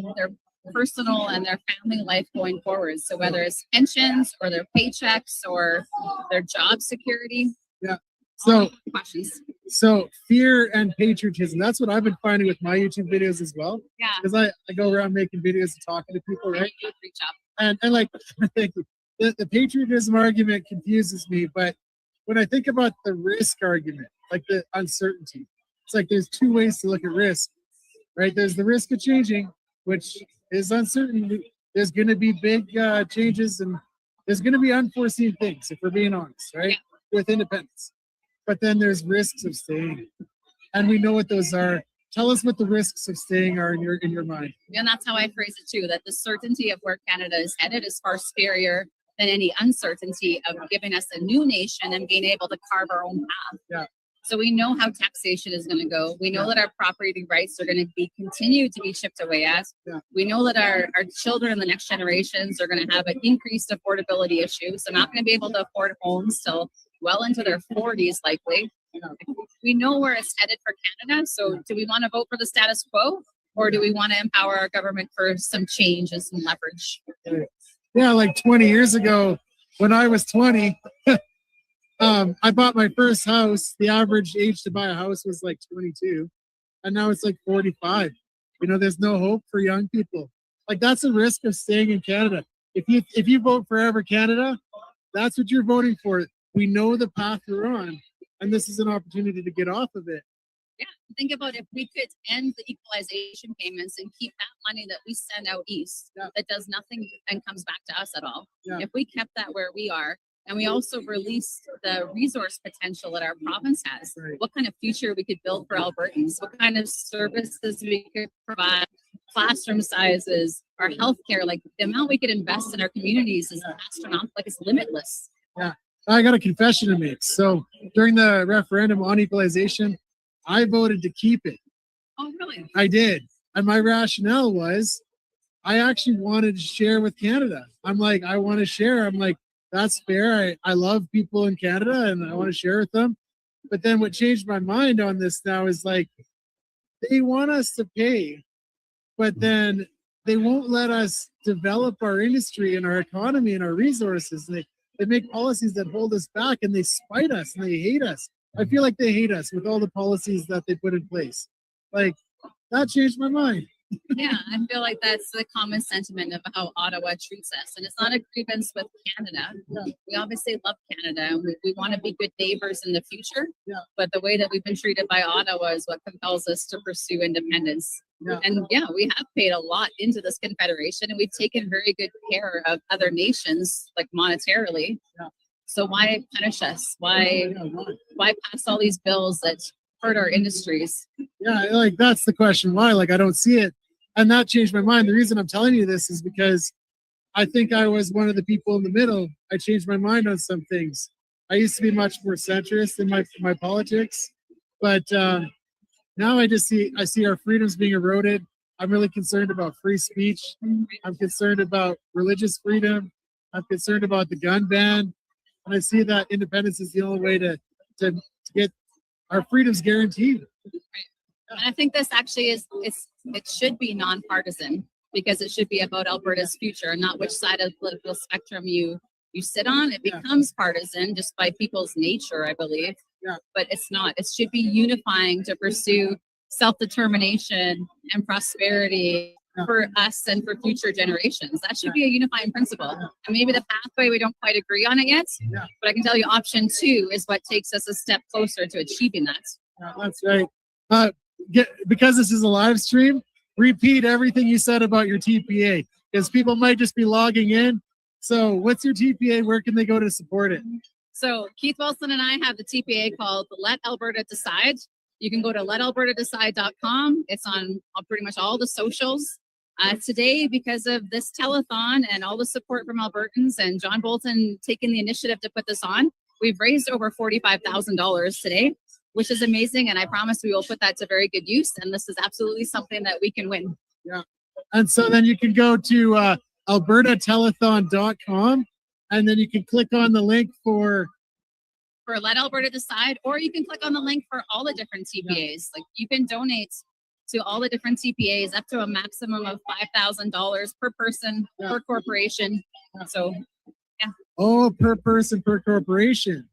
personal and their family life going forward. So whether it's pensions or their paychecks or their job security. Yeah. So questions. So fear and patriotism. That's what I've been finding with my YouTube videos as well. Yeah. Because I go around making videos and talking to people, right? Great job. And like, thank you. The patriotism argument confuses me, but when I think about the risk argument, like the uncertainty, it's like there's 2 ways to look at risk, right? There's the risk of changing, which is uncertain. There's going to be big changes, and there's going to be unforeseen things, if we're being honest, right? With independence. But then there's risks of staying, and we know what those are. Tell us what the risks of staying are in your mind. And that's how I phrase it too, that the certainty of where Canada is headed is far scarier than any uncertainty of giving us a new nation and being able to carve our own path. Yeah. So we know how taxation is going to go. We know that our property rights are going to be continued to be chipped away at. Yeah. We know that our children and the next generations are going to have an increased affordability issue. So not going to be able to afford homes till well into their 40s likely. We know where it's headed for Canada. So do we want to vote for the status quo, or do we want to empower our government for some change and some leverage? Yeah, like 20 years ago, when I was 20, I bought my first house. The average age to buy a house was like 22, and now it's like 45. There's no hope for young people. Like, that's a risk of staying in Canada. If you vote Forever Canada, that's what you're voting for. We know the path we're on, and this is an opportunity to get off of it. Yeah, think about if we could end the equalization payments and keep that money that we send out east that does nothing and comes back to us at all. Yeah. If we kept that where we are, and we also released the resource potential that our province has, what kind of future we could build for Albertans, what kind of services we could provide, classroom sizes, our healthcare, like the amount we could invest in our communities is astronomical, like it's limitless. Yeah. I got a confession to make. So during the referendum on equalization, I voted to keep it. Oh, really? I did. And my rationale was I actually wanted to share with Canada. I'm like, I want to share. I'm like, that's fair. I love people in Canada and I want to share with them. But then what changed my mind on this now is like, they want us to pay, but then they won't let us develop our industry and our economy and our resources. They make policies that hold us back, and they spite us and they hate us. I feel like they hate us with all the policies that they put in place. Like, that changed my mind. Yeah, I feel like that's the common sentiment of how Ottawa treats us. And it's not a grievance with Canada. We obviously love Canada and we want to be good neighbors in the future. Yeah. But the way that we've been treated by Ottawa is what compels us to pursue independence. Yeah. And yeah, we have paid a lot into this confederation and we've taken very good care of other nations, like monetarily. Yeah. So why punish us? Why pass all these bills that hurt our industries? Yeah, like that's the question. Why? Like I don't see it. And that changed my mind. The reason I'm telling you this is because I think I was one of the people in the middle. I changed my mind on some things. I used to be much more centrist in my politics, but now I see our freedoms being eroded. I'm really concerned about free speech. I'm concerned about religious freedom. I'm concerned about the gun ban. And I see that independence is the only way to get our freedoms guaranteed. And I think this actually it should be nonpartisan because it should be about Alberta's future, not which side of the political spectrum you sit on. It becomes partisan just by people's nature, I believe. Yeah. But it's not. It should be unifying to pursue self-determination and prosperity for us and for future generations. That should be a unifying principle. And maybe the pathway, we don't quite agree on it yet, but I can tell you option 2 is what takes us a step closer to achieving that. Yeah, that's right. Because this is a live stream, repeat everything you said about your TPA because people might just be logging in. So what's your TPA? Where can they go to support it? So Keith Wilson and I have the TPA called Let Alberta Decide. You can go to letalbertadecide.com. It's on pretty much all the socials. Today, because of this telethon and all the support from Albertans and John Bolton taking the initiative to put this on, we've raised over $45,000 today, which is amazing. And I promise we will put that to very good use. And this is absolutely something that we can win. Yeah. And so then you can go to albertatelethon.com and then you can click on the link for Let Alberta Decide, or you can click on the link for all the different TPAs. Like you can donate to all the different TPAs up to a maximum of $5,000 per person, per corporation. So, yeah. Oh, per person, per corporation.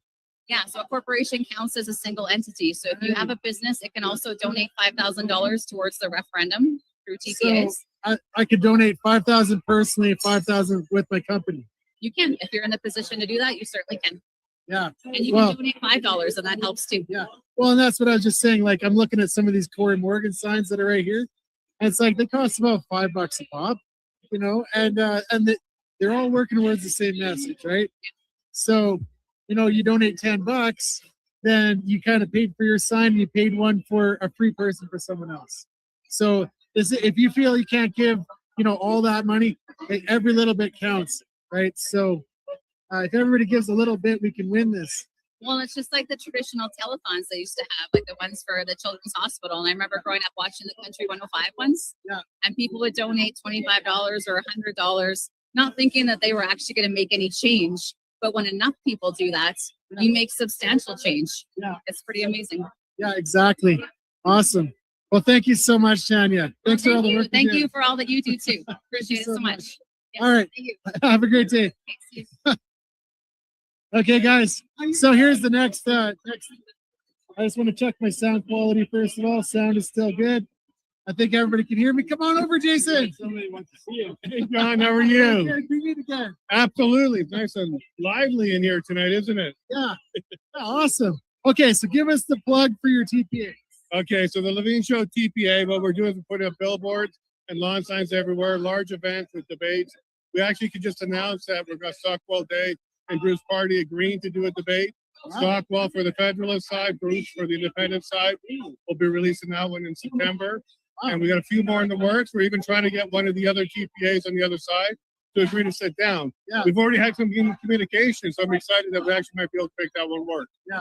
Yeah, so a corporation counts as a single entity. So if you have a business, it can also donate $5,000 towards the referendum through TPAs. So I could donate 5,000 personally, 5,000 with my company. You can. If you're in the position to do that, you certainly can. Yeah. And you can donate $5 and that helps too. Yeah. Well, and that's what I was just saying. Like I'm looking at some of these Corey Morgan signs that are right here. And it's like they cost about $5 a pop, you know, and they're all working towards the same message, right? So, you know, you donate $10, then you kind of paid for your sign and you paid one for a free person for someone else. So if you feel you can't give, you know, all that money, every little bit counts, right? So if everybody gives a little bit, we can win this. Well, it's just like the traditional telethons they used to have, like the ones for the Children's Hospital. And I remember growing up watching the Country 105 ones. Yeah. And people would donate $25 or $100, not thinking that they were actually going to make any change. But when enough people do that, you make substantial change. Yeah. It's pretty amazing. Yeah, exactly. Awesome. Well, thank you so much, Tanya. Thanks for all the work. Thank you for all that you do too. Appreciate it so much. Yes, all right. Thank you. Have a great day. Okay, guys. So here's the next. I just want to check my sound quality first of all. Sound is still good. I think everybody can hear me. Come on over, Jason. Somebody wants to see you. Hey, John, how are you? Okay, we meet again. Absolutely. It's nice and lively in here tonight, isn't it? Yeah. Awesome. Okay, so give us the plug for your TPA. Okay, so the Levine Show TPA, what we're doing is we're putting up billboards and lawn signs everywhere, large events with debates. We actually could just announce that we've got Stockwell Day and Bruce Party agreeing to do a debate. Wow. Stockwell for the Federalist side, Bruce for the Independent side. We'll be releasing that one in September. Wow. And we got a few more in the works. We're even trying to get one of the other TPAs on the other side to agree to sit down. Yeah. We've already had some communication, so I'm excited that we actually might be able to make that one work. Yeah.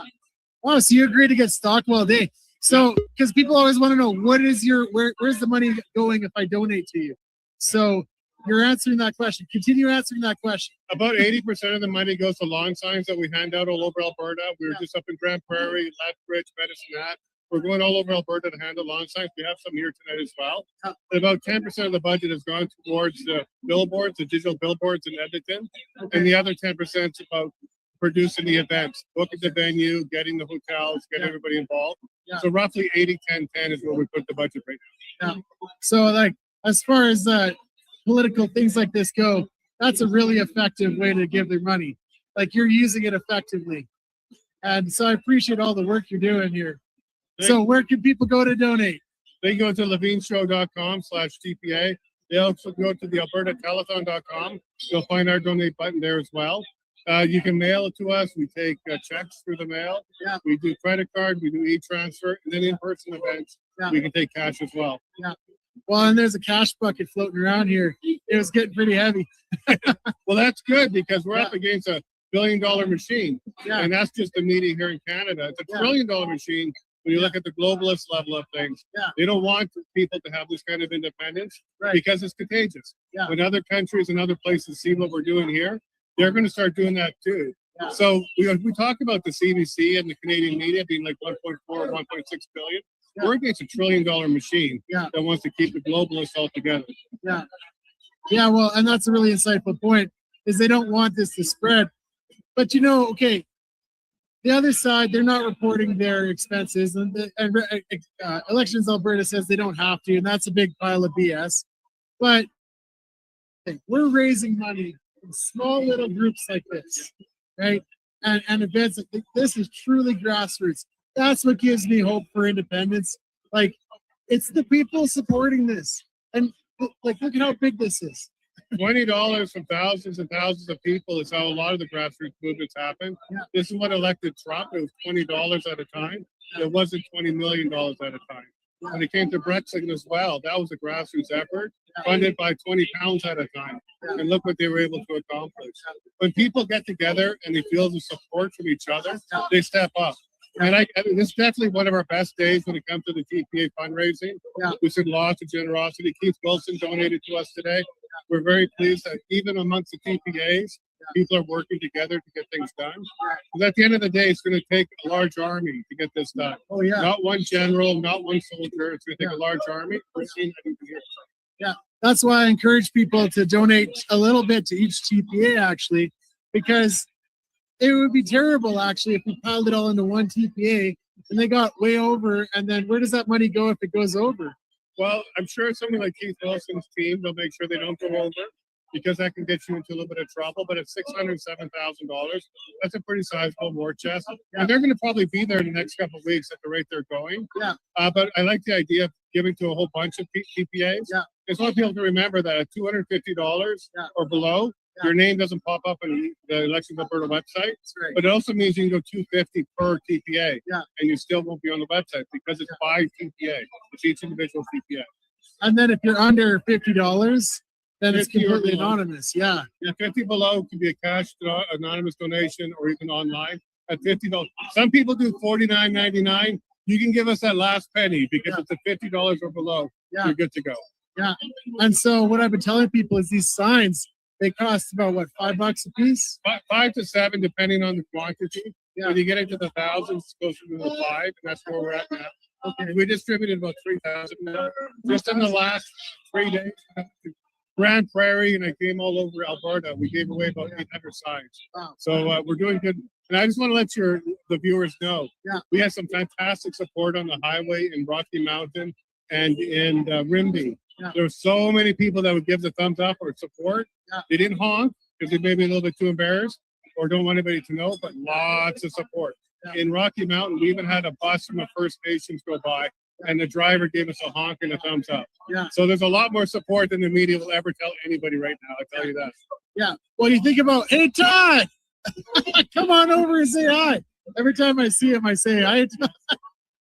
Oh, so you agree to get Stockwell Day. So, because people always want to know where's the money going if I donate to you? So you're answering that question. Continue answering that question. About 80% of the money goes to lawn signs that we hand out all over Alberta. We were just up in Grand Prairie, Lethbridge, Medicine Hat. We're going all over Alberta to handle lawn signs. We have some here tonight as well. And about 10% of the budget has gone towards the billboards, the digital billboards in Edmonton. And the other 10% is about producing the events, booking the venue, getting the hotels, getting everybody involved. So roughly 80-10-10 is where we put the budget right now. So like, as far as political things like this go, that's a really effective way to give their money. Like you're using it effectively. And so I appreciate all the work you're doing here. So where can people go to donate? They can go to levineshow.com/TPA. They also go to the albertatelethon.com. You'll find our donate button there as well. You can mail it to us. We take checks through the mail. Yeah. We do credit card. We do e-transfer. And then in-person events, we can take cash as well. Yeah. Well, and there's a cash bucket floating around here. It was getting pretty heavy. Well, that's good because we're up against a billion-dollar machine. Yeah. And that's just the media here in Canada. It's a trillion-dollar machine when you look at the globalist level of things. Yeah. They don't want people to have this kind of independence Right. because it's contagious. Yeah. When other countries and other places see what we're doing here, they're going to start doing that too. Yeah. So we talk about the CBC and the Canadian media being like 1.4 or 1.6 billion. Yeah. We're against a trillion-dollar machine that wants to keep the globalists all together. Yeah. Yeah, well, and that's a really insightful point, is they don't want this to spread. But you know, okay, the other side, they're not reporting their expenses, and Elections Alberta says they don't have to, and that's a big pile of BS. But we're raising money in small little groups like this, right? And events like this is truly grassroots. That's what gives me hope for independence. Like, it's the people supporting this, and like, look at how big this is. $20 from thousands and thousands of people is how a lot of the grassroots movements happen. Yeah. This is what elected Trump. It was $20 at a time. It wasn't $20 million at a time. When it came to Brexit as well, that was a grassroots effort funded by 20 pounds at a time. And look what they were able to accomplish. When people get together and they feel the support from each other, they step up. And I mean, this is definitely one of our best days when it comes to the TPA fundraising. We've seen lots of generosity. Keith Wilson donated to us today. We're very pleased that even amongst the TPAs, people are working together to get things done. Because at the end of the day, it's going to take a large army to get this done. Oh, yeah. Not one general, not one soldier. It's going to take a large army. We're seeing that even here. Yeah, that's why I encourage people to donate a little bit to each TPA, actually, because it would be terrible, actually, if we piled it all into one TPA and they got way over. And then where does that money go if it goes over? Well, I'm sure someone like Keith Wilson's team, they'll make sure they don't go over because that can get you into a little bit of trouble. But at $607,000, that's a pretty sizable war chest. And they're going to probably be there in the next couple of weeks at the rate they're going. Yeah. But I like the idea of giving to a whole bunch of TPAs. Yeah. Because I want people to remember that at $250 or below, your name doesn't pop up on the Elections Alberta website. Right. But it also means you can go $250 per TPA. Yeah. And you still won't be on the website because it's by TPA. It's each individual TPA. And then if you're under $50, then it's 50 or completely below. anonymous. Yeah. Yeah, 50 below can be a cash anonymous donation or even online at $50. Some people do $49.99. You can give us that last penny because it's at $50 or below. Yeah. You're good to go. Yeah. And so what I've been telling people is these signs, they cost about what, $5 a piece? 5 to 7, depending on the quantity. Yeah. When you get into the thousands, it's closer to the 5, and that's where we're at now. Okay. We distributed about 3,000 now. Just in the last 3 days, Grand Prairie, and I came all over Alberta. We gave away about 800 signs. Wow. So we're doing good. And I just want to let the viewers know, we had some fantastic support on the highway in Rocky Mountain and in Rimbey. Yeah. There were so many people that would give the thumbs up or support. Yeah. They didn't honk because they may be a little bit too embarrassed or don't want anybody to know, but lots of support. Yeah. In Rocky Mountain, we even had a bus from the First Nations go by, and the driver gave us a honk and a thumbs up. Yeah. So there's a lot more support than the media will ever tell anybody right now. I tell you that. Yeah. What do you think about, hey, Todd, come on over and say hi. Every time I see him, I say hi.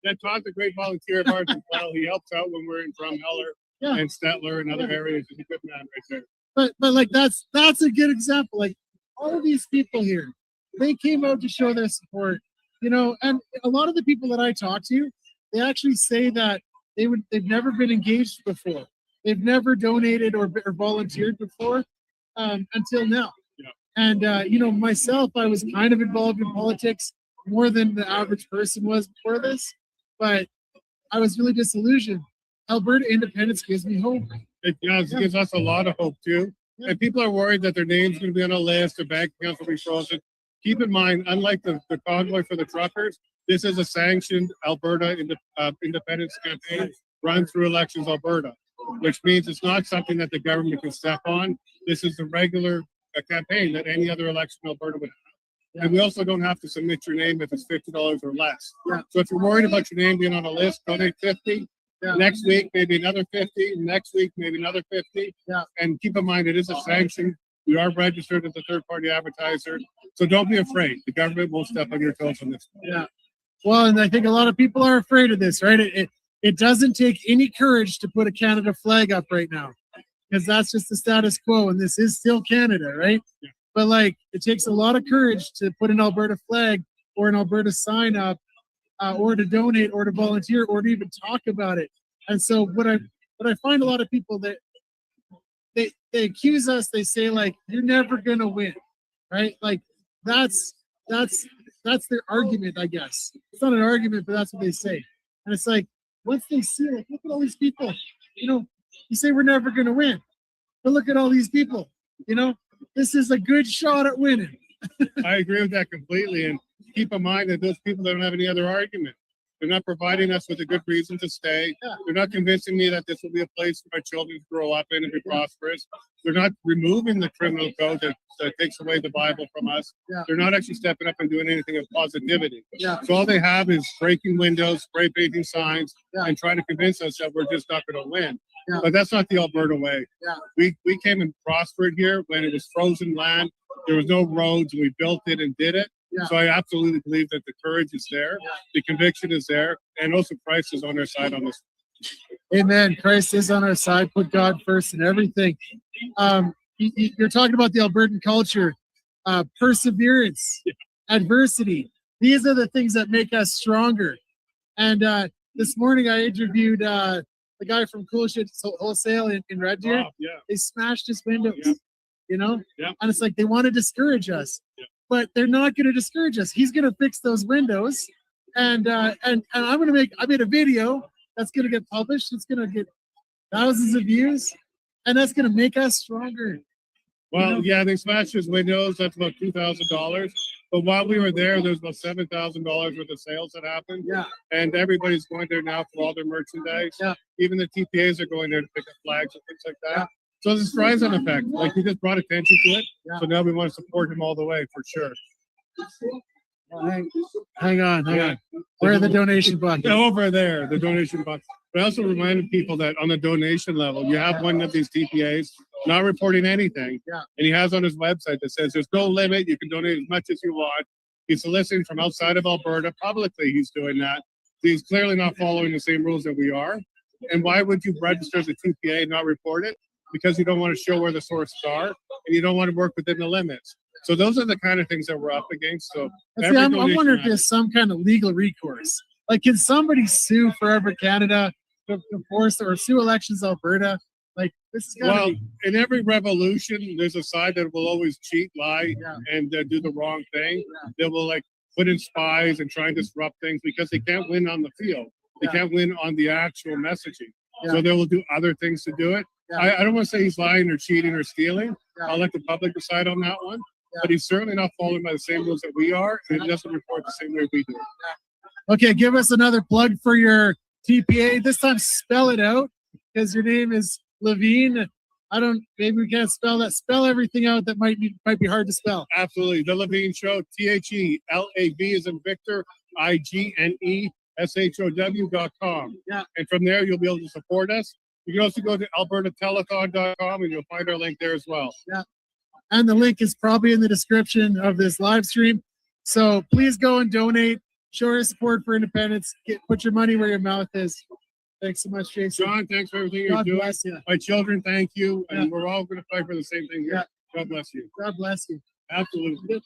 Yeah, Todd's a great volunteer of ours as well. He helps out when we're in Drumheller and Stettler and other areas. He's a good man right there. But like that's a good example. Like all of these people here, they came out to show their support, you know, and a lot of the people that I talk to, they actually say that they've never been engaged before. They've never donated or volunteered before until now. Yeah. And you know, myself, I was kind of involved in politics more than the average person was before this, but I was really disillusioned. Alberta independence gives me hope. It does. It gives us a lot of hope too. And people are worried that their name's going to be on a list, their bank accounts will be frozen. keep in mind, unlike the convoy for the truckers, this is a sanctioned Alberta independence campaign run through Elections Alberta, which means it's not something that the government can step on. This is the regular campaign that any other election in Alberta would have. And we also don't have to submit your name if it's $50 or less. So if you're worried about your name being on a list, donate 50. Next week, maybe another 50. Next week, maybe another 50. And keep in mind, it is a sanction. We are registered as a third-party advertiser. So don't be afraid. The government won't step on your toes on this. Yeah. Well, and I think a lot of people are afraid of this, right? It doesn't take any courage to put a Canada flag up right now, because that's just the status quo, and this is still Canada, right? Yeah. But like, it takes a lot of courage to put an Alberta flag or an Alberta sign up, or to donate, or to volunteer, or to even talk about it. And so what I find a lot of people that they accuse us, they say like, you're never gonna win, right? Like that's their argument, I guess. It's not an argument, but that's what they say. And it's like, once they see, like, look at all these people, you know, you say we're never gonna win, but look at all these people, you know, this is a good shot at winning. I agree with that completely. And keep in mind that those people don't have any other argument. They're not providing us with a good reason to stay. They're not convincing me that this will be a place for my children to grow up in and be prosperous. They're not removing the criminal code that takes away the Bible from us. They're not actually stepping up and doing anything of positivity. So all they have is breaking windows, spray painting signs, and trying to convince us that we're just not going to win. But that's not the Alberta way. We came and prospered here when it was frozen land. There was no roads. We built it and did it. So I absolutely believe that the courage is there, the conviction is there, and also Christ is on our side on this. Amen. Christ is on our side. Put God first in everything. You're talking about the Albertan culture, perseverance, adversity. These are the things that make us stronger. And this morning I interviewed the guy from Cool Shit Wholesale in Red Deer. They smashed his windows, you know? And it's like they want to discourage us. But they're not going to discourage us. He's going to fix those windows, and I'm going to I made a video that's going to get published. It's going to get thousands of views, and that's going to make us stronger. Well, yeah, they smashed his windows. That's about $2,000. But while we were there was about $7,000 worth of sales that happened. And everybody's going there now for all their merchandise. Even the TPAs are going there to pick up flags and things like that. So this drives an effect. Like, we just brought attention to it. So now we want to support him all the way for sure. Hang on. Where are the donation buckets? Over there, the donation buckets. But I also reminded people that on the donation level, you have one of these TPAs not reporting anything. And he has on his website that says there's no limit. You can donate as much as you want. He's soliciting from outside of Alberta. Publicly, he's doing that. He's clearly not following the same rules that we are. And why would you register as a TPA and not report it? Because you don't want to show where the sources are, and you don't want to work within the limits. So those are the kind of things that we're up against. So I'm wondering if there's some kind of legal recourse. Like, can somebody sue Forever Canada to force or sue Elections Alberta? Like, this is well, in every revolution, there's a side that will always cheat, lie, and do the wrong thing. They will like put in spies and try and disrupt things because they can't win on the field. They can't win on the actual messaging. So they will do other things to do it. I don't want to say he's lying or cheating or stealing. I'll let the public decide on that one. But he's certainly not following by the same rules that we are, and he doesn't report the same way we do. Okay, give us another plug for your TPA. This time spell it out, because your name is Levine. Maybe we can't spell that. Spell everything out that might be hard to spell. Absolutely. The Levine Show, THELAV as in Victor, IGNESHOW.com. And from there, you'll be able to support us. You can also go to albertatelethon.com and you'll find our link there as well. And the link is probably in the description of this live stream. So please go and donate. Show your support for independence. Put your money where your mouth is. Thanks so much, Jason. John, thanks for everything you're doing. God bless you. My children, thank you. And we're all going to fight for the same thing here. God bless you. God bless you. Absolutely.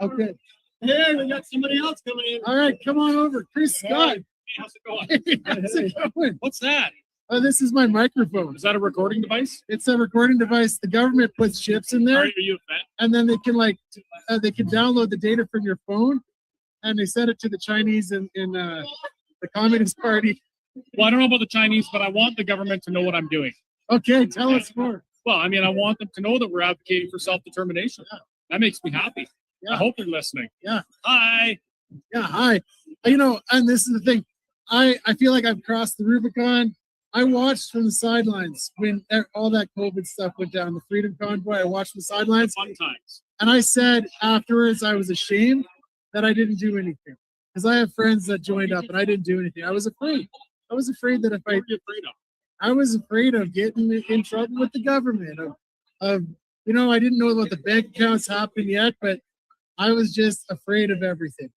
Okay. Hey, we got somebody else coming in. All right, come on over. Chris Scott. Hey, how's it going? How's it going? What's that? This is my microphone. Is that a recording device? It's a recording device. The government puts chips in there. Are you a vet? And then they can they can download the data from your phone, and they send it to the Chinese in the Communist Party. Well, I don't know about the Chinese, but I want the government to know what I'm doing. Okay, tell us more. Well, I mean, I want them to know that we're advocating for self-determination. That makes me happy. I hope they're listening. Yeah. Hi. Yeah, hi. And this is the thing. I feel like I've crossed the Rubicon. I watched from the sidelines when all that COVID stuff went down, the Freedom Convoy. I watched from the sidelines. Fun times. And I said afterwards I was ashamed that I didn't do anything. Because I have friends that joined up and I didn't do anything. I was afraid. I was afraid that if What were you afraid of? I was afraid of getting in trouble with the government. I didn't know about the bank accounts happening yet, but I was just afraid of everything.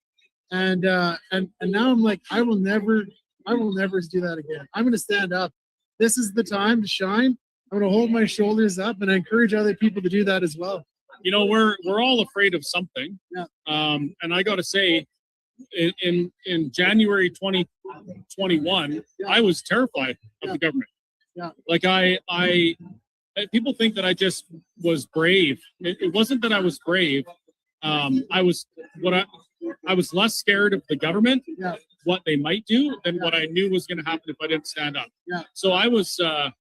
And now I'm like, I will never do that again. I'm going to stand up. This is the time to shine. I'm going to hold my shoulders up, and I encourage other people to do that as well. We're all afraid of something. Yeah. And I got to say, in January 2021, I was terrified of the government. Yeah. Like people think that I just was brave. It wasn't that I was brave. I was less scared of the government, what they might do, than what I knew was going to happen if I didn't stand up. Yeah. So I was, I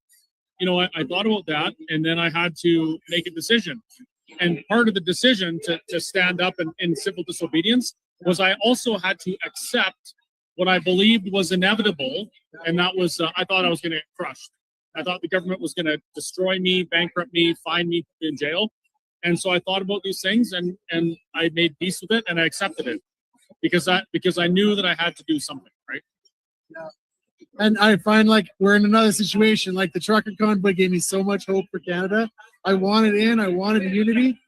thought about that, and then I had to make a decision. And part of the decision to stand up in civil disobedience was I also had to accept what I believed was inevitable, and that was I thought I was going to get crushed. I thought the government was going to destroy me, bankrupt me, fine me, put me in jail. And so I thought about these things, and I made peace with it, and I accepted it because I knew that I had to do something, right? Yeah. And I find like we're in another situation. Like the trucker convoy gave me so much hope for Canada. I wanted in, I wanted unity,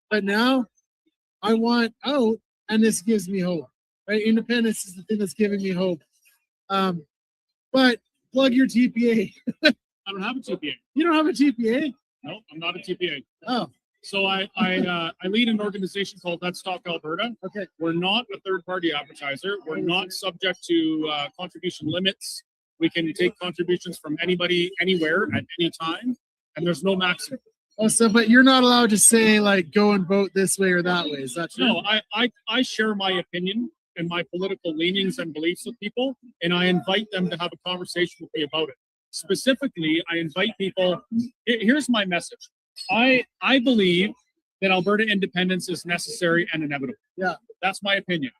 but now I want out, and this gives me hope. Right? Independence is the thing that's giving me hope. But plug your TPA. I don't have a TPA. You don't have a TPA? No, I'm not a TPA. Oh. So I lead an organization called Let's Talk Alberta. Okay. We're not a third-party advertiser. We're not subject to contribution limits. We can take contributions from anybody, anywhere, at any time, and there's no maximum. Oh, so but you're not allowed to say like go and vote this way or that way. Is that true? No, I share my opinion and my political leanings and beliefs with people, and I invite them to have a conversation with me about it. Specifically, I invite people. Here's my message. I believe that Alberta independence is necessary and inevitable. Yeah. That's my opinion.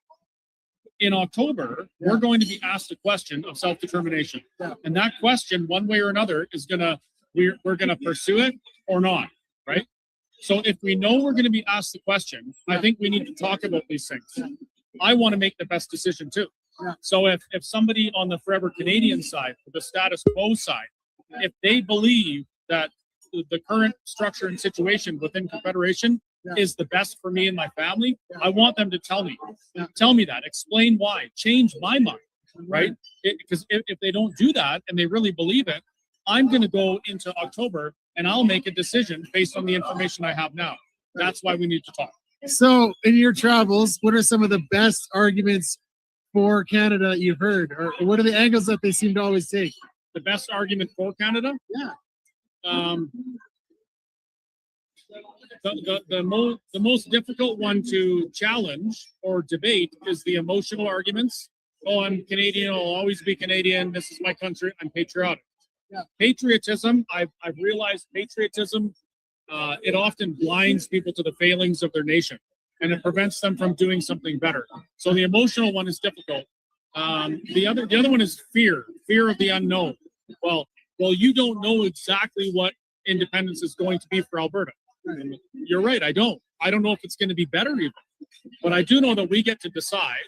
In October, we're going to be asked a question of self-determination. Yeah. And that question, one way or another, is we're gonna pursue it or not, right? So if we know we're gonna be asked the question, I think we need to talk about these things. I want to make the best decision too. Yeah. So if somebody on the Forever Canadian side, the status quo side, if they believe that the current structure and situation within Confederation is the best for me and my family, I want them to tell me. Tell me that. Explain why. Change my mind, right? Because if they don't do that and they really believe it, I'm going to go into October and I'll make a decision based on the information I have now. That's why we need to talk. So in your travels, what are some of the best arguments for Canada that you've heard? Or what are the angles that they seem to always take? The best argument for Canada? Yeah. The most difficult one to challenge or debate is the emotional arguments. Oh, I'm Canadian. I'll always be Canadian. This is my country. I'm patriotic. Yeah. Patriotism. I've realized patriotism. It often blinds people to the failings of their nation, and it prevents them from doing something better. So the emotional one is difficult. The other one is fear of the unknown. Well, you don't know exactly what independence is going to be for Alberta. You're right. I don't know if it's going to be better even, but I do know that we get to decide,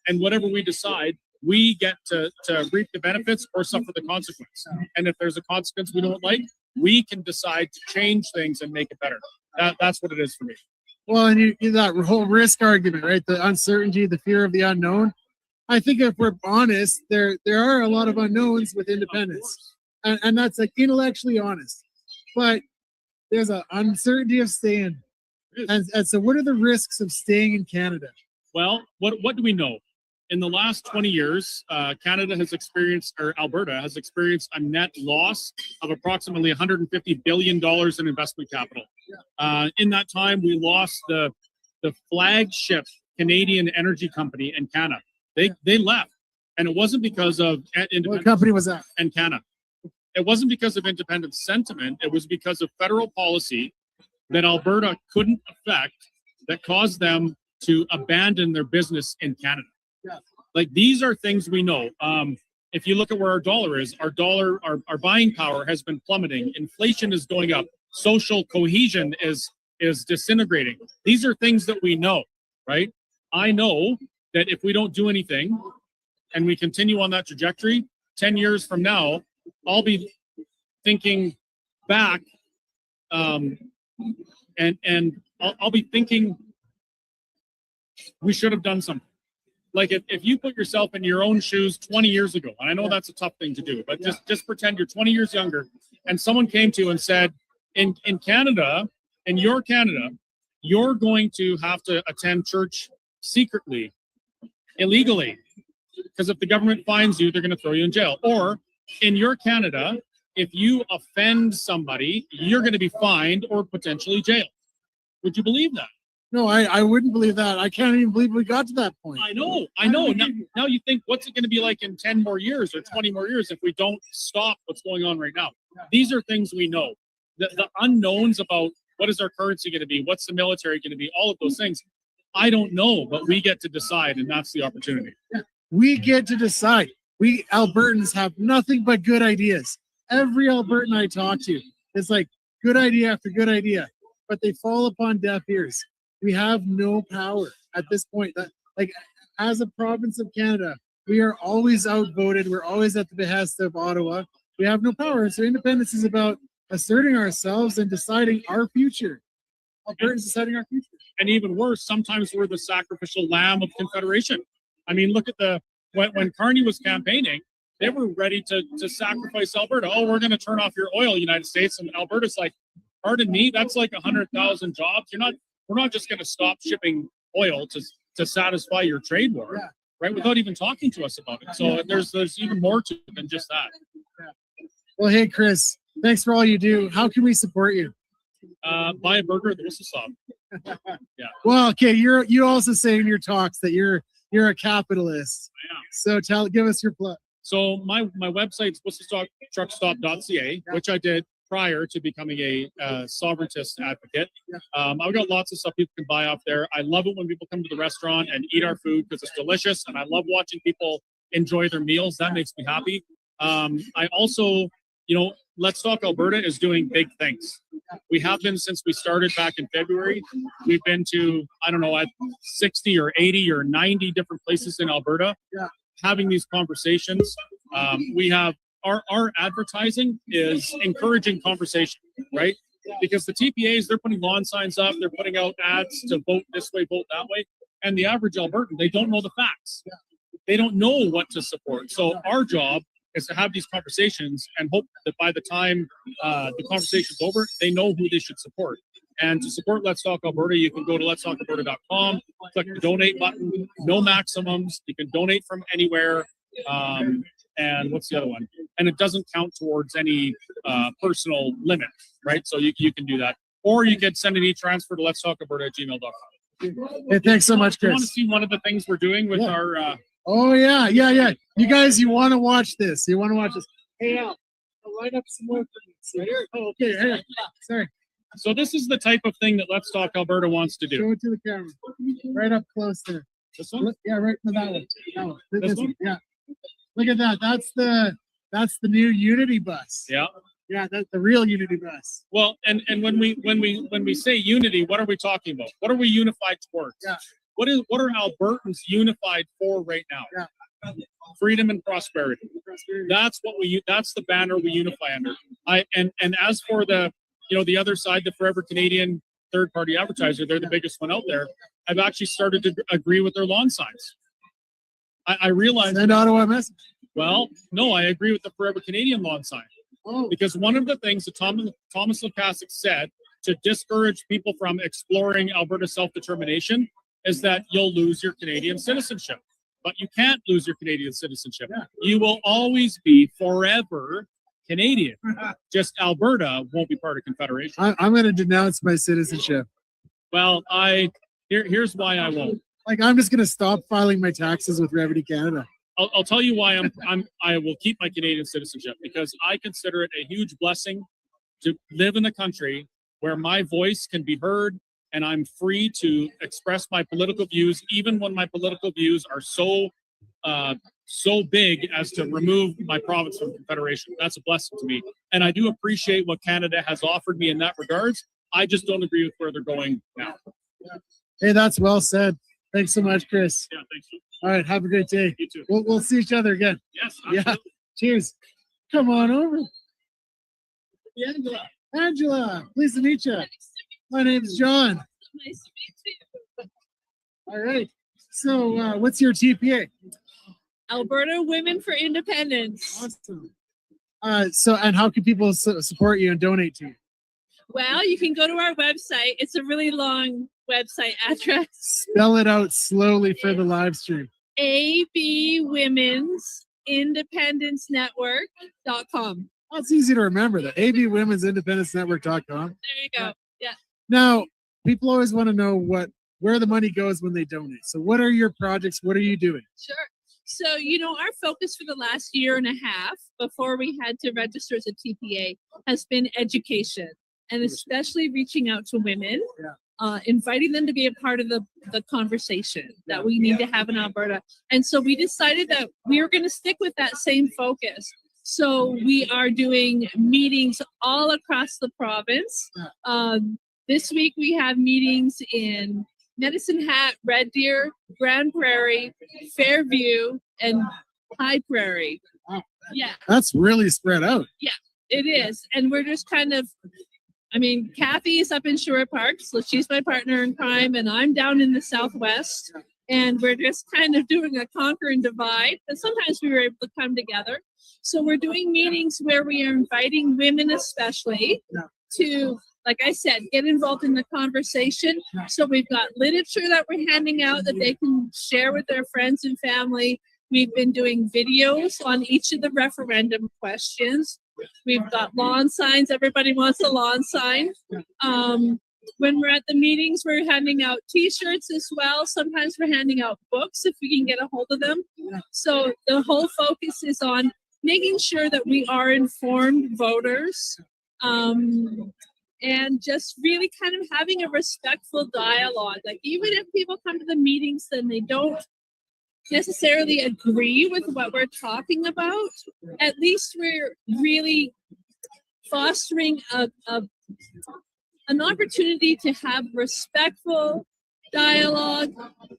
and whatever we decide, we get to reap the benefits or suffer the consequence. And if there's a consequence we don't like, we can decide to change things and make it better. That's what it is for me. Well, and you that whole risk argument, right? The uncertainty, the fear of the unknown. I think if we're honest, there are a lot of unknowns with independence, and that's like intellectually honest. But there's an uncertainty of staying, and so what are the risks of staying in Canada? Well, what do we know? In the last 20 years, Canada has experienced, or Alberta has experienced, a net loss of approximately $150 billion in investment capital. In that time, we lost the flagship Canadian energy company in Canada. They left, and it wasn't because of independence. What company was that? Encana. It wasn't because of independent sentiment. It was because of federal policy that Alberta couldn't affect that caused them to abandon their business in Canada. Like, these are things we know. If you look at where our dollar is, our buying power has been plummeting. Inflation is going up. Social cohesion is disintegrating. These are things that we know, right? I know that if we don't do anything and we continue on that trajectory, 10 years from now, I'll be thinking back, and I'll be thinking we should have done something. Like, if you put yourself in your own shoes 20 years ago, and I know that's a tough thing to do, but just pretend you're 20 years younger, and someone came to you and said, in Canada, in your Canada, you're going to have to attend church secretly, illegally, because if the government finds you, they're going to throw you in jail. Or in your Canada, if you offend somebody, you're going to be fined or potentially jailed. Would you believe that? No, I wouldn't believe that. I can't even believe we got to that point. I know. Now you think, what's it going to be like in 10 more years or 20 more years if we don't stop what's going on right now? These are things we know. The unknowns about what is our currency going to be, what's the military going to be, all of those things, I don't know, but we get to decide, and that's the opportunity. We get to decide. We Albertans have nothing but good ideas. Every Albertan I talk to, it's like good idea after good idea, but they fall upon deaf ears. We have no power at this point. Like, as a province of Canada, we are always outvoted. We're always at the behest of Ottawa. We have no power. So independence is about asserting ourselves and deciding our future. Albertans deciding our future. And even worse, sometimes we're the sacrificial lamb of Confederation. I mean, look at when Carney was campaigning, they were ready to sacrifice Alberta. Oh, we're going to turn off your oil, United States. And Alberta's like, pardon me, that's like 100,000 jobs. We're not just going to stop shipping oil to satisfy your trade war, right? Without even talking to us about it. So there's even more to it than just that. Well, hey, Chris, thanks for all you do. How can we support you? Buy a burger at the Whistle Stop. Yeah. Well, okay, you also say in your talks that you're a capitalist. So give us your plug. So my website's whistlestoptruckstop.ca, which I did prior to becoming a sovereigntist advocate. I've got lots of stuff people can buy off there. I love it when people come to the restaurant and eat our food because it's delicious, and I love watching people enjoy their meals. That makes me happy. I also, Let's Talk Alberta is doing big things. We have been since we started back in February. We've been to, I don't know, at 60 or 80 or 90 different places in Alberta having these conversations. We have our advertising is encouraging conversation, right? Because the TPAs, they're putting lawn signs up, they're putting out ads to vote this way, vote that way. And the average Albertan, they don't know the facts. They don't know what to support. So our job is to have these conversations and hope that by the time the conversation's over, they know who they should support. And to support Let's Talk Alberta, you can go to letstalkalberta.com, click the donate button, no maximums. You can donate from anywhere. And what's the other one? And it doesn't count towards any personal limit, right? So you can do that. Or you can send an e-transfer to letstalkalberta@gmail.com. Hey, thanks so much, Chris. You want to see one of the things we're doing with our... Oh, yeah. You guys, you want to watch this. Hey, Al, I'll line up some more for me. Oh, okay. Hey, sorry. So this is the type of thing that Let's Talk Alberta wants to do. Show it to the camera. Right up close there. This one? Yeah, right to that one. That one. This one? Yeah. Look at that. That's the new Unity bus. Yeah. Yeah, that's the real Unity bus. Well, and when we say unity, what are we talking about? What are we unified towards? Yeah. What are Albertans unified for right now? Yeah. Freedom and prosperity. That's the banner we unify under. And as for the other side, the Forever Canadian third-party advertiser, they're the biggest one out there. I've actually started to agree with their lawn signs. I realize. Send Ottawa message. Well, no, I agree with the Forever Canadian lawn sign. Oh. Because one of the things that Thomas Lukasik said to discourage people from exploring Alberta self-determination is that you'll lose your Canadian citizenship. But you can't lose your Canadian citizenship. Yeah. You will always be forever Canadian. Just Alberta won't be part of Confederation. I'm going to denounce my citizenship. Well, here's why I won't. Like, I'm just going to stop filing my taxes with Revenue Canada. I'll tell you why I will keep my Canadian citizenship, because I consider it a huge blessing to live in a country where my voice can be heard and I'm free to express my political views, even when my political views are so big as to remove my province from Confederation. That's a blessing to me. And I do appreciate what Canada has offered me in that regards. I just don't agree with where they're going now. Hey, that's well said. Thanks so much, Chris. Yeah, thanks. All right, have a great day. You too. We'll see each other again. Yes, absolutely. Yeah. Cheers. Come on over. Angela, pleased to meet you. My name's John. Nice to meet you. All right. So, what's your TPA? Alberta Women for Independence. Awesome. And how can people support you and donate to you? Well, you can go to our website. It's a really long website address. Spell it out slowly for the live stream. abwomen'sindependencenetwork.com. Oh, it's easy to remember that. abwomen'sindependencenetwork.com. There you go. Yeah. Now, people always want to know where the money goes when they donate. So what are your projects? What are you doing? Sure. So, our focus for the last year and a half, before we had to register as a TPA, has been education, and especially reaching out to women, inviting them to be a part of the conversation that we need to have in Alberta. And so we decided that we were going to stick with that same focus. So we are doing meetings all across the province. This week we have meetings in Medicine Hat, Red Deer, Grand Prairie, Fairview, and High Prairie. Wow. Yeah. That's really spread out. Yeah, it is. And we're just kind of, Kathy is up in Sherwood Park, so she's my partner in crime, and I'm down in the Southwest. And we're just kind of doing a conquer and divide. And sometimes we were able to come together. So we're doing meetings where we are inviting women especially to, like I said, get involved in the conversation. So we've got literature that we're handing out that they can share with their friends and family. We've been doing videos on each of the referendum questions. We've got lawn signs. Everybody wants a lawn sign. When we're at the meetings, we're handing out T-shirts as well. Sometimes we're handing out books if we can get a hold of them. So the whole focus is on making sure that we are informed voters, and just really kind of having a respectful dialogue. Like, even if people come to the meetings and they don't necessarily agree with what we're talking about, at least we're really fostering an opportunity to have respectful dialogue,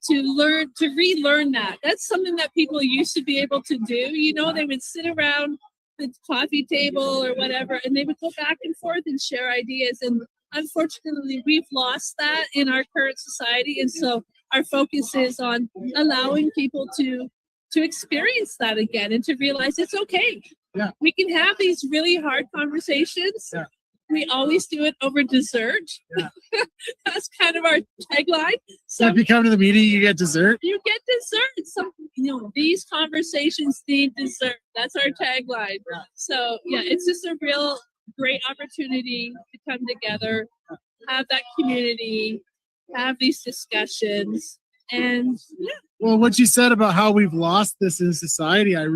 to relearn that. That's something that people used to be able to do. They would sit around the coffee table or whatever, and they would go back and forth and share ideas. And unfortunately, we've lost that in our current society. And so our focus is on allowing people to experience that again and to realize it's okay. Yeah. We can have these really hard conversations. Yeah. We always do it over dessert. Yeah. That's kind of our tagline. So if you come to the meeting, you get dessert? You get dessert. These conversations need dessert. That's our tagline. Yeah. So yeah, it's just a real great opportunity to come together, have that community, have these discussions. And yeah. Well, what you said about how we've lost this in society, I'm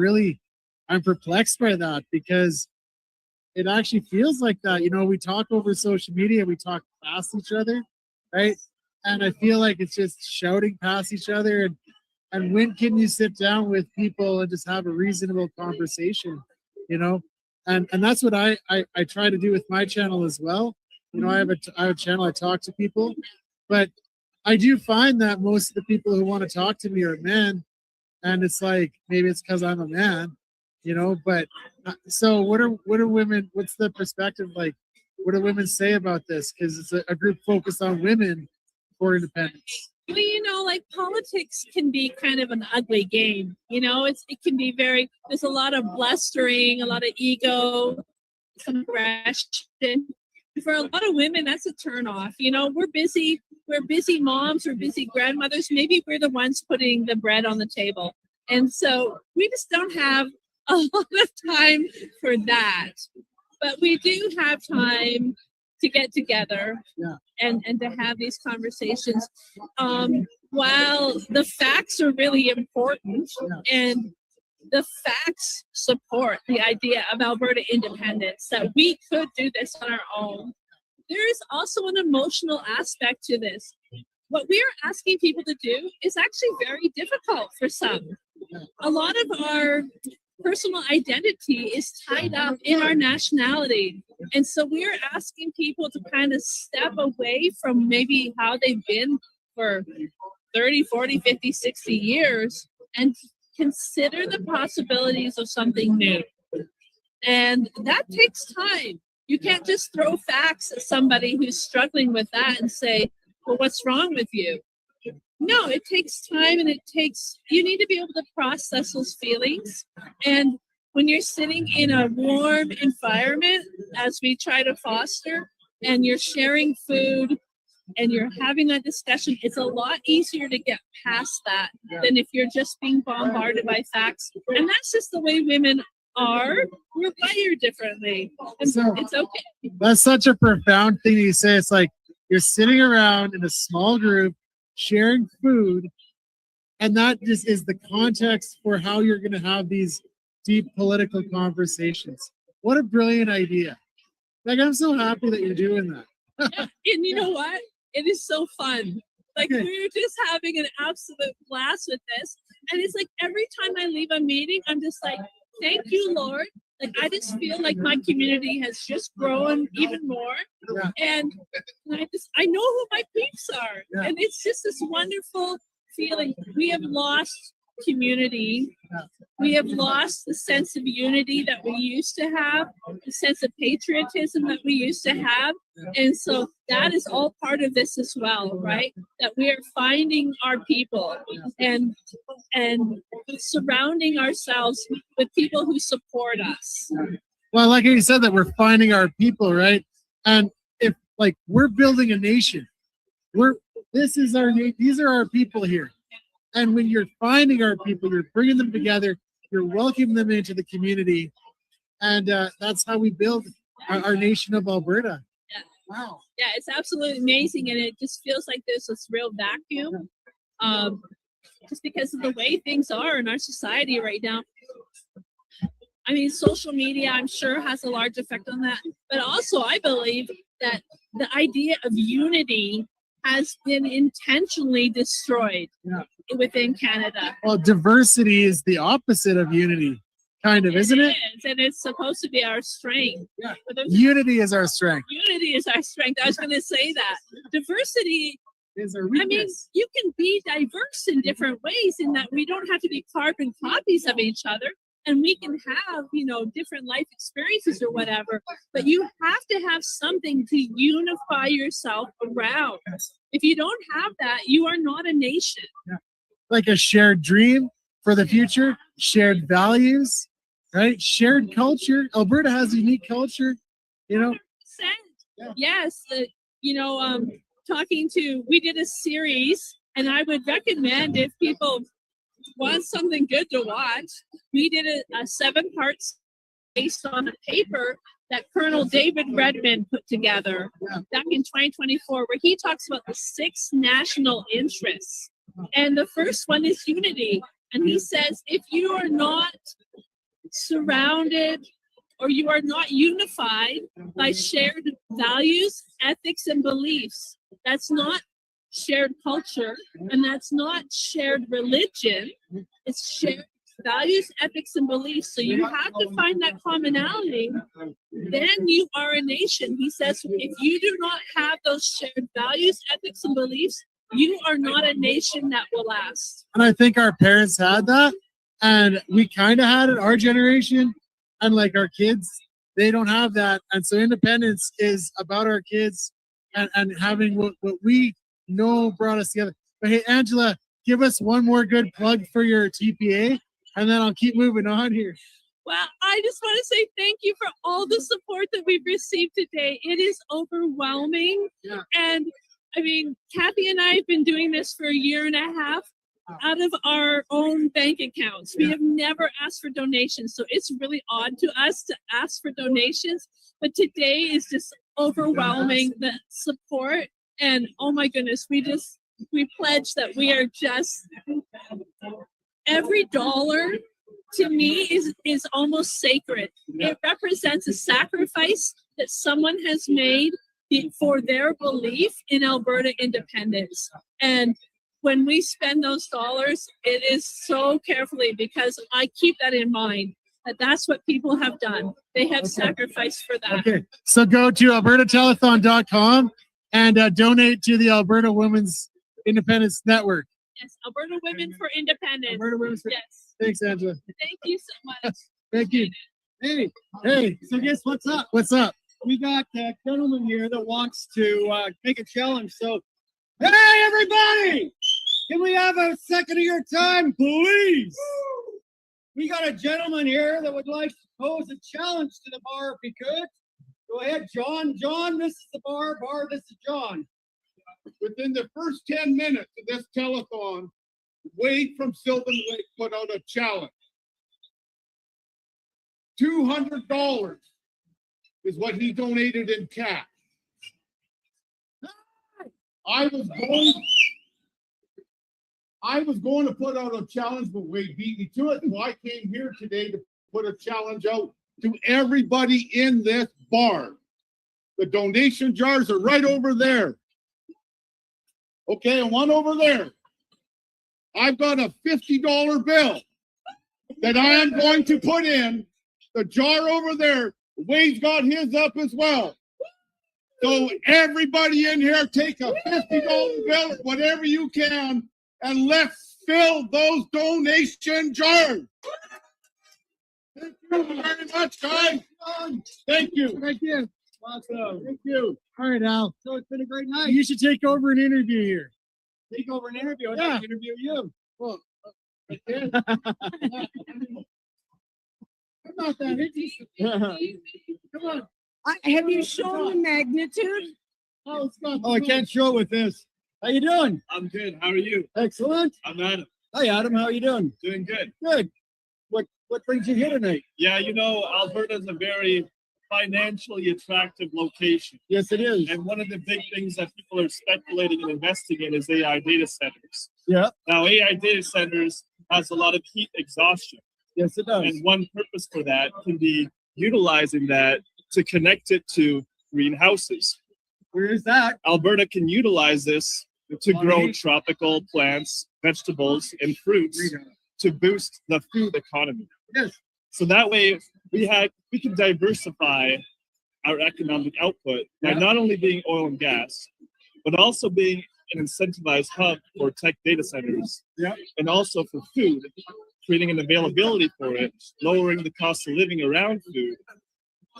perplexed by that, because it actually feels like that. We talk over social media, we talk past each other, right? And I feel like it's just shouting past each other. And when can you sit down with people and just have a reasonable conversation, And that's what I try to do with my channel as well. I have a channel, I talk to people, but I do find that most of the people who want to talk to me are men. And it's like, maybe it's because I'm a man, but so what are women, what's the perspective like? What do women say about this? Because it's a group focused on women for independence. Well, politics can be kind of an ugly game. It can be there's a lot of blustering, a lot of ego, some aggression. For a lot of women, that's a turnoff. We're busy moms, we're busy grandmothers. Maybe we're the ones putting the bread on the table. And so we just don't have a lot of time for that. But we do have time to get together and to have these conversations. While the facts are really important, and the facts support the idea of Alberta independence, that we could do this on our own. There is also an emotional aspect to this. What we are asking people to do is actually very difficult for some. A lot of our personal identity is tied up in our nationality. And so we're asking people to kind of step away from maybe how they've been for 30, 40, 50, 60 years and consider the possibilities of something new. And that takes time. You can't just throw facts at somebody who's struggling with that and say, well, what's wrong with you? No, it takes time, and you need to be able to process those feelings. And when you're sitting in a warm environment, as we try to foster, and you're sharing food and you're having that discussion, it's a lot easier to get past that than if you're just being bombarded by facts. And that's just the way women are. We're wired differently. And So- it's okay. That's such a profound thing to say. It's like you're sitting around in a small group sharing food, and that just is the context for how you're going to have these deep political conversations. What a brilliant idea. Like, I'm so happy that you're doing that. Yeah, and you know what? It is so fun. Like, we're just having an absolute blast with this. And it's like every time I leave a meeting, I'm just like, thank you, Lord. Like, I just feel like my community has just grown even more. Yeah. And I know who my peeps are. Yeah. And it's just this wonderful feeling. We have lost community. We have lost the sense of unity that we used to have, the sense of patriotism that we used to have. And so that is all part of this as well, right? That we are finding our people and surrounding ourselves with people who support us. Well, like you said, that we're finding our people, right? And if like we're building a nation, these are our people here. And when you're finding our people, you're bringing them together, you're welcoming them into the community, and that's how we build our nation of Alberta. Yeah. Wow. Yeah, it's absolutely amazing, and it just feels like there's this real vacuum, just because of the way things are in our society right now. I mean, social media, I'm sure, has a large effect on that, but also I believe that the idea of unity has been intentionally destroyed within Canada. Well, diversity is the opposite of unity, kind of, isn't it? It is, and it's supposed to be our strength. Yeah. But there's- Unity is our strength. Unity is our strength. I was going to say that. Diversity is our weakness. I mean, you can be diverse in different ways in that we don't have to be carbon copies of each other. And we can have, different life experiences or whatever, but you have to have something to unify yourself around. If you don't have that, you are not a nation. Yeah. Like a shared dream for the future, shared values, right? Shared culture. Alberta has a unique culture, 100%. Yes. We did a series, and I would recommend if people want something good to watch, we did a 7 parts based on a paper that Colonel David Redmond put together back in 2024, where he talks about the 6 national interests. And the first one is unity. And he says, if you are not surrounded or you are not unified by shared values, ethics, and beliefs, that's not shared culture, and that's not shared religion. It's shared values, ethics, and beliefs. So you have to find that commonality. Then you are a nation. He says, if you do not have those shared values, ethics, and beliefs, you are not a nation that will last. And I think our parents had that, and we kind of had it, our generation, and like our kids, they don't have that. And so independence is about our kids and having what we know brought us together. But hey, Angela, give us one more good plug for your TPA, and then I'll keep moving on here. Well, I just want to say thank you for all the support that we've received today. It is overwhelming. Yeah. And I mean, Kathy and I have been doing this for 1.5 years out of our own bank accounts. We have never asked for donations. So it's really odd to us to ask for donations. But today is just overwhelming, the support. And oh my goodness, we pledge that we are just, every dollar to me is almost sacred. It represents a sacrifice that someone has made for their belief in Alberta independence. And when we spend those dollars, it is so carefully, because I keep that in mind, that that's what people have done. They have sacrificed for that. Okay, so go to albertatelethon.com and donate to the Alberta Women's Independence Network. Yes, Alberta Women for Independence. Alberta Women's for- Yes. Thanks, Angela. Thank you so much. Thank you. Hey, so guess what's up? What's up? We got a gentleman here that wants to make a challenge. So, hey, everybody! Can we have a second of your time, please? We got a gentleman here that would like to pose a challenge to the bar if he could. Go ahead, John. John, this is the bar. Bar, this is John. Within the first 10 minutes of this telethon, Wade from Sylvan Lake put out a challenge. $200 is what he donated in cash. I was going to put out a challenge, but Wade beat me to it. So I came here today to put a challenge out to everybody in this bar. The donation jars are right over there. Okay, and one over there. I've got a $50 bill that I am going to put in the jar over there. Wade's got his up as well. So everybody in here, take a $50 bill, whatever you can, and let's fill those donation jars. Thank you very much, guys. Thank you. Thank you. Awesome. Thank you. All right, Al. So it's been a great night. You should take over an interview here. Take over an interview. I'd Yeah. like to interview you. Well, I'm not that interested. Come on. Have you shown the magnitude? Oh, I can't show it with this. How you doing? I'm good. How are you? Excellent. I'm Adam. Hi, Adam. How are you doing? Doing good. Good. What brings you here tonight? Yeah, you know, Alberta is a very financially attractive location. Yes, it is. And one of the big things that people are speculating and investing in is AI data centers. Yeah. Now, AI data centers has a lot of heat exhaustion. Yes, it does. And one purpose for that can be utilizing that to connect it to greenhouses. Where is that? Alberta can utilize this to grow tropical plants, vegetables, and fruits to boost the food economy. Yes. So that way we can diversify our economic output by not only being oil and gas, but also being an incentivized hub for tech data centers, and also for food, creating an availability for it, lowering the cost of living around food,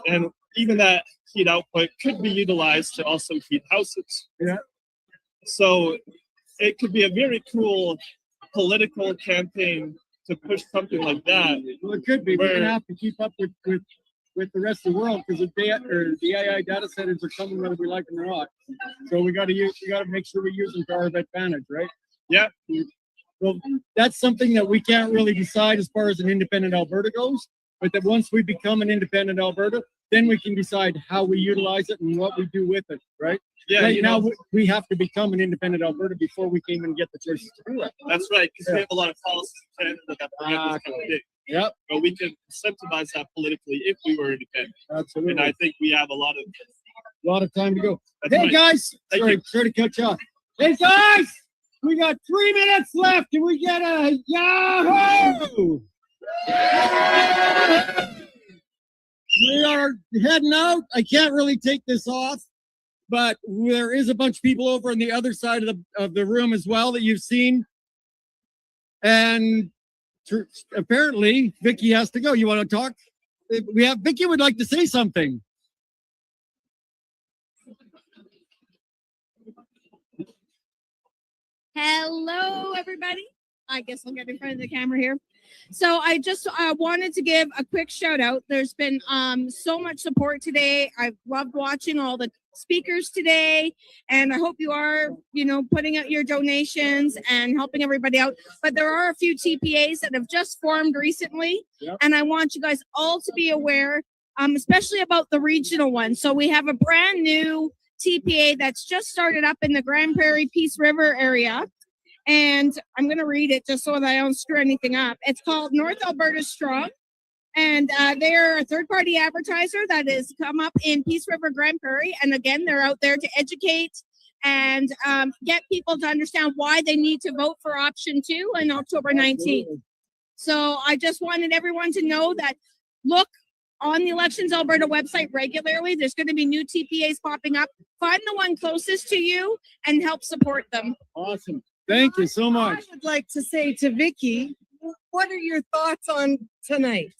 and even that heat output could be utilized to also heat houses. Yeah. So it could be a very cool political campaign to push something like that. Well, it could be. We're gonna have to keep up with the rest of the world, because the AI data centers are coming whether we like them or not. So we got to make sure we use them to our advantage, right? Yeah. Well, that's something that we can't really decide as far as an independent Alberta goes. But that once we become an independent Alberta, then we can decide how we utilize it and what we do with it, right? Yeah. Right now, we have to become an independent Alberta before we can even get the choices to do it. That's right, because we have a lot of policies in Canada that prevent this kind of thing. Yep. But we can incentivize that politically if we were independent. Absolutely. And I think we have a lot of time to go. That's Hey right. guys, Thank sorry to cut you off. Hey guys, we got 3 minutes left. Can we get a Yahoo? We are heading out. I can't really take this off, but there is a bunch of people over on the other side of the room as well that you've seen. And apparently Vicky has to go. You want to talk? Vicky would like to say something. Hello, everybody. I guess I'll get in front of the camera here. So I just wanted to give a quick shout out. There's been so much support today. I've loved watching all the speakers today, and I hope you are, putting out your donations and helping everybody out. But there are a few TPAs that have just formed recently, and I want you guys all to be aware, especially about the regional one. So we have a brand new TPA that's just started up in the Grand Prairie Peace River area. And I'm going to read it just so that I don't screw anything up. It's called North Alberta Strong. And they're a third-party advertiser that has come up in Peace River, Grand Prairie. And again, they're out there to educate and get people to understand why they need to vote for option 2 on October 19th. So I just wanted everyone to know that look on the Elections Alberta website regularly. There's going to be new TPAs popping up. Find the one closest to you and help support them. Awesome. Thank you so much. I would like to say to Vicky, what are your thoughts on tonight?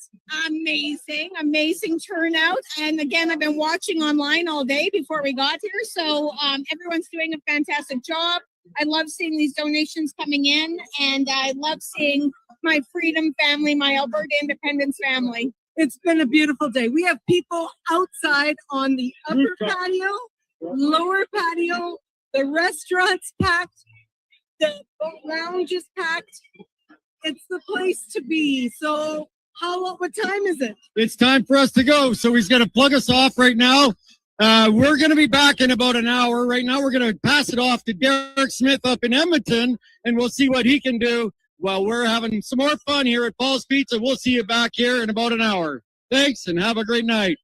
Amazing turnout. And again, I've been watching online all day before we got here. So everyone's doing a fantastic job. I love seeing these donations coming in, and I love seeing my Freedom family, my Alberta Independence family. It's been a beautiful day. We have people outside on the upper patio, lower patio, the restaurant's packed, the boat lounge is packed. It's the place to be. So what time is it? It's time for us to go. So he's going to plug us off right now. We're going to be back in about an hour. Right now, we're going to pass it off to Derek Smith up in Edmonton, and we'll see what he can do while we're having some more fun here at Paul's Pizza. We'll see you back here in about an hour. Thanks, and have a great night.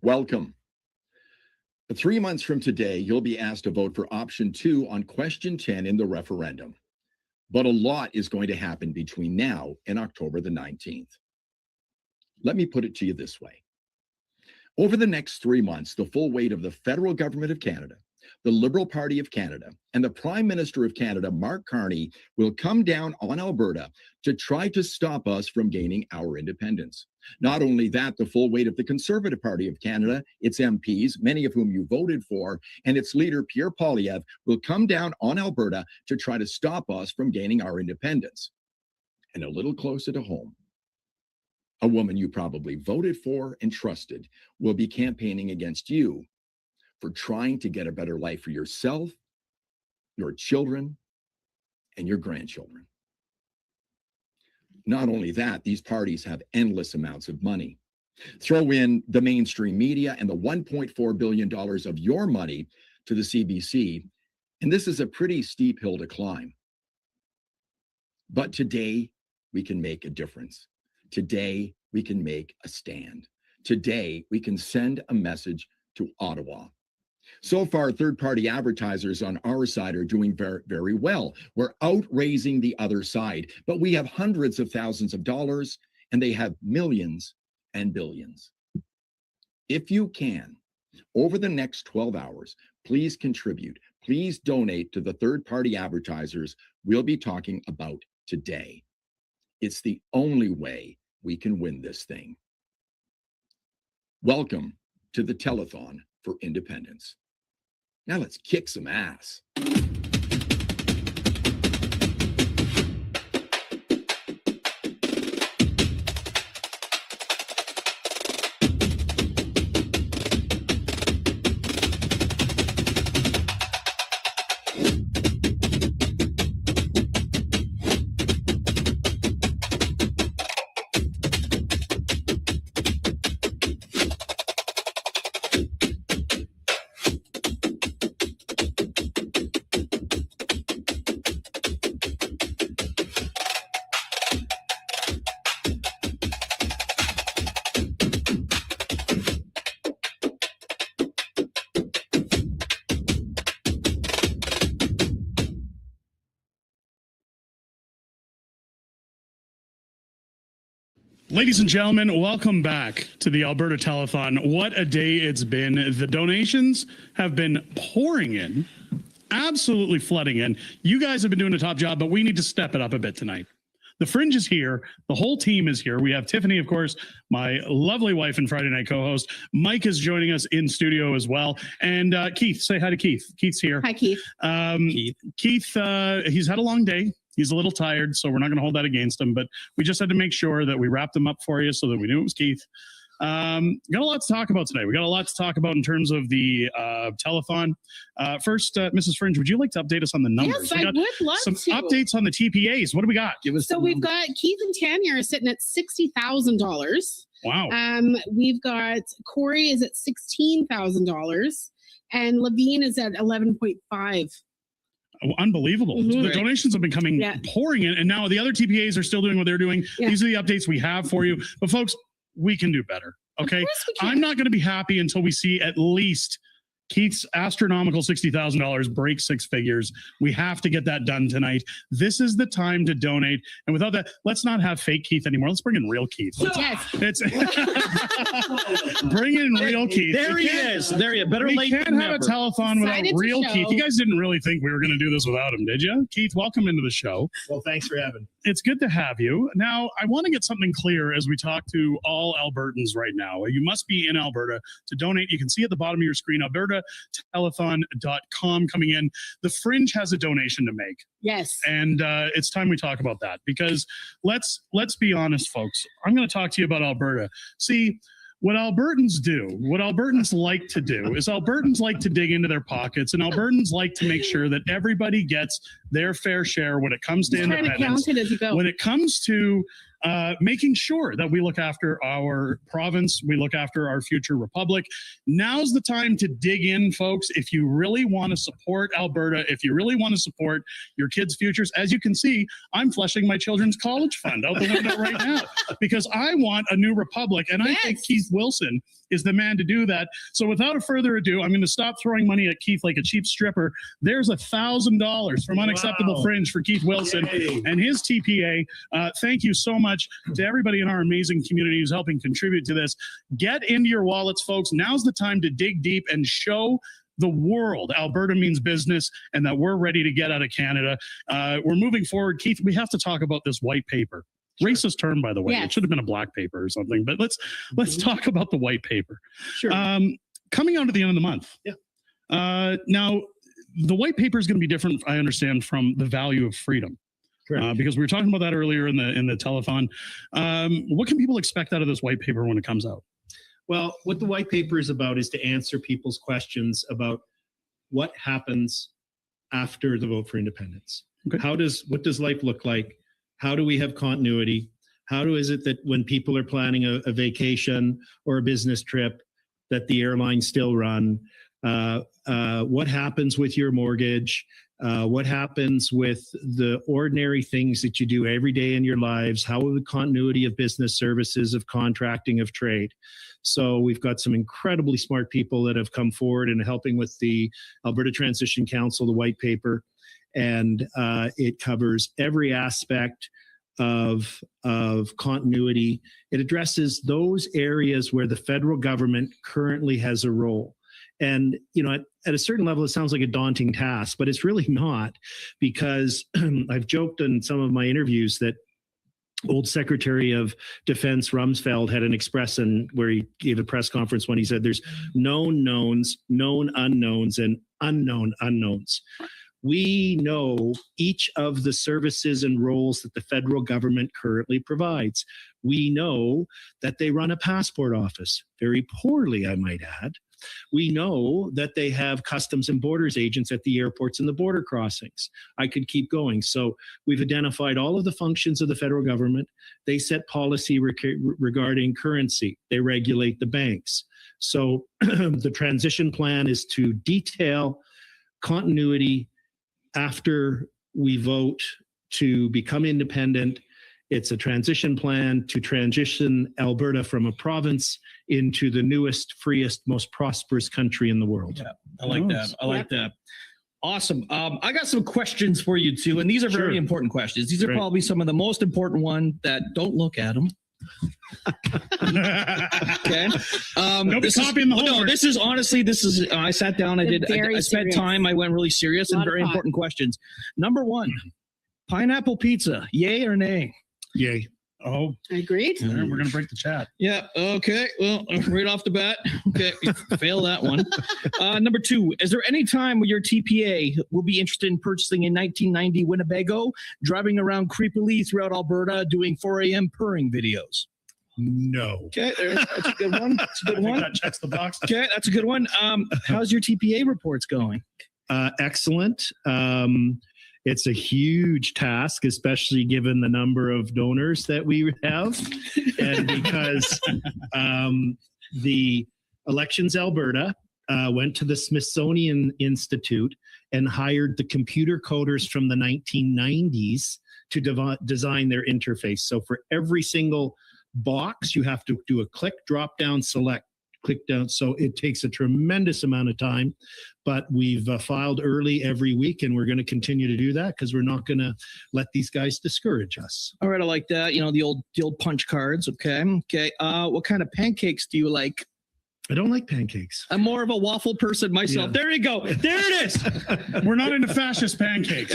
Welcome. 3 months from today, you'll be asked to vote for option 2 on question 10 in the referendum. But a lot is going to happen between now and October the 19th. Let me put it to you this way. Over the next 3 months, the full weight of the federal government of Canada, the Liberal Party of Canada, and the Prime Minister of Canada, Mark Carney, will come down on Alberta to try to stop us from gaining our independence. Not only that, the full weight of the Conservative Party of Canada, its MPs, many of whom you voted for, and its leader, Pierre Poilievre, will come down on Alberta to try to stop us from gaining our independence. And a little closer to home, a woman you probably voted for and trusted will be campaigning against you for trying to get a better life for yourself, your children, and your grandchildren. Not only that, these parties have endless amounts of money. Throw in the mainstream media and the $1.4 billion of your money to the CBC, and this is a pretty steep hill to climb. But today, we can make a difference. Today, we can make a stand. Today, we can send a message to Ottawa. So far, third-party advertisers on our side are doing very, very well. We're outraising the other side, but we have hundreds of thousands of dollars, and they have millions and billions. If you can, over the next 12 hours, please contribute. Please donate to the third-party advertisers we'll be talking about today. It's the only way we can win this thing. Welcome to the Telethon for independence. Now let's kick some ass. Ladies and gentlemen, welcome back to the Alberta Telethon. What a day it's been. The donations have been pouring in, absolutely flooding in. You guys have been doing a top job, but we need to step it up a bit tonight. The Fringe is here. The whole team is here. We have Tiffany, of course, my lovely wife and Friday night co-host. Mike is joining us in studio as well. And Keith, say hi to Keith. Keith's here. Hi, Keith. Keith, he's had a long day. He's a little tired, so we're not going to hold that against him. But we just had to make sure that we wrapped him up for you so that we knew it was Keith. Got a lot to talk about today. We got a lot to talk about in terms of the telethon. First, Mrs. Fringe, would you like to update us on the numbers? Yes, I would love some to. updates on the TPAs. What do we got? Give us. So we've got Keith and Tanya are sitting at $60,000. Wow. We've got Corey is at $16,000, and Levine is at 11.5. Unbelievable. Mhm. The donations have been coming pouring in, and now the other TPAs are still doing what they're doing. Yeah. These are the updates we have for you. But folks, we can do better. Okay. I'm not going to be happy until we see at least Keith's astronomical $60,000 break six figures. We have to get that done tonight. This is the time to donate. And without that, let's not have fake Keith anymore. Let's bring in real Keith. It's bring in real Keith. There he is. There he is. Better we late can't than have never. a telethon without Excited to real show. Keith. You guys didn't really think we were going to do this without him, did you? Keith, welcome into the show. Well, thanks for having me. It's good to have you. Now, I want to get something clear as we talk to all Albertans right now. You must be in Alberta to donate. You can see at the bottom of your screen, albertatelethon.com coming in. The Fringe has a donation to make. Yes. And it's time we talk about that because let's be honest, folks. I'm going to talk to you about Alberta. See, what Albertans do, what Albertans like to do is Albertans like to dig into their pockets and Albertans like to make sure that everybody gets their fair share when it comes to Just trying to independence. count it as you go. When it comes to making sure that we look after our province, we look after our future republic. Now's the time to dig in, folks. If you really want to support Alberta, if you really want to support your kids' futures, as you can see, I'm flushing my children's college fund out the window right now because I want a new republic. And I think Keith Wilson is the man to do that. So without a further ado, I'm going to stop throwing money at Keith like a cheap stripper. There's $1,000 from Unacceptable Fringe for Keith Wilson and his TPA. Thank you so much to everybody in our amazing community who's helping contribute to this. Get into your wallets, folks. Now's the time to dig deep and show the world Alberta means business and that we're ready to get out of Canada. We're moving forward. Keith, we have to talk about this white paper. Racist term, by the way. Yes. It should have been a black paper or something, but let's talk about the white paper. Sure. Coming out at the end of the month. Yeah. Now, the white paper is going to be different, I understand, from the value of freedom. Because we were talking about that earlier in the telethon. What can people expect out of this white paper when it comes out? Well, what the white paper is about is to answer people's questions about what happens after the vote for independence. Okay. What does life look like? How do we have continuity? How is it that when people are planning a vacation or a business trip, that the airlines still run? What happens with your mortgage? What happens with the ordinary things that you do every day in your lives? How will the continuity of business services, of contracting, of trade? So we've got some incredibly smart people that have come forward and helping with the Alberta Transition Council, the white paper, and it covers every aspect of continuity. It addresses those areas where the federal government currently has a role. And, you know, at a certain level, it sounds like a daunting task, but it's really not, because I've joked in some of my interviews that old Secretary of Defense Rumsfeld had an expression where he gave a press conference when he said there's known knowns, known unknowns, and unknown unknowns. We know each of the services and roles that the federal government currently provides. We know that they run a passport office, very poorly, I might add. We know that they have customs and borders agents at the airports and the border crossings. I could keep going. So we've identified all of the functions of the federal government. They set policy regarding currency. They regulate the banks. So the transition plan is to detail continuity after we vote to become independent. It's a transition plan to transition Alberta from a province into the newest, freest, most prosperous country in the world. Yeah, I like that. I like that. Awesome. I got some questions for you too, and these are very important questions. These are probably some of the most important ones that don't look at them. Okay. This is honestly, I sat down, I spent time, I went really serious and very important questions. Number one, pineapple pizza, yay or nay? Yay. Oh, agreed. We're going to break the chat. Yeah. Okay. Well, right off the bat. Okay. Fail that one. Number two, is there any time where your TPA will be interested in purchasing a 1990 Winnebago, driving around creepily throughout Alberta, doing 4 a.m. purring videos? No. Okay. That's a good one. That's a good one. That checks the box. Okay. That's a good one. How's your TPA reports going? Excellent. It's a huge task, especially given the number of donors that we have. And because the Elections Alberta went to the Smithsonian Institute and hired the computer coders from the 1990s to design their interface. So for every single box, you have to do a click, drop down, select, click down. So it takes a tremendous amount of time, but we've filed early every week, and we're going to continue to do that because we're not going to let these guys discourage us. All right, I like that. You know, the old punch cards. Okay. Okay. What kind of pancakes do you like? I don't like pancakes. I'm more of a waffle person myself. Yeah. There you go. There it is. We're not into fascist pancakes.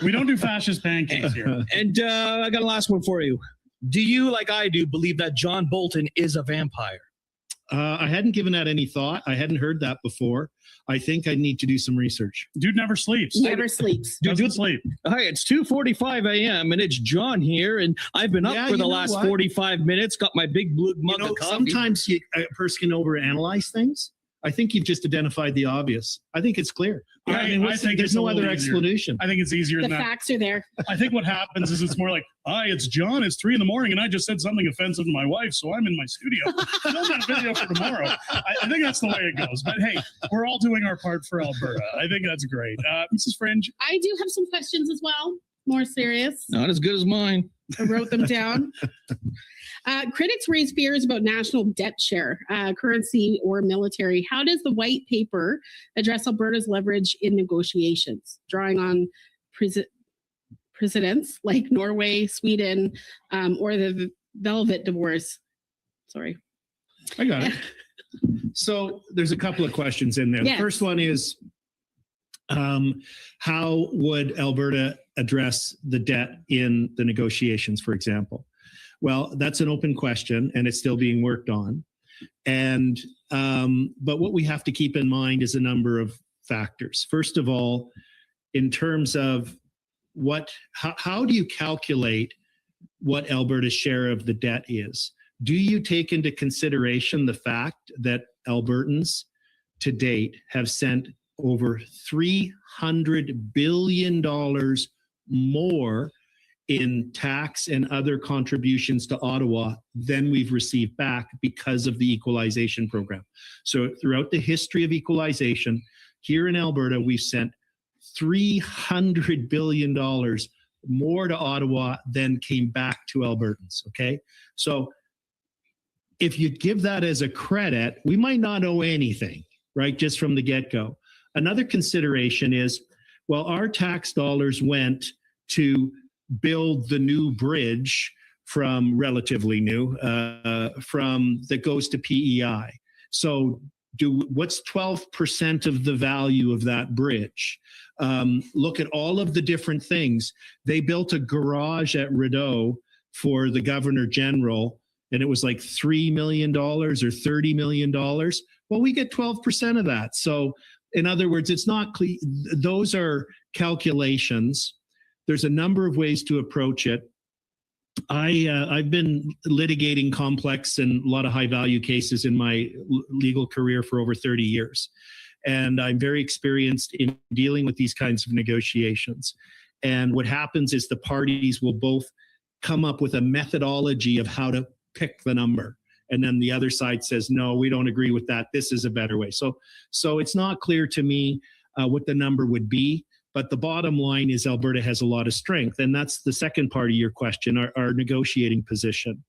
We don't do fascist pancakes here. And I got a last one for you. Do you, like I do, believe that John Bolton is a vampire? I hadn't given that any thought. I hadn't heard that before. I think I need to do some research. Dude never sleeps. Never sleeps. Doesn't sleep. Hi, it's 2:45 a.m. and it's John here, and I've been up for the last 45 minutes. Got my big blue mug of coffee. Sometimes a person can overanalyze things. I think you've just identified the obvious. I think it's clear. I think there's no other explanation. I think it's easier The than that. facts are there. I think what happens is it's more like, hi, it's John. It's 3 a.m. and I just said something offensive to my wife, so I'm in my studio. Film that video for tomorrow. I think that's the way it goes. But hey, we're all doing our part for Alberta. I think that's great. Mrs. Fringe. I do have some questions as well, more serious. Not as good as mine. I wrote them down. Critics raise fears about national debt share, currency, or military. How does the white paper address Alberta's leverage in negotiations, drawing on precedents like Norway, Sweden, or the Velvet divorce? Sorry. I got it. So there's a couple of questions in there. Yes. The first one is, how would Alberta address the debt in the negotiations, for example? Well, that's an open question, and it's still being worked on. And but what we have to keep in mind is a number of factors. First of all, in terms of how do you calculate what Alberta's share of the debt is? Do you take into consideration the fact that Albertans to date have sent over $300 billion more in tax and other contributions to Ottawa than we've received back because of the equalization program? So throughout the history of equalization, here in Alberta, we've sent $300 billion more to Ottawa than came back to Albertans, okay? So if you give that as a credit, we might not owe anything, right, just from the get-go. Another consideration is, well, our tax dollars went to build the new bridge from relatively new, from that goes to PEI. So what's 12% of the value of that bridge? Look at all of the different things. They built a garage at Rideau for the governor general, and it was like $3 million or $30 million. Well, we get 12% of that. So in other words, it's not clear. Those are calculations. There's a number of ways to approach it. I've been litigating complex and a lot of high value cases in my legal career for over 30 years. And I'm very experienced in dealing with these kinds of negotiations. And what happens is the parties will both come up with a methodology of how to pick the number. And then the other side says, no, we don't agree with that. This is a better way. So it's not clear to me what the number would be. But the bottom line is Alberta has a lot of strength. And that's the second part of your question, our negotiating position.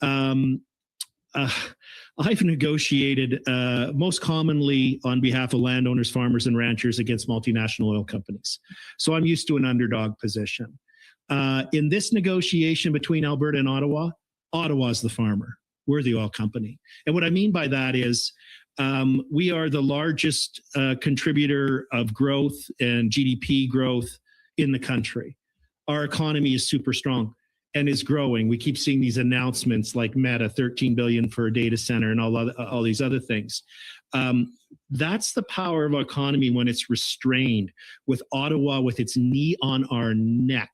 I've negotiated most commonly on behalf of landowners, farmers, and ranchers against multinational oil companies. So I'm used to an underdog position. In this negotiation between Alberta and Ottawa, Ottawa's the farmer. We're the oil company. And what I mean by that is we are the largest contributor of growth and GDP growth in the country. Our economy is super strong and is growing. We keep seeing these announcements like Meta, $13 billion for a data center and all these other things. That's the power of our economy when it's restrained, with Ottawa with its knee on our neck.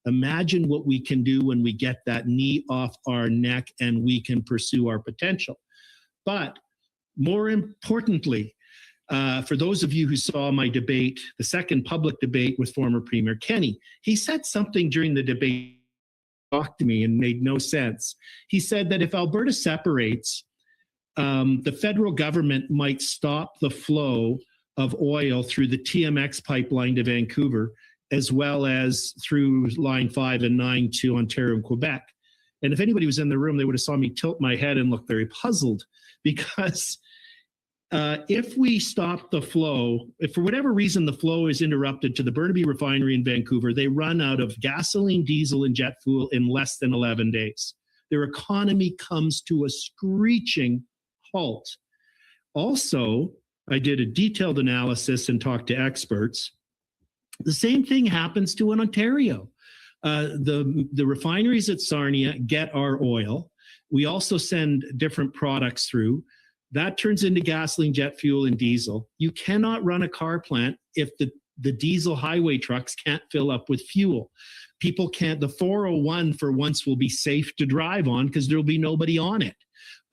Imagine what we can do when we get that knee off our neck and we can pursue our potential. But more importantly, for those of you who saw my debate, the second public debate with former Premier Kenney, he said something during the debate that talked to me and made no sense. He said that if Alberta separates, the federal government might stop the flow of oil through the TMX pipeline to Vancouver, as well as through Line 5 and 9 to Ontario and Quebec. And if anybody was in the room, they would have saw me tilt my head and look very puzzled, because if we stop the flow, if for whatever reason the flow is interrupted to the Burnaby refinery in Vancouver, they run out of gasoline, diesel, and jet fuel in less than 11 days. Their economy comes to a screeching halt. Also, I did a detailed analysis and talked to experts. The same thing happens to in Ontario. The refineries at Sarnia get our oil. We also send different products through. That turns into gasoline, jet fuel, and diesel. You cannot run a car plant if the diesel highway trucks can't fill up with fuel. People can't, the 401 for once will be safe to drive on because there'll be nobody on it.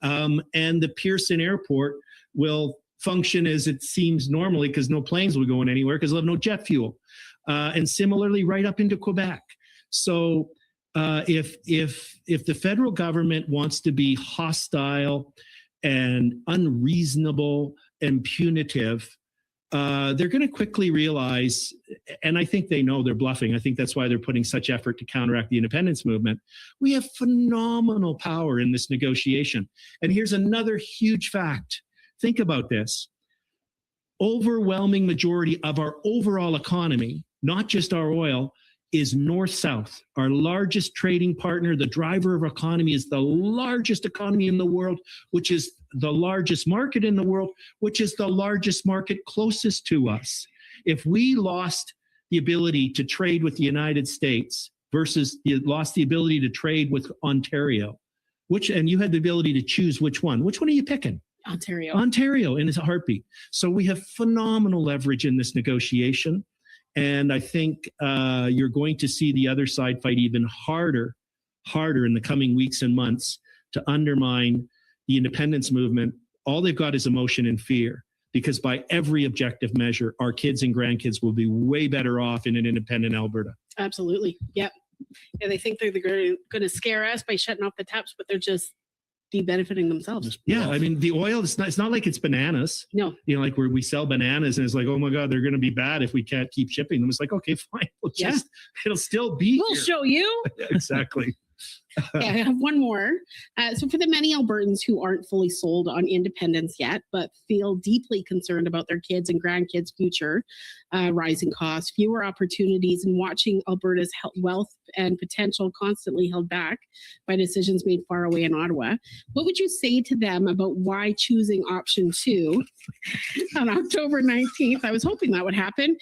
And the Pearson Airport will function as it seems normally because no planes will go in anywhere because they'll have no jet fuel. And similarly, right up into Quebec. So if the federal government wants to be hostile and unreasonable and punitive, they're going to quickly realize, and I think they know they're bluffing. I think that's why they're putting such effort to counteract the independence movement. We have phenomenal power in this negotiation. And here's another huge fact. Think about this. Overwhelming majority of our overall economy, not just our oil, is north-south. Our largest trading partner, the driver of our economy, is the largest economy in the world, which is the largest market in the world, which is the largest market closest to us. If we lost the ability to trade with the United States versus you lost the ability to trade with Ontario, and you had the ability to choose which one are you picking? Ontario in a heartbeat. So we have phenomenal leverage in this negotiation. And I think you're going to see the other side fight even harder in the coming weeks and months to undermine the independence movement. All they've got is emotion and fear, because by every objective measure, our kids and grandkids will be way better off in an independent Alberta. Absolutely. Yep. Yeah, they think they're going to scare us by shutting off the taps, but they're just benefiting themselves. Yeah, I mean, the oil, it's not like it's bananas. No. You know, like where we sell bananas and it's like, oh my God, they're going to be bad if we can't keep shipping them. It's like, okay, fine. It'll still be We'll here. show you. Exactly. Okay, I have one more. So for the many Albertans who aren't fully sold on independence yet, but feel deeply concerned about their kids' and grandkids' future, rising costs, fewer opportunities, and watching Alberta's wealth and potential constantly held back by decisions made far away in Ottawa, what would you say to them about why choosing option 2 on October 19th, I was hoping that would happen,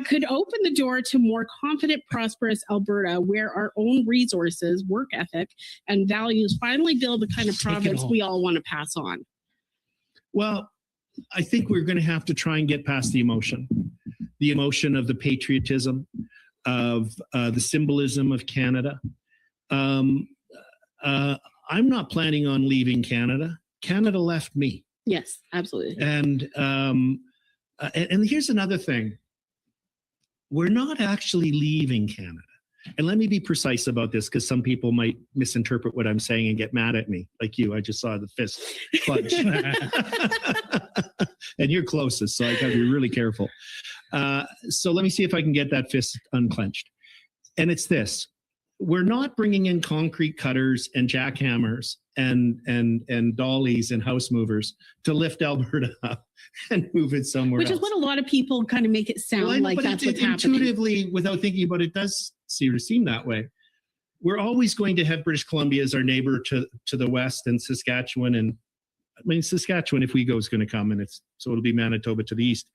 could open the door to more confident, prosperous Alberta, where our own resources, work ethic, ethic and values finally build the kind of Take it province all. we all want to pass on? Well, I think we're going to have to try and get past the emotion of the patriotism, of the symbolism of Canada. I'm not planning on leaving Canada. Canada left me. Yes, absolutely. And here's another thing. We're not actually leaving Canada. And let me be precise about this, because some people might misinterpret what I'm saying and get mad at me, like you. I just saw the fist clench. And you're closest, so I got to be really careful. So let me see if I can get that fist unclenched. And it's this. We're not bringing in concrete cutters and jackhammers and dollies and house movers to lift Alberta up and move it somewhere Which else. is what a lot of people kind of make it sound Well, I know, like but that's what's happening. intuitively, without thinking about it, does seem that way. We're always going to have British Columbia as our neighbor to the west, and Saskatchewan, and I mean Saskatchewan, if we go, is going to come, and so it'll be Manitoba to the east.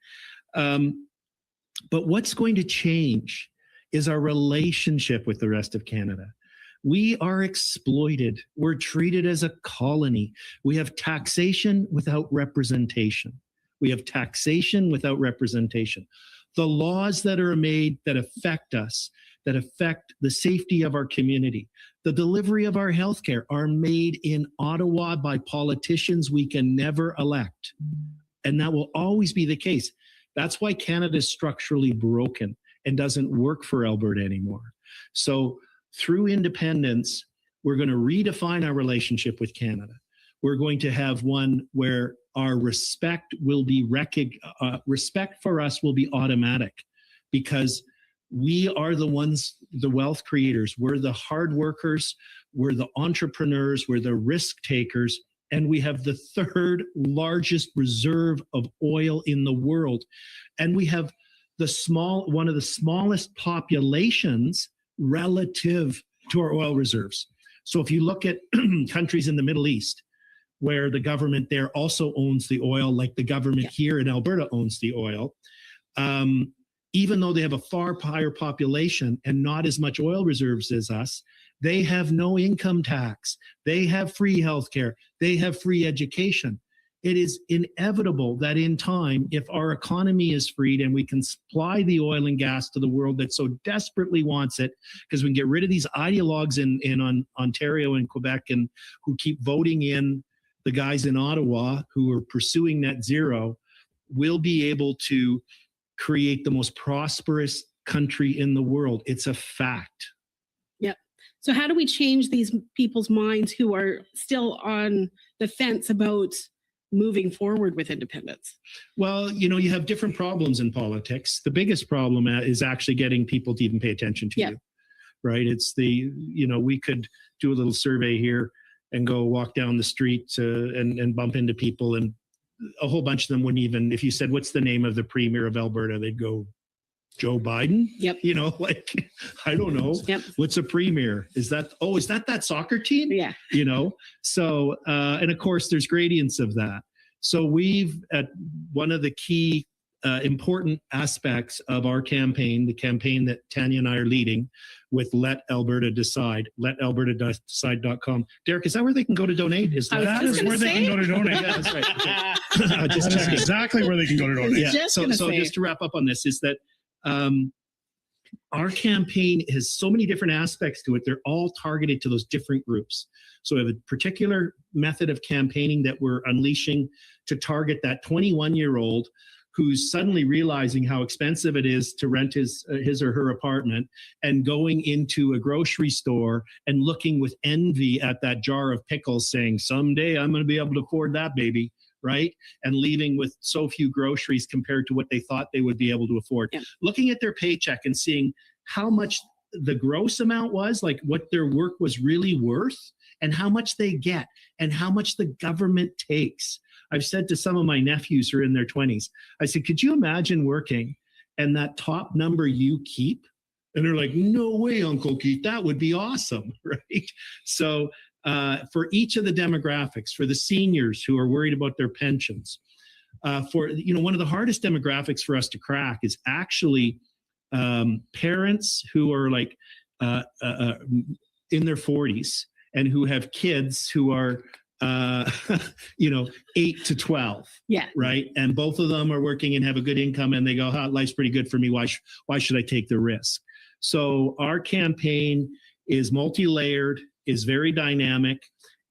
But what's going to change is our relationship with the rest of Canada. We are exploited. We're treated as a colony. We have taxation without representation. We have taxation without representation. The laws that are made that affect us, that affect the safety of our community, the delivery of our healthcare are made in Ottawa by politicians we can never elect. And that will always be the case. That's why Canada is structurally broken and doesn't work for Alberta anymore. So through independence, we're going to redefine our relationship with Canada. We're going to have one where our respect will be respect for us will be automatic, because we are the ones, the wealth creators. We're the hard workers. We're the entrepreneurs. We're the risk takers. And we have the third largest reserve of oil in the world. And we have one of the smallest populations relative to our oil reserves. So if you look at countries in the Middle East, where the government there also owns the oil, like the government here in Alberta owns the oil, even though they have a far higher population and not as much oil reserves as us, they have no income tax. They have free healthcare. They have free education. It is inevitable that in time, if our economy is freed and we can supply the oil and gas to the world that so desperately wants it, because we can get rid of these ideologues in Ontario and Quebec and who keep voting in the guys in Ottawa who are pursuing net zero, we'll be able to create the most prosperous country in the world. It's a fact. Yep. So how do we change these people's minds who are still on the fence about moving forward with independence? Well, you have different problems in politics. The biggest problem is actually getting people to even pay attention to you, right? It's we could do a little survey here and go walk down the street and bump into people, and a whole bunch of them wouldn't even, if you said, what's the name of the premier of Alberta? They'd go, Joe Biden? Yep. I don't know. Yep. What's a premier? Is that soccer team? Yeah. So, and of course there's gradients of that. So we've, at one of the key important aspects of our campaign, the campaign that Tanya and I are leading with Let Alberta Decide, letalbertadecide.com. Derek, is that where they can go to donate? That is where they can go to donate. Yeah, that's right. That is exactly where they can go to donate. Yeah. So just to wrap up on this is that our campaign has so many different aspects to it. They're all targeted to those different groups. So we have a particular method of campaigning that we're unleashing to target that 21-year-old who's suddenly realizing how expensive it is to rent his or her apartment and going into a grocery store and looking with envy at that jar of pickles saying, someday I'm going to be able to afford that, baby, right? And leaving with so few groceries compared to what they thought they would be able to afford. Yeah. Looking at their paycheck and seeing how much the gross amount was, like what their work was really worth, and how much they get and how much the government takes. I've said to some of my nephews who are in their 20s, I said, could you imagine working and that top number you keep? And they're like, no way, Uncle Keith, that would be awesome, right? So for each of the demographics, for the seniors who are worried about their pensions, for one of the hardest demographics for us to crack is actually parents who are like in their 40s and who have kids who are, 8 to 12. Yeah. Right. And both of them are working and have a good income, and they go, life's pretty good for me. Why should I take the risk? So our campaign is multi-layered, is very dynamic,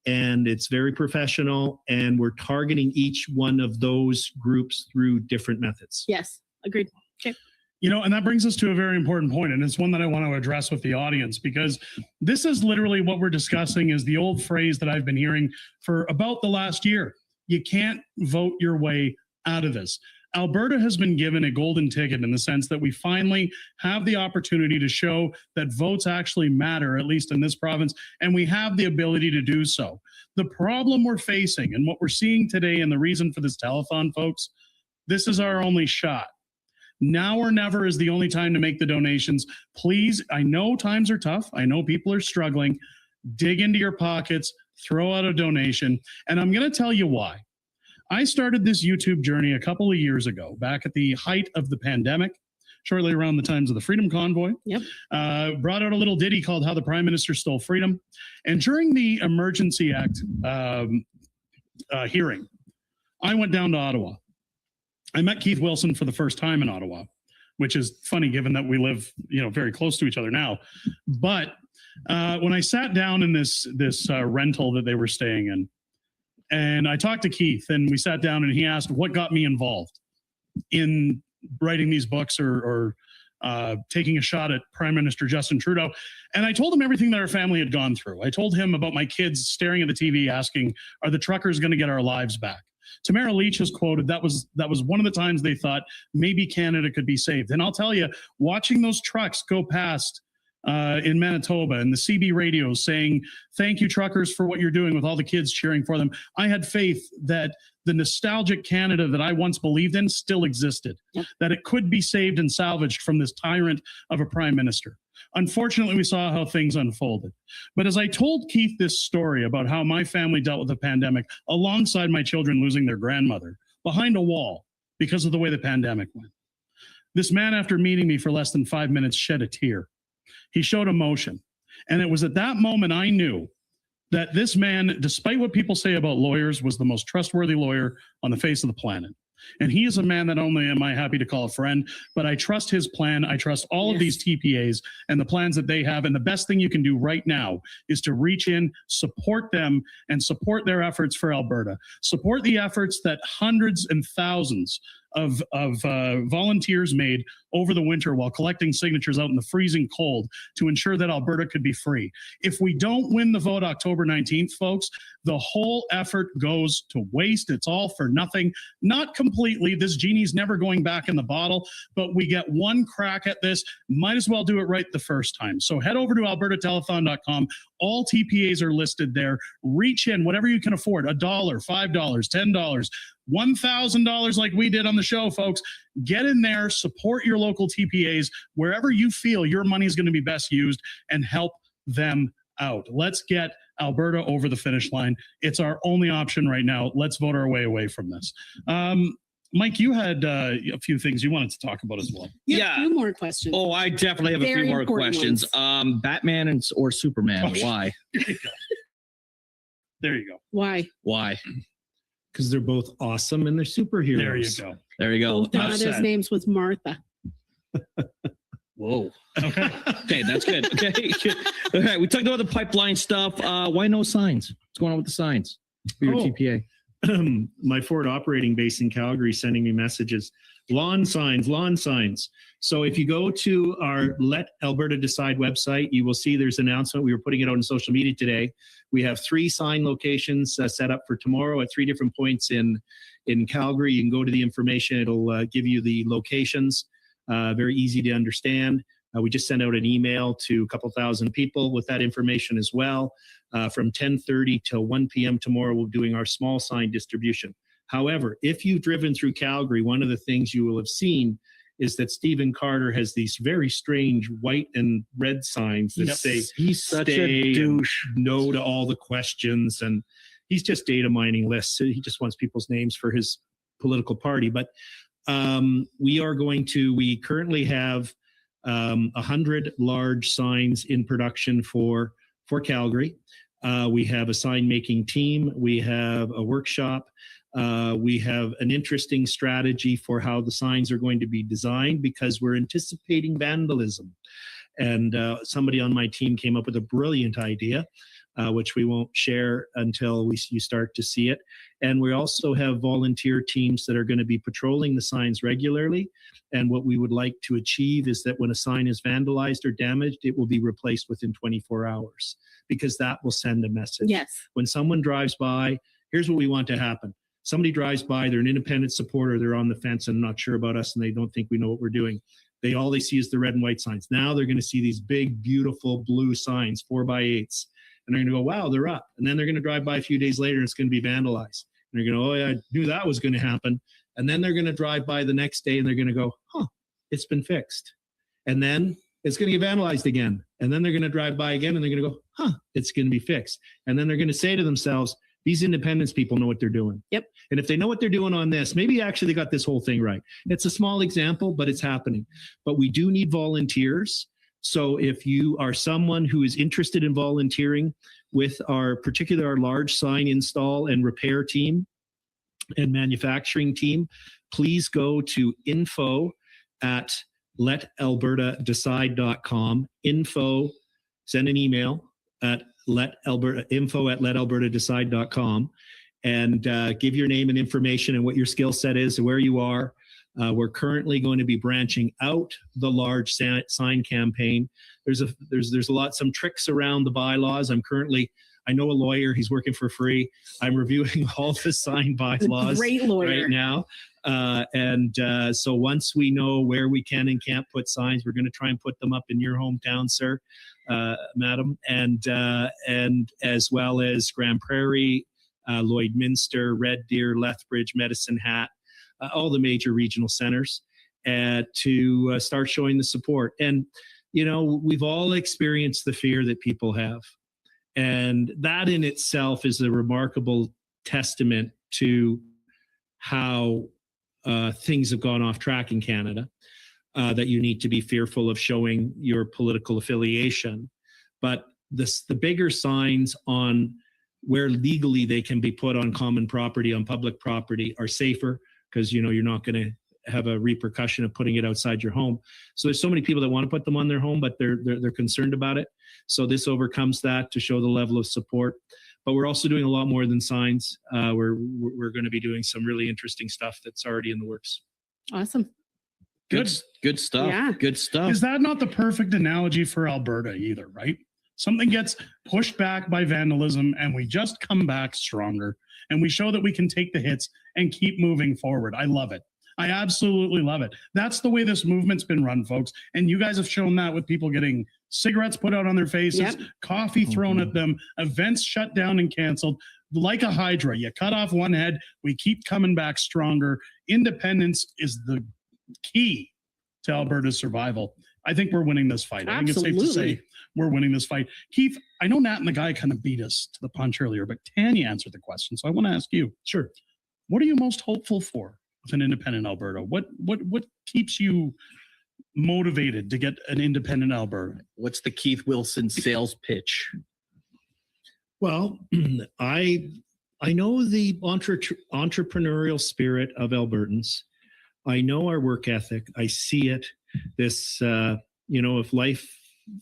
and it's very professional. And we're targeting each one of those groups through different methods. Yes. Agreed. Okay. And that brings us to a very important point, and it's one that I want to address with the audience, because this is literally what we're discussing is the old phrase that I've been hearing for about the last year. You can't vote your way out of this. Alberta has been given a golden ticket in the sense that we finally have the opportunity to show that votes actually matter, at least in this province, and we have the ability to do so. The problem we're facing and what we're seeing today, and the reason for this telethon, folks, this is our only shot. Now or never is the only time to make the donations. Please, I know times are tough. I know people are struggling. Dig into your pockets, throw out a donation. And I'm going to tell you why. I started this YouTube journey a couple of years ago, back at the height of the pandemic, shortly around the times of the Freedom Convoy. Yep. Brought out a little ditty called How the Prime Minister Stole Freedom. And during the Emergency Act hearing, I went down to Ottawa. I met Keith Wilson for the first time in Ottawa, which is funny given that we live, very close to each other now. But when I sat down in this rental that they were staying in, and I talked to Keith, and we sat down, and he asked what got me involved in writing these books or taking a shot at Prime Minister Justin Trudeau. And I told him everything that our family had gone through. I told him about my kids staring at the TV asking, are the truckers going to get our lives back? Tamara Leach has quoted that was one of the times they thought maybe Canada could be saved. And I'll tell you, watching those trucks go past in Manitoba and the CB radios saying, thank you, truckers, for what you're doing, with all the kids cheering for them, I had faith that the nostalgic Canada that I once believed in still existed, that it could be saved and salvaged from this tyrant of a prime minister. Unfortunately, we saw how things unfolded. But as I told Keith this story about how my family dealt with the pandemic alongside my children losing their grandmother behind a wall because of the way the pandemic went, this man, after meeting me for less than 5 minutes, shed a tear. He showed emotion. And it was at that moment I knew that this man, despite what people say about lawyers, was the most trustworthy lawyer on the face of the planet. And he is a man that only am I happy to call a friend, but I trust his plan. I trust all of these TPAs and the plans that they have. And the best thing you can do right now is to reach in, support them, and support their efforts for Alberta. Support the efforts that hundreds and thousands of volunteers made over the winter while collecting signatures out in the freezing cold to ensure that Alberta could be free. If we don't win the vote October 19th, folks, the whole effort goes to waste. It's all for nothing. Not completely. This genie's never going back in the bottle, but we get one crack at this. Might as well do it right the first time. So head over to albertatelethon.com. All TPAs are listed there. Reach in, whatever you can afford, $1, $5, $10, $1,000 like we did on the show, folks. Get in there, support your local TPAs wherever you feel your money is going to be best used, and help them out. Let's get Alberta over the finish line. It's our only option right now. Let's vote our way away from this. Mike, you had a few things you wanted to talk about as well. Yeah, a few more questions. Oh, I definitely have a few more questions. Batman or Superman? Why? There you go. Why? Why? Because they're both awesome and they're superheroes. There you go. There you go. Both their mother's names was Martha. Whoa. Okay. Okay, that's good. Okay. All right. We talked about the pipeline stuff. Why no signs? What's going on with the signs for your TPA? My Ford operating base in Calgary sending me messages. Lawn signs, lawn signs. So if you go to our Let Alberta Decide website, you will see there's an announcement. We were putting it out on social media today. We have 3 sign locations set up for tomorrow at 3 different points in Calgary. You can go to the information. It'll give you the locations. Very easy to understand. We just sent out an email to a couple thousand people with that information as well. From 10:30 till 1 p.m. tomorrow, we're doing our small sign distribution. However, if you've driven through Calgary, one of the things you will have seen is that Stephen Carter has these very strange white and red signs that say, he's such a douche. No to all the questions. And he's just data mining lists. He just wants people's names for his political party. But we currently have 100 large signs in production for for Calgary. We have a sign making team. We have a workshop. We have an interesting strategy for how the signs are going to be designed because we're anticipating vandalism. And somebody on my team came up with a brilliant idea, which we won't share until you start to see it. And we also have volunteer teams that are going to be patrolling the signs regularly. And what we would like to achieve is that when a sign is vandalized or damaged, it will be replaced within 24 hours because that will send a message. Yes. When someone drives by, here's what we want to happen. Somebody drives by, they're an independent supporter, they're on the fence and not sure about us and they don't think we know what we're doing. All they see is the red and white signs. Now they're going to see these big, beautiful blue signs, 4x8s. And they're going to go, wow, they're up. And then they're going to drive by a few days later and it's going to be vandalized. And they're going to, oh yeah, I knew that was going to happen. And then they're going to drive by the next day and they're going to go, huh, it's been fixed. And then it's going to get vandalized again. And then they're going to drive by again and they're going to go, huh, it's going to be fixed. And then they're going to say to themselves, these independence people know what they're doing. Yep. And if they know what they're doing on this, maybe actually they got this whole thing right. It's a small example, but it's happening. But we do need volunteers. So if you are someone who is interested in volunteering with our large sign install and repair team and manufacturing team, please go to info@letalbertadecide.com. Send an email at info@letalbertadecide.com and give your name and information and what your skill set is and where you are. We're currently going to be branching out the large sign campaign. There's some tricks around the bylaws. I know a lawyer, he's working for free. I'm reviewing all the sign bylaws Great lawyer. right now. So once we know where we can and can't put signs, we're going to try and put them up in your hometown, sir, madam, and as well as Grand Prairie, Lloydminster, Red Deer, Lethbridge, Medicine Hat, all the major regional centers, to start showing the support. And, we've all experienced the fear that people have. And that in itself is a remarkable testament to how things have gone off track in Canada, that you need to be fearful of showing your political affiliation. But the bigger signs on where legally they can be put on common property, on public property, are safer because, you're not going to have a repercussion of putting it outside your home. So there's so many people that want to put them on their home, but they're concerned about it. So this overcomes that to show the level of support. But we're also doing a lot more than signs. We're going to be doing some really interesting stuff that's already in the works. Awesome. Good stuff. Yeah. Good stuff. Is that not the perfect analogy for Alberta either, right? Something gets pushed back by vandalism and we just come back stronger and we show that we can take the hits and keep moving forward. I love it. I absolutely love it. That's the way this movement's been run, folks. And you guys have shown that with people getting cigarettes put out on their faces, coffee thrown at them, events shut down and canceled. Like a hydra, you cut off one head, we keep coming back stronger. Independence is the key to Alberta's survival. I think we're winning this fight. I think it's safe to say we're winning this fight. Keith, I know Nat and the guy kind of beat us to the punch earlier, but Tanya answered the question. So I want to ask you. Sure. What are you most hopeful for with an independent Alberta? What keeps you motivated to get an independent Alberta? What's the Keith Wilson sales pitch? Well, I know the entrepreneurial spirit of Albertans. I know our work ethic. I see it. This, if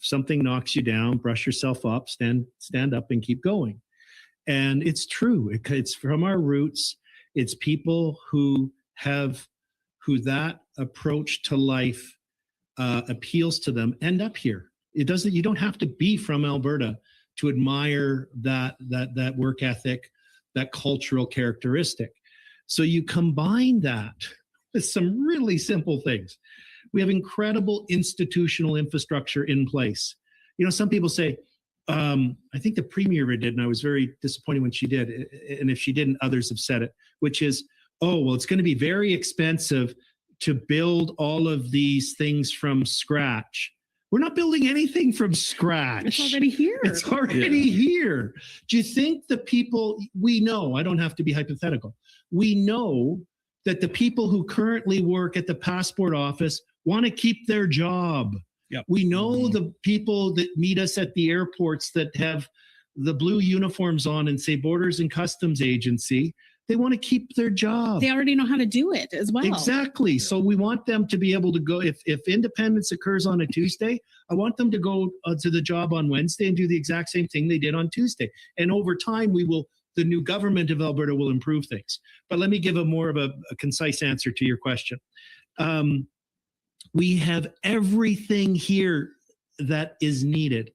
something knocks you down, brush yourself up, stand up and keep going. And it's true. It's from our roots. It's people who that approach to life appeals to them end up here. You don't have to be from Alberta to admire that work ethic, that cultural characteristic. So you combine that with some really simple things. We have incredible institutional infrastructure in place. Some people say, I think the premier did, and I was very disappointed when she did. And if she didn't, others have said it, which is, it's going to be very expensive to build all of these things from scratch. We're not building anything from scratch. It's already here. It's already here. Do you think the people we know, I don't have to be hypothetical, we know that the people who currently work at the passport office want to keep their job. Yep. We know the people that meet us at the airports that have the blue uniforms on and say Borders and Customs Agency. They want to keep their job. They already know how to do it as well. Exactly. So we want them to be able to go, if independence occurs on a Tuesday, I want them to go to the job on Wednesday and do the exact same thing they did on Tuesday. And over time, the new government of Alberta will improve things. But let me give more of a concise answer to your question. We have everything here that is needed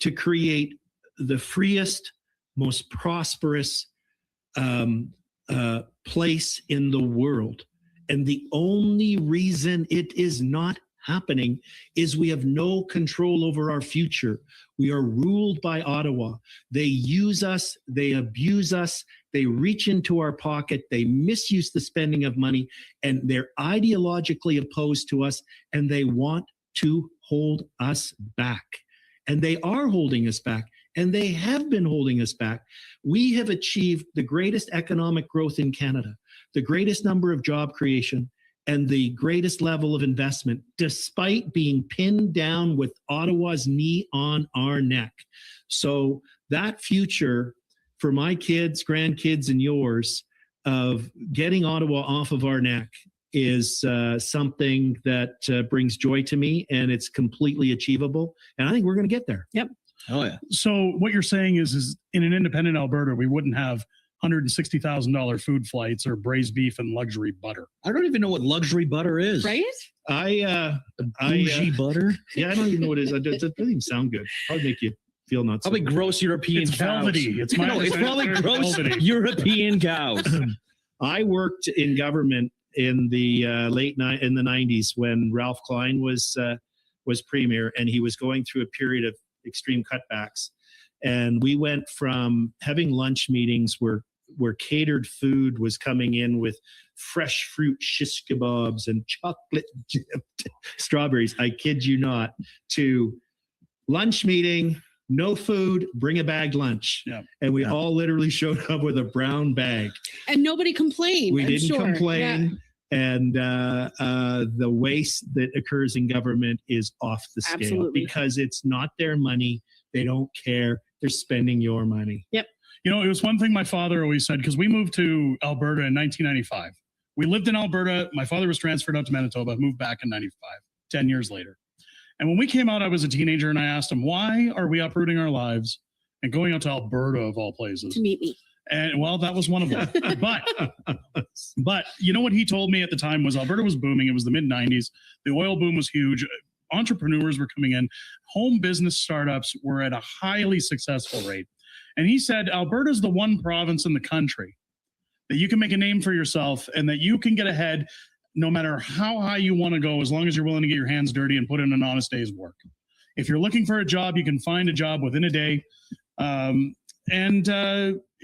to create the freest, most prosperous place in the world. And the only reason it is not happening is we have no control over our future. We are ruled by Ottawa. They use us, they abuse us, they reach into our pocket, they misuse the spending of money, and they're ideologically opposed to us, and they want to hold us back. And they are holding us back. And they have been holding us back. We have achieved the greatest economic growth in Canada, the greatest number of job creation, and the greatest level of investment, despite being pinned down with Ottawa's knee on our neck. So that future for my kids, grandkids, and yours of getting Ottawa off of our neck is something that brings joy to me, and it's completely achievable. And I think we're going to get there. Yep. Oh yeah. So what you're saying is in an independent Alberta, we wouldn't have $160,000 food flights or braised beef and luxury butter. I don't even know what luxury butter is. Right? Bougie butter. Yeah, I don't even know what it is. It doesn't even sound good. Probably make you feel not so Probably good. gross European It's cows. velvety. It's my It's probably gross velvety. European cows. I worked in government in the in the 90s when Ralph Klein was premier, and he was going through a period of extreme cutbacks. And we went from having lunch meetings where catered food was coming in with fresh fruit shish kebabs and chocolate dipped strawberries, I kid you not, to lunch meeting, no food, bring a bagged lunch. Yeah. And we all literally showed up with a brown bag. And nobody complained. We I'm didn't sure. complain. And the waste that occurs in government is off the scale. Absolutely. Because it's not their money. They don't care. They're spending your money. Yep. You know, it was one thing my father always said, because we moved to Alberta in 1995. We lived in Alberta. My father was transferred out to Manitoba, moved back in 95, 10 years later. And when we came out, I was a teenager, and I asked him, why are we uprooting our lives and going out to Alberta of all places? To meet me. And well, that was one of them. But you know what he told me at the time was Alberta was booming. It was the mid 90s. The oil boom was huge. Entrepreneurs were coming in. Home business startups were at a highly successful rate. And he said, Alberta's the one province in the country that you can make a name for yourself and that you can get ahead no matter how high you want to go, as long as you're willing to get your hands dirty and put in an honest day's work. If you're looking for a job, you can find a job within a day.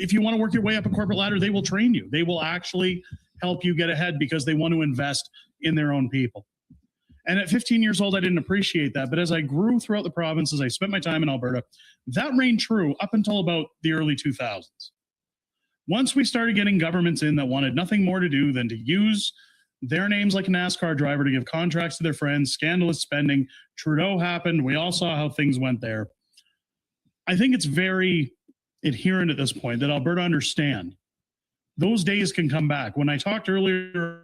If you want to work your way up a corporate ladder, they will train you. They will actually help you get ahead because they want to invest in their own people. And at 15 years old, I didn't appreciate that. But as I grew throughout the province, as I spent my time in Alberta, that reigned true up until about the early 2000s. Once we started getting governments in that wanted nothing more to do than to use their names like a NASCAR driver to give contracts to their friends, scandalous spending, Trudeau happened. We all saw how things went there. I think it's very adherent at this point that Alberta understand those days can come back. When I talked earlier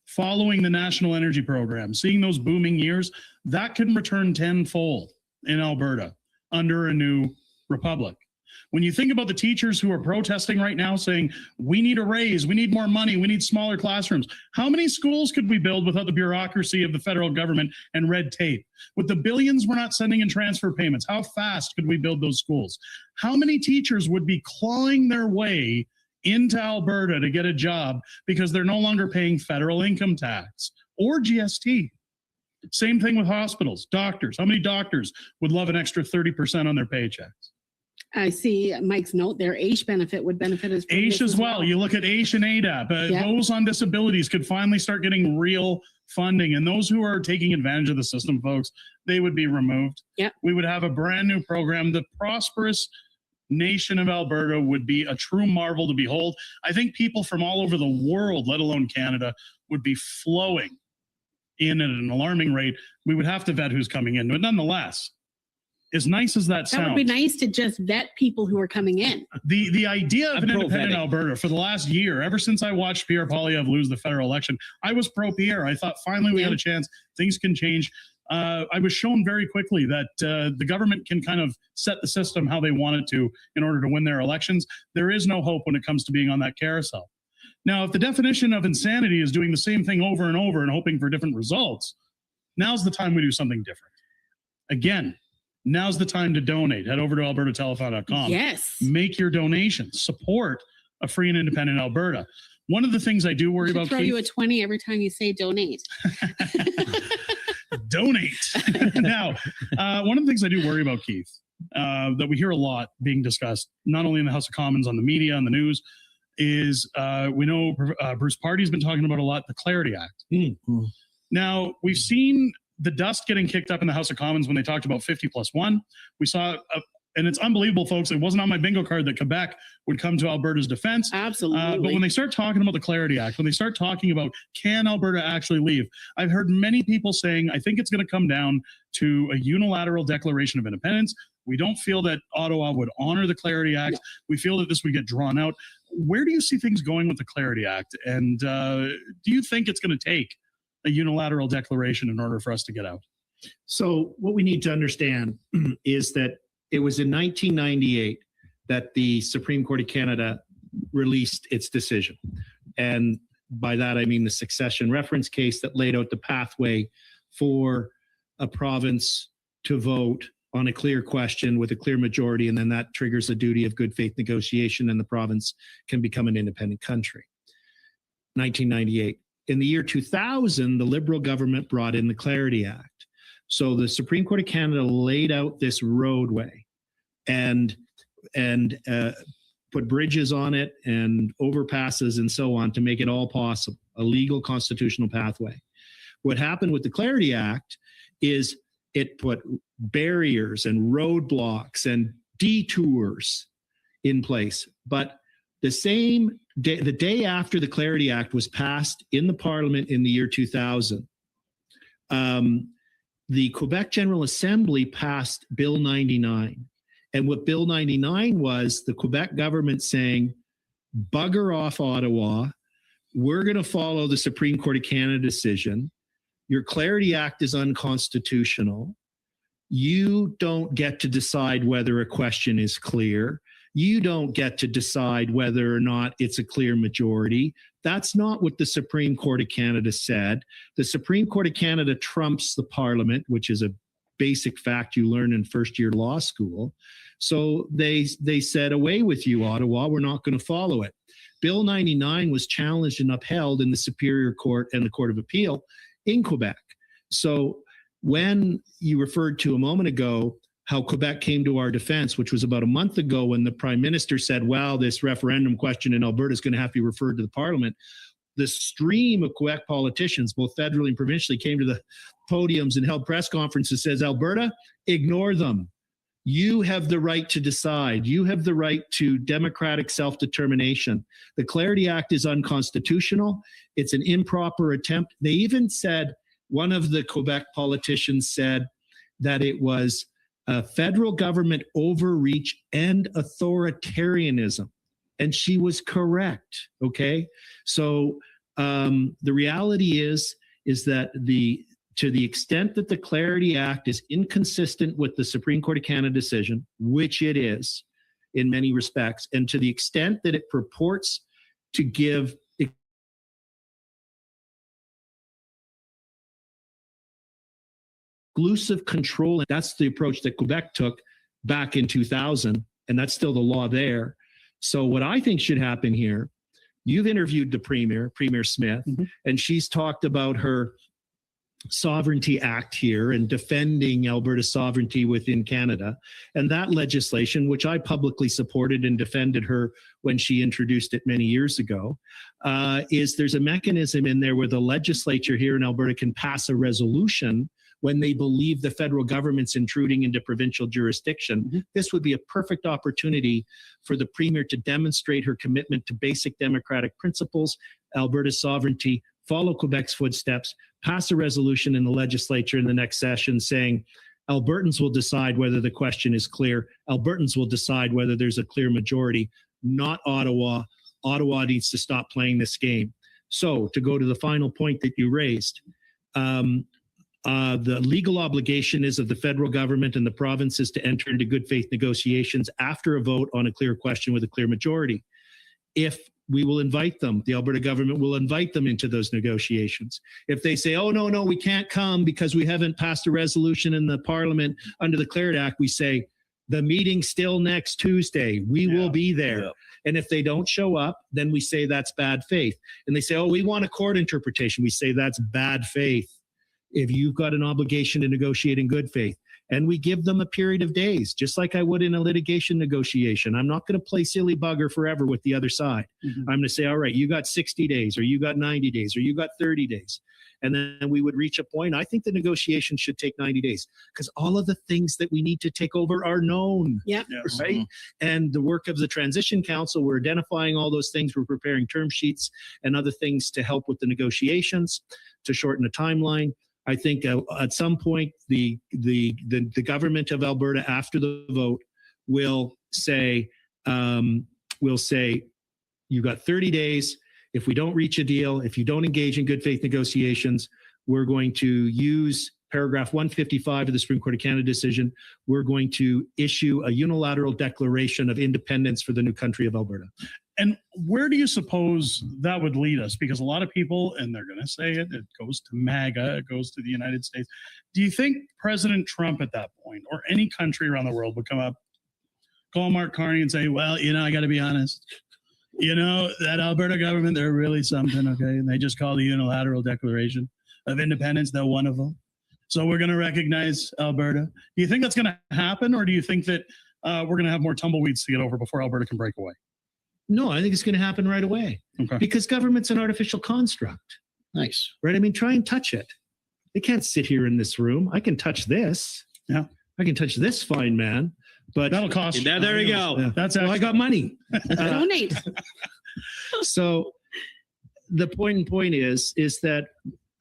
following the national energy program, seeing those booming years, that can return tenfold in Alberta under a new republic. When you think about the teachers who are protesting right now saying, we need a raise, we need more money, we need smaller classrooms. How many schools could we build without the bureaucracy of the federal government and red tape? With the billions we're not sending in transfer payments, how fast could we build those schools? How many teachers would be clawing their way into Alberta to get a job because they're no longer paying federal income tax or GST? Same thing with hospitals, doctors. How many doctors would love an extra 30% on their paychecks? I see Mike's note there. AISH benefit would benefit us. AISH as well. You look at AISH and ADAP. Those on disabilities could finally start getting real funding. And those who are taking advantage of the system, folks, they would be removed. Yep. We would have a brand new program. The prosperous nation of Alberta would be a true marvel to behold. I think people from all over the world, let alone Canada, would be flowing in at an alarming rate. We would have to vet who's coming in. But nonetheless, as nice as that sounds, that would be nice to just vet people who are coming in. The idea of an independent pro-vetting. Alberta for the last year, ever since I watched Pierre Poilievre lose the federal election, I was pro-Pierre. I thought finally we had a chance. Things can change. I was shown very quickly that the government can kind of set the system how they want it to in order to win their elections. There is no hope when it comes to being on that carousel. Now, if the definition of insanity is doing the same thing over and over and hoping for different results, now's the time we do something different. Again, now's the time to donate. Head over to albertatelethon.com. Yes. Make your donations. Support a free and independent Alberta. One of the things I do worry about, Throw Keith, you a 20 every time you say donate. donate. Now, one of the things I do worry about, Keith, that we hear a lot being discussed, not only in the House of Commons, on the media, on the news, is we know Bruce Party's been talking about a lot, the Clarity Act. Mm-hmm. Now, we've seen the dust getting kicked up in the House of Commons when they talked about 50+1. We saw, and it's unbelievable, folks, it wasn't on my bingo card that Quebec would come to Alberta's defense. Absolutely. But when they start talking about the Clarity Act, when they start talking about can Alberta actually leave, I've heard many people saying, I think it's going to come down to a unilateral declaration of independence. We don't feel that Ottawa would honor the Clarity Act. No. We feel that this would get drawn out. Where do you see things going with the Clarity Act? And do you think it's going to take a unilateral declaration in order for us to get out? So what we need to understand is that it was in 1998 that the Supreme Court of Canada released its decision. And by that, I mean the succession reference case that laid out the pathway for a province to vote on a clear question with a clear majority, and then that triggers a duty of good faith negotiation, and the province can become an independent country. 1998. In the year 2000, the Liberal government brought in the Clarity Act. So the Supreme Court of Canada laid out this roadway and put bridges on it and overpasses and so on to make it all possible, a legal constitutional pathway. What happened with the Clarity Act is it put barriers and roadblocks and detours in place. But the same day, the day after the Clarity Act was passed in the Parliament in the year 2000, the Quebec General Assembly passed Bill 99. And what Bill 99 was, the Quebec government saying, bugger off Ottawa, we're going to follow the Supreme Court of Canada decision. Your Clarity Act is unconstitutional. You don't get to decide whether a question is clear. You don't get to decide whether or not it's a clear majority. That's not what the Supreme Court of Canada said. The Supreme Court of Canada trumps the Parliament, which is a basic fact you learn in first-year law school. So they said, away with you, Ottawa. We're not going to follow it. Bill 99 was challenged and upheld in the Superior Court and the Court of Appeal in Quebec. So when you referred to a moment ago how Quebec came to our defense, which was about a month ago when the Prime Minister said, well, this referendum question in Alberta is going to have to be referred to the Parliament, the stream of Quebec politicians, both federally and provincially, came to the podiums and held press conferences, says, Alberta, ignore them. You have the right to decide. You have the right to democratic self-determination. The Clarity Act is unconstitutional. It's an improper attempt. They even said, one of the Quebec politicians said that it was a federal government overreach and authoritarianism. And she was correct, okay? So the reality is that to the extent that the Clarity Act is inconsistent with the Supreme Court of Canada decision, which it is, in many respects. And to the extent that it purports to give exclusive control, that's the approach that Quebec took back in 2000, and that's still the law there. So what I think should happen here, you've interviewed the Premier Smith, and she's talked about her Sovereignty Act here and defending Alberta's sovereignty within Canada. And that legislation, which I publicly supported and defended her when she introduced it many years ago, is there's a mechanism in there where the legislature here in Alberta can pass a resolution when they believe the federal government's intruding into provincial jurisdiction. This would be a perfect opportunity for the Premier to demonstrate her commitment to basic democratic principles, Alberta's sovereignty, follow Quebec's footsteps, pass a resolution in the legislature in the next session saying, Albertans will decide whether the question is clear. Albertans will decide whether there's a clear majority, not Ottawa. Ottawa needs to stop playing this game. So to go to the final point that you raised, the legal obligation is of the federal government and the provinces to enter into good faith negotiations after a vote on a clear question with a clear majority. If we will invite them, the Alberta government will invite them into those negotiations. If they say, oh, no, we can't come because we haven't passed a resolution in the Parliament under the Clarity Act, we say, the meeting's still next Tuesday. We will be there. Yeah. And if they don't show up, then we say that's bad faith. And they say, oh, we want a court interpretation. We say that's bad faith. If you've got an obligation to negotiate in good faith, and we give them a period of days, just like I would in a litigation negotiation. I'm not going to play silly bugger forever with the other side. I'm going to say, all right, you got 60 days, or you got 90 days, or you got 30 days. And then we would reach a point. I think the negotiation should take 90 days because all of the things that we need to take over are known. Yeah. Right. And the work of the Transition Council, we're identifying all those things. We're preparing term sheets and other things to help with the negotiations, to shorten the timeline. I think at some point the government of Alberta after the vote will say you've got 30 days. If we don't reach a deal, if you don't engage in good faith negotiations, we're going to use paragraph 155 of the Supreme Court of Canada decision. We're going to issue a unilateral declaration of independence for the new country of Alberta. And where do you suppose that would lead us? Because a lot of people, and they're going to say it goes to MAGA, it goes to the United States. Do you think President Trump at that point, or any country around the world, would come up, call Mark Carney and say, well, I got to be honest, that Alberta government, they're really something, okay? And they just call the unilateral declaration of independence, they're wonderful. So we're going to recognize Alberta. Do you think that's going to happen, or do you think that we're going to have more tumbleweeds to get over before Alberta can break away? No, I think it's going to happen right away. Okay. Because government's an artificial construct. Nice. Right? I mean, try and touch it. They can't sit here in this room. I can touch this. Yeah. I can touch this fine man. But that'll cost. There you go. Yeah. That's actually, I got money. Donate. So the point is that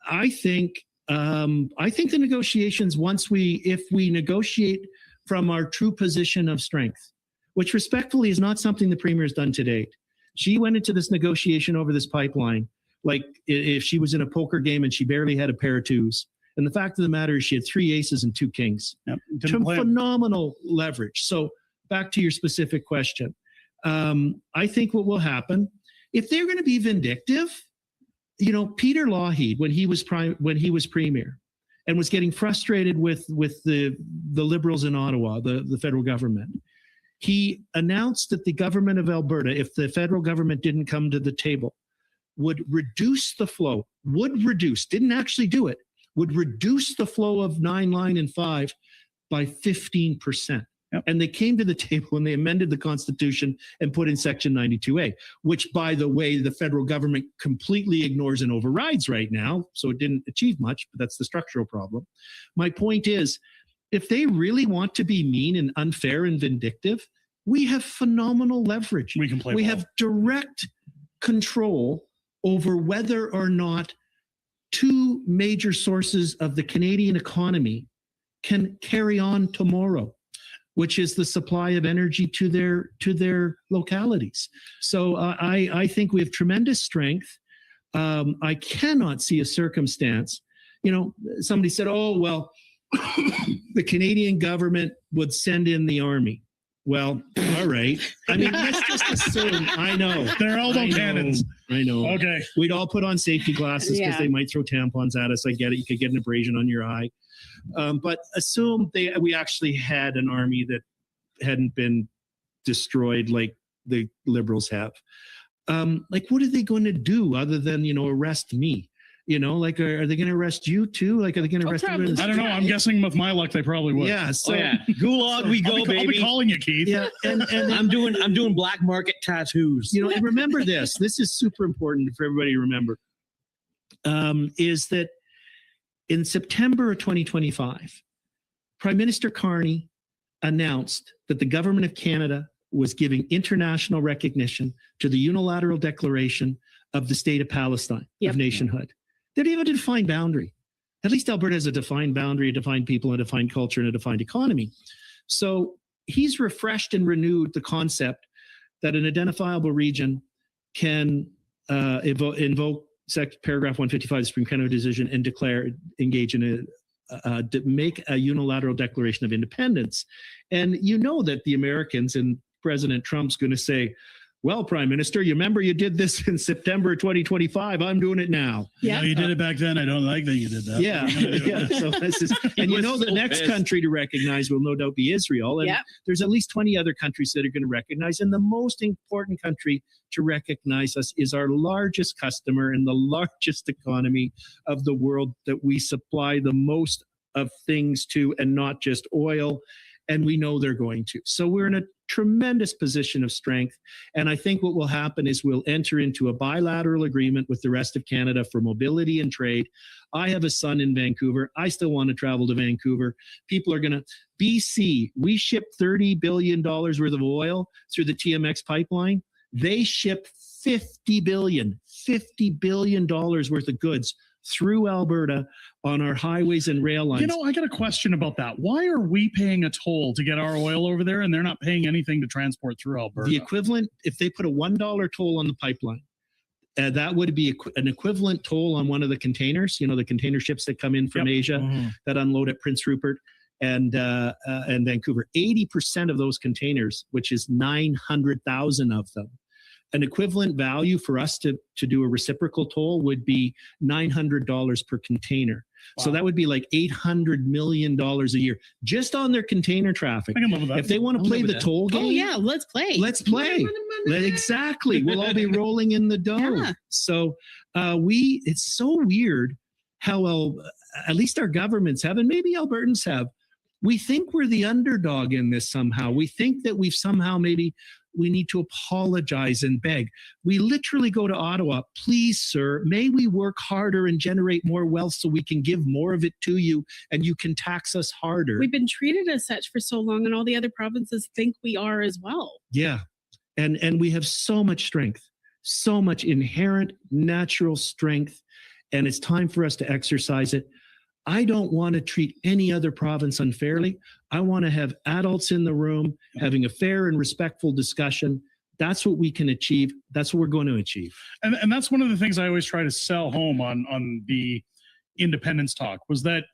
I think the negotiations, if we negotiate from our true position of strength, which respectfully is not something the Premier has done to date. She went into this negotiation over this pipeline like if she was in a poker game and she barely had a pair of twos. And the fact of the matter is she had 3 aces and 2 kings. Yep. Phenomenal leverage. So back to your specific question. I think what will happen, if they're going to be vindictive, Peter Lougheed, when he was Premier and was getting frustrated with the Liberals in Ottawa, the federal government, he announced that the government of Alberta, if the federal government didn't come to the table, would reduce the flow, didn't actually do it, would reduce the flow of 9 Line and 5 by 15%. Yep. And they came to the table and they amended the Constitution and put in Section 92A, which, by the way, the federal government completely ignores and overrides right now. So it didn't achieve much, but that's the structural problem. My point is, if they really want to be mean and unfair and vindictive, we have phenomenal leverage. We can play We ball. have direct control over whether or not 2 major sources of the Canadian economy can carry on tomorrow, which is the supply of energy to their localities. So I think we have tremendous strength. I cannot see a circumstance. Somebody said, oh, well, the Canadian government would send in the army. Well, all right. I mean, let's just assume. I know. They're elbow cannons. I know. Okay. We'd all put on safety glasses because Yeah. they might throw tampons at us. I get it. You could get an abrasion on your eye. But assume we actually had an army that hadn't been destroyed like the Liberals have. Like, what are they going to do other than, arrest me? Like, are they going to arrest you too? Like, are they going to arrest you? I don't know. I'm guessing with my luck, they probably would. Yeah. So Gulag, we go, I'll baby. be calling you, Keith. Yeah. And I'm doing black market tattoos. and remember this. This is super important for everybody to remember. Is that in September of 2025, Prime Minister Carney announced that the government of Canada was giving international recognition to the unilateral declaration of the state of Palestine, of nationhood. They don't even have a defined boundary. At least Alberta has a defined boundary, a defined people, a defined culture, and a defined economy. So he's refreshed and renewed the concept that an identifiable region can invoke paragraph 155 of the Supreme Canada decision and engage in make a unilateral declaration of independence. And that the Americans and President Trump's going to say, well, Prime Minister, you remember you did this in September 2025. I'm doing it now. Yeah. You did it back then. I don't like that you did that. Yeah. So this is, and the next country to recognize will no doubt be Israel. And there's at least 20 other countries that are going to recognize. And the most important country to recognize us is our largest customer and the largest economy of the world that we supply the most of things to, and not just oil. And we know they're going to. So we're in a tremendous position of strength. And I think what will happen is we'll enter into a bilateral agreement with the rest of Canada for mobility and trade. I have a son in Vancouver. I still want to travel to Vancouver. People are going to, BC, we ship $30 billion worth of oil through the TMX pipeline. They ship $50 billion worth of goods through Alberta on our highways and rail lines. I got a question about that. Why are we paying a toll to get our oil over there and they're not paying anything to transport through Alberta? The equivalent, if they put a $1 toll on the pipeline, that would be an equivalent toll on one of the containers, the container ships that come in from Asia that unload at Prince Rupert and Vancouver. 80% of those containers, which is 900,000 of them, an equivalent value for us to do a reciprocal toll would be $900 per container. Wow. So that would be like $800 million a year just on their container traffic. I can live with that. If they want to play the toll game, oh yeah, let's play. Let's play. Exactly. We'll all be rolling in the dough. Yeah. So it's so weird how at least our governments have, and maybe Albertans have. We think we're the underdog in this somehow. We think that we've somehow we need to apologize and beg. We literally go to Ottawa, please, sir, may we work harder and generate more wealth so we can give more of it to you and you can tax us harder. We've been treated as such for so long, and all the other provinces think we are as well. Yeah. And we have so much strength, so much inherent natural strength, and it's time for us to exercise it. I don't want to treat any other province unfairly. I want to have adults in the room having a fair and respectful discussion. That's what we can achieve. That's what we're going to achieve. And that's one of the things I always try to sell home on the independence talk was that,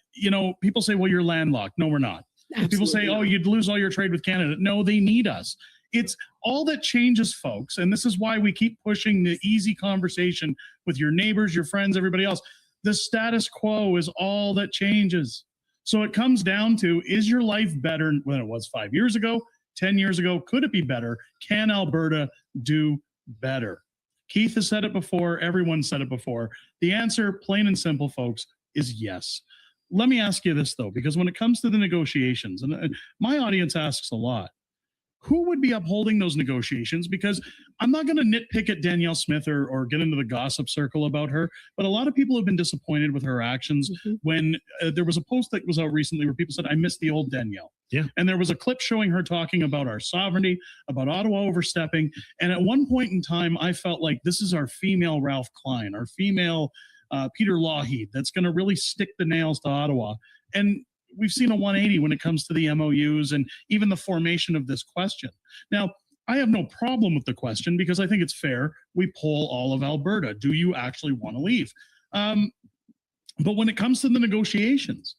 people say, well, you're landlocked. No, we're not. Absolutely. People say, oh, you'd lose all your trade with Canada. No, they need us. It's all that changes, folks. And this is why we keep pushing the easy conversation with your neighbors, your friends, everybody else. The status quo is all that changes. So it comes down to, is your life better than it was 5 years ago, 10 years ago? Could it be better? Can Alberta do better? Keith has said it before. Everyone said it before. The answer, plain and simple, folks, is yes. Let me ask you this, though, because when it comes to the negotiations, and my audience asks a lot, who would be upholding those negotiations? Because I'm not going to nitpick at Danielle Smith or get into the gossip circle about her, but a lot of people have been disappointed with her actions when there was a post that was out recently where people said, I miss the old Danielle. Yeah. And there was a clip showing her talking about our sovereignty, about Ottawa overstepping. And at one point in time, I felt like this is our female Ralph Klein, our female Peter Lougheed that's going to really stick the nails to Ottawa. And we've seen a 180 when it comes to the MOUs and even the formation of this question. Now, I have no problem with the question because I think it's fair. We poll all of Alberta. Do you actually want to leave? But when it comes to the negotiations,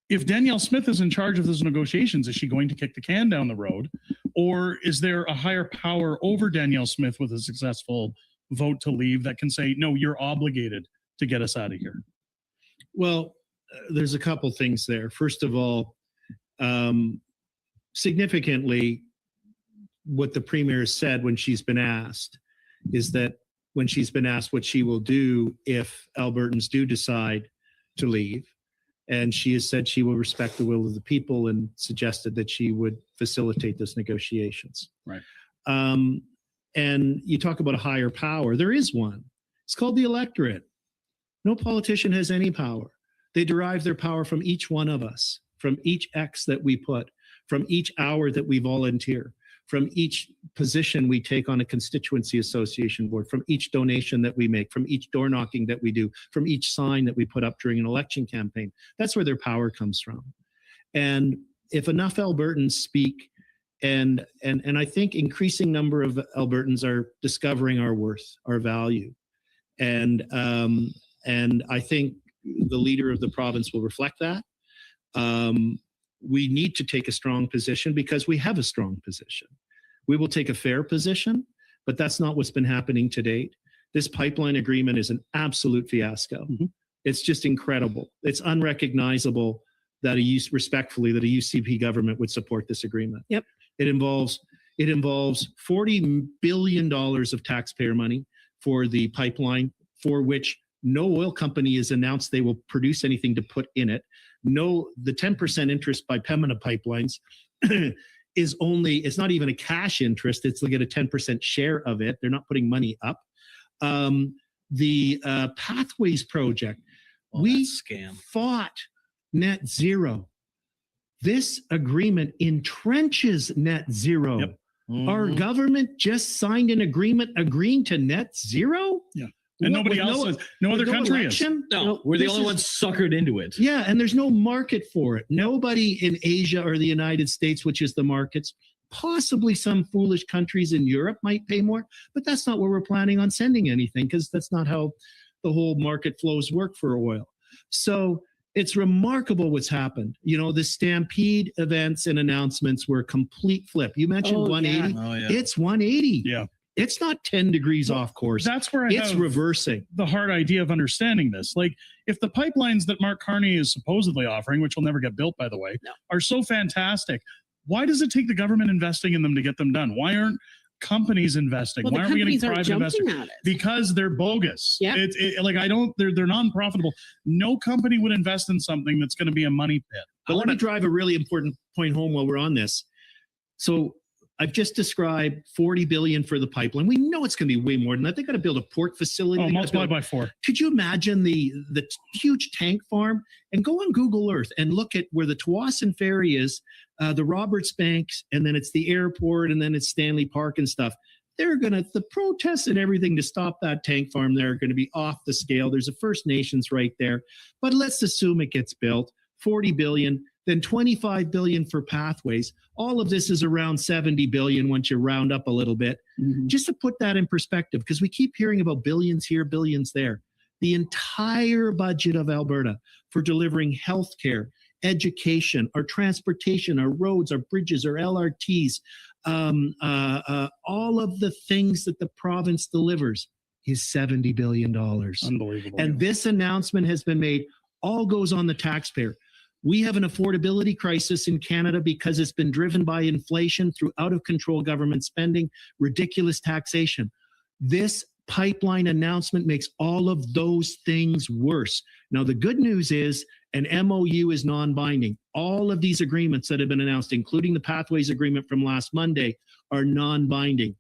if Danielle Smith is in charge of those negotiations, is she going to kick the can down the road? Or is there a higher power over Danielle Smith with a successful vote to leave that can say, no, you're obligated to get us out of here? Well, there's a couple things there. First of all, significantly, what the premier said when she's been asked is that when she's been asked what she will do if Albertans do decide to leave, and she has said she will respect the will of the people and suggested that she would facilitate those negotiations. Right. And you talk about a higher power. There is one. It's called the electorate. No politician has any power. They derive their power from each one of us, from each X that we put, from each hour that we volunteer, from each position we take on a constituency association board, from each donation that we make, from each door knocking that we do, from each sign that we put up during an election campaign. That's where their power comes from. And if enough Albertans speak, and I think increasing number of Albertans are discovering our worth, our value. And I think the leader of the province will reflect that. We need to take a strong position because we have a strong position. We will take a fair position, but that's not what's been happening to date. This pipeline agreement is an absolute fiasco. It's just incredible. It's unrecognizable that respectfully, that a UCP government would support this agreement. Yep. It involves $40 billion of taxpayer money for the pipeline, for which no oil company has announced they will produce anything to put in it. No, the 10% interest by Pembina Pipelines is it's not even a cash interest. It's they'll get a 10% share of it. They're not putting money up. The Pathways project, we fought net zero. This agreement entrenches net zero. Yep. Our government just signed an agreement agreeing to net zero? Yeah. And nobody else, no other country is. No, we're the only ones suckered into it. Yeah, and there's no market for it. Nobody in Asia or the United States, which is the markets, possibly some foolish countries in Europe might pay more, but that's not where we're planning on sending anything because that's not how the whole market flows work for oil. So it's remarkable what's happened. You know, the Stampede events and announcements were a complete flip. You mentioned 180. Yeah. Oh, yeah. It's 180. Yeah. It's not 10 degrees off course. That's where it's reversing. The hard idea of understanding this. Like, if the pipelines that Mark Carney is supposedly offering, which will never get built, by the way, are so fantastic, why does it take the government investing in them to get them done? Why aren't companies investing? Well, why aren't we getting private investors? At it. Because they're bogus. Yeah. They're non-profitable. No company would invest in something that's going to be a money pit. But let me drive a really important point home while we're on this. So I've just described $40 billion for the pipeline. We know it's going to be way more than that. They got to build a port facility. Oh, multiply by 4. Could you imagine the huge tank farm? And go on Google Earth and look at where the Tawasin Ferry is, the Roberts Banks, and then it's the airport, and then it's Stanley Park and stuff. The protests and everything to stop that tank farm there are going to be off the scale. There's a First Nations right there. But let's assume it gets built. 40 billion. Then 25 billion for Pathways. All of this is around 70 billion once you round up a little bit. Just to put that in perspective, because we keep hearing about billions here, billions there. The entire budget of Alberta for delivering healthcare, education, our transportation, our roads, our bridges, our LRTs, all of the things that the province delivers is $70 billion. Unbelievable. And this announcement has been made, all goes on the taxpayer. We have an affordability crisis in Canada because it's been driven by inflation through out of control government spending, ridiculous taxation. This pipeline announcement makes all of those things worse. Now, the good news is an MOU is non-binding. All of these agreements that have been announced, including the Pathways agreement from last Monday, are non-binding.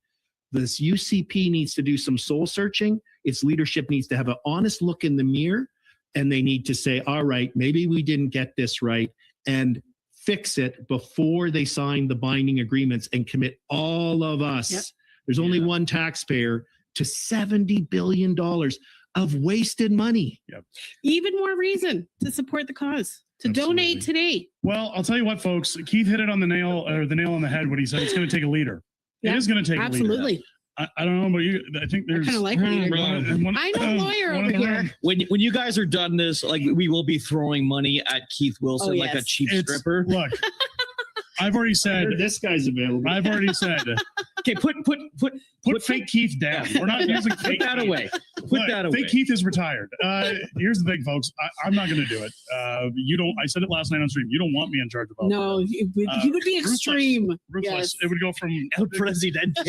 This UCP needs to do some soul searching. Its leadership needs to have an honest look in the mirror. And they need to say, all right, maybe we didn't get this right, and fix it before they sign the binding agreements and commit all of us. There's only one taxpayer to $70 billion of wasted money. Even more reason to support the cause, to donate today. Well, I'll tell you what, folks, Keith hit it on the nail on the head when he said it's going to take a leader. It is going to take a leader. I don't know about you. I think there's kind of like what you're doing. I know lawyer over here. When you guys are done this, like we will be throwing money at Keith Wilson like a cheap stripper. Look, I've already said this guy's available. I've already said. Okay, put fake Keith down. We're not using fake. Put that away. Put that away. Fake Keith is retired. Here's the thing, folks. I'm not going to do it. You don't. I said it last night on stream. You don't want me in charge of all. No, he would be extreme. Ruthless. Yes. It would go from El Presidente.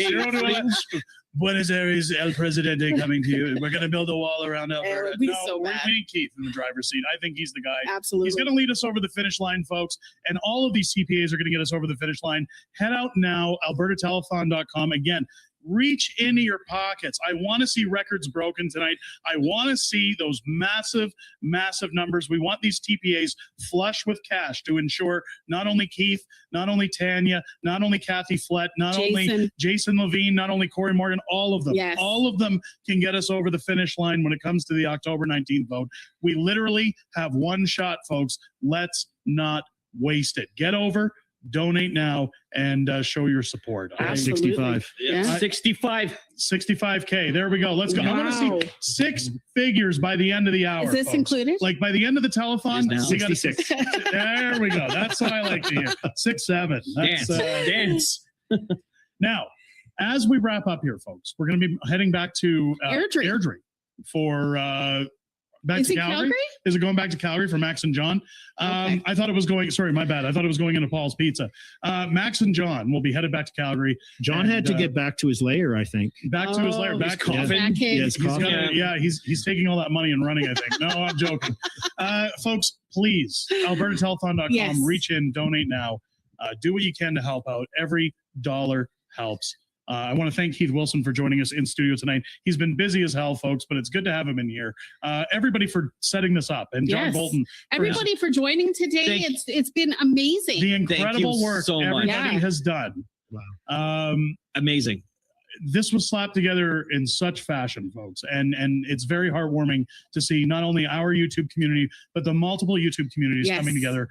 Buenos Aires, El Presidente coming to you. We're going to build a wall around Alberta. It would be so we're bad. putting Keith in the driver's seat. I think he's the guy. Absolutely. He's going to lead us over the finish line, folks. And all of these CPAs are going to get us over the finish line. Head out now, albertatelethon.com. Again, reach into your pockets. I want to see records broken tonight. I want to see those massive, massive numbers. We want these TPAs flush with cash to ensure not only Keith, not only Tanya, not only Kathy Flett, not only Jason Levine, not only Corey Morgan, all of them. Yes. All of them can get us over the finish line when it comes to the October 19th vote. We literally have one shot, folks. Let's not waste it. Get over. Donate now and show your support. 65. Yeah. 65K. There we go. Let's go. I want to see 6 figures by the end of the hour. Is this folks. included? Like by the end of the telethon, It is now. we got 66. There we go. That's what I like to hear. 6, 7. That's, Dance. Now, as we wrap up here, folks, we're going to be heading back to Airdrie for back Is to it Calgary. Calgary? Is it going back to Calgary for Max and John? Okay. I thought it was going. Sorry, my bad. I thought it was going into Paul's Pizza. Max and John will be headed back to Calgary. John had to get back to his lair, I think. Back to his lair. He's Back coughing. Yes, he's taking all that money and running, I think. No, I'm joking. Folks, please, albertatelethon.com. Yes. Reach in, donate now. Do what you can to help out. Every dollar helps. I want to thank Keith Wilson for joining us in studio tonight. He's been busy as hell, folks, but it's good to have him in here. Everybody for setting this up, and John Yes. Bolton. Everybody for joining today. It's been amazing. The incredible work so much. everybody has done. Wow. Amazing. This was slapped together in such fashion, folks, and it's very heartwarming to see not only our YouTube community, but the multiple YouTube communities Yes. coming together,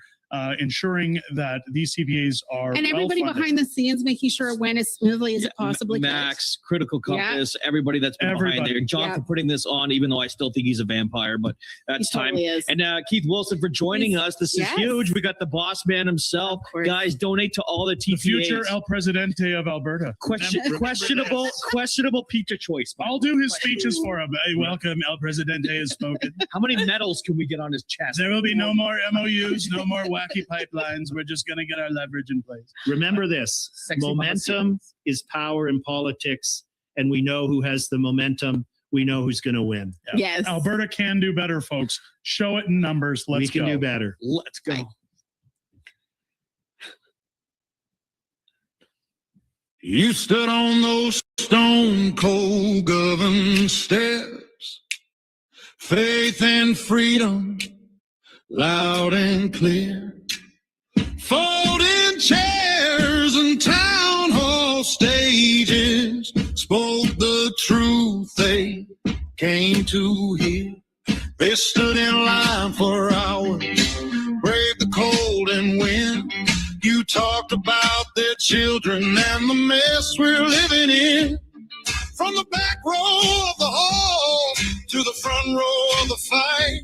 ensuring that these CPAs are And everybody well-funded. behind the scenes making sure it went as smoothly as it possibly Max, Critical Compass, everybody that's been behind there. John for putting this on, even though I still think he's a vampire, but that's He time. totally is. And Keith Wilson for joining us. This is Yes. huge. We got the boss man himself. Guys, donate to all the The TPAs. future El Presidente of Alberta. Questionable pizza choice. I'll do his speeches for him. Hey, welcome, El Presidente has spoken. How many medals can we get on his chest? There will be no more MOUs, no more wacky pipelines. We're just going to get our leverage in place. Remember this, Sexy momentum is power in politics, and we know who has the momentum. We know who's going to win. Yes. Alberta can do better, folks. Show it in numbers. Let's we can go. do better. Let's go. You stood on those stone cold government steps, faith and freedom, loud and clear. Folding chairs and town hall stages spoke the truth they came to hear. They stood in line for hours, braved the cold and wind. You talked about their children and the mess we're living in. From the back row of the hall to the front row of the fight,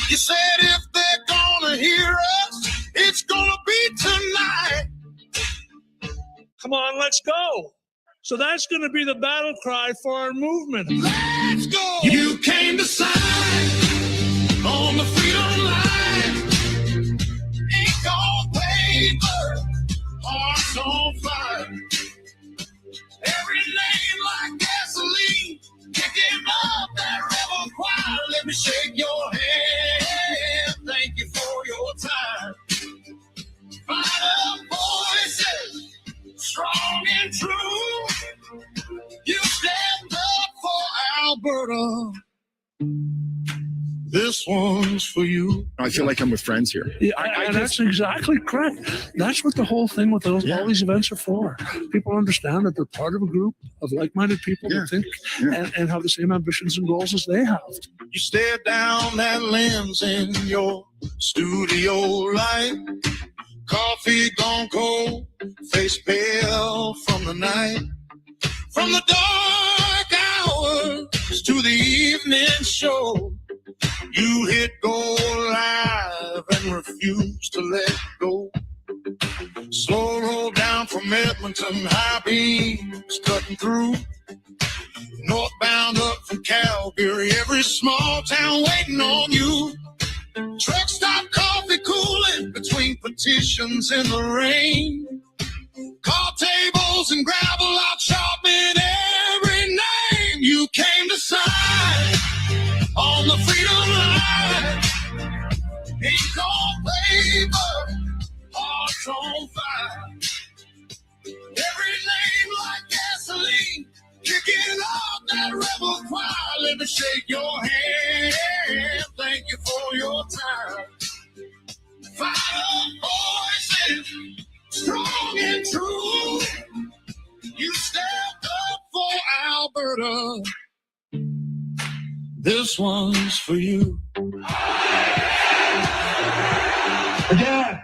you said if they're gonna hear us, it's gonna be tonight. Come on, let's go. So that's going to be the battle cry for our movement. Let's go. You came to sign on the freedom line. Ink on paper, hearts on fire. Every lane like gasoline, kicking up that rebel choir. Let me shake your hand. Thank you for your time. Fight up voices, strong and true. You stepped up for Alberta. This one's for you. I feel like I'm with friends here. Yeah, and that's exactly correct. That's what the whole thing with all these events are for. People understand that they're part of a group of like-minded people that think and have the same ambitions and goals as they have. You stared down that lens in your studio light. Coffee gone cold, face pale from the night. From the dark hours to the evening show, you hit go live and refuse to let go. Slow roll down from Edmonton, high beams cutting through. Northbound up from Calgary, every small town waiting on you. Truck stop coffee cooling between petitions in the rain. Call tables and gravel out sharpening every name. You came to sign on the freedom line. Ink on paper, hearts on fire. Every name like gasoline, kicking off that rebel choir. Let me shake your hand. Thank you for your time. Fire voices, strong and true. You stepped up for Alberta. This one's for you. Again.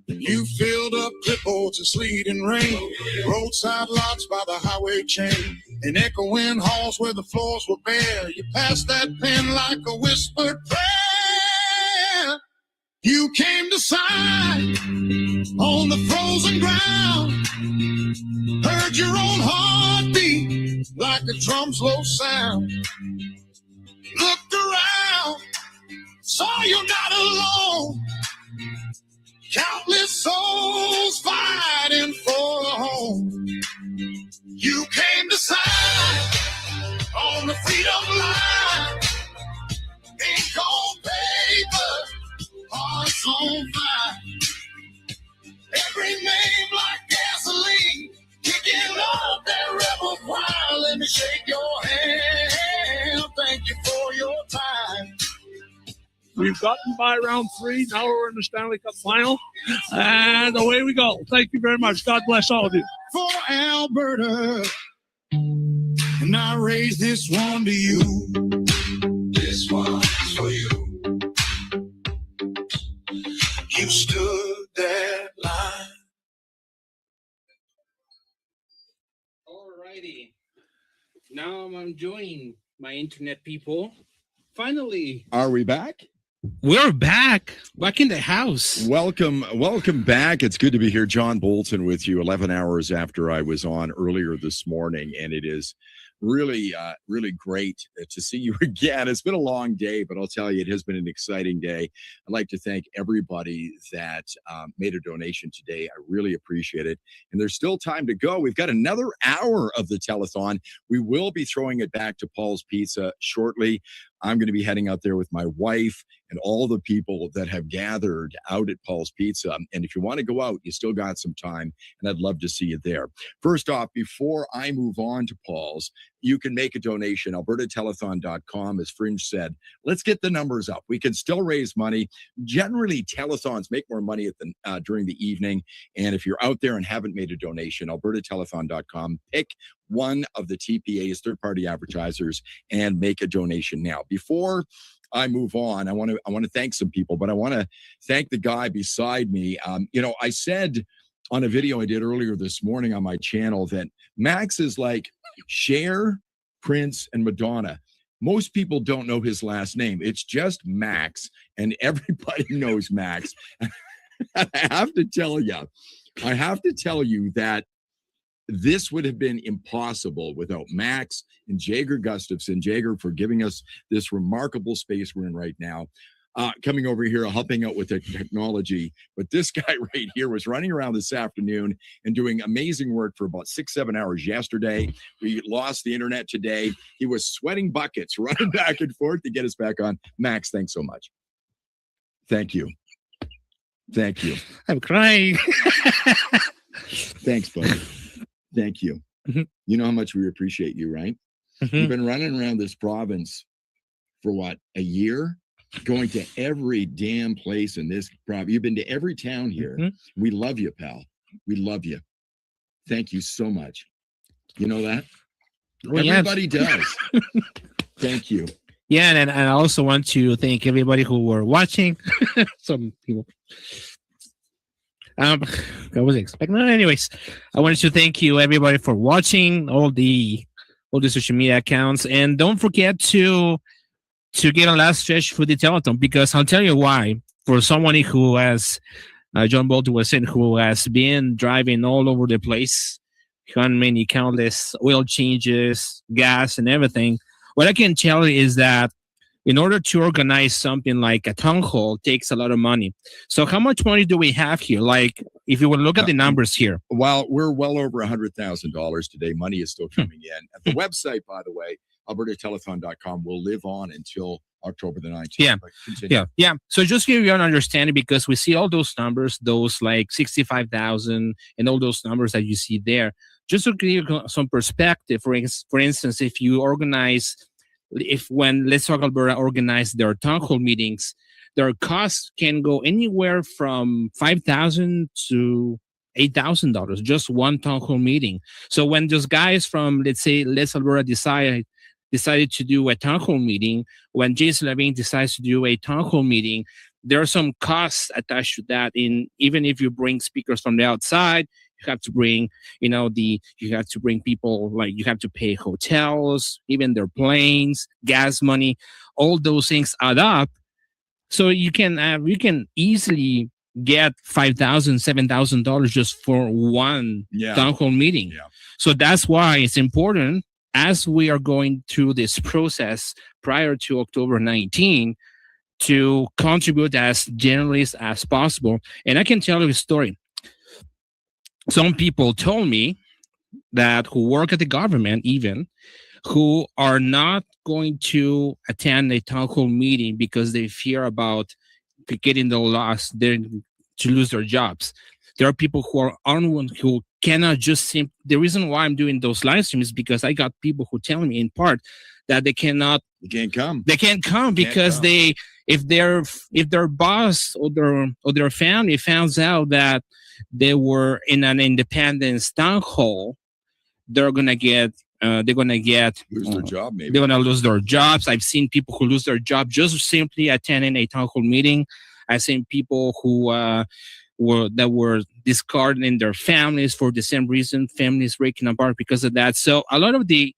You filled up clipboards in sleet and rain, roadside lots by the highway chain, and echoing halls where the floors were bare. You passed that pen like a whispered prayer. You came to sign on the frozen ground, heard your own heartbeat like a drum's low sound. Looked around, saw you're not alone. Countless souls fighting for a home. You came to sign on the freedom line. Ink on paper, hearts on fire. Every name like gasoline, kicking off that rebel choir. Let me shake your hand. Thank you for your time. We've gotten by round 3. Now we're in the Stanley Cup final. And away we go. Thank you very much. God bless all of you. For Alberta, and I raise this one to you. This one's for you. You stood that line. All righty. Now I'm enjoying my internet people. Finally. Are we back? We're back in the house. Welcome back. It's good to be here. John Bolton with you 11 hours after I was on earlier this morning, and it is really great to see you again. It's been a long day, but I'll tell you, it has been an exciting day. I'd like to thank everybody that made a donation today. I really appreciate it. And there's still time to go. We've got another hour of the telethon. We will be throwing it back to Paul's Pizza shortly. I'm going to be heading out there with my wife and all the people that have gathered out at Paul's Pizza. And if you want to go out, you still got some time, and I'd love to see you there. First off, before I move on to Paul's, you can make a donation, albertatelethon.com. As Fringe said, let's get the numbers up. We can still raise money. Generally, telethons make more money during the evening. And if you're out there and haven't made a donation, albertatelethon.com, pick one of the TPA's, third-party advertisers, and make a donation now. Before I move on, I want to thank some people, but I want to thank the guy beside me. I said on a video I did earlier this morning on my channel that Max is like Cher, Prince, and Madonna. Most people don't know his last name. It's just Max, and everybody knows Max. I have to tell you that this would have been impossible without Max and Jager Gustafson. Jager for giving us this remarkable space we're in right now. Coming over here, helping out with the technology. But this guy right here was running around this afternoon and doing amazing work for about 6-7 hours yesterday. We lost the internet today. He was sweating buckets, running back and forth to get us back on. Max, thanks so much. Thank you. Thank you. I'm crying. Thanks, buddy. Thank you. Mm-hmm. You know how much we appreciate you, right? Mm-hmm. You've been running around this province for what, a year? Going to every damn place in this province. You've been to every town here. Mm-hmm. We love you, pal. We love you. Thank you so much. You know that? Oh, everybody does. Thank you. Yeah, and I also want to thank everybody who were watching. Some people. I was expecting. Anyways, I wanted to thank you everybody for watching all the social media accounts, and don't forget to get a last stretch for the telethon, because I'll tell you why. For someone who has, John Bolton was saying, who has been driving all over the place, many countless oil changes, gas, and everything. What I can tell you is that in order to organize something like a town hall takes a lot of money. So how much money do we have here? Like, if you would look at the numbers here. Well, we're well over $100,000 today. Money is still coming in. At the website, by the way, albertatelethon.com will live on until October the 19th. Yeah. So just give you an understanding, because we see all those numbers, those like 65,000 and all those numbers that you see there. Just to give you some perspective, for instance, if you organize, when Let's Talk Alberta organize their town hall meetings, their costs can go anywhere from $5,000 to $8,000, just one town hall meeting. So when those guys from, let's say, Let's Alberta decided to do a town hall meeting, when Jason Levine decides to do a town hall meeting, there are some costs attached to that. Even if you bring speakers from the outside, you have to bring, you have to bring people, like you have to pay hotels, even their planes, gas money, all those things add up. So you can easily get $5,000, $7,000 just for one town hall meeting. Yeah. So that's why it's important, as we are going through this process prior to October 19, to contribute as generally as possible. And I can tell you a story. Some people told me that who work at the government, even, who are not going to attend a town hall meeting because they fear about getting the loss, to lose their jobs. There are people who are who cannot just the reason why I'm doing those live streams is because I got people who tell me in part that they can't come because if their boss or their family finds out that they were in an independence town hall, they're gonna lose their job. Maybe they're gonna lose their jobs. I've seen people who lose their job just simply attending a town hall meeting. I've seen people who were discarding their families for the same reason, families breaking apart because of that. So a lot of the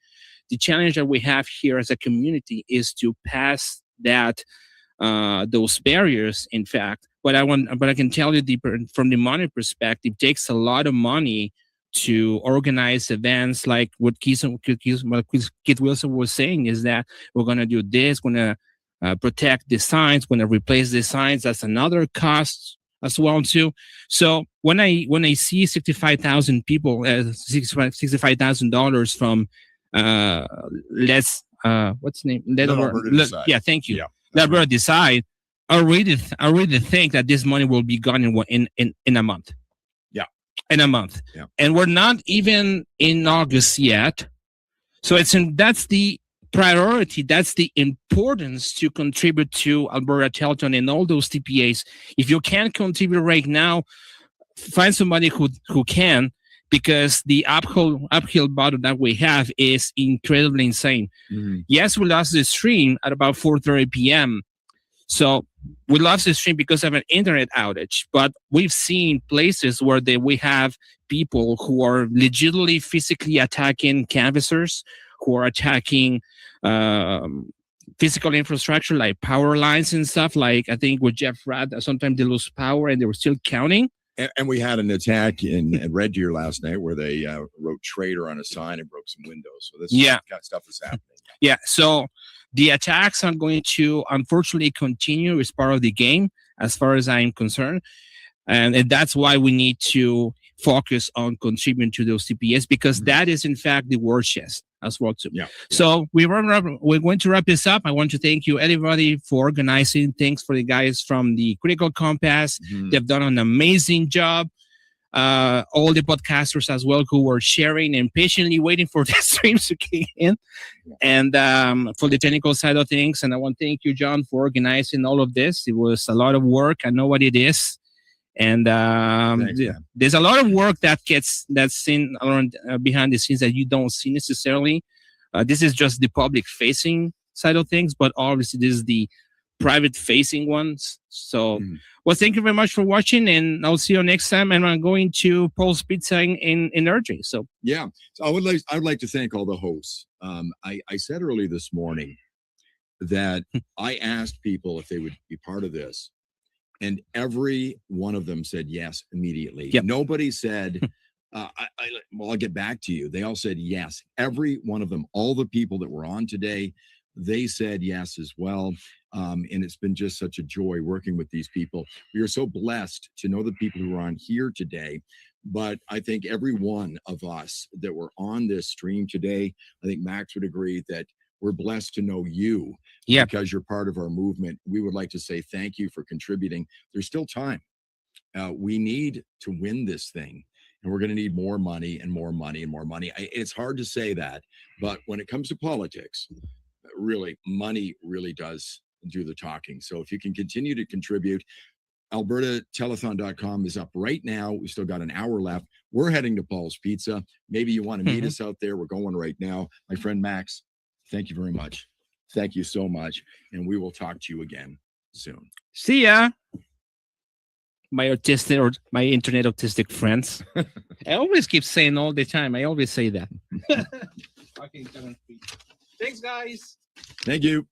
challenge that we have here as a community is to pass those barriers, in fact. But I can tell you from the money perspective, it takes a lot of money to organize events like what Keith Wilson was saying, is that we're going to do this, we're going to protect the signs, we're going to replace the signs. That's another cost as well too. So when I see 65,000 people, $65,000 from what's the name? Yeah, thank you. Let Alberta Decide. I really think that this money will be gone in a month. Yeah. In a month. Yeah. And we're not even in August yet. So that's the priority. That's the importance to contribute to Alberta Telethon and all those TPAs. If you can't contribute right now, find somebody who can, because the uphill battle that we have is incredibly insane. Mm-hmm. Yes, we lost the stream at about 4:30 p.m. So we lost the stream because of an internet outage, but we've seen places where we have people who are legitimately physically attacking canvassers, who are attacking physical infrastructure like power lines and stuff. Like I think with Jeff Radd, sometimes they lose power and they were still counting. And we had an attack in Red Deer last night where they wrote traitor on a sign and broke some windows. So this kind of stuff is happening. Yeah. So the attacks are going to unfortunately continue as part of the game, as far as I'm concerned. And that's why we need to focus on contributing to those CPS, because that is in fact the war chest as well too. Yeah. So we're going to wrap this up. I want to thank you everybody for organizing. Thanks for the guys from the Critical Compass. Mm-hmm. They've done an amazing job. All the podcasters as well who were sharing and patiently waiting for the streams to kick in, and for the technical side of things. And I want to thank you, John, for organizing all of this. It was a lot of work. I know what it is. And there's a lot of work that's seen around behind the scenes that you don't see necessarily. This is just the public facing side of things, but obviously this is the private facing ones. So, well, thank you very much for watching, and I'll see you next time. And I'm going to Paul's Pizza in RJ. So yeah, so I would like to thank all the hosts. I said earlier this morning that I asked people if they would be part of this, and every one of them said yes immediately. Yep. Nobody said, I'll get back to you. They all said yes. Every one of them, all the people that were on today, they said yes as well. And it's been just such a joy working with these people. We are so blessed to know the people who are on here today. But I think every one of us that were on this stream today, I think Max would agree that we're blessed to know you because you're part of our movement. We would like to say thank you for contributing. There's still time. We need to win this thing. And we're going to need more money and more money and more money. It's hard to say that. But when it comes to politics, really, money really does do the talking. So if you can continue to contribute, AlbertaTelethon.com is up right now. We've still got an hour left. We're heading to Paul's Pizza. Maybe you want to meet us out there. We're going right now. My friend Max, thank you very much. Thank you so much. And we will talk to you again soon. see ya. My autistic or my internet autistic friends. I always keep saying all the time. I always say that. Thanks, guys. Thank you.